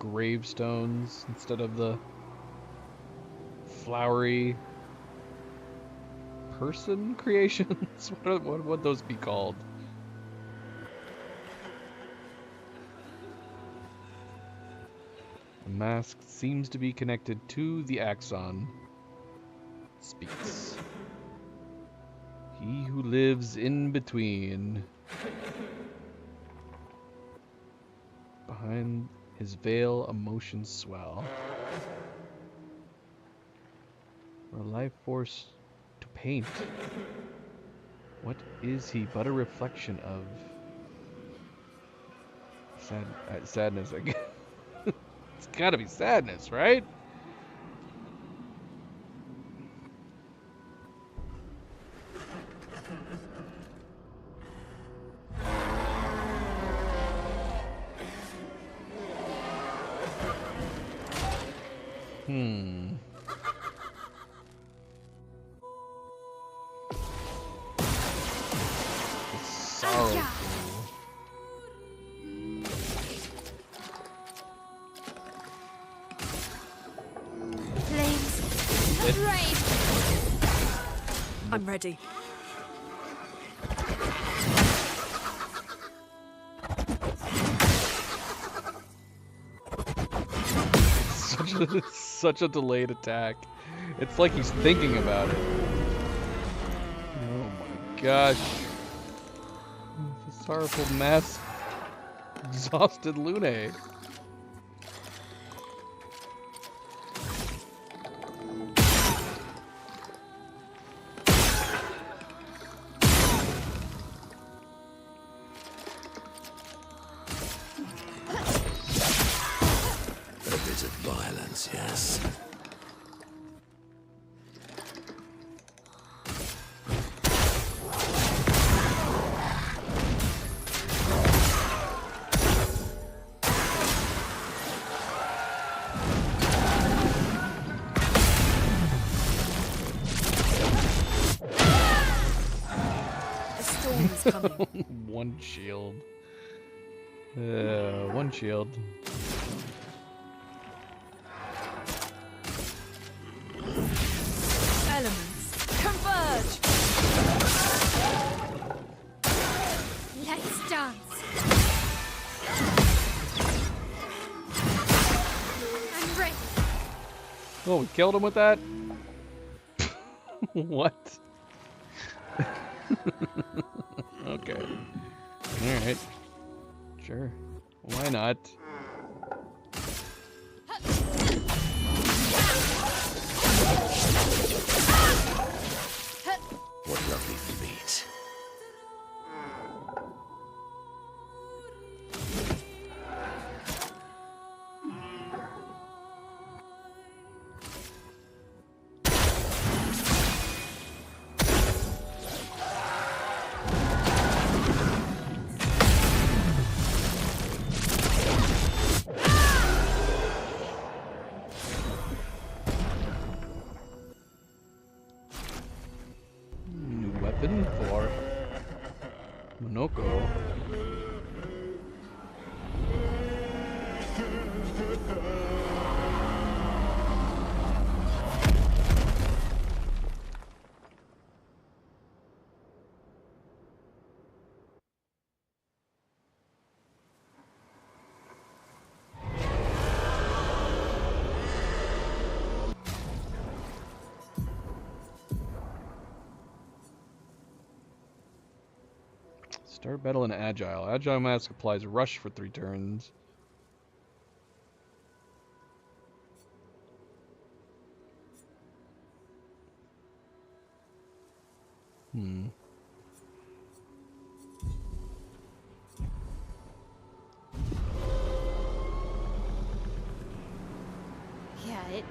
gravestones instead of the flowery person creations. What would those be called? The mask seems to be connected to the axon. Speaks. He who lives in between. Behind his veil, emotions swell. For a life force to paint. What is he but a reflection of sadness? I guess. It's gotta be sadness, right? I'm ready. Such a delayed attack. It's like he's thinking about it. Oh my gosh. The sorrowful mess. Exhausted Lune. Yes. The storm is coming. One shield. One shield. Elements converge. Let's dance. I'm ready. Oh, we killed him with that? What? Okay. Alright. Sure. Why not? What lovely feet. New weapon for Monoko. Start battle in Agile. Agile Mask applies Rush for 3 turns. Yeah, it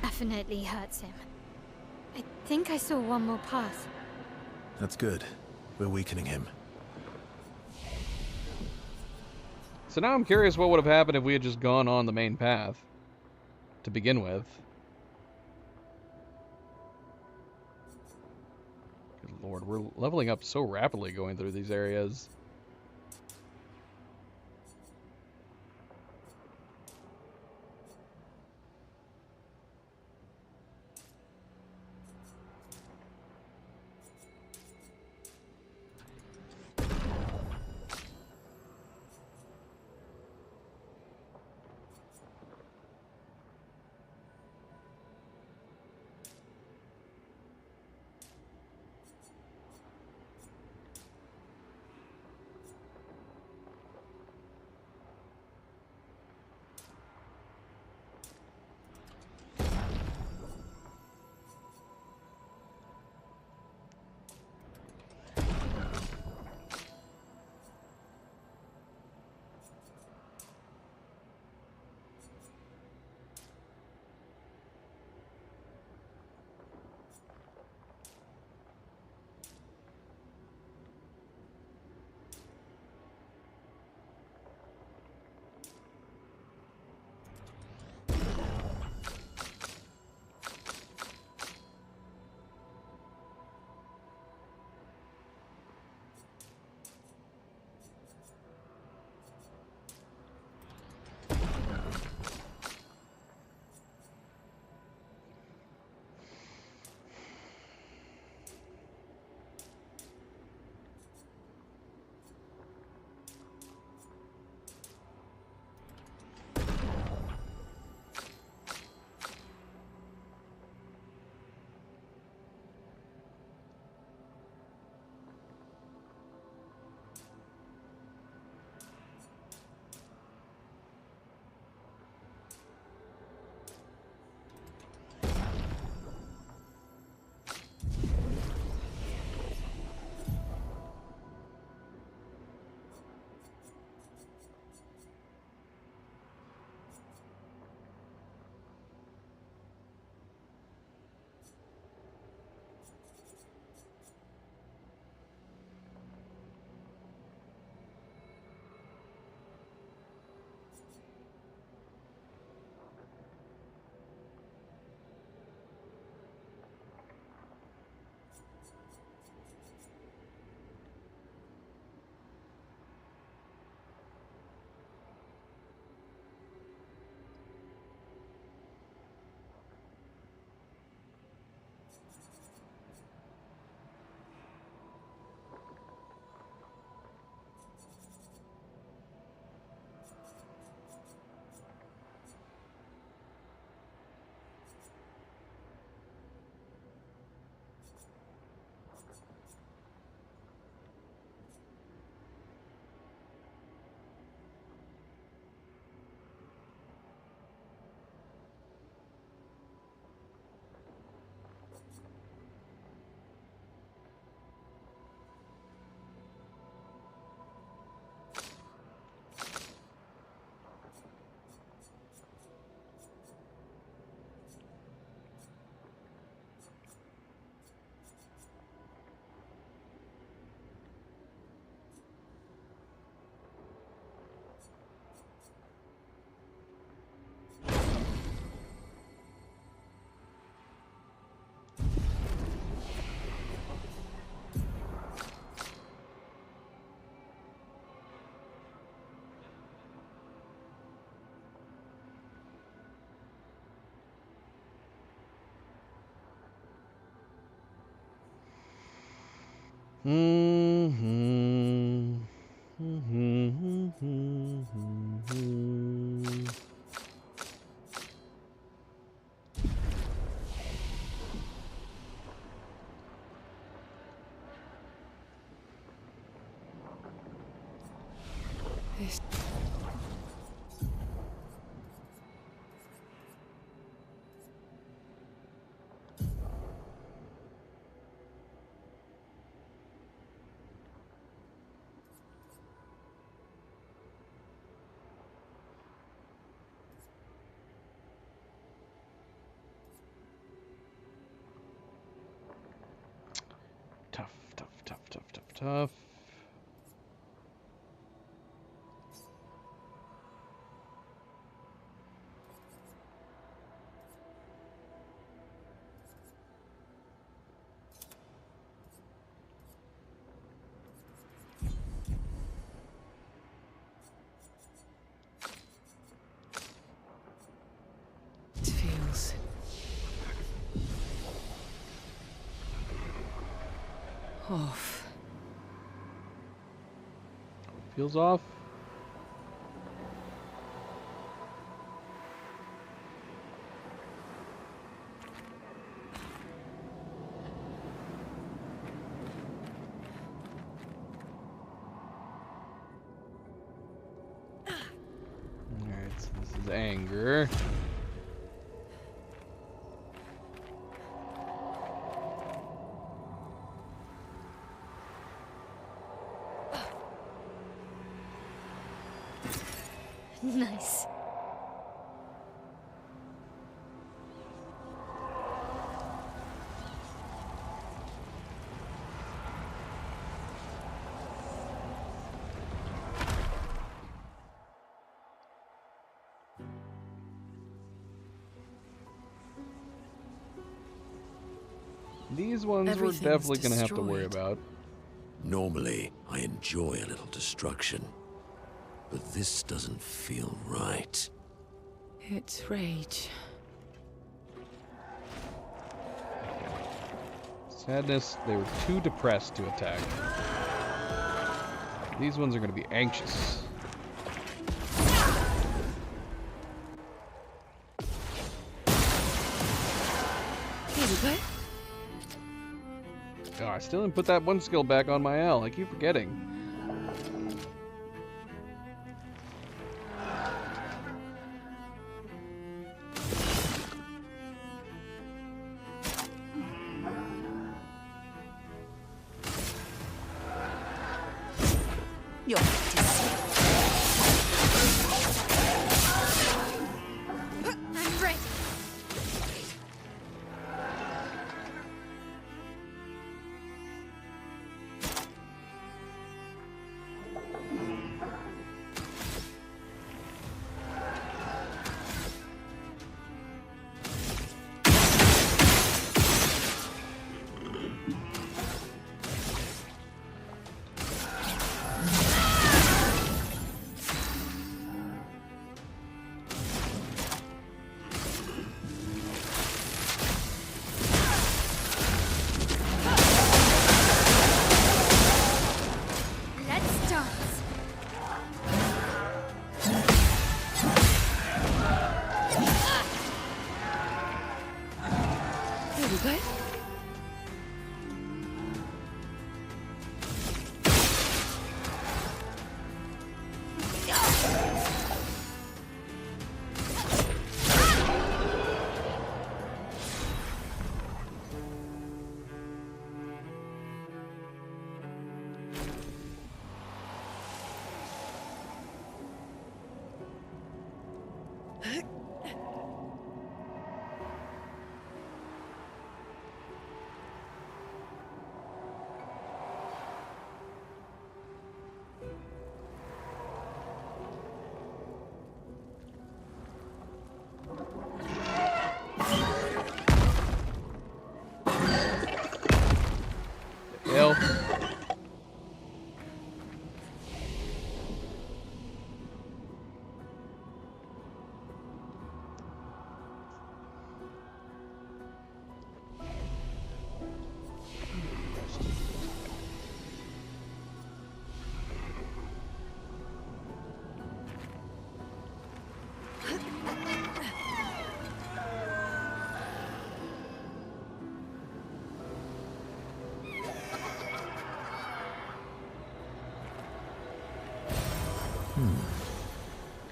definitely hurts him. I think I saw one more path. That's good. We're weakening him. So now I'm curious what would have happened if we had just gone on the main path to begin with. Good lord, we're leveling up so rapidly going through these areas. This. Tough. It feels off. Feels off. Alright, so this is anger. Nice. These ones we're definitely going to have to worry about. Normally, I enjoy a little destruction. But this doesn't feel right. It's rage. Sadness, they were too depressed to attack. These ones are going to be anxious. Here we go. Oh, I still didn't put that one skill back on my L. I keep forgetting. You're I'm ready.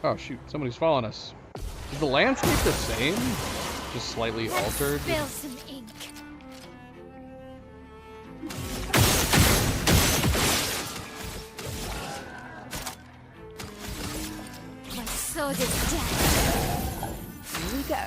Oh shoot, somebody's following us. Is the landscape the same? Just slightly altered? Spill some ink. My sword is dead. Here we go.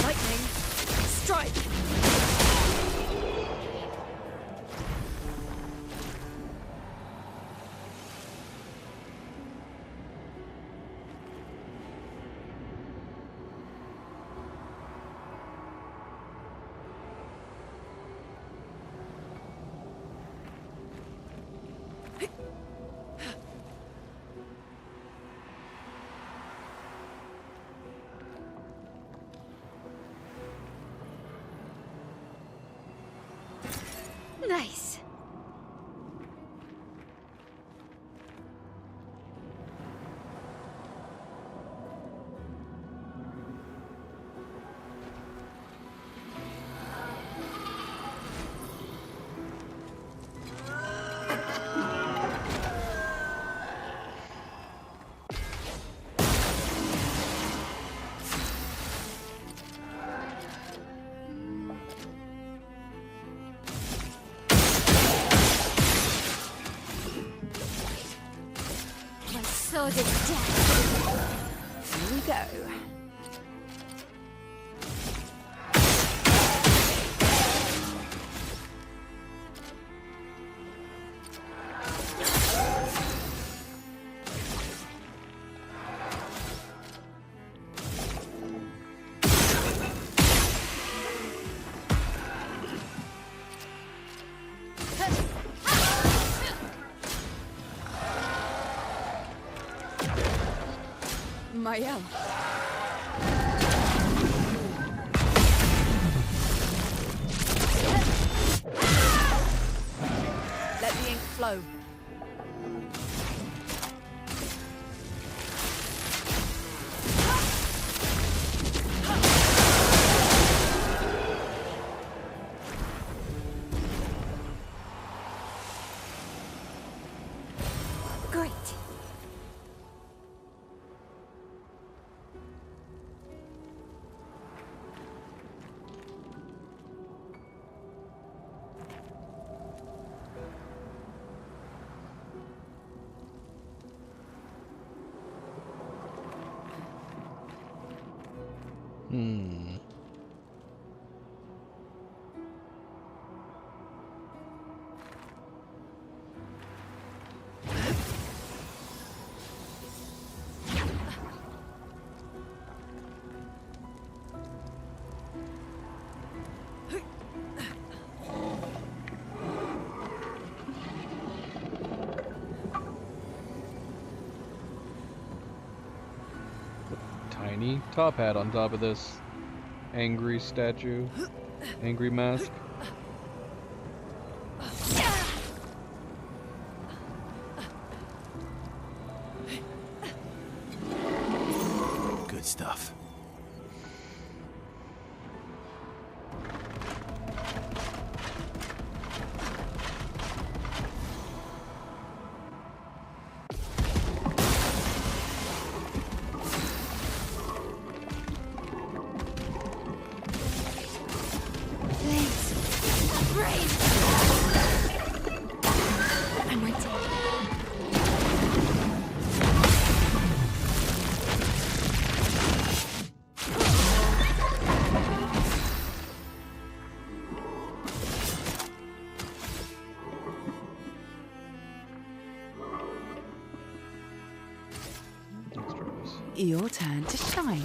Lightning, strike! Nice. My sword is dead. Here we go. Mael. Let the ink flow. Great. Hmm. Tiny top hat on top of this angry statue, angry mask. Good stuff. I'm waiting. Your turn to shine.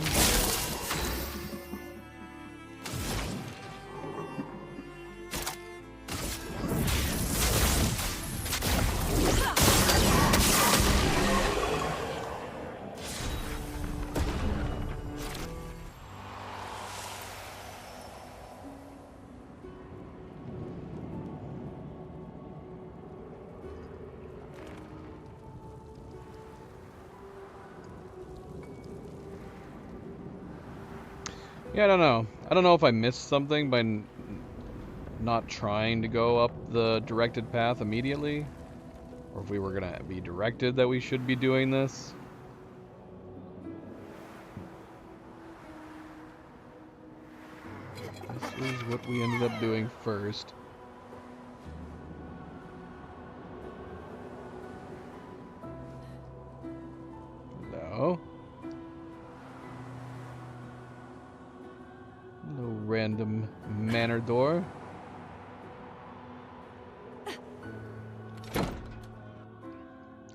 Yeah, I don't know. I don't know if I missed something by not trying to go up the directed path immediately, or if we were gonna be directed that we should be doing this. This is what we ended up doing first. No. No random manor door.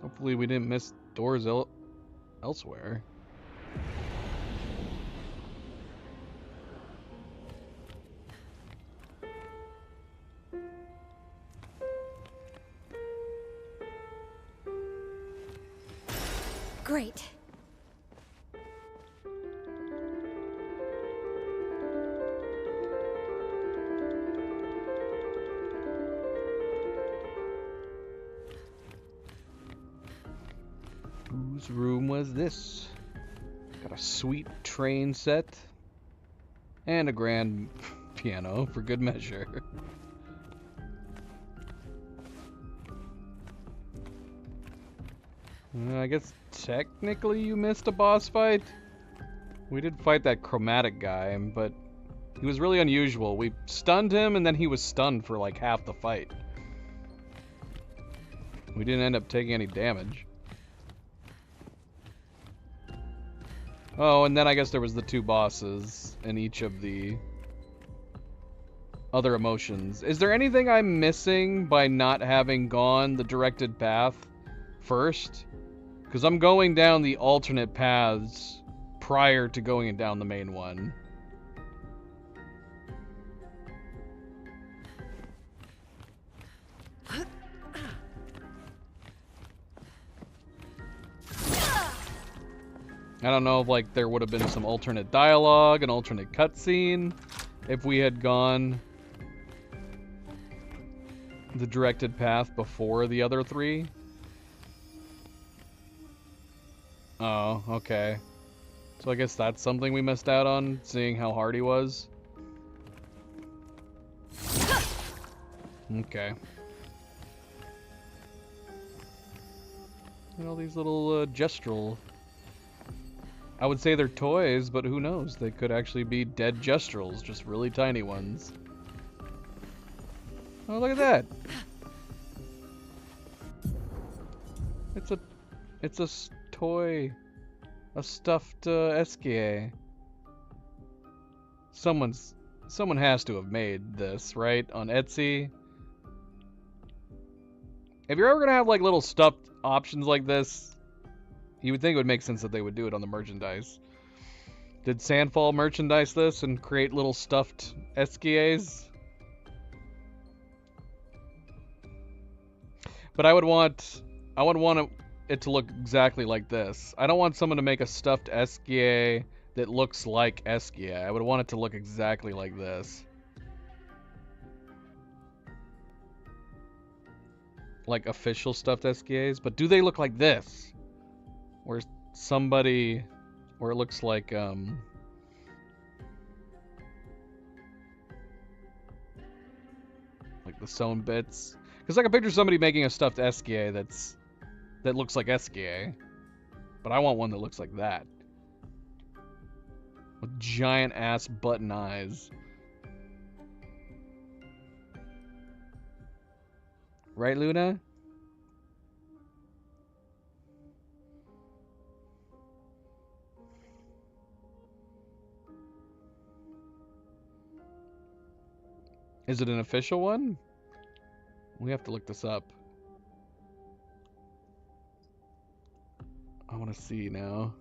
Hopefully we didn't miss doors elsewhere. Great. Whose room was this? Got a sweet train set and a grand piano for good measure. I guess technically you missed a boss fight. We did fight that chromatic guy, but he was really unusual. We stunned him and then he was stunned for like half the fight. We didn't end up taking any damage. Oh, and then I guess there was the two bosses in each of the other emotions. Is there anything I'm missing by not having gone the directed path first? Because I'm going down the alternate paths prior to going down the main one. I don't know if like there would have been some alternate dialogue, an alternate cutscene, if we had gone the directed path before the other three. Oh, okay. So I guess that's something we missed out on, seeing how hard he was. Okay. And all these little gestural... I would say they're toys, but who knows? They could actually be dead gestrels, just really tiny ones. Oh, look at that! It's a toy, a stuffed Eskia. Someone has to have made this, right? On Etsy. If you're ever gonna have like little stuffed options like this, you would think it would make sense that they would do it on the merchandise. Did Sandfall merchandise this and create little stuffed Eskias? But I would want it to look exactly like this. I don't want someone to make a stuffed Eskia that looks like Eskia. I would want it to look exactly like this. Like official stuffed Eskias, but do they look like this? Where somebody, where it looks like the sewn bits. Because I can picture somebody making a stuffed Eskia that looks like Eskia, but I want one that looks like that, with giant ass button eyes. Right, Luna? Is it an official one? We have to look this up. I want to see now.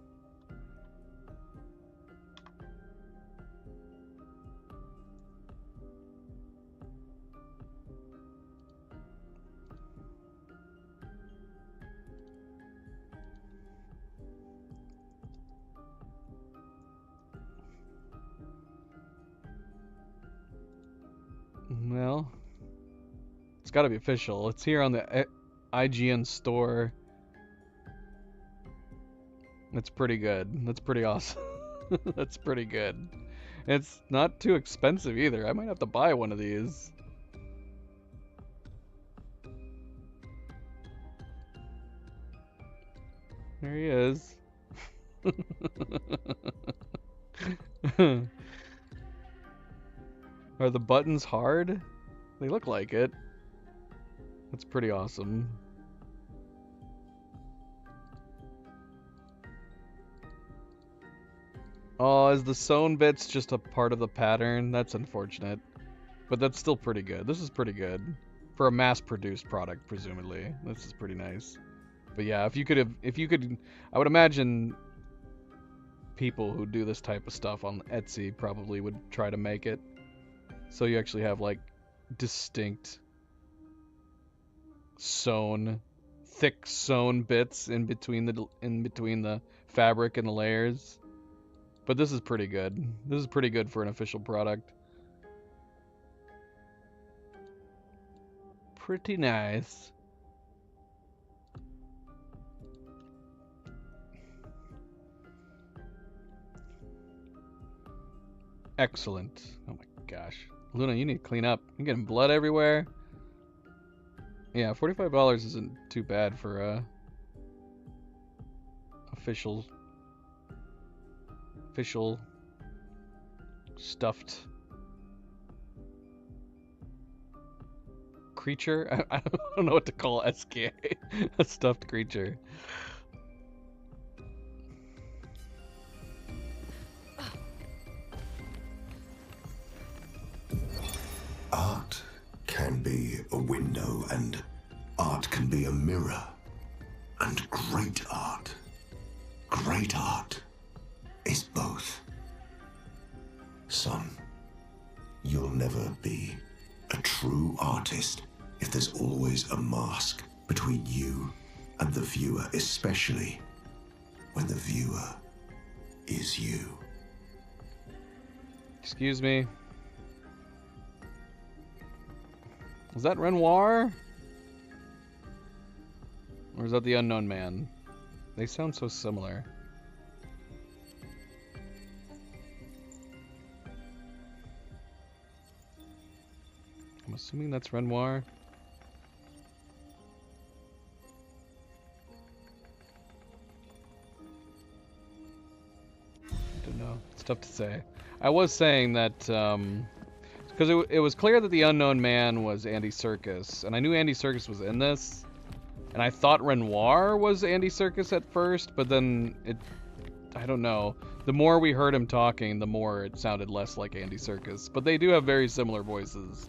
It's got to be official. It's here on the IGN store. That's pretty good. That's pretty awesome. That's pretty good. It's not too expensive either. I might have to buy one of these. There he is. Are the buttons hard? They look like it. That's pretty awesome. Oh, is the sewn bits just a part of the pattern? That's unfortunate. But that's still pretty good. This is pretty good. For a mass-produced product, presumably. This is pretty nice. But yeah, if you could, I would imagine people who do this type of stuff on Etsy probably would try to make it. So you actually have like distinct thick sewn bits in between the fabric and the layers. But this is pretty good. This is pretty good for an official product. Pretty nice. Excellent. Oh my gosh. Luna, you need to clean up. You're getting blood everywhere. Yeah, $45 isn't too bad for official stuffed creature. I don't know what to call SK. A stuffed creature. Art can be a window, and art can be a mirror. And great art is both. Son, you'll never be a true artist if there's always a mask between you and the viewer, especially when the viewer is you. Excuse me. Is that Renoir? Or is that the Unknown Man? They sound so similar. I'm assuming that's Renoir. I don't know. It's tough to say. I was saying that, because it was clear that the Unknown Man was Andy Serkis, and I knew Andy Serkis was in this, and I thought Renoir was Andy Serkis at first, but then I don't know. The more we heard him talking, the more it sounded less like Andy Serkis, but they do have very similar voices.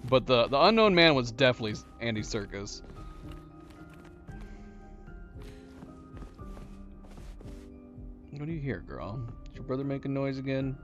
But the Unknown Man was definitely Andy Serkis. What do you hear, girl? Is your brother making noise again?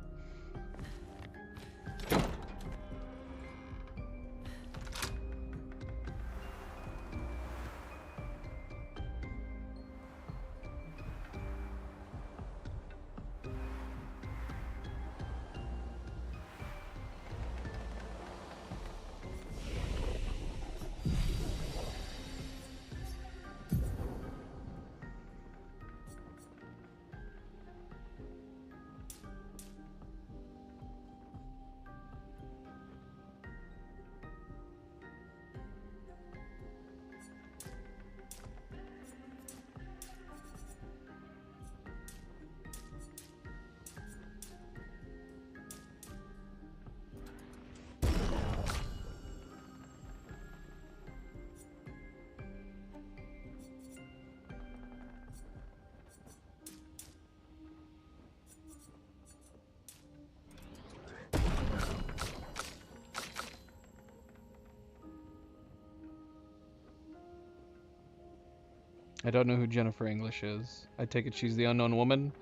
I don't know who Jennifer English is. I take it she's the Unknown Woman.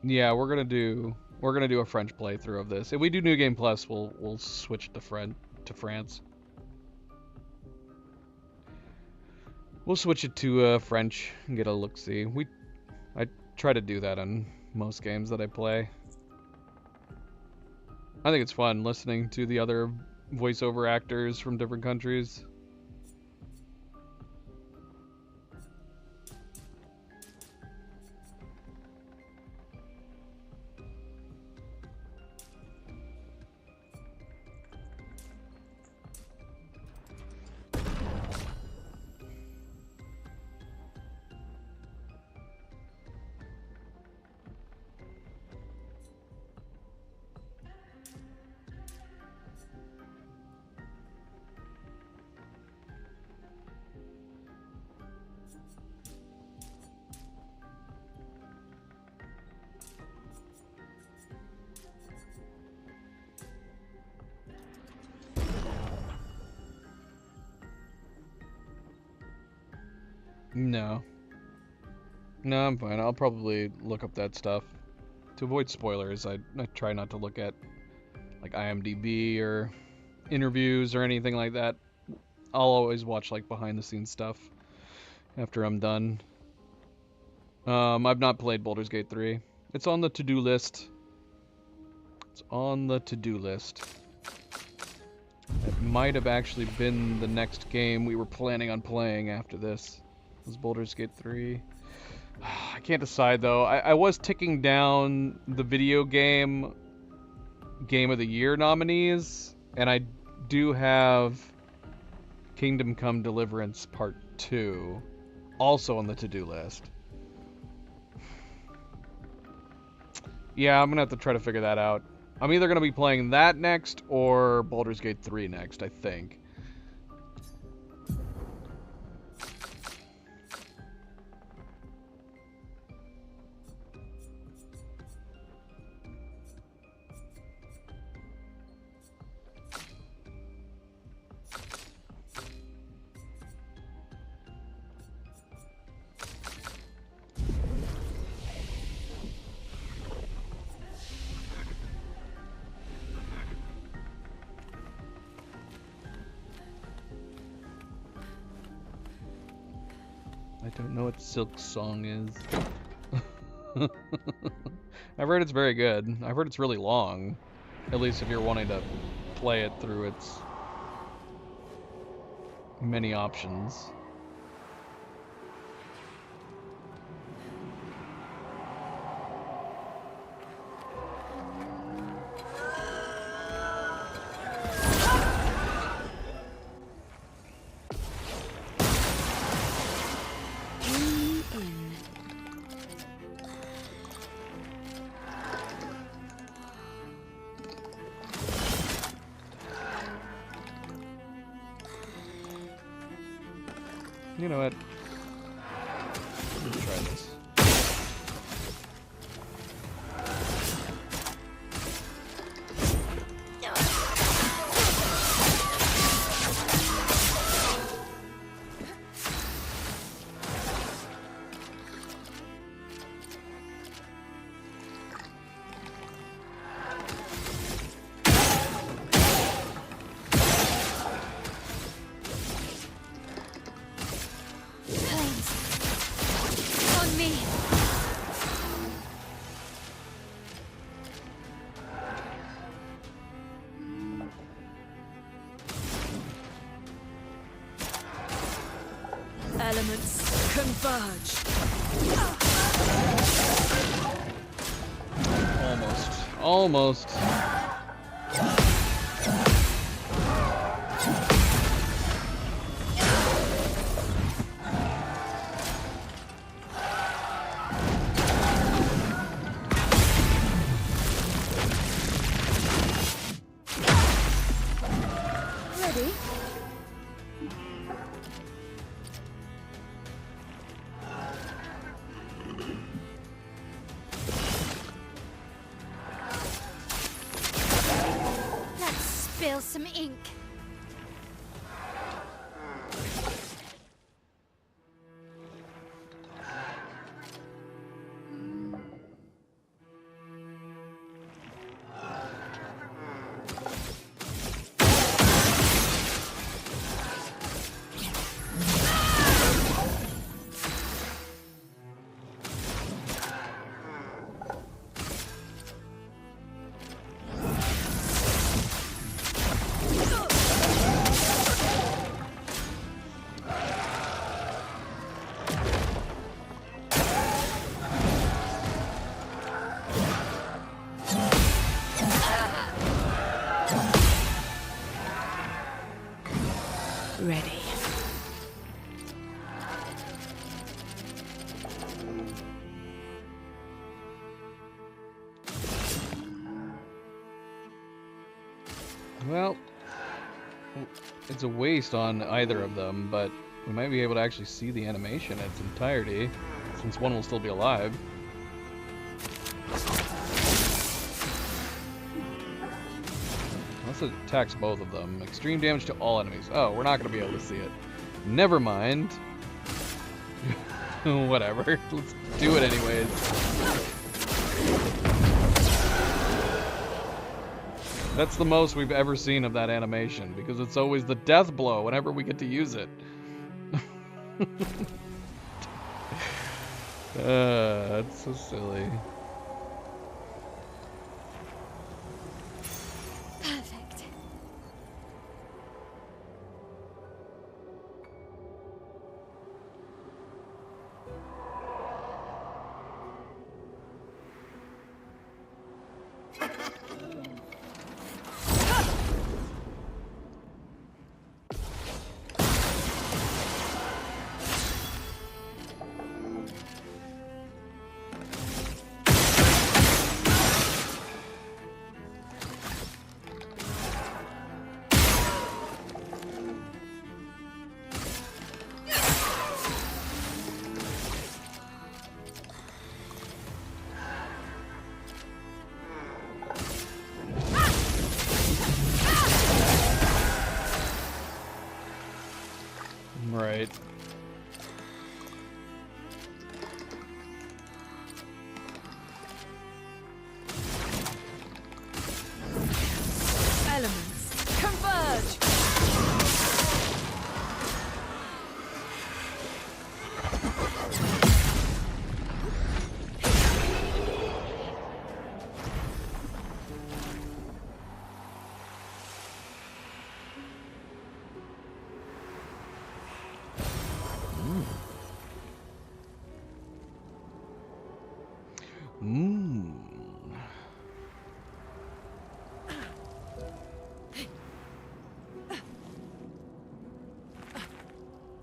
Yeah, we're gonna do a French playthrough of this. If we do New Game Plus, we'll switch to France. We'll switch it to French and get a look-see. I try to do that on most games that I play. I think it's fun listening to the other voiceover actors from different countries. No. No, I'm fine. I'll probably look up that stuff. To avoid spoilers, I try not to look at like IMDb or interviews or anything like that. I'll always watch like behind the scenes stuff after I'm done. I've not played Baldur's Gate 3. It's on the to-do list. It's on the to-do list. It might have actually been the next game we were planning on playing after this. Was Baldur's Gate 3. I can't decide though. I was ticking down the video game Game of the Year nominees, and I do have Kingdom Come Deliverance Part 2 also on the to-do list. Yeah, I'm gonna have to try to figure that out. I'm either gonna be playing that next or Baldur's Gate 3 next, I think. I don't know what Silk Song is. I've heard it's very good. I've heard it's really long. At least if you're wanting to play it through its many options. You know what? Let's try this. Elements converge. Almost. Ready? Spill some ink. ready. Well, it's a waste on either of them, but we might be able to actually see the animation in its entirety, since one will still be alive. Unless it attacks both of them. Extreme damage to all enemies. Oh, we're not going to be able to see it. Never mind. Whatever. Let's do it anyways. That's the most we've ever seen of that animation, because it's always the death blow whenever we get to use it. That's so silly. Perfect. Right. Elements, converge!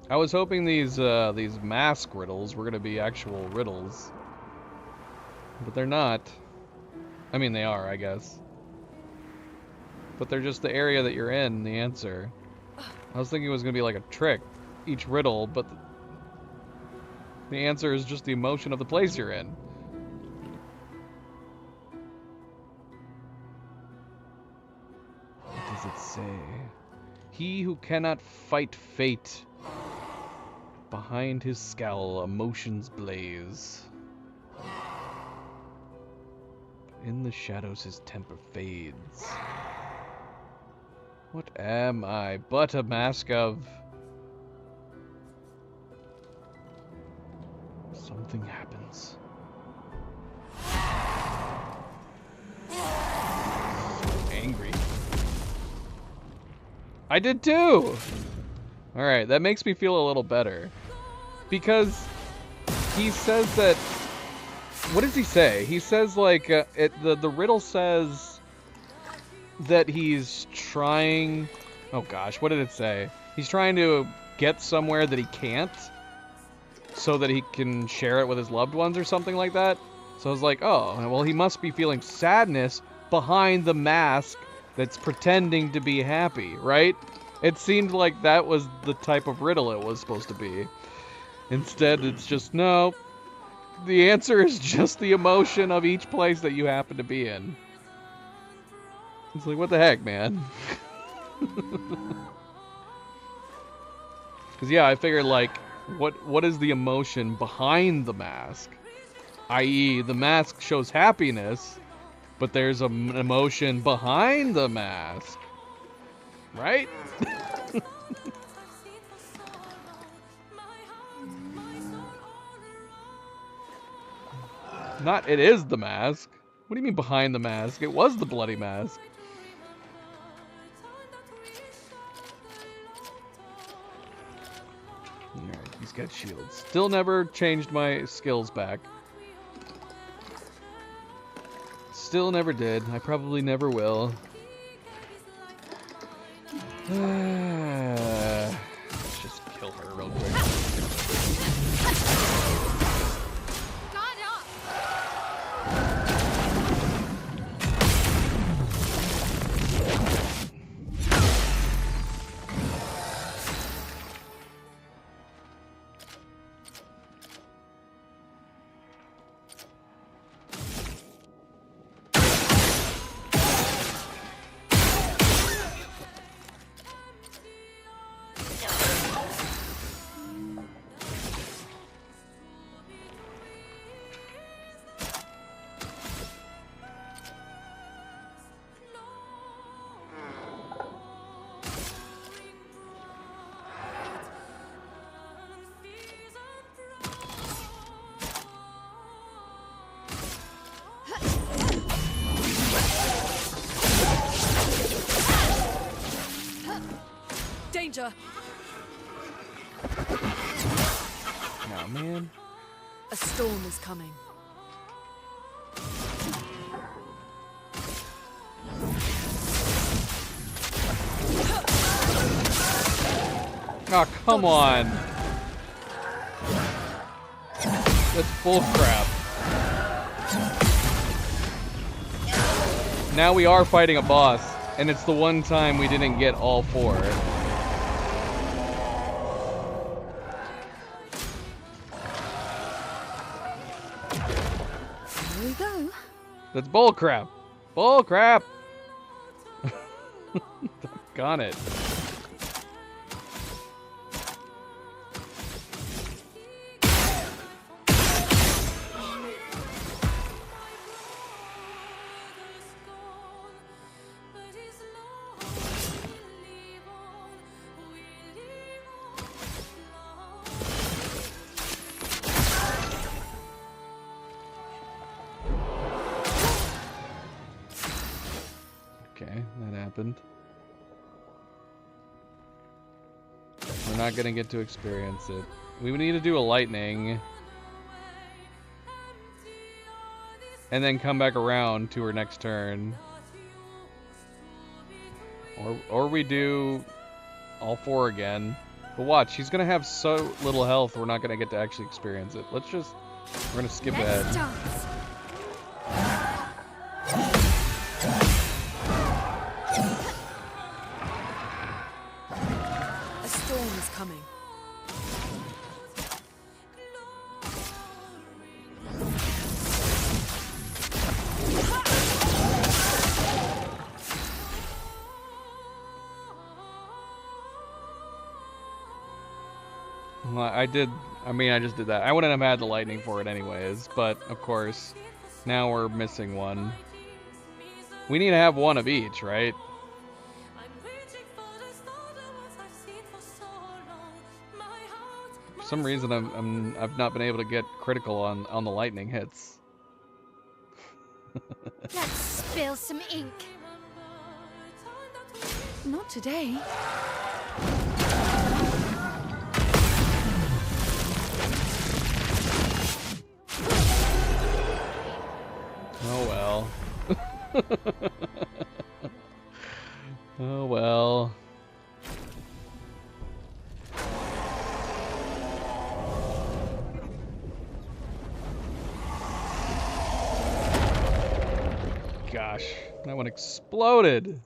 I was hoping these mask riddles were gonna be actual riddles, but they're not. I mean, they are, I guess. But they're just the area that you're in, the answer. I was thinking it was gonna be like a trick, each riddle, but the answer is just the emotion of the place you're in. What does it say? He who cannot fight fate. Behind his scowl, emotions blaze. In the shadows, his temper fades. What am I but a mask of? Something happens. So angry. I did too! Alright, that makes me feel a little better. Because he says that... What does he say? He says, like, the riddle says that he's trying... Oh gosh, what did it say? He's trying to get somewhere that he can't, so that he can share it with his loved ones or something like that. So I was like, oh, well, he must be feeling sadness behind the mask that's pretending to be happy, right? It seemed like that was the type of riddle it was supposed to be. Instead, it's just, no, the answer is just the emotion of each place that you happen to be in. It's like, what the heck, man? Because, yeah, I figured, like, what is the emotion behind the mask? I.e., the mask shows happiness, but there's an emotion behind the mask. Right? Not, it is the mask. What do you mean behind the mask? It was the bloody mask. Alright, he's got shields. Still never changed my skills back. Still never did. I probably never will. danger. Oh, man. A storm is coming. Oh, come on. That's bullcrap. Now we are fighting a boss, and it's the one time we didn't get all four. Here we go. That's bullcrap. Bullcrap. Got it. Okay, that happened. We're not gonna get to experience it. We would need to do a lightning. And then come back around to her next turn. Or we do all four again. But watch, she's gonna have so little health we're not gonna get to actually experience it. We're gonna skip ahead. A storm is coming. Well, I just did that. I wouldn't have had the lightning for it anyways, but of course, now we're missing one. We need to have one of each, right? For some reason, I've not been able to get critical on the lightning hits. Let's spill some ink. Not today. Oh well. Oh well. Gosh, that one exploded.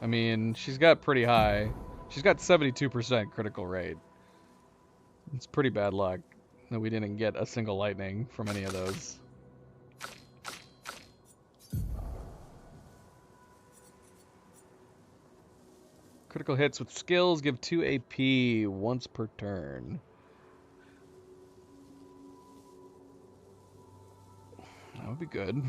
I mean, she's got pretty high. She's got 72% critical rate. It's pretty bad luck that we didn't get a single lightning from any of those. Critical hits with skills give 2 AP once per turn. That would be good.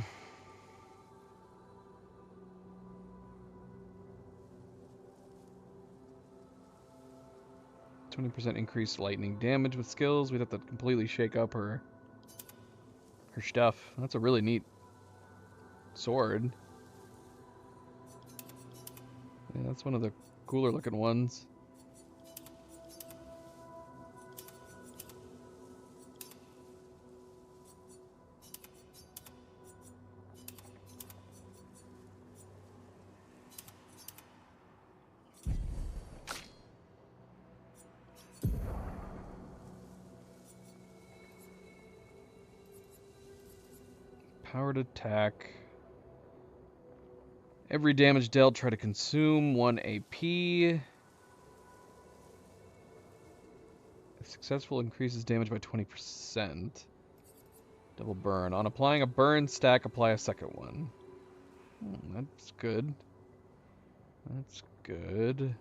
%20 increased lightning damage with skills. We'd have to completely shake up her stuff. That's a really neat sword. Yeah, that's one of the cooler looking ones. Powered attack. Every damage dealt, try to consume 1 AP. If successful, increases damage by 20%. Double burn. On applying a burn stack, apply a second one. That's good. That's good.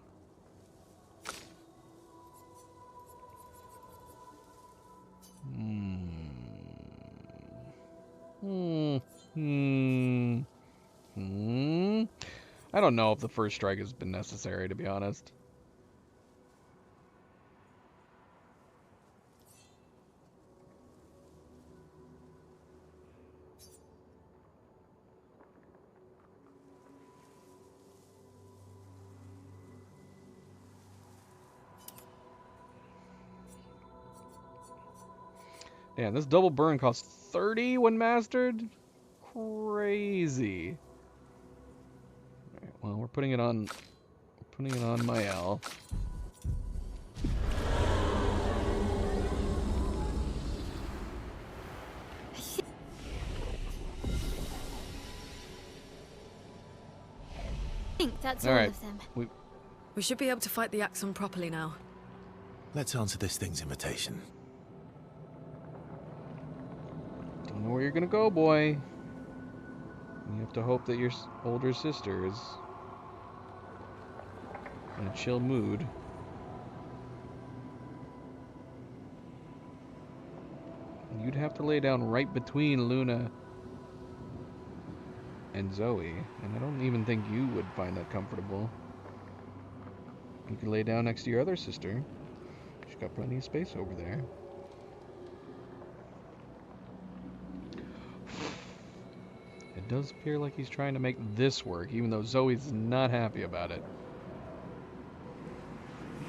I don't know if the first strike has been necessary, to be honest. Yeah, this double burn costs 30 when mastered? Crazy. Alright, well, we're putting it on Mael. I think that's all Alright. of them. We should be able to fight the Axon properly now. Let's answer this thing's invitation. Don't know where you're gonna go, boy. You have to hope that your older sister is in a chill mood. You'd have to lay down right between Luna and Zoe, and I don't even think you would find that comfortable. You could lay down next to your other sister. She's got plenty of space over there. It does appear like he's trying to make this work, even though Zoe's not happy about it.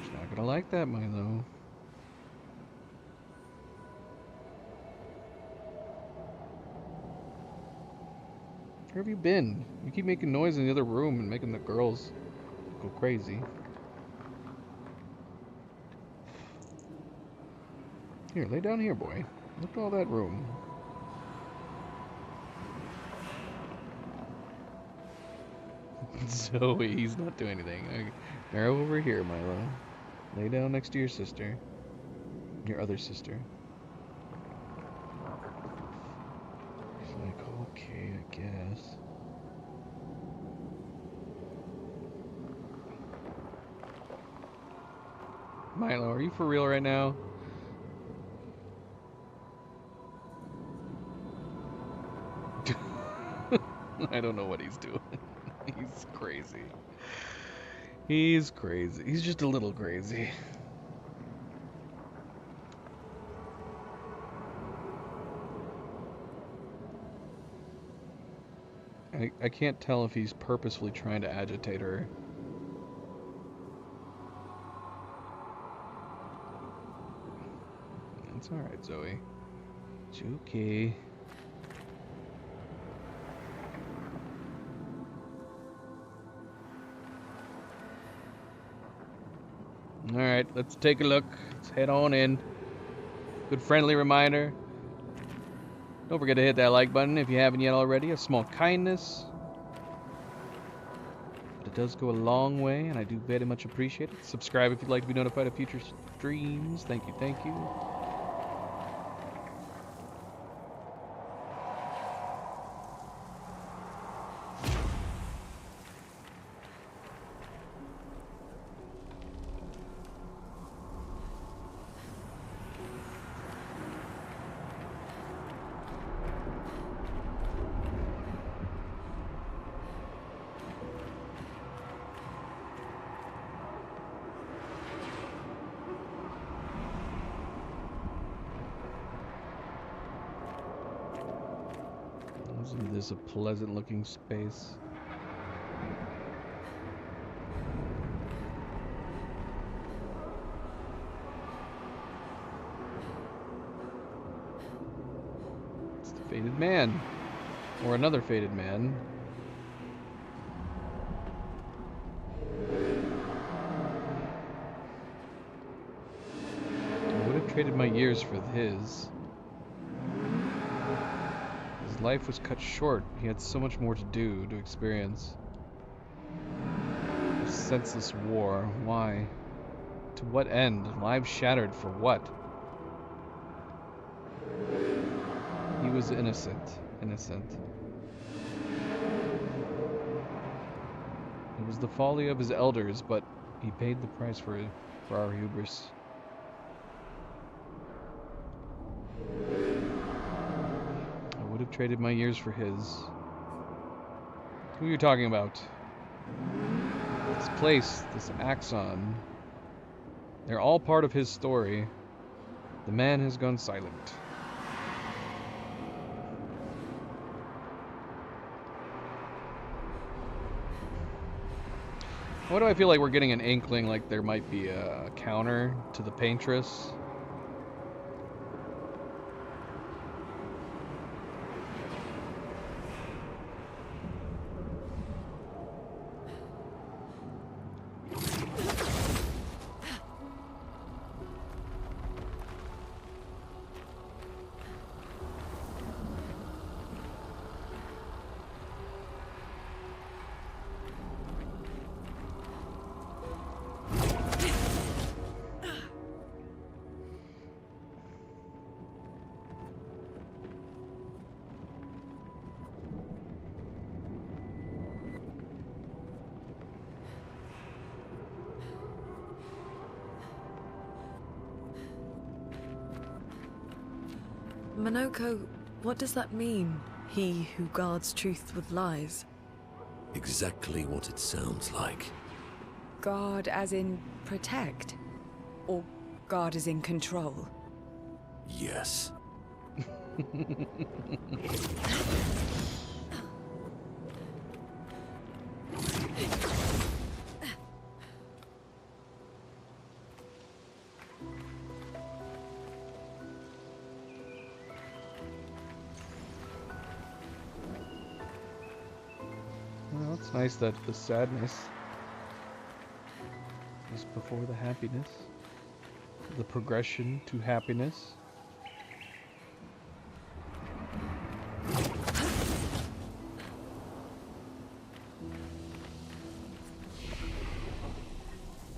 She's not gonna like that, Milo. Where have you been? You keep making noise in the other room and making the girls go crazy. Here, lay down here, boy. Look at all that room. Zoe, he's not doing anything. Arrow over here, Milo. Lay down next to your sister. Your other sister. He's like, okay, I guess. Milo, are you for real right now? I don't know what he's doing. He's crazy. He's crazy. He's just a little crazy. I can't tell if he's purposefully trying to agitate her. It's alright, Zoe. It's okay. Alright, let's take a look. Let's head on in. Good friendly reminder. Don't forget to hit that like button if you haven't yet already. A small kindness. But it does go a long way, and I do very much appreciate it. Subscribe if you'd like to be notified of future streams. Thank you, thank you. Isn't this a pleasant looking space? It's the fated man. Or another fated man. I would have traded my years for his. His life was cut short. He had so much more to do, to experience. A senseless war. Why? To what end? Lives shattered for what? He was innocent. Innocent. It was the folly of his elders, but he paid the price for our hubris. I would have traded my years for his. Who are you talking about? This place, this Axon. They're all part of his story. The man has gone silent. Why do I feel like we're getting an inkling like there might be a counter to the Paintress? Monoko, what does that mean? He who guards truth with lies. Exactly what it sounds like. Guard as in protect? Or guard as in control? Yes. Well, it's nice that the sadness is before the happiness. The progression to happiness.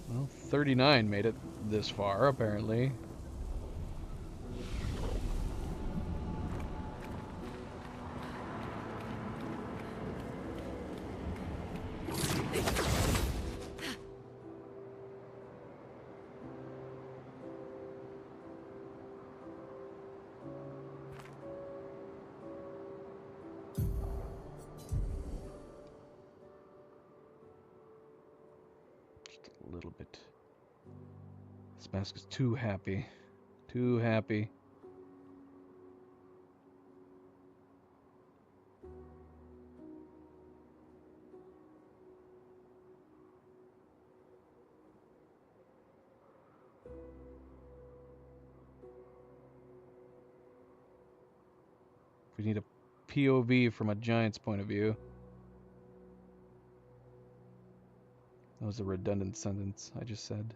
Well, 39 made it this far, apparently. A little bit. This mask is too happy. Too happy. We need a POV from a giant's point of view. That was a redundant sentence I just said.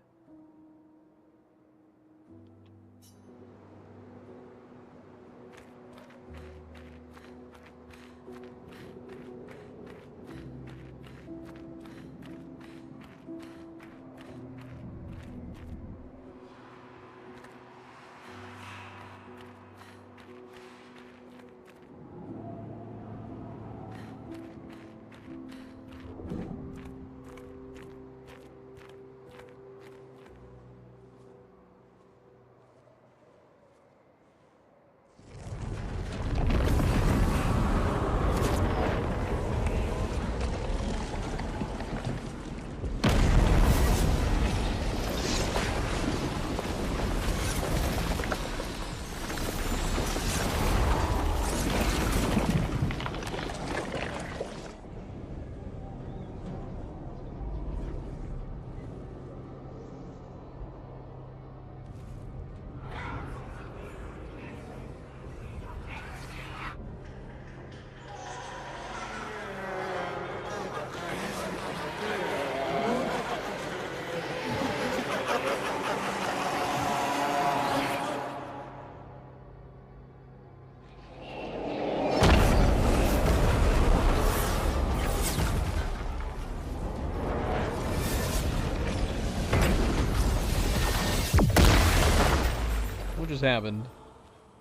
What just happened?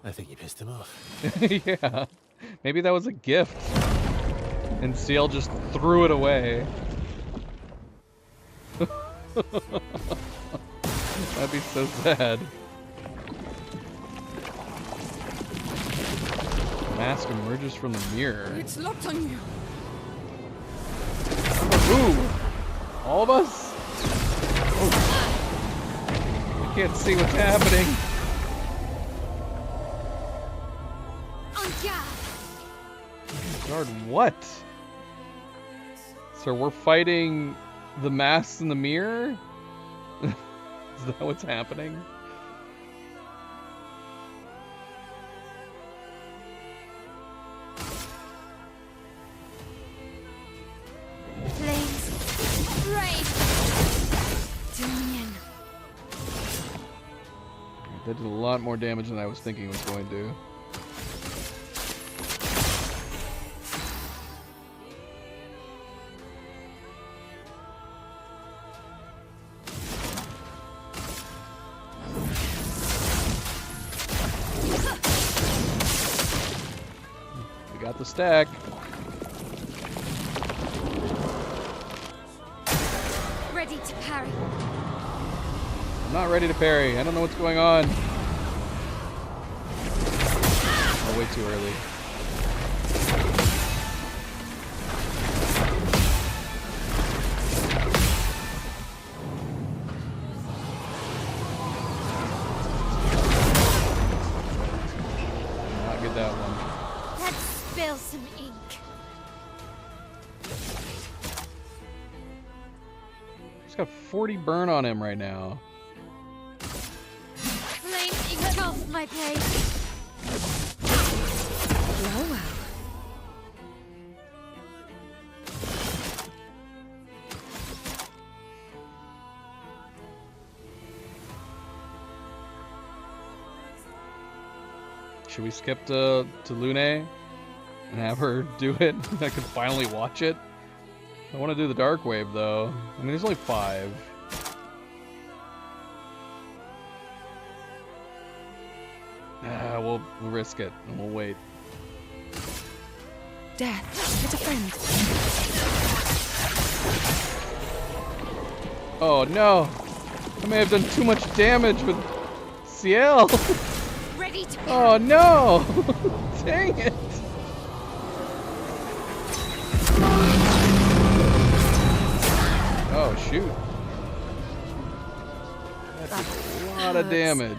I think you pissed him off. Yeah. Maybe that was a gift. And Ciel just threw it away. That'd be so sad. Mask emerges from the mirror. It's locked on you. Ooh! All of us? Oh. I can't see what's happening. Guard what? So we're fighting the masks in the mirror? Is that what's happening? Flames. Rage. Dominion. That did a lot more damage than I was thinking it was going to. Got the stack. Ready to parry. I'm not ready to parry. I don't know what's going on. Oh, way too early. Not get that one. Let's spill some ink. He's got 40 burn on him right now. Flame ink off my blade. Well, well. Should we skip to Lune and have her do it? I can finally watch it. I want to do the Dark Wave though. I mean, there's only 5. We'll risk it and we'll wait. Death, it's a friend. Oh no! I may have done too much damage with Ciel. Ready to Oh no! Dang it! Oh shoot! That's a lot of damage.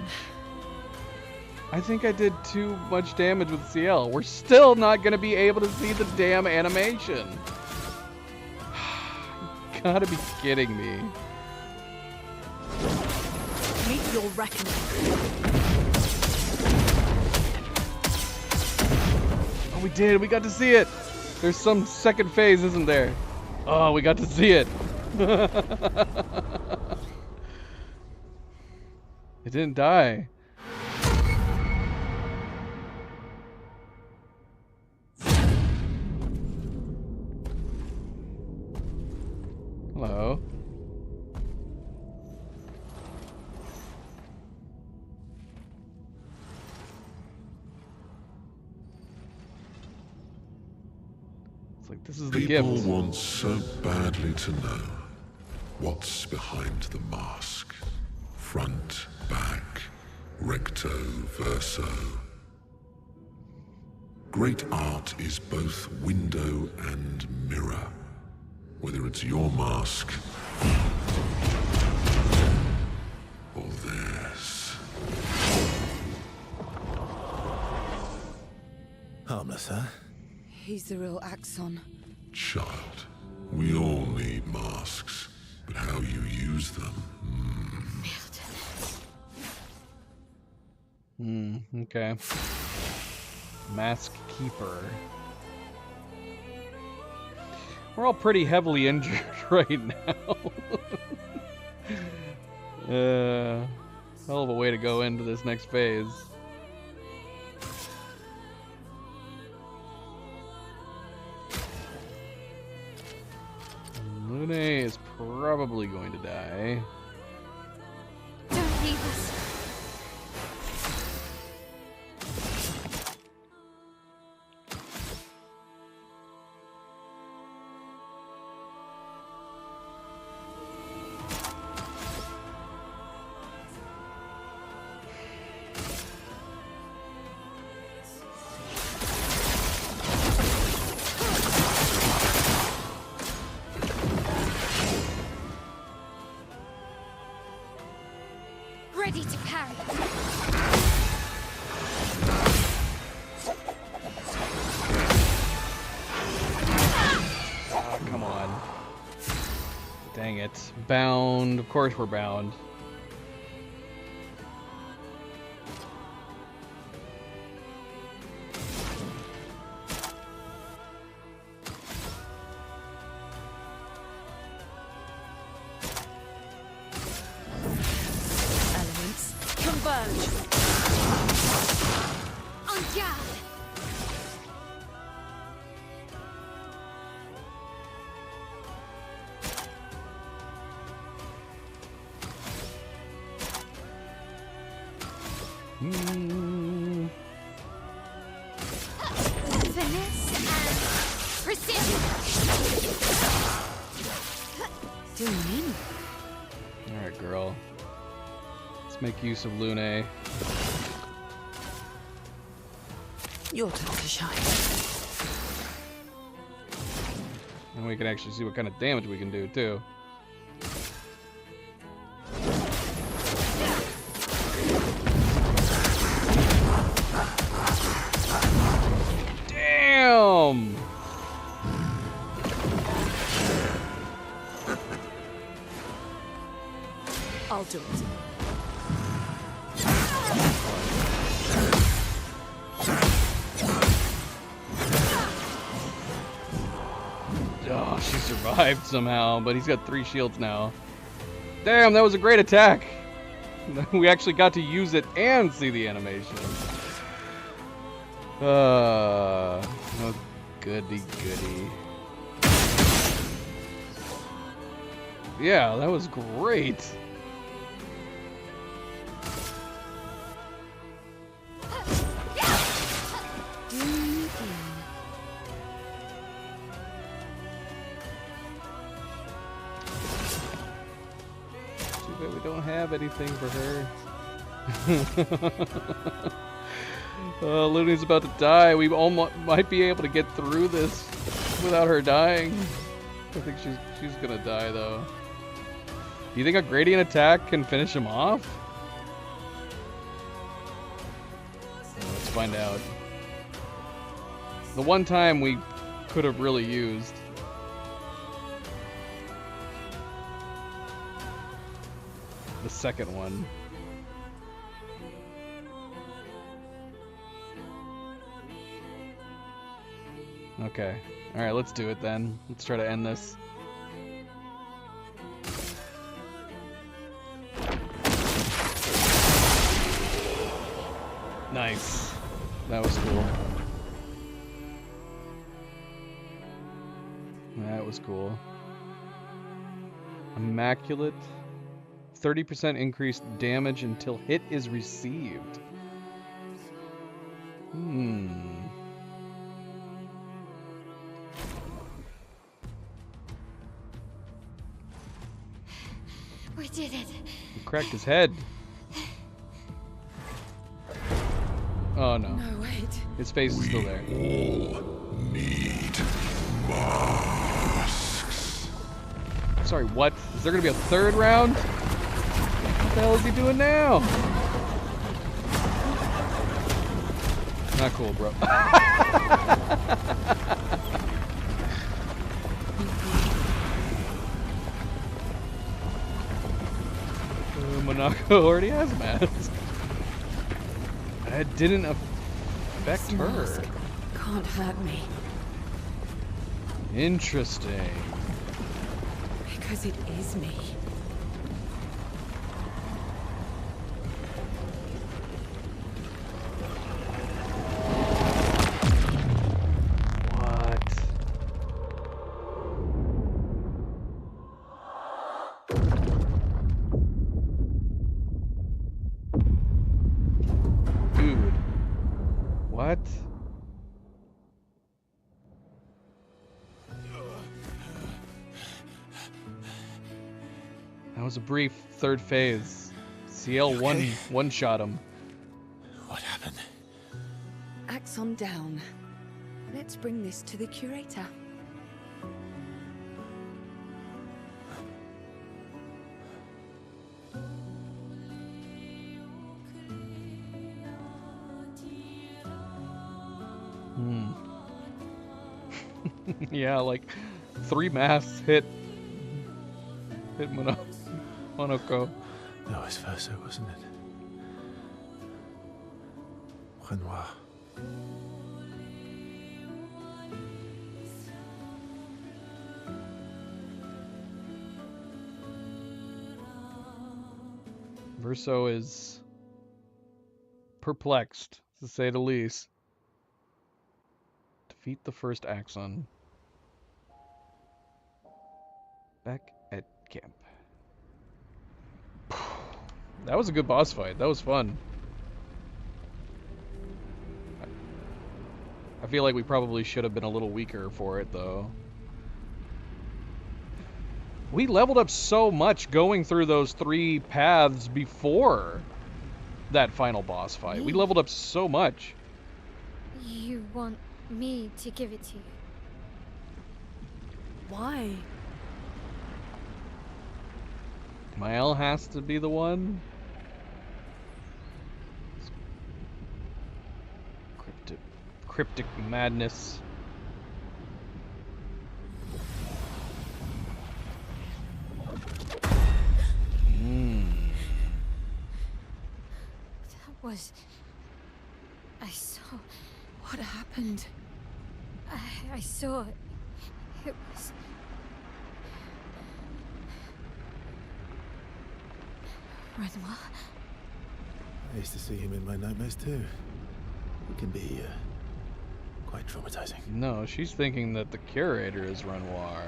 I think I did too much damage with Ciel. We're still not gonna be able to see the damn animation. You gotta be kidding me. Meet your reckoning. Oh, we did. We got to see it. There's some second phase, isn't there? Oh, we got to see it. It didn't die. Hello. It's like this is the gift. People want so badly to know what's behind the mask. Front, back, recto, verso. Great art is both window and mirror. Whether it's your mask or theirs. Harmless, huh? He's the real Axon. Child, we all need masks, but how you use them. Okay. Mask Keeper. We're all pretty heavily injured right now. Hell of a way to go into this next phase. Lune is probably going to die. Don't leave us. Ready to parry. Oh, come on. Dang it. Bound. Of course we're bound. Converge. En garde. Finesse and precision. Do you mean? Alright, girl. Let's make use of Lune. Your turn to shine. And we can actually see what kind of damage we can do, too. Damn! I'll do it. Oh, she survived somehow, but he's got 3 shields now. Damn, that was a great attack. We actually got to use it and see the animation. Oh, goody goody. Yeah, that was great. Too bad we don't have anything for her. Looney's about to die. We almost might be able to get through this without her dying. I think she's gonna die though. Do you think a gradient attack can finish him off? Yeah, let's find out. The one time we could have really used. The second one. Okay. Alright, let's do it then. Let's try to end this. Nice. That was cool. That was cool. Immaculate. 30% increased damage until hit is received. We did it. He cracked his head. Oh no. No, wait. His face is still there. All need masks. Sorry, what? Is there gonna be a third round? What the hell is he doing now? Not cool, bro. Monaco already has a mask. That didn't affect her. Mask can't hurt me. Interesting. Because it is me. What? That was a brief third phase. CL one shot him. What happened? Axon down. Let's bring this to the curator. Yeah, like 3 masks hit Monaco. That was Verso, wasn't it? Renoir. Verso is perplexed, to say the least. Defeat the first Axon. Back at camp. That was a good boss fight. That was fun. I feel like we probably should have been a little weaker for it, though. We leveled up so much going through those 3 paths before that final boss fight. We leveled up so much. You want me to give it to you? Why? Mael has to be the one? Cryptic madness. That was... I saw... What happened? I saw... It was... Renoir? I used to see him in my nightmares too. It can be quite traumatizing. No, she's thinking that the curator is Renoir.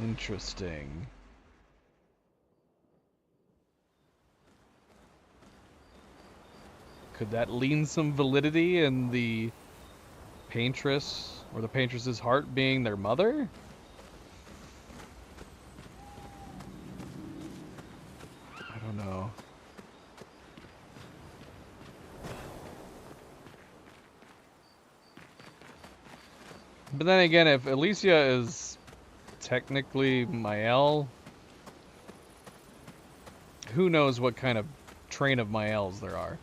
Interesting. Could that lean some validity in the Paintress, or the Paintress's heart being their mother? I don't know. But then again, if Alicia is technically Mael, who knows what kind of train of Maels there are.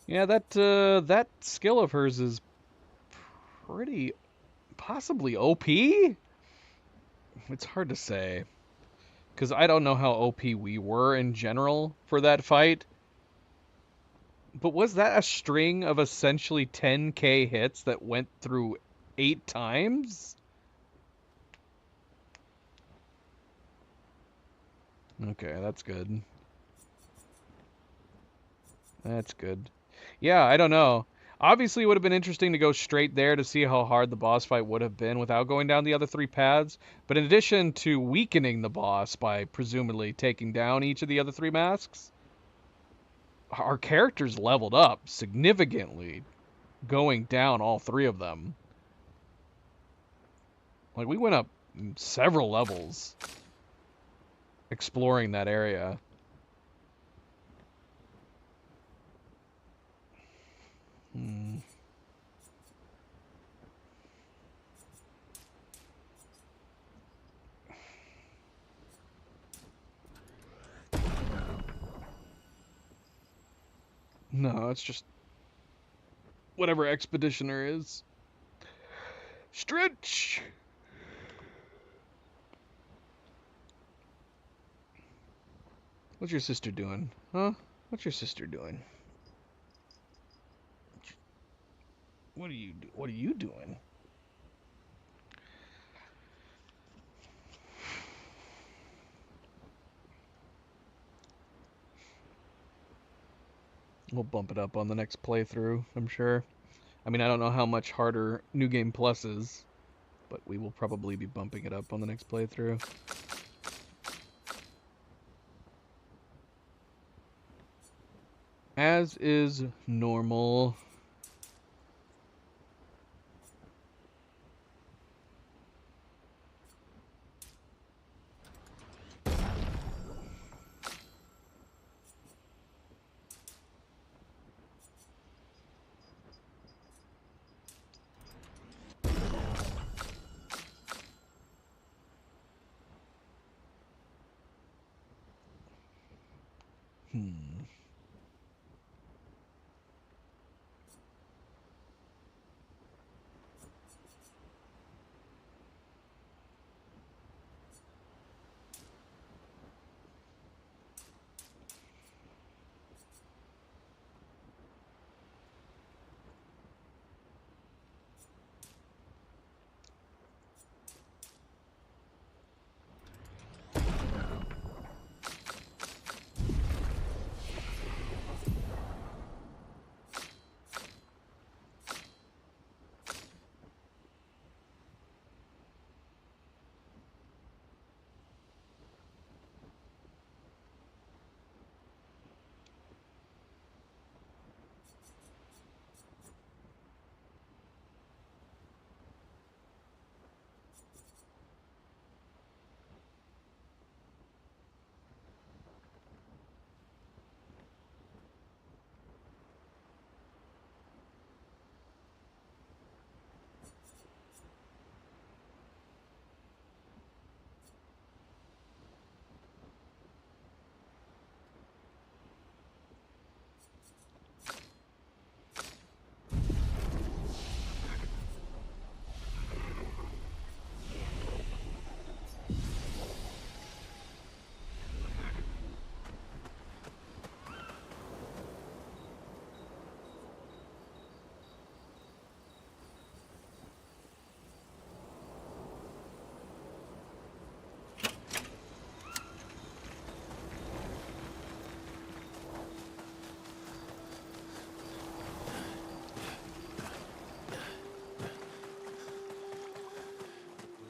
Yeah, that skill of hers is pretty possibly OP? It's hard to say, because I don't know how OP we were in general for that fight. But was that a string of essentially 10k hits that went through 8 times? Okay, that's good. That's good. Yeah, I don't know. Obviously, it would have been interesting to go straight there to see how hard the boss fight would have been without going down the other 3 paths. But in addition to weakening the boss by presumably taking down each of the other 3 masks, our characters leveled up significantly going down all 3 of them. Like, we went up several levels exploring that area. No, it's just whatever Expeditioner is. Stretch! What's your sister doing? Huh? What's your sister doing? What are you doing? We'll bump it up on the next playthrough, I'm sure. I mean, I don't know how much harder New Game Plus is, but we will probably be bumping it up on the next playthrough. As is normal.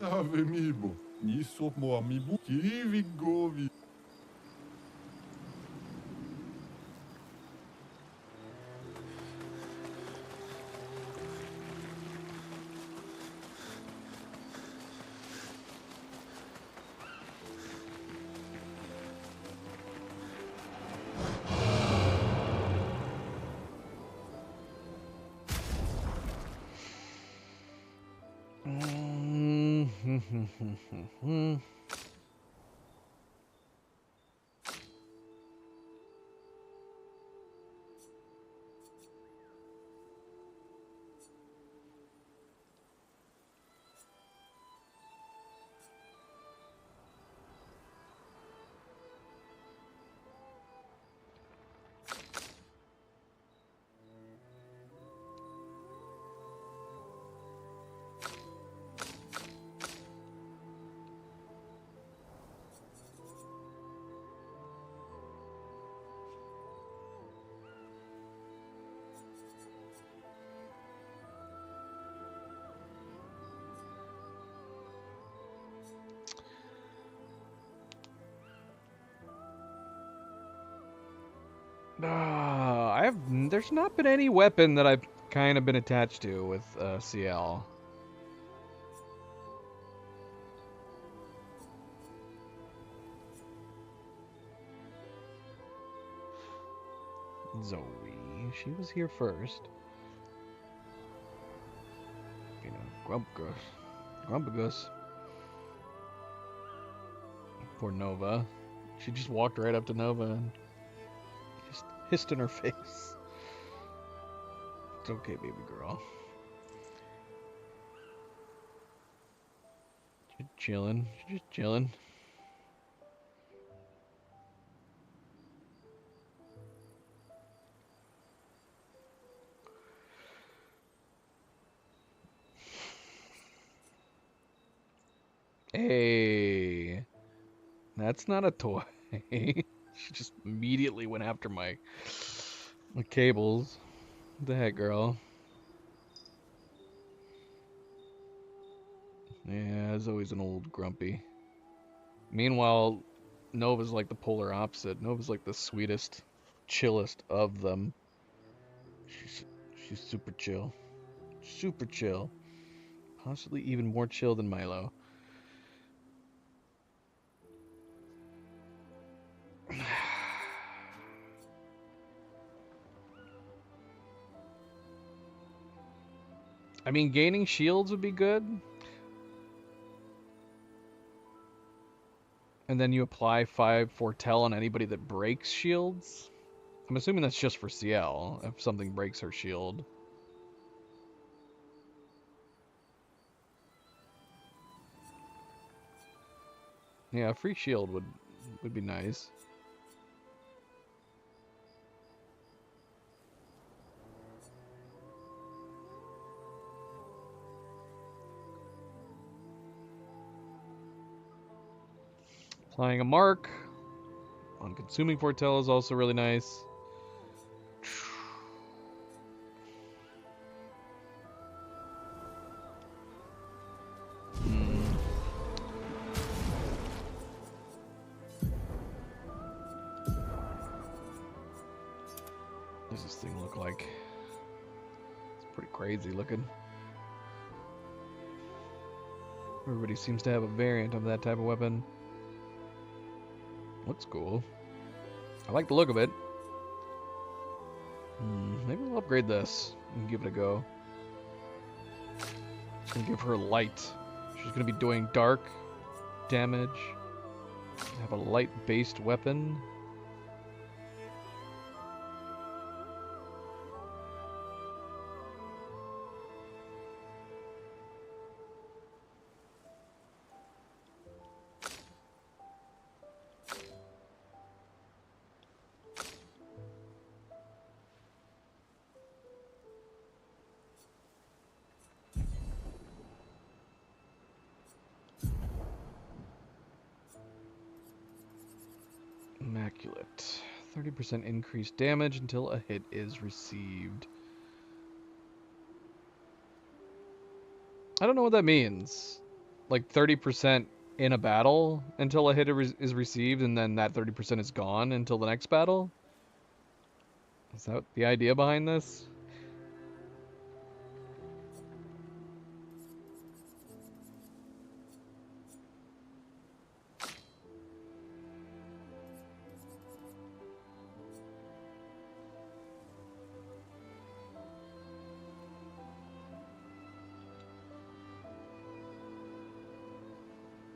Ave mibo, ni sop mo amibu, kivi govi. There's not been any weapon that I've kind of been attached to with CL. Zoe, she was here first. You know, Grumpagus. Poor Nova. She just walked right up to Nova and just hissed in her face. It's okay, baby girl. She's chilling. She's just chilling. Hey, that's not a toy. She just immediately went after my cables. What the heck, girl? Yeah, there's always an old grumpy. Meanwhile, Nova's like the polar opposite. Nova's like the sweetest, chillest of them. She's super chill. Super chill. Possibly even more chill than Milo. I mean, gaining shields would be good. And then you apply 5 foretell on anybody that breaks shields. I'm assuming that's just for CL, if something breaks her shield. Yeah, a free shield would be nice. Applying a mark on consuming foretell is also really nice. What does this thing look like? It's pretty crazy looking. Everybody seems to have a variant of that type of weapon. Looks cool. I like the look of it. Maybe we'll upgrade this and give it a go. Just gonna give her light. She's gonna be doing dark damage. Have a light-based weapon. Immaculate. 30% increased damage until a hit is received. I don't know what that means. like 30% in a battle until a hit is received, and then that 30% is gone until the next battle? Is that the idea behind this?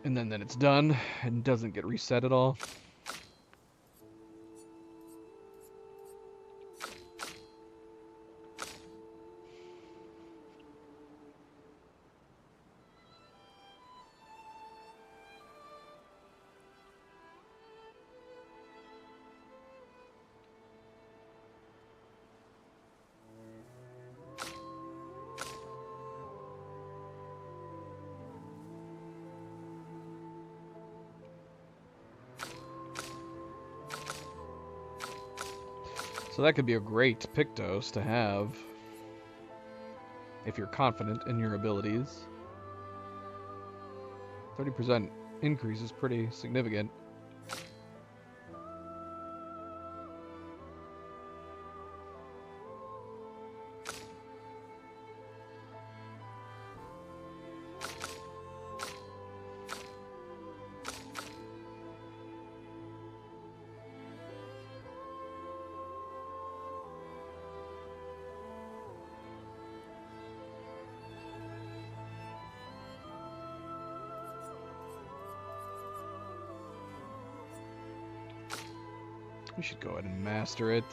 And then it's done and doesn't get reset at all. So that could be a great Pictos to have if you're confident in your abilities. 30% increase is pretty significant. We should go ahead and master it.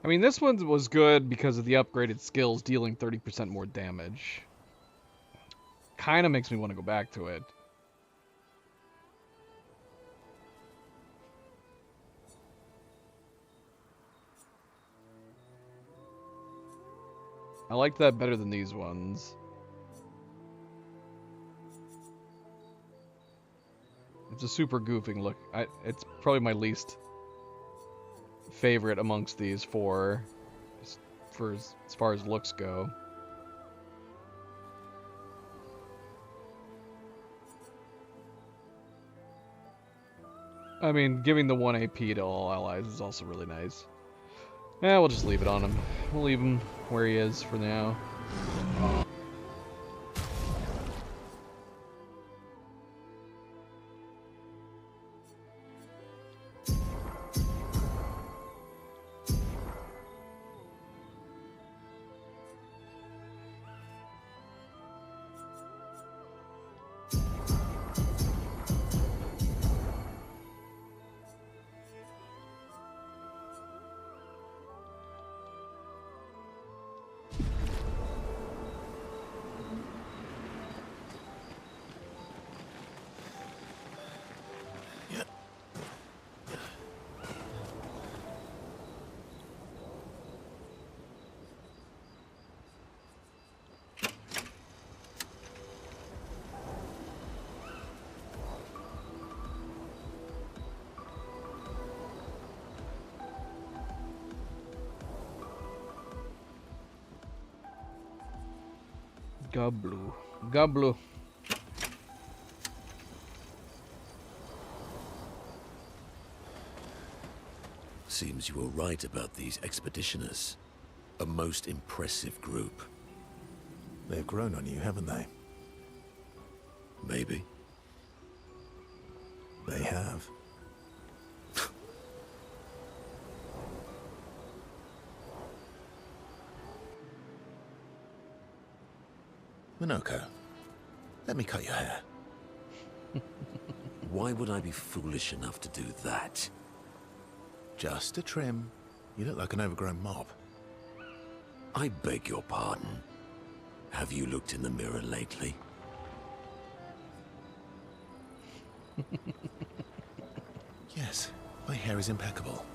I mean, this one was good because of the upgraded skills dealing 30% more damage. Kind of makes me want to go back to it. I like that better than these ones. It's a super goofing look. It's probably my least favorite amongst these four, as far as looks go. I mean, giving the 1 AP to all allies is also really nice. Yeah, we'll just leave it on him. We'll leave him where he is for now. Gablu. Gablu. Seems you were right about these expeditioners. A most impressive group. They've grown on you, haven't they? Maybe. They have. Minoko, let me cut your hair. Why would I be foolish enough to do that? Just a trim. You look like an overgrown mob. I beg your pardon. Have you looked in the mirror lately? Yes, my hair is impeccable.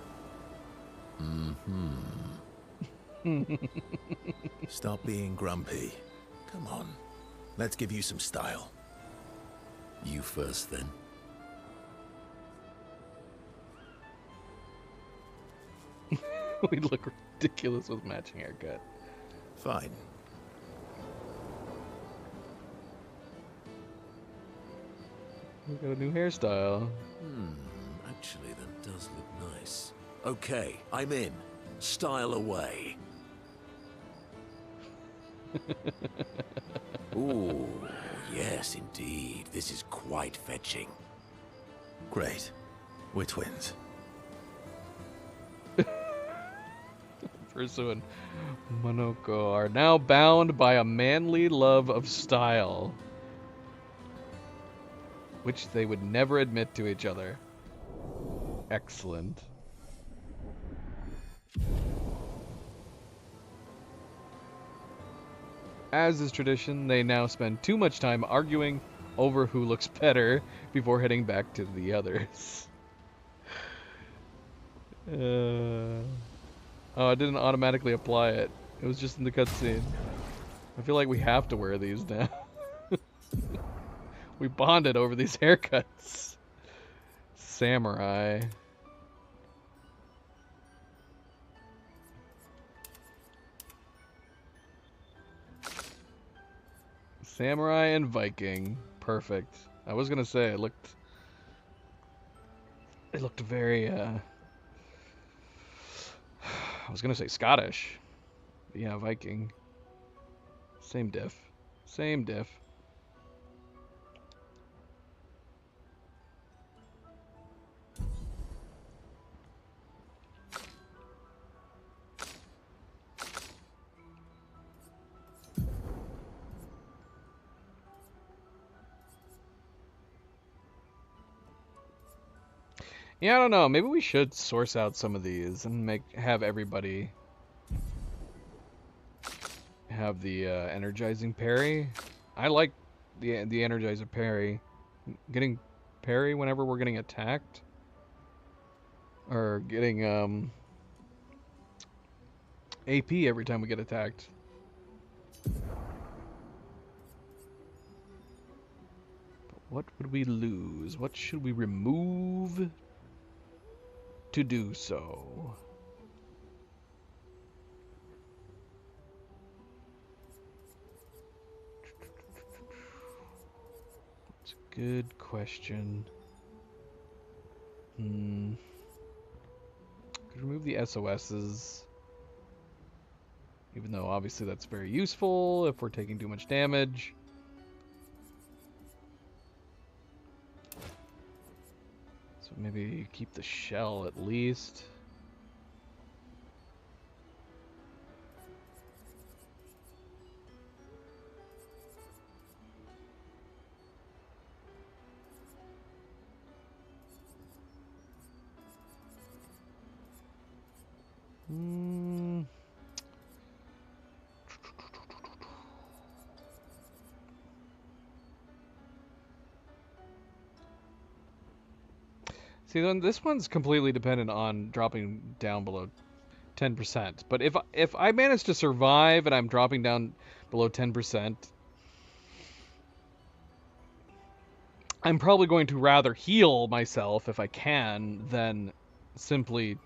Stop being grumpy. Come on, let's give you some style. You first, then. We look ridiculous with matching haircut. Fine. We got a new hairstyle. Actually, that does look nice. Okay, I'm in. Style away. Ooh, yes, indeed. This is quite fetching. Great. We're twins. Furusu and Monoko are now bound by a manly love of style, which they would never admit to each other. Excellent. As is tradition, they now spend too much time arguing over who looks better before heading back to the others. Oh, I didn't automatically apply it. It was just in the cutscene. I feel like we have to wear these now. We bonded over these haircuts. Samurai. Samurai and Viking. Perfect. I was gonna say it looked very I was gonna say Scottish. But yeah, Viking. Same diff. Same diff. Yeah, I don't know. Maybe we should source out some of these and have everybody have the energizing parry. I like the energizer parry. Getting parry whenever we're getting attacked, or getting AP every time we get attacked. But what would we lose? What should we remove to do so? That's a good question. Could remove the SOSs, even though obviously that's very useful if we're taking too much damage. Maybe keep the shell at least. See, then this one's completely dependent on dropping down below 10%. But if I manage to survive and I'm dropping down below 10%, I'm probably going to rather heal myself if I can than simply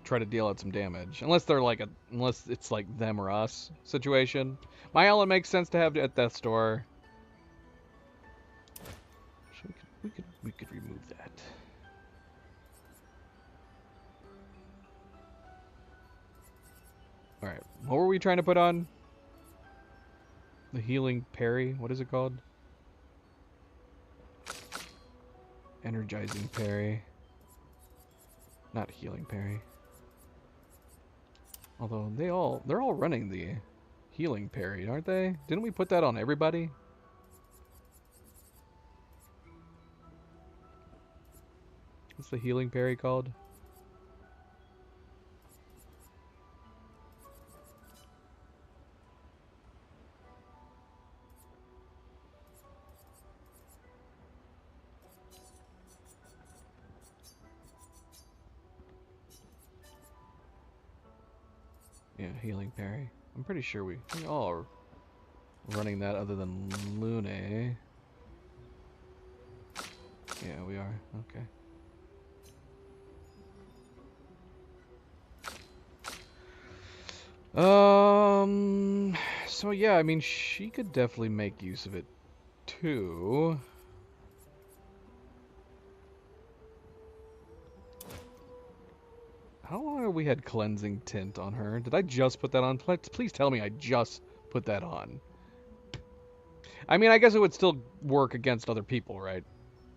try to deal out some damage. Unless they're like unless it's like them or us situation. My Ellen makes sense to have at Death's Door. So we could remove that. All right, what were we trying to put on? The healing parry. What is it called? Energizing parry. Not healing parry. Although they're all running the healing parry, aren't they? Didn't we put that on everybody? What's the healing parry called? Yeah, healing parry. I'm pretty sure we all are running that other than Lune. Yeah, we are. Okay. So yeah, I mean, she could definitely make use of it too. How long have we had cleansing tint on her? Did I just put that on? Please tell me I just put that on. I mean, I guess it would still work against other people, right?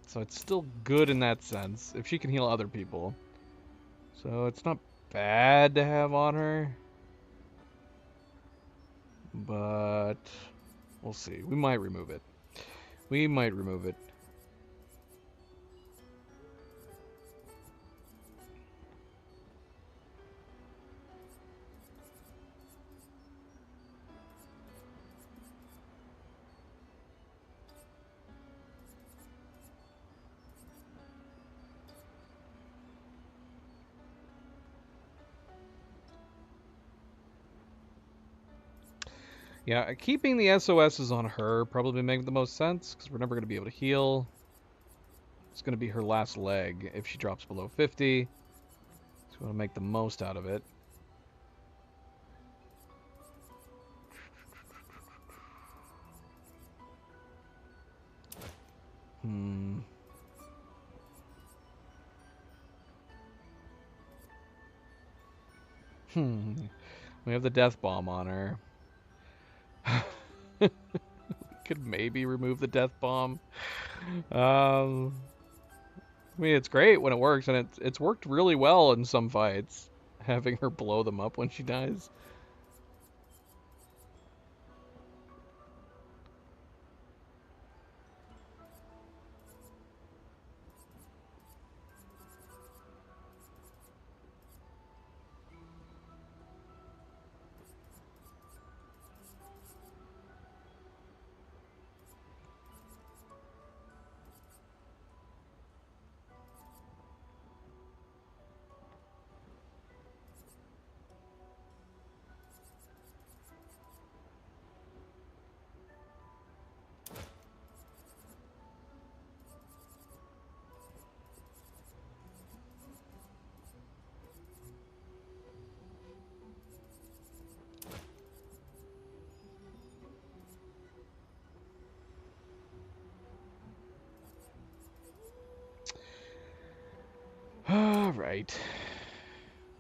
So it's still good in that sense, if she can heal other people. So it's not bad to have on her. But we'll see. We might remove it. We might remove it. Yeah, keeping the SOSs on her probably make the most sense, because we're never going to be able to heal. It's going to be her last leg if she drops below 50. So we want to make the most out of it. We have the death bomb on her. We could maybe remove the death bomb. I mean, it's great when it works, and it's worked really well in some fights, having her blow them up when she dies.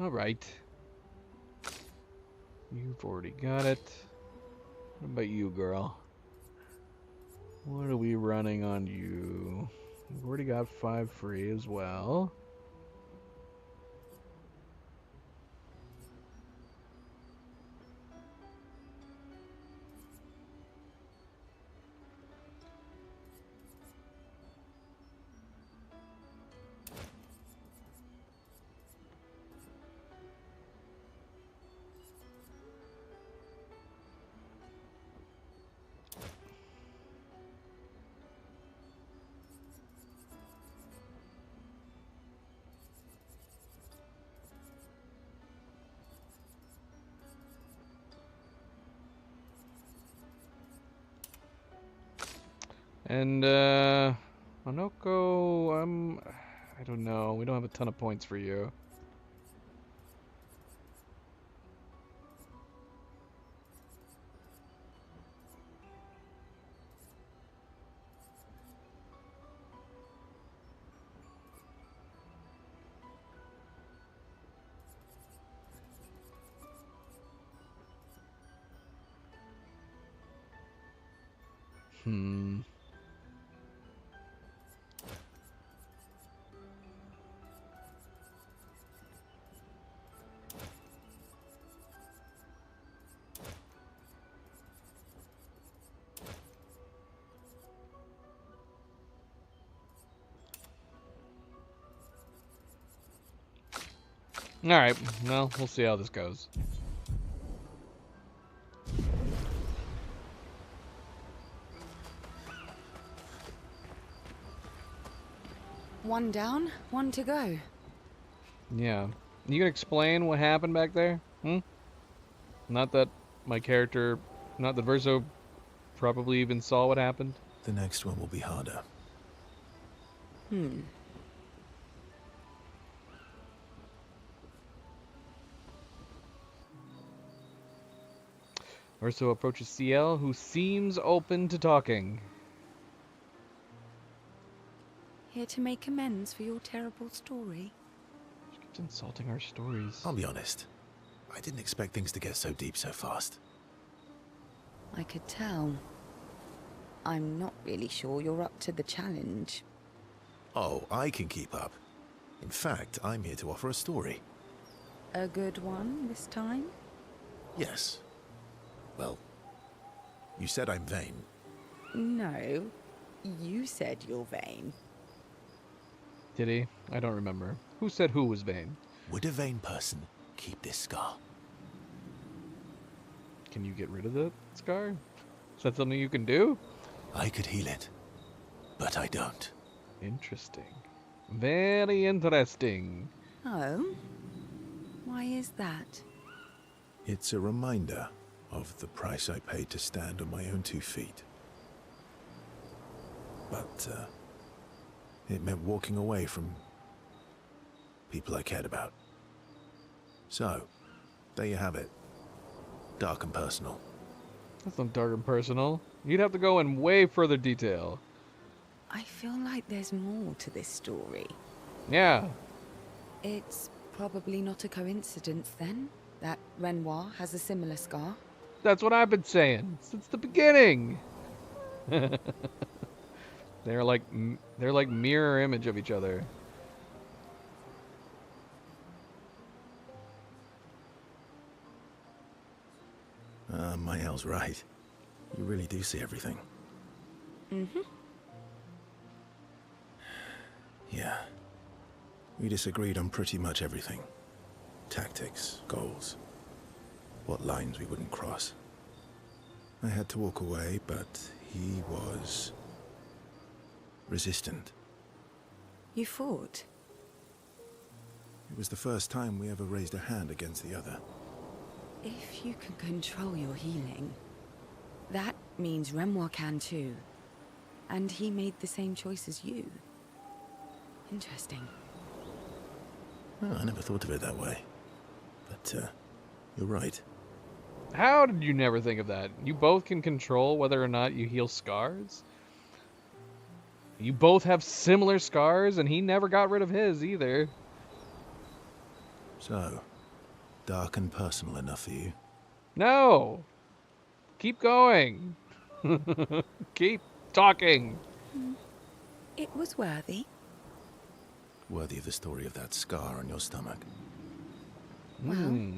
Alright. You've already got it. What about you, girl? What are we running on you? We've already got 5 free as well. And, Monoko, I don't know. We don't have a ton of points for you. Hmm. Alright, well, we'll see how this goes. One down, one to go. Yeah. You can explain what happened back there? Not that my character, not that Verso probably even saw what happened? The next one will be harder. Verso approaches CL, who seems open to talking. Here to make amends for your terrible story. She keeps insulting our stories. I'll be honest. I didn't expect things to get so deep so fast. I could tell. I'm not really sure you're up to the challenge. Oh, I can keep up. In fact, I'm here to offer a story. A good one this time? Yes. Well, you said I'm vain. No, you said you're vain. Did he? I don't remember. Who said who was vain? Would a vain person keep this scar? Can you get rid of the scar? Is that something you can do? I could heal it, but I don't. Interesting. Very interesting. Oh? Why is that? It's a reminder of the price I paid to stand on my own 2 feet. But, it meant walking away from people I cared about. So, there you have it. Dark and personal. That's not dark and personal. You'd have to go in way further detail. I feel like there's more to this story. Yeah. It's probably not a coincidence, then, that Renoir has a similar scar. That's what I've been saying since the beginning. They're like mirror image of each other. Mael's right. You really do see everything. Yeah. We disagreed on pretty much everything. Tactics, goals, what lines we wouldn't cross. I had to walk away, but he was resistant. You fought? It was the first time we ever raised a hand against the other. If you can control your healing, that means Renoir can too. And he made the same choice as you. Interesting. Well, I never thought of it that way. But, you're right. How did you never think of that? You both can control whether or not you heal scars? You both have similar scars, and he never got rid of his either. So, dark and personal enough for you? No! Keep going! Keep talking! It was worthy. Worthy of the story of that scar on your stomach. Well,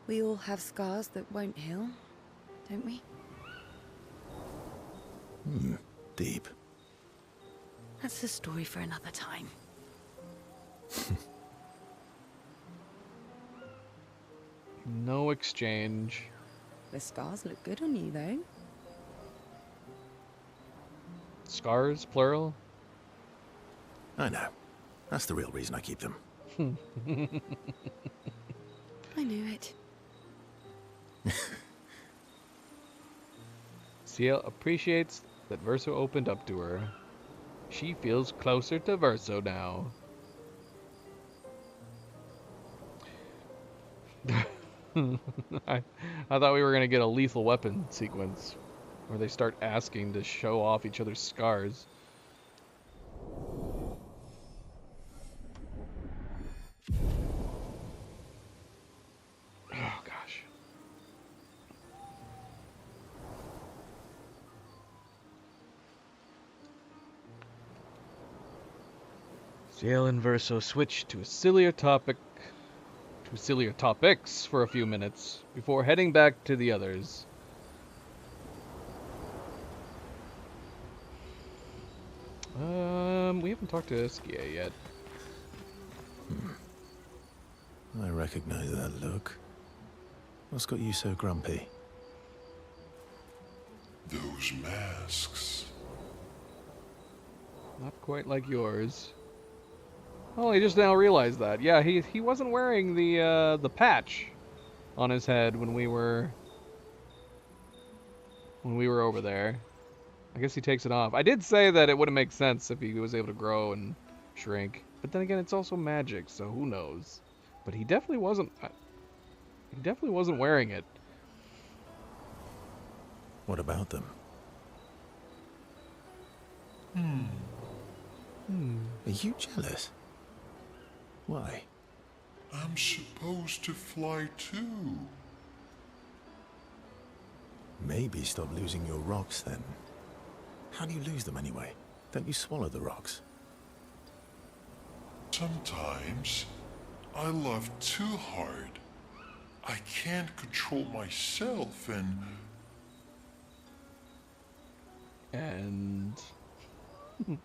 we all have scars that won't heal, don't we? Deep. That's a story for another time. No exchange. The scars look good on you, though. Scars, plural? I know. That's the real reason I keep them. I knew it. Ciel appreciates that Verso opened up to her. She feels closer to Verso now. I thought we were going to get a lethal weapon sequence where they start asking to show off each other's scars. Oh, gosh. Jalen Verso switched to Acilia topics for a few minutes before heading back to the others. We haven't talked to Eskia yet. I recognize that look. What's got you so grumpy? Those masks. Not quite like yours. Oh, I just now realized that. Yeah, he wasn't wearing the patch on his head when we were over there. I guess he takes it off. I did say that it wouldn't make sense if he was able to grow and shrink, but then again, it's also magic, so who knows? But he definitely wasn't. He definitely wasn't wearing it. What about them? Are you jealous? Why? I'm supposed to fly too. Maybe stop losing your rocks then. How do you lose them anyway? Don't you swallow the rocks? Sometimes I love too hard. I can't control myself and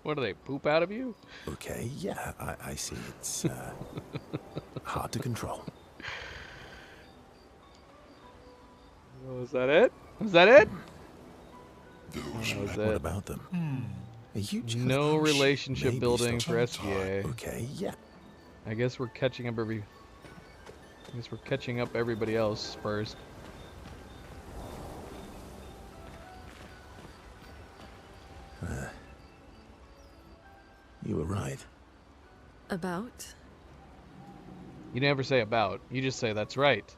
what do they poop out of you? Okay, yeah, I see. It's hard to control. Was that it? Was that it? What about them? Are you just no relationship building for SVA. Okay, yeah. I guess we're catching up everybody else first. You were right. About? You never say about. You just say that's right.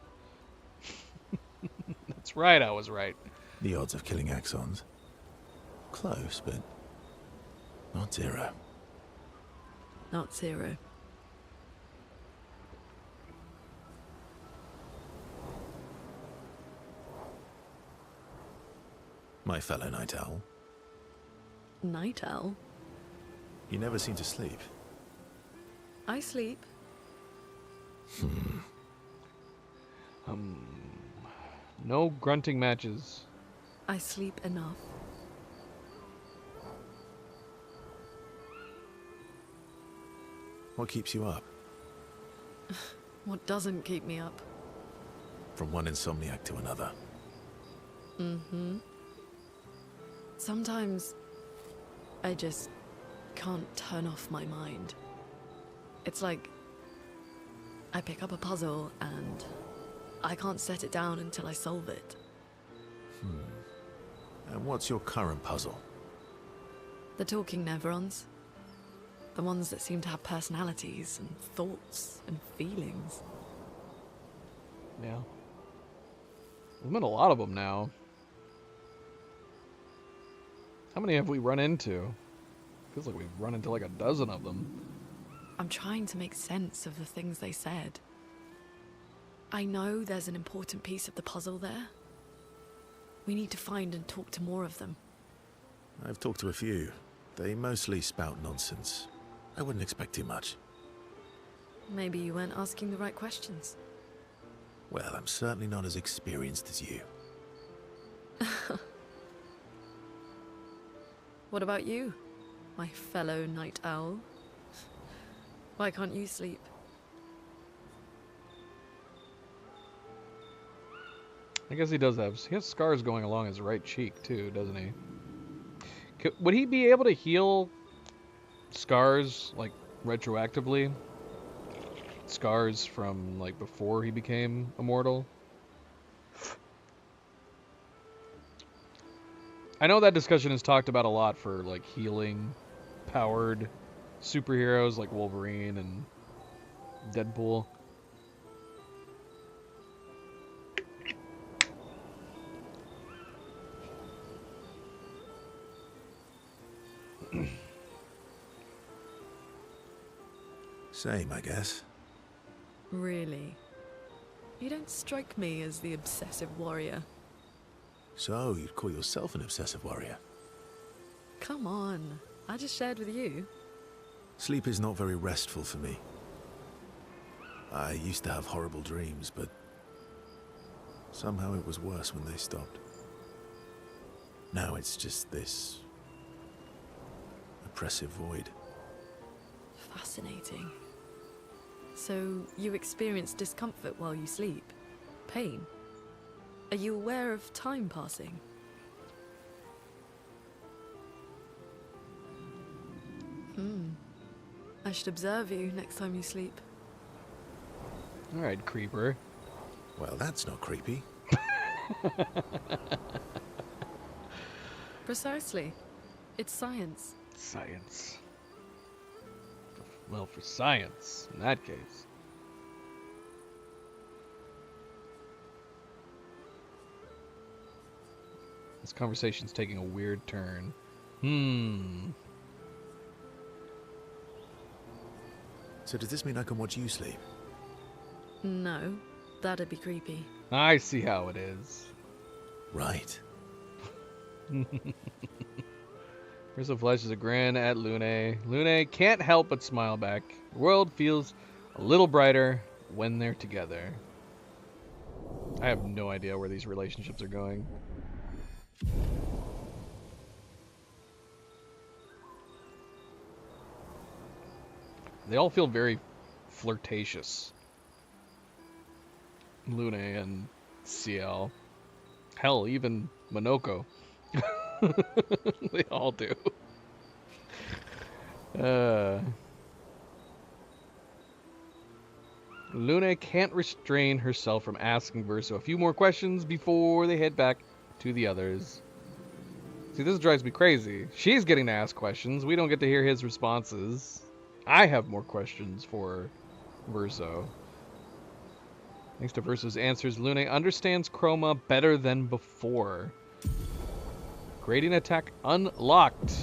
That's right, I was right. The odds of killing Axons. Close, but not zero. Not zero. My fellow Night Owl. Night Owl? You never seem to sleep. I sleep. No grunting matches. I sleep enough. What keeps you up? What doesn't keep me up? From one insomniac to another. Sometimes I just can't turn off my mind. It's like I pick up a puzzle and I can't set it down until I solve it. And what's your current puzzle? The talking Neverons. The ones that seem to have personalities and thoughts and feelings. Yeah. There's been a lot of them now. How many have we run into? Feels like we've run into like a dozen of them. I'm trying to make sense of the things they said. I know there's an important piece of the puzzle there. We need to find and talk to more of them. I've talked to a few. They mostly spout nonsense. I wouldn't expect too much. Maybe you weren't asking the right questions. Well, I'm certainly not as experienced as you. What about you, my fellow Night Owl? Why can't you sleep? I guess he does have. He has scars going along his right cheek too, doesn't he? Would he be able to heal scars like retroactively? Scars from like before he became immortal? I know that discussion is talked about a lot for like healing powered superheroes like Wolverine and Deadpool. Same, I guess. Really? You don't strike me as the obsessive warrior. So, you'd call yourself an obsessive warrior? Come on, I just shared with you. Sleep is not very restful for me. I used to have horrible dreams, but somehow it was worse when they stopped. Now it's just this oppressive void. Fascinating. So, you experience discomfort while you sleep? Pain? Are you aware of time passing? I should observe you next time you sleep. Alright, creeper. Well, that's not creepy. Precisely. It's science. Science. Well, for science, in that case. This conversation's taking a weird turn. So does this mean I can watch you sleep? No, that'd be creepy. I see how it is. Right. Ursa flashes a grin at Lune. Lune can't help but smile back. The world feels a little brighter when they're together. I have no idea where these relationships are going. They all feel very flirtatious. Lune and Ciel. Hell, even Monoko. They all do. Lune can't restrain herself from asking Verso a few more questions before they head back to the others. See, this drives me crazy. She's getting to ask questions. We don't get to hear his responses. I have more questions for Verso. Thanks to Verso's answers, Lune understands Chroma better than before. Gradient attack unlocked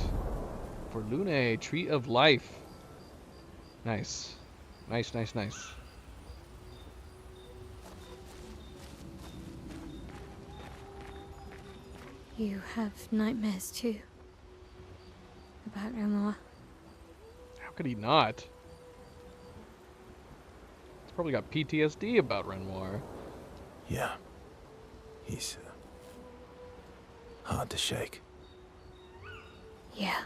for Lune, Tree of Life. Nice. Nice, nice, nice. You have nightmares too? About Renoir? How could he not? He's probably got PTSD about Renoir. Yeah. He's hard to shake. Yeah.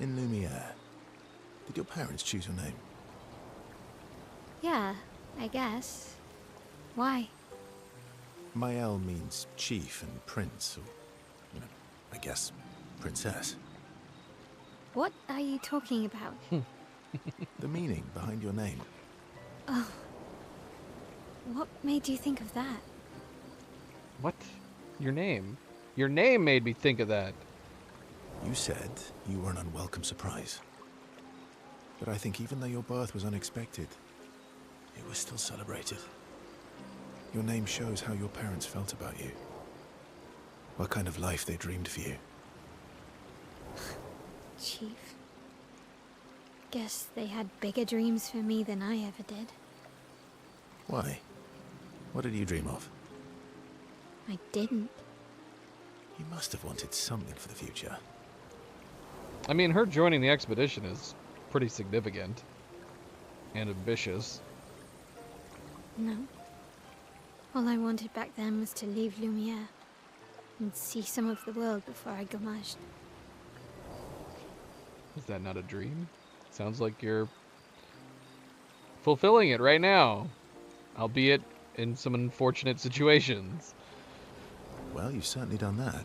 In Lumiere, did your parents choose your name? Yeah, I guess. Why? Mael means chief and prince, or, I guess, princess. What are you talking about? The meaning behind your name. Oh. What made you think of that? What? Your name? Your name made me think of that. You said you were an unwelcome surprise. But I think even though your birth was unexpected, it was still celebrated. Your name shows how your parents felt about you. What kind of life they dreamed for you. Chief. Guess they had bigger dreams for me than I ever did. Why? What did you dream of? I didn't. You must have wanted something for the future. I mean, her joining the expedition is pretty significant and ambitious. No. All I wanted back then was to leave Lumiere and see some of the world before I gommaged. Is that not a dream? Sounds like you're fulfilling it right now, albeit in some unfortunate situations. Well, you've certainly done that.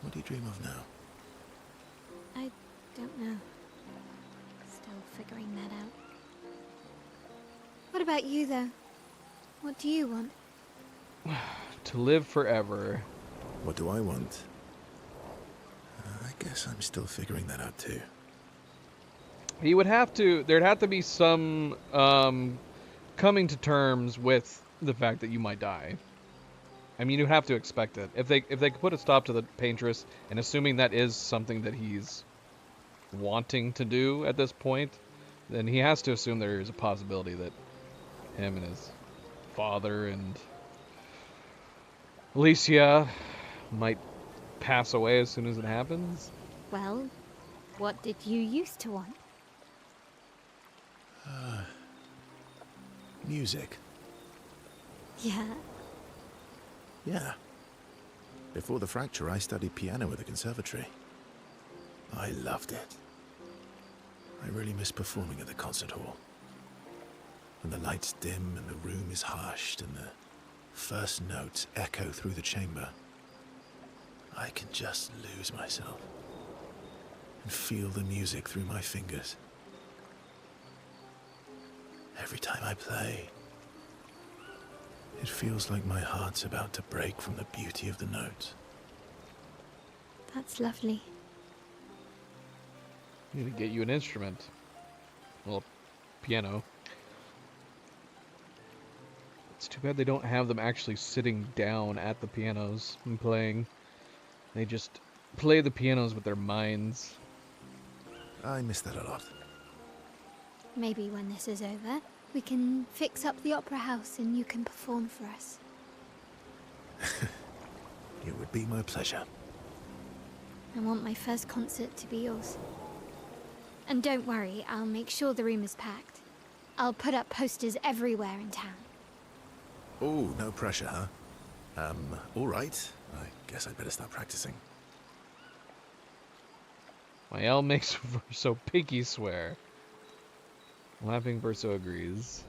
What do you dream of now? I don't know. Still figuring that out. What about you, though? What do you want? To live forever. What do I want? I guess I'm still figuring that out too. He would have to, there'd have to be some coming to terms with the fact that you might die. I mean, you have to expect it. If they could put a stop to the Paintress, and assuming that is something that he's wanting to do at this point, then he has to assume there is a possibility that him and his father and Alicia might pass away as soon as it happens. Well, what did you used to want? Music. Yeah. Yeah. Before the fracture, I studied piano at the conservatory. I loved it. I really miss performing at the concert hall. When the lights dim and the room is hushed and the first notes echo through the chamber, I can just lose myself and feel the music through my fingers. Every time I play, it feels like my heart's about to break from the beauty of the notes. That's lovely. Need to get you an instrument. Well, piano. It's too bad they don't have them actually sitting down at the pianos and playing. They just play the pianos with their minds. I miss that a lot. Maybe when this is over, we can fix up the opera house and you can perform for us. It would be my pleasure. I want my first concert to be yours. And don't worry, I'll make sure the room is packed. I'll put up posters everywhere in town. Oh, no pressure, huh? All right. I guess I'd better start practicing. Mael makes Verso pinky swear. Laughing, Verso agrees.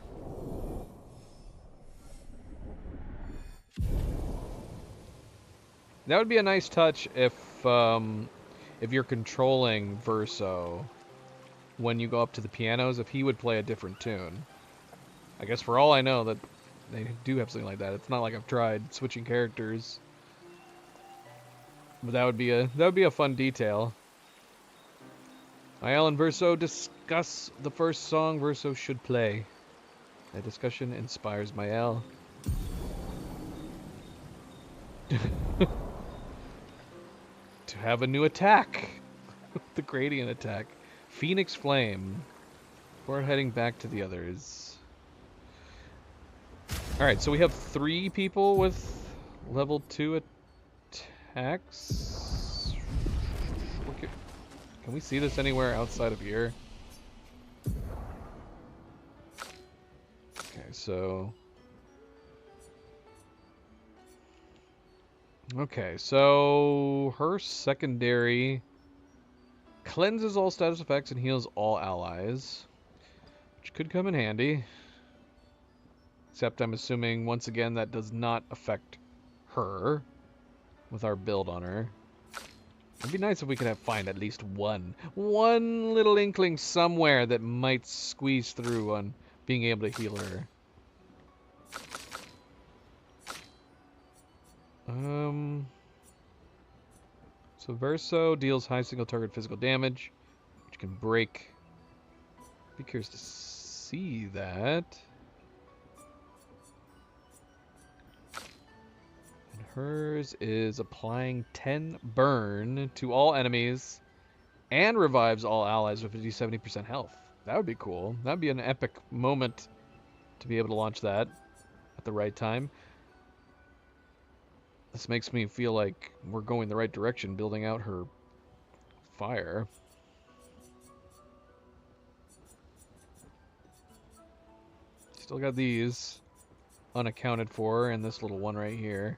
That would be a nice touch if you're controlling Verso when you go up to the pianos, if he would play a different tune. I guess for all I know that they do have something like that. It's not like I've tried switching characters. But that would be a fun detail. Mael and Verso discuss the first song Verso should play. That discussion inspires Mael. To have a new attack. The gradient attack. Phoenix Flame. Before heading back to the others. Alright, so we have 3 people with level 2 attacks. Can we see this anywhere outside of here? Okay, so... Okay, so her secondary cleanses all status effects and heals all allies, which could come in handy. Except I'm assuming, once again, that does not affect her with our build on her. It'd be nice if we could find at least one little inkling somewhere that might squeeze through on being able to heal her. So Verso deals high single target physical damage, which can break. Be curious to see that. And hers is applying 10 burn to all enemies and revives all allies with 50-70% health. That would be cool. That would be an epic moment to be able to launch that at the right time. This makes me feel like we're going the right direction, building out her fire. Still got these unaccounted for, and this little one right here.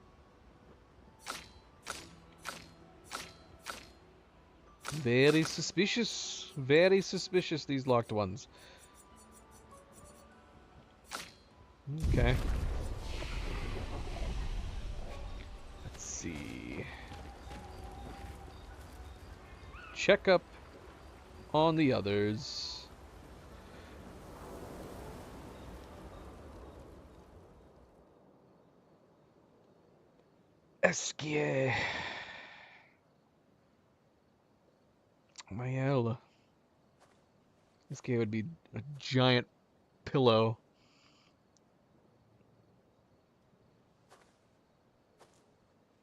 Very suspicious, these locked ones. Okay. Let's see. Check up on the others. Eskie. Mael. This guy would be a giant pillow.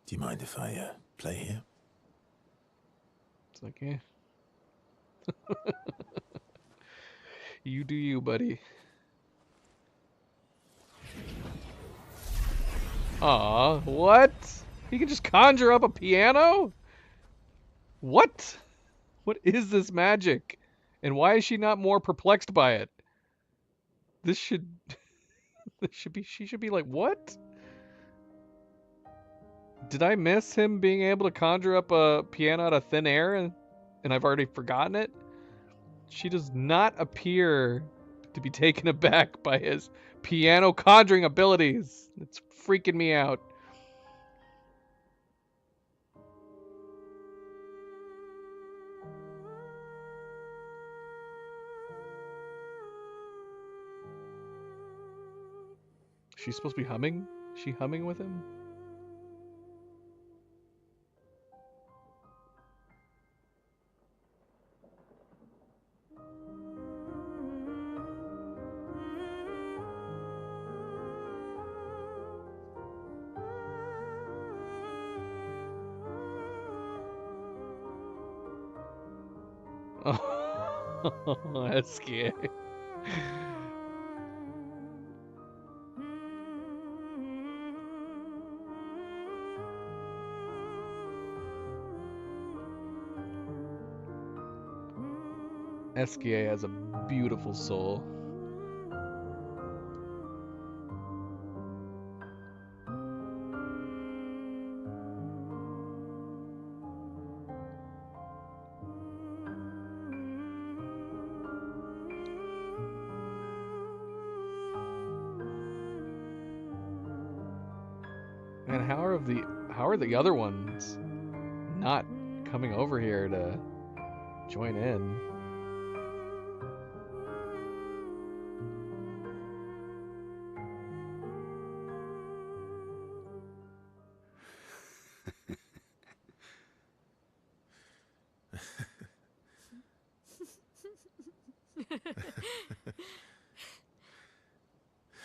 Do you mind if I play here? It's like, eh. You do you, buddy. Aw, what? He can just conjure up a piano? What? What is this magic? And why is she not more perplexed by it? This should... she should be like, what? Did I miss him being able to conjure up a piano out of thin air and I've already forgotten it? She does not appear to be taken aback by his piano conjuring abilities. It's freaking me out. She's supposed to be humming? Is she humming with him? Oh, that's scary. SKA has a beautiful soul. And how are the other ones not coming over here to join in?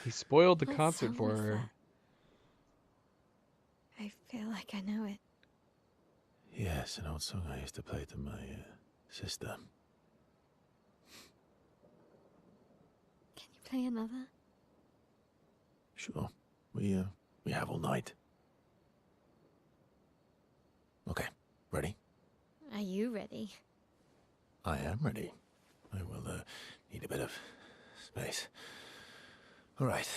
He spoiled the What concert song for was her. that? I feel like I know it. Yes, an old song I used to play to my sister. Can you play another? Sure. We have all night. Okay, ready? Are you ready? I am ready. I will need a bit of space. All right.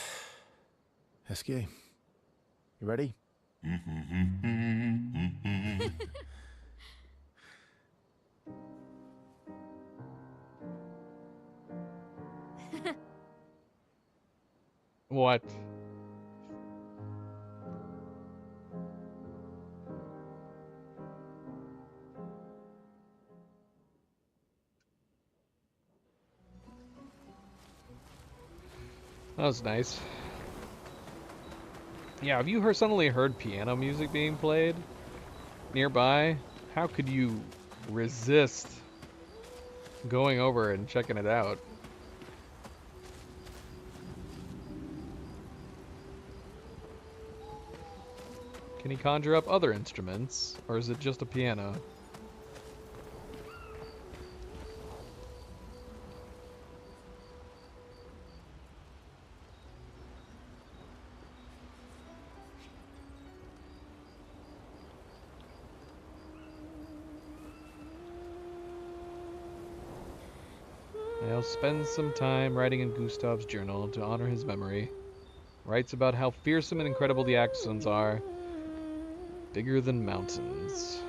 SKA, you ready? What? That was nice. Yeah, have you suddenly heard piano music being played nearby? How could you resist going over and checking it out? Can he conjure up other instruments, or is it just a piano? I'll spend some time writing in Gustav's journal to honor his memory. Writes about how fearsome and incredible the Axons are. Bigger than mountains.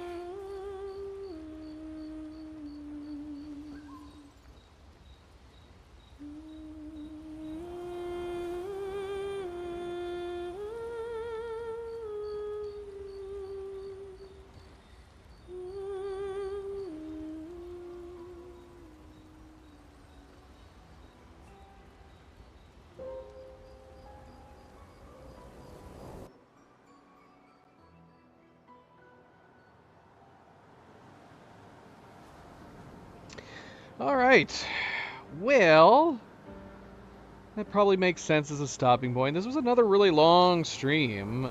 Alright, well, that probably makes sense as a stopping point. This was another really long stream.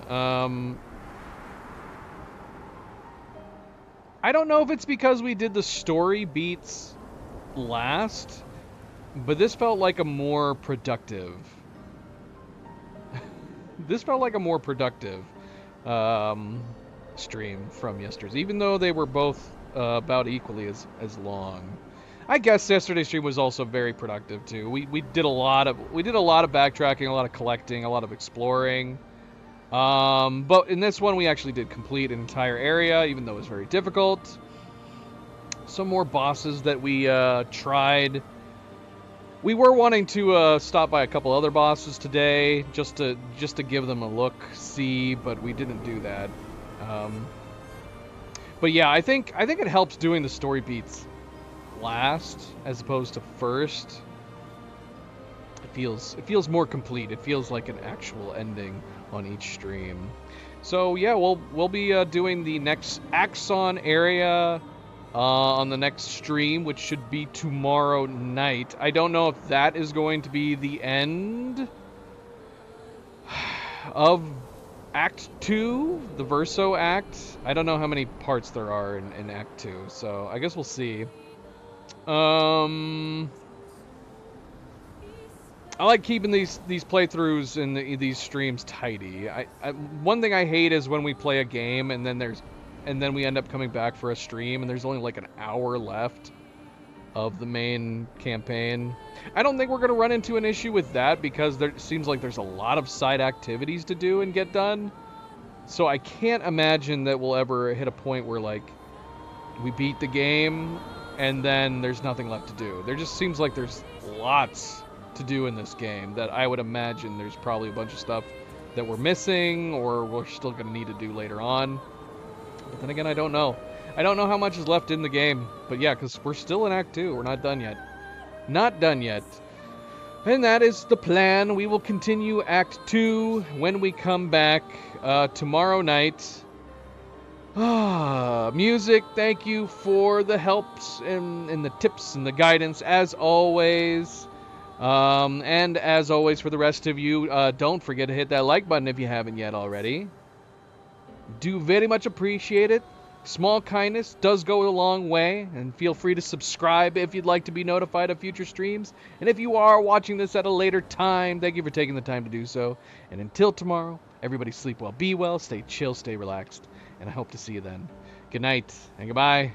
I don't know if it's because we did the story beats last, but this felt like a more productive this felt like a more productive stream from yesterday's, even though they were both about equally as long. I guess yesterday's stream was also very productive too. We did a lot of backtracking, a lot of collecting, a lot of exploring. But in this one we actually did complete an entire area, even though it was very difficult. Some more bosses that we tried. We were wanting to stop by a couple other bosses today, just to give them a look, see, but we didn't do that. But yeah, I think it helps doing the story beats last as opposed to first. It feels more complete. It feels like an actual ending on each stream. So yeah, we'll be doing the next Axon area on the next stream, which should be tomorrow night. I don't know if that is going to be the end of Act 2, the Verso Act. I don't know how many parts there are in Act 2, so I guess we'll see. I like keeping these playthroughs and these streams tidy. One thing I hate is when we play a game and then we end up coming back for a stream and there's only like an hour left of the main campaign. I don't think we're going to run into an issue with that because there seems like there's a lot of side activities to do and get done. So I can't imagine that we'll ever hit a point where like we beat the game and then there's nothing left to do. There just seems like there's lots to do in this game that I would imagine there's probably a bunch of stuff that we're missing or we're still going to need to do later on. But then again, I don't know. I don't know how much is left in the game. But yeah, because we're still in Act 2. We're not done yet. Not done yet. And that is the plan. We will continue Act 2 when we come back tomorrow night. Music, thank you for the helps and the tips and the guidance as always. And as always for the rest of you, don't forget to hit that like button if you haven't yet already. Do very much appreciate it. Small kindness does go a long way, and feel free to subscribe if you'd like to be notified of future streams. And if you are watching this at a later time, thank you for taking the time to do so. And until tomorrow, everybody sleep well, be well, stay chill, stay relaxed, and I hope to see you then. Good night, and goodbye.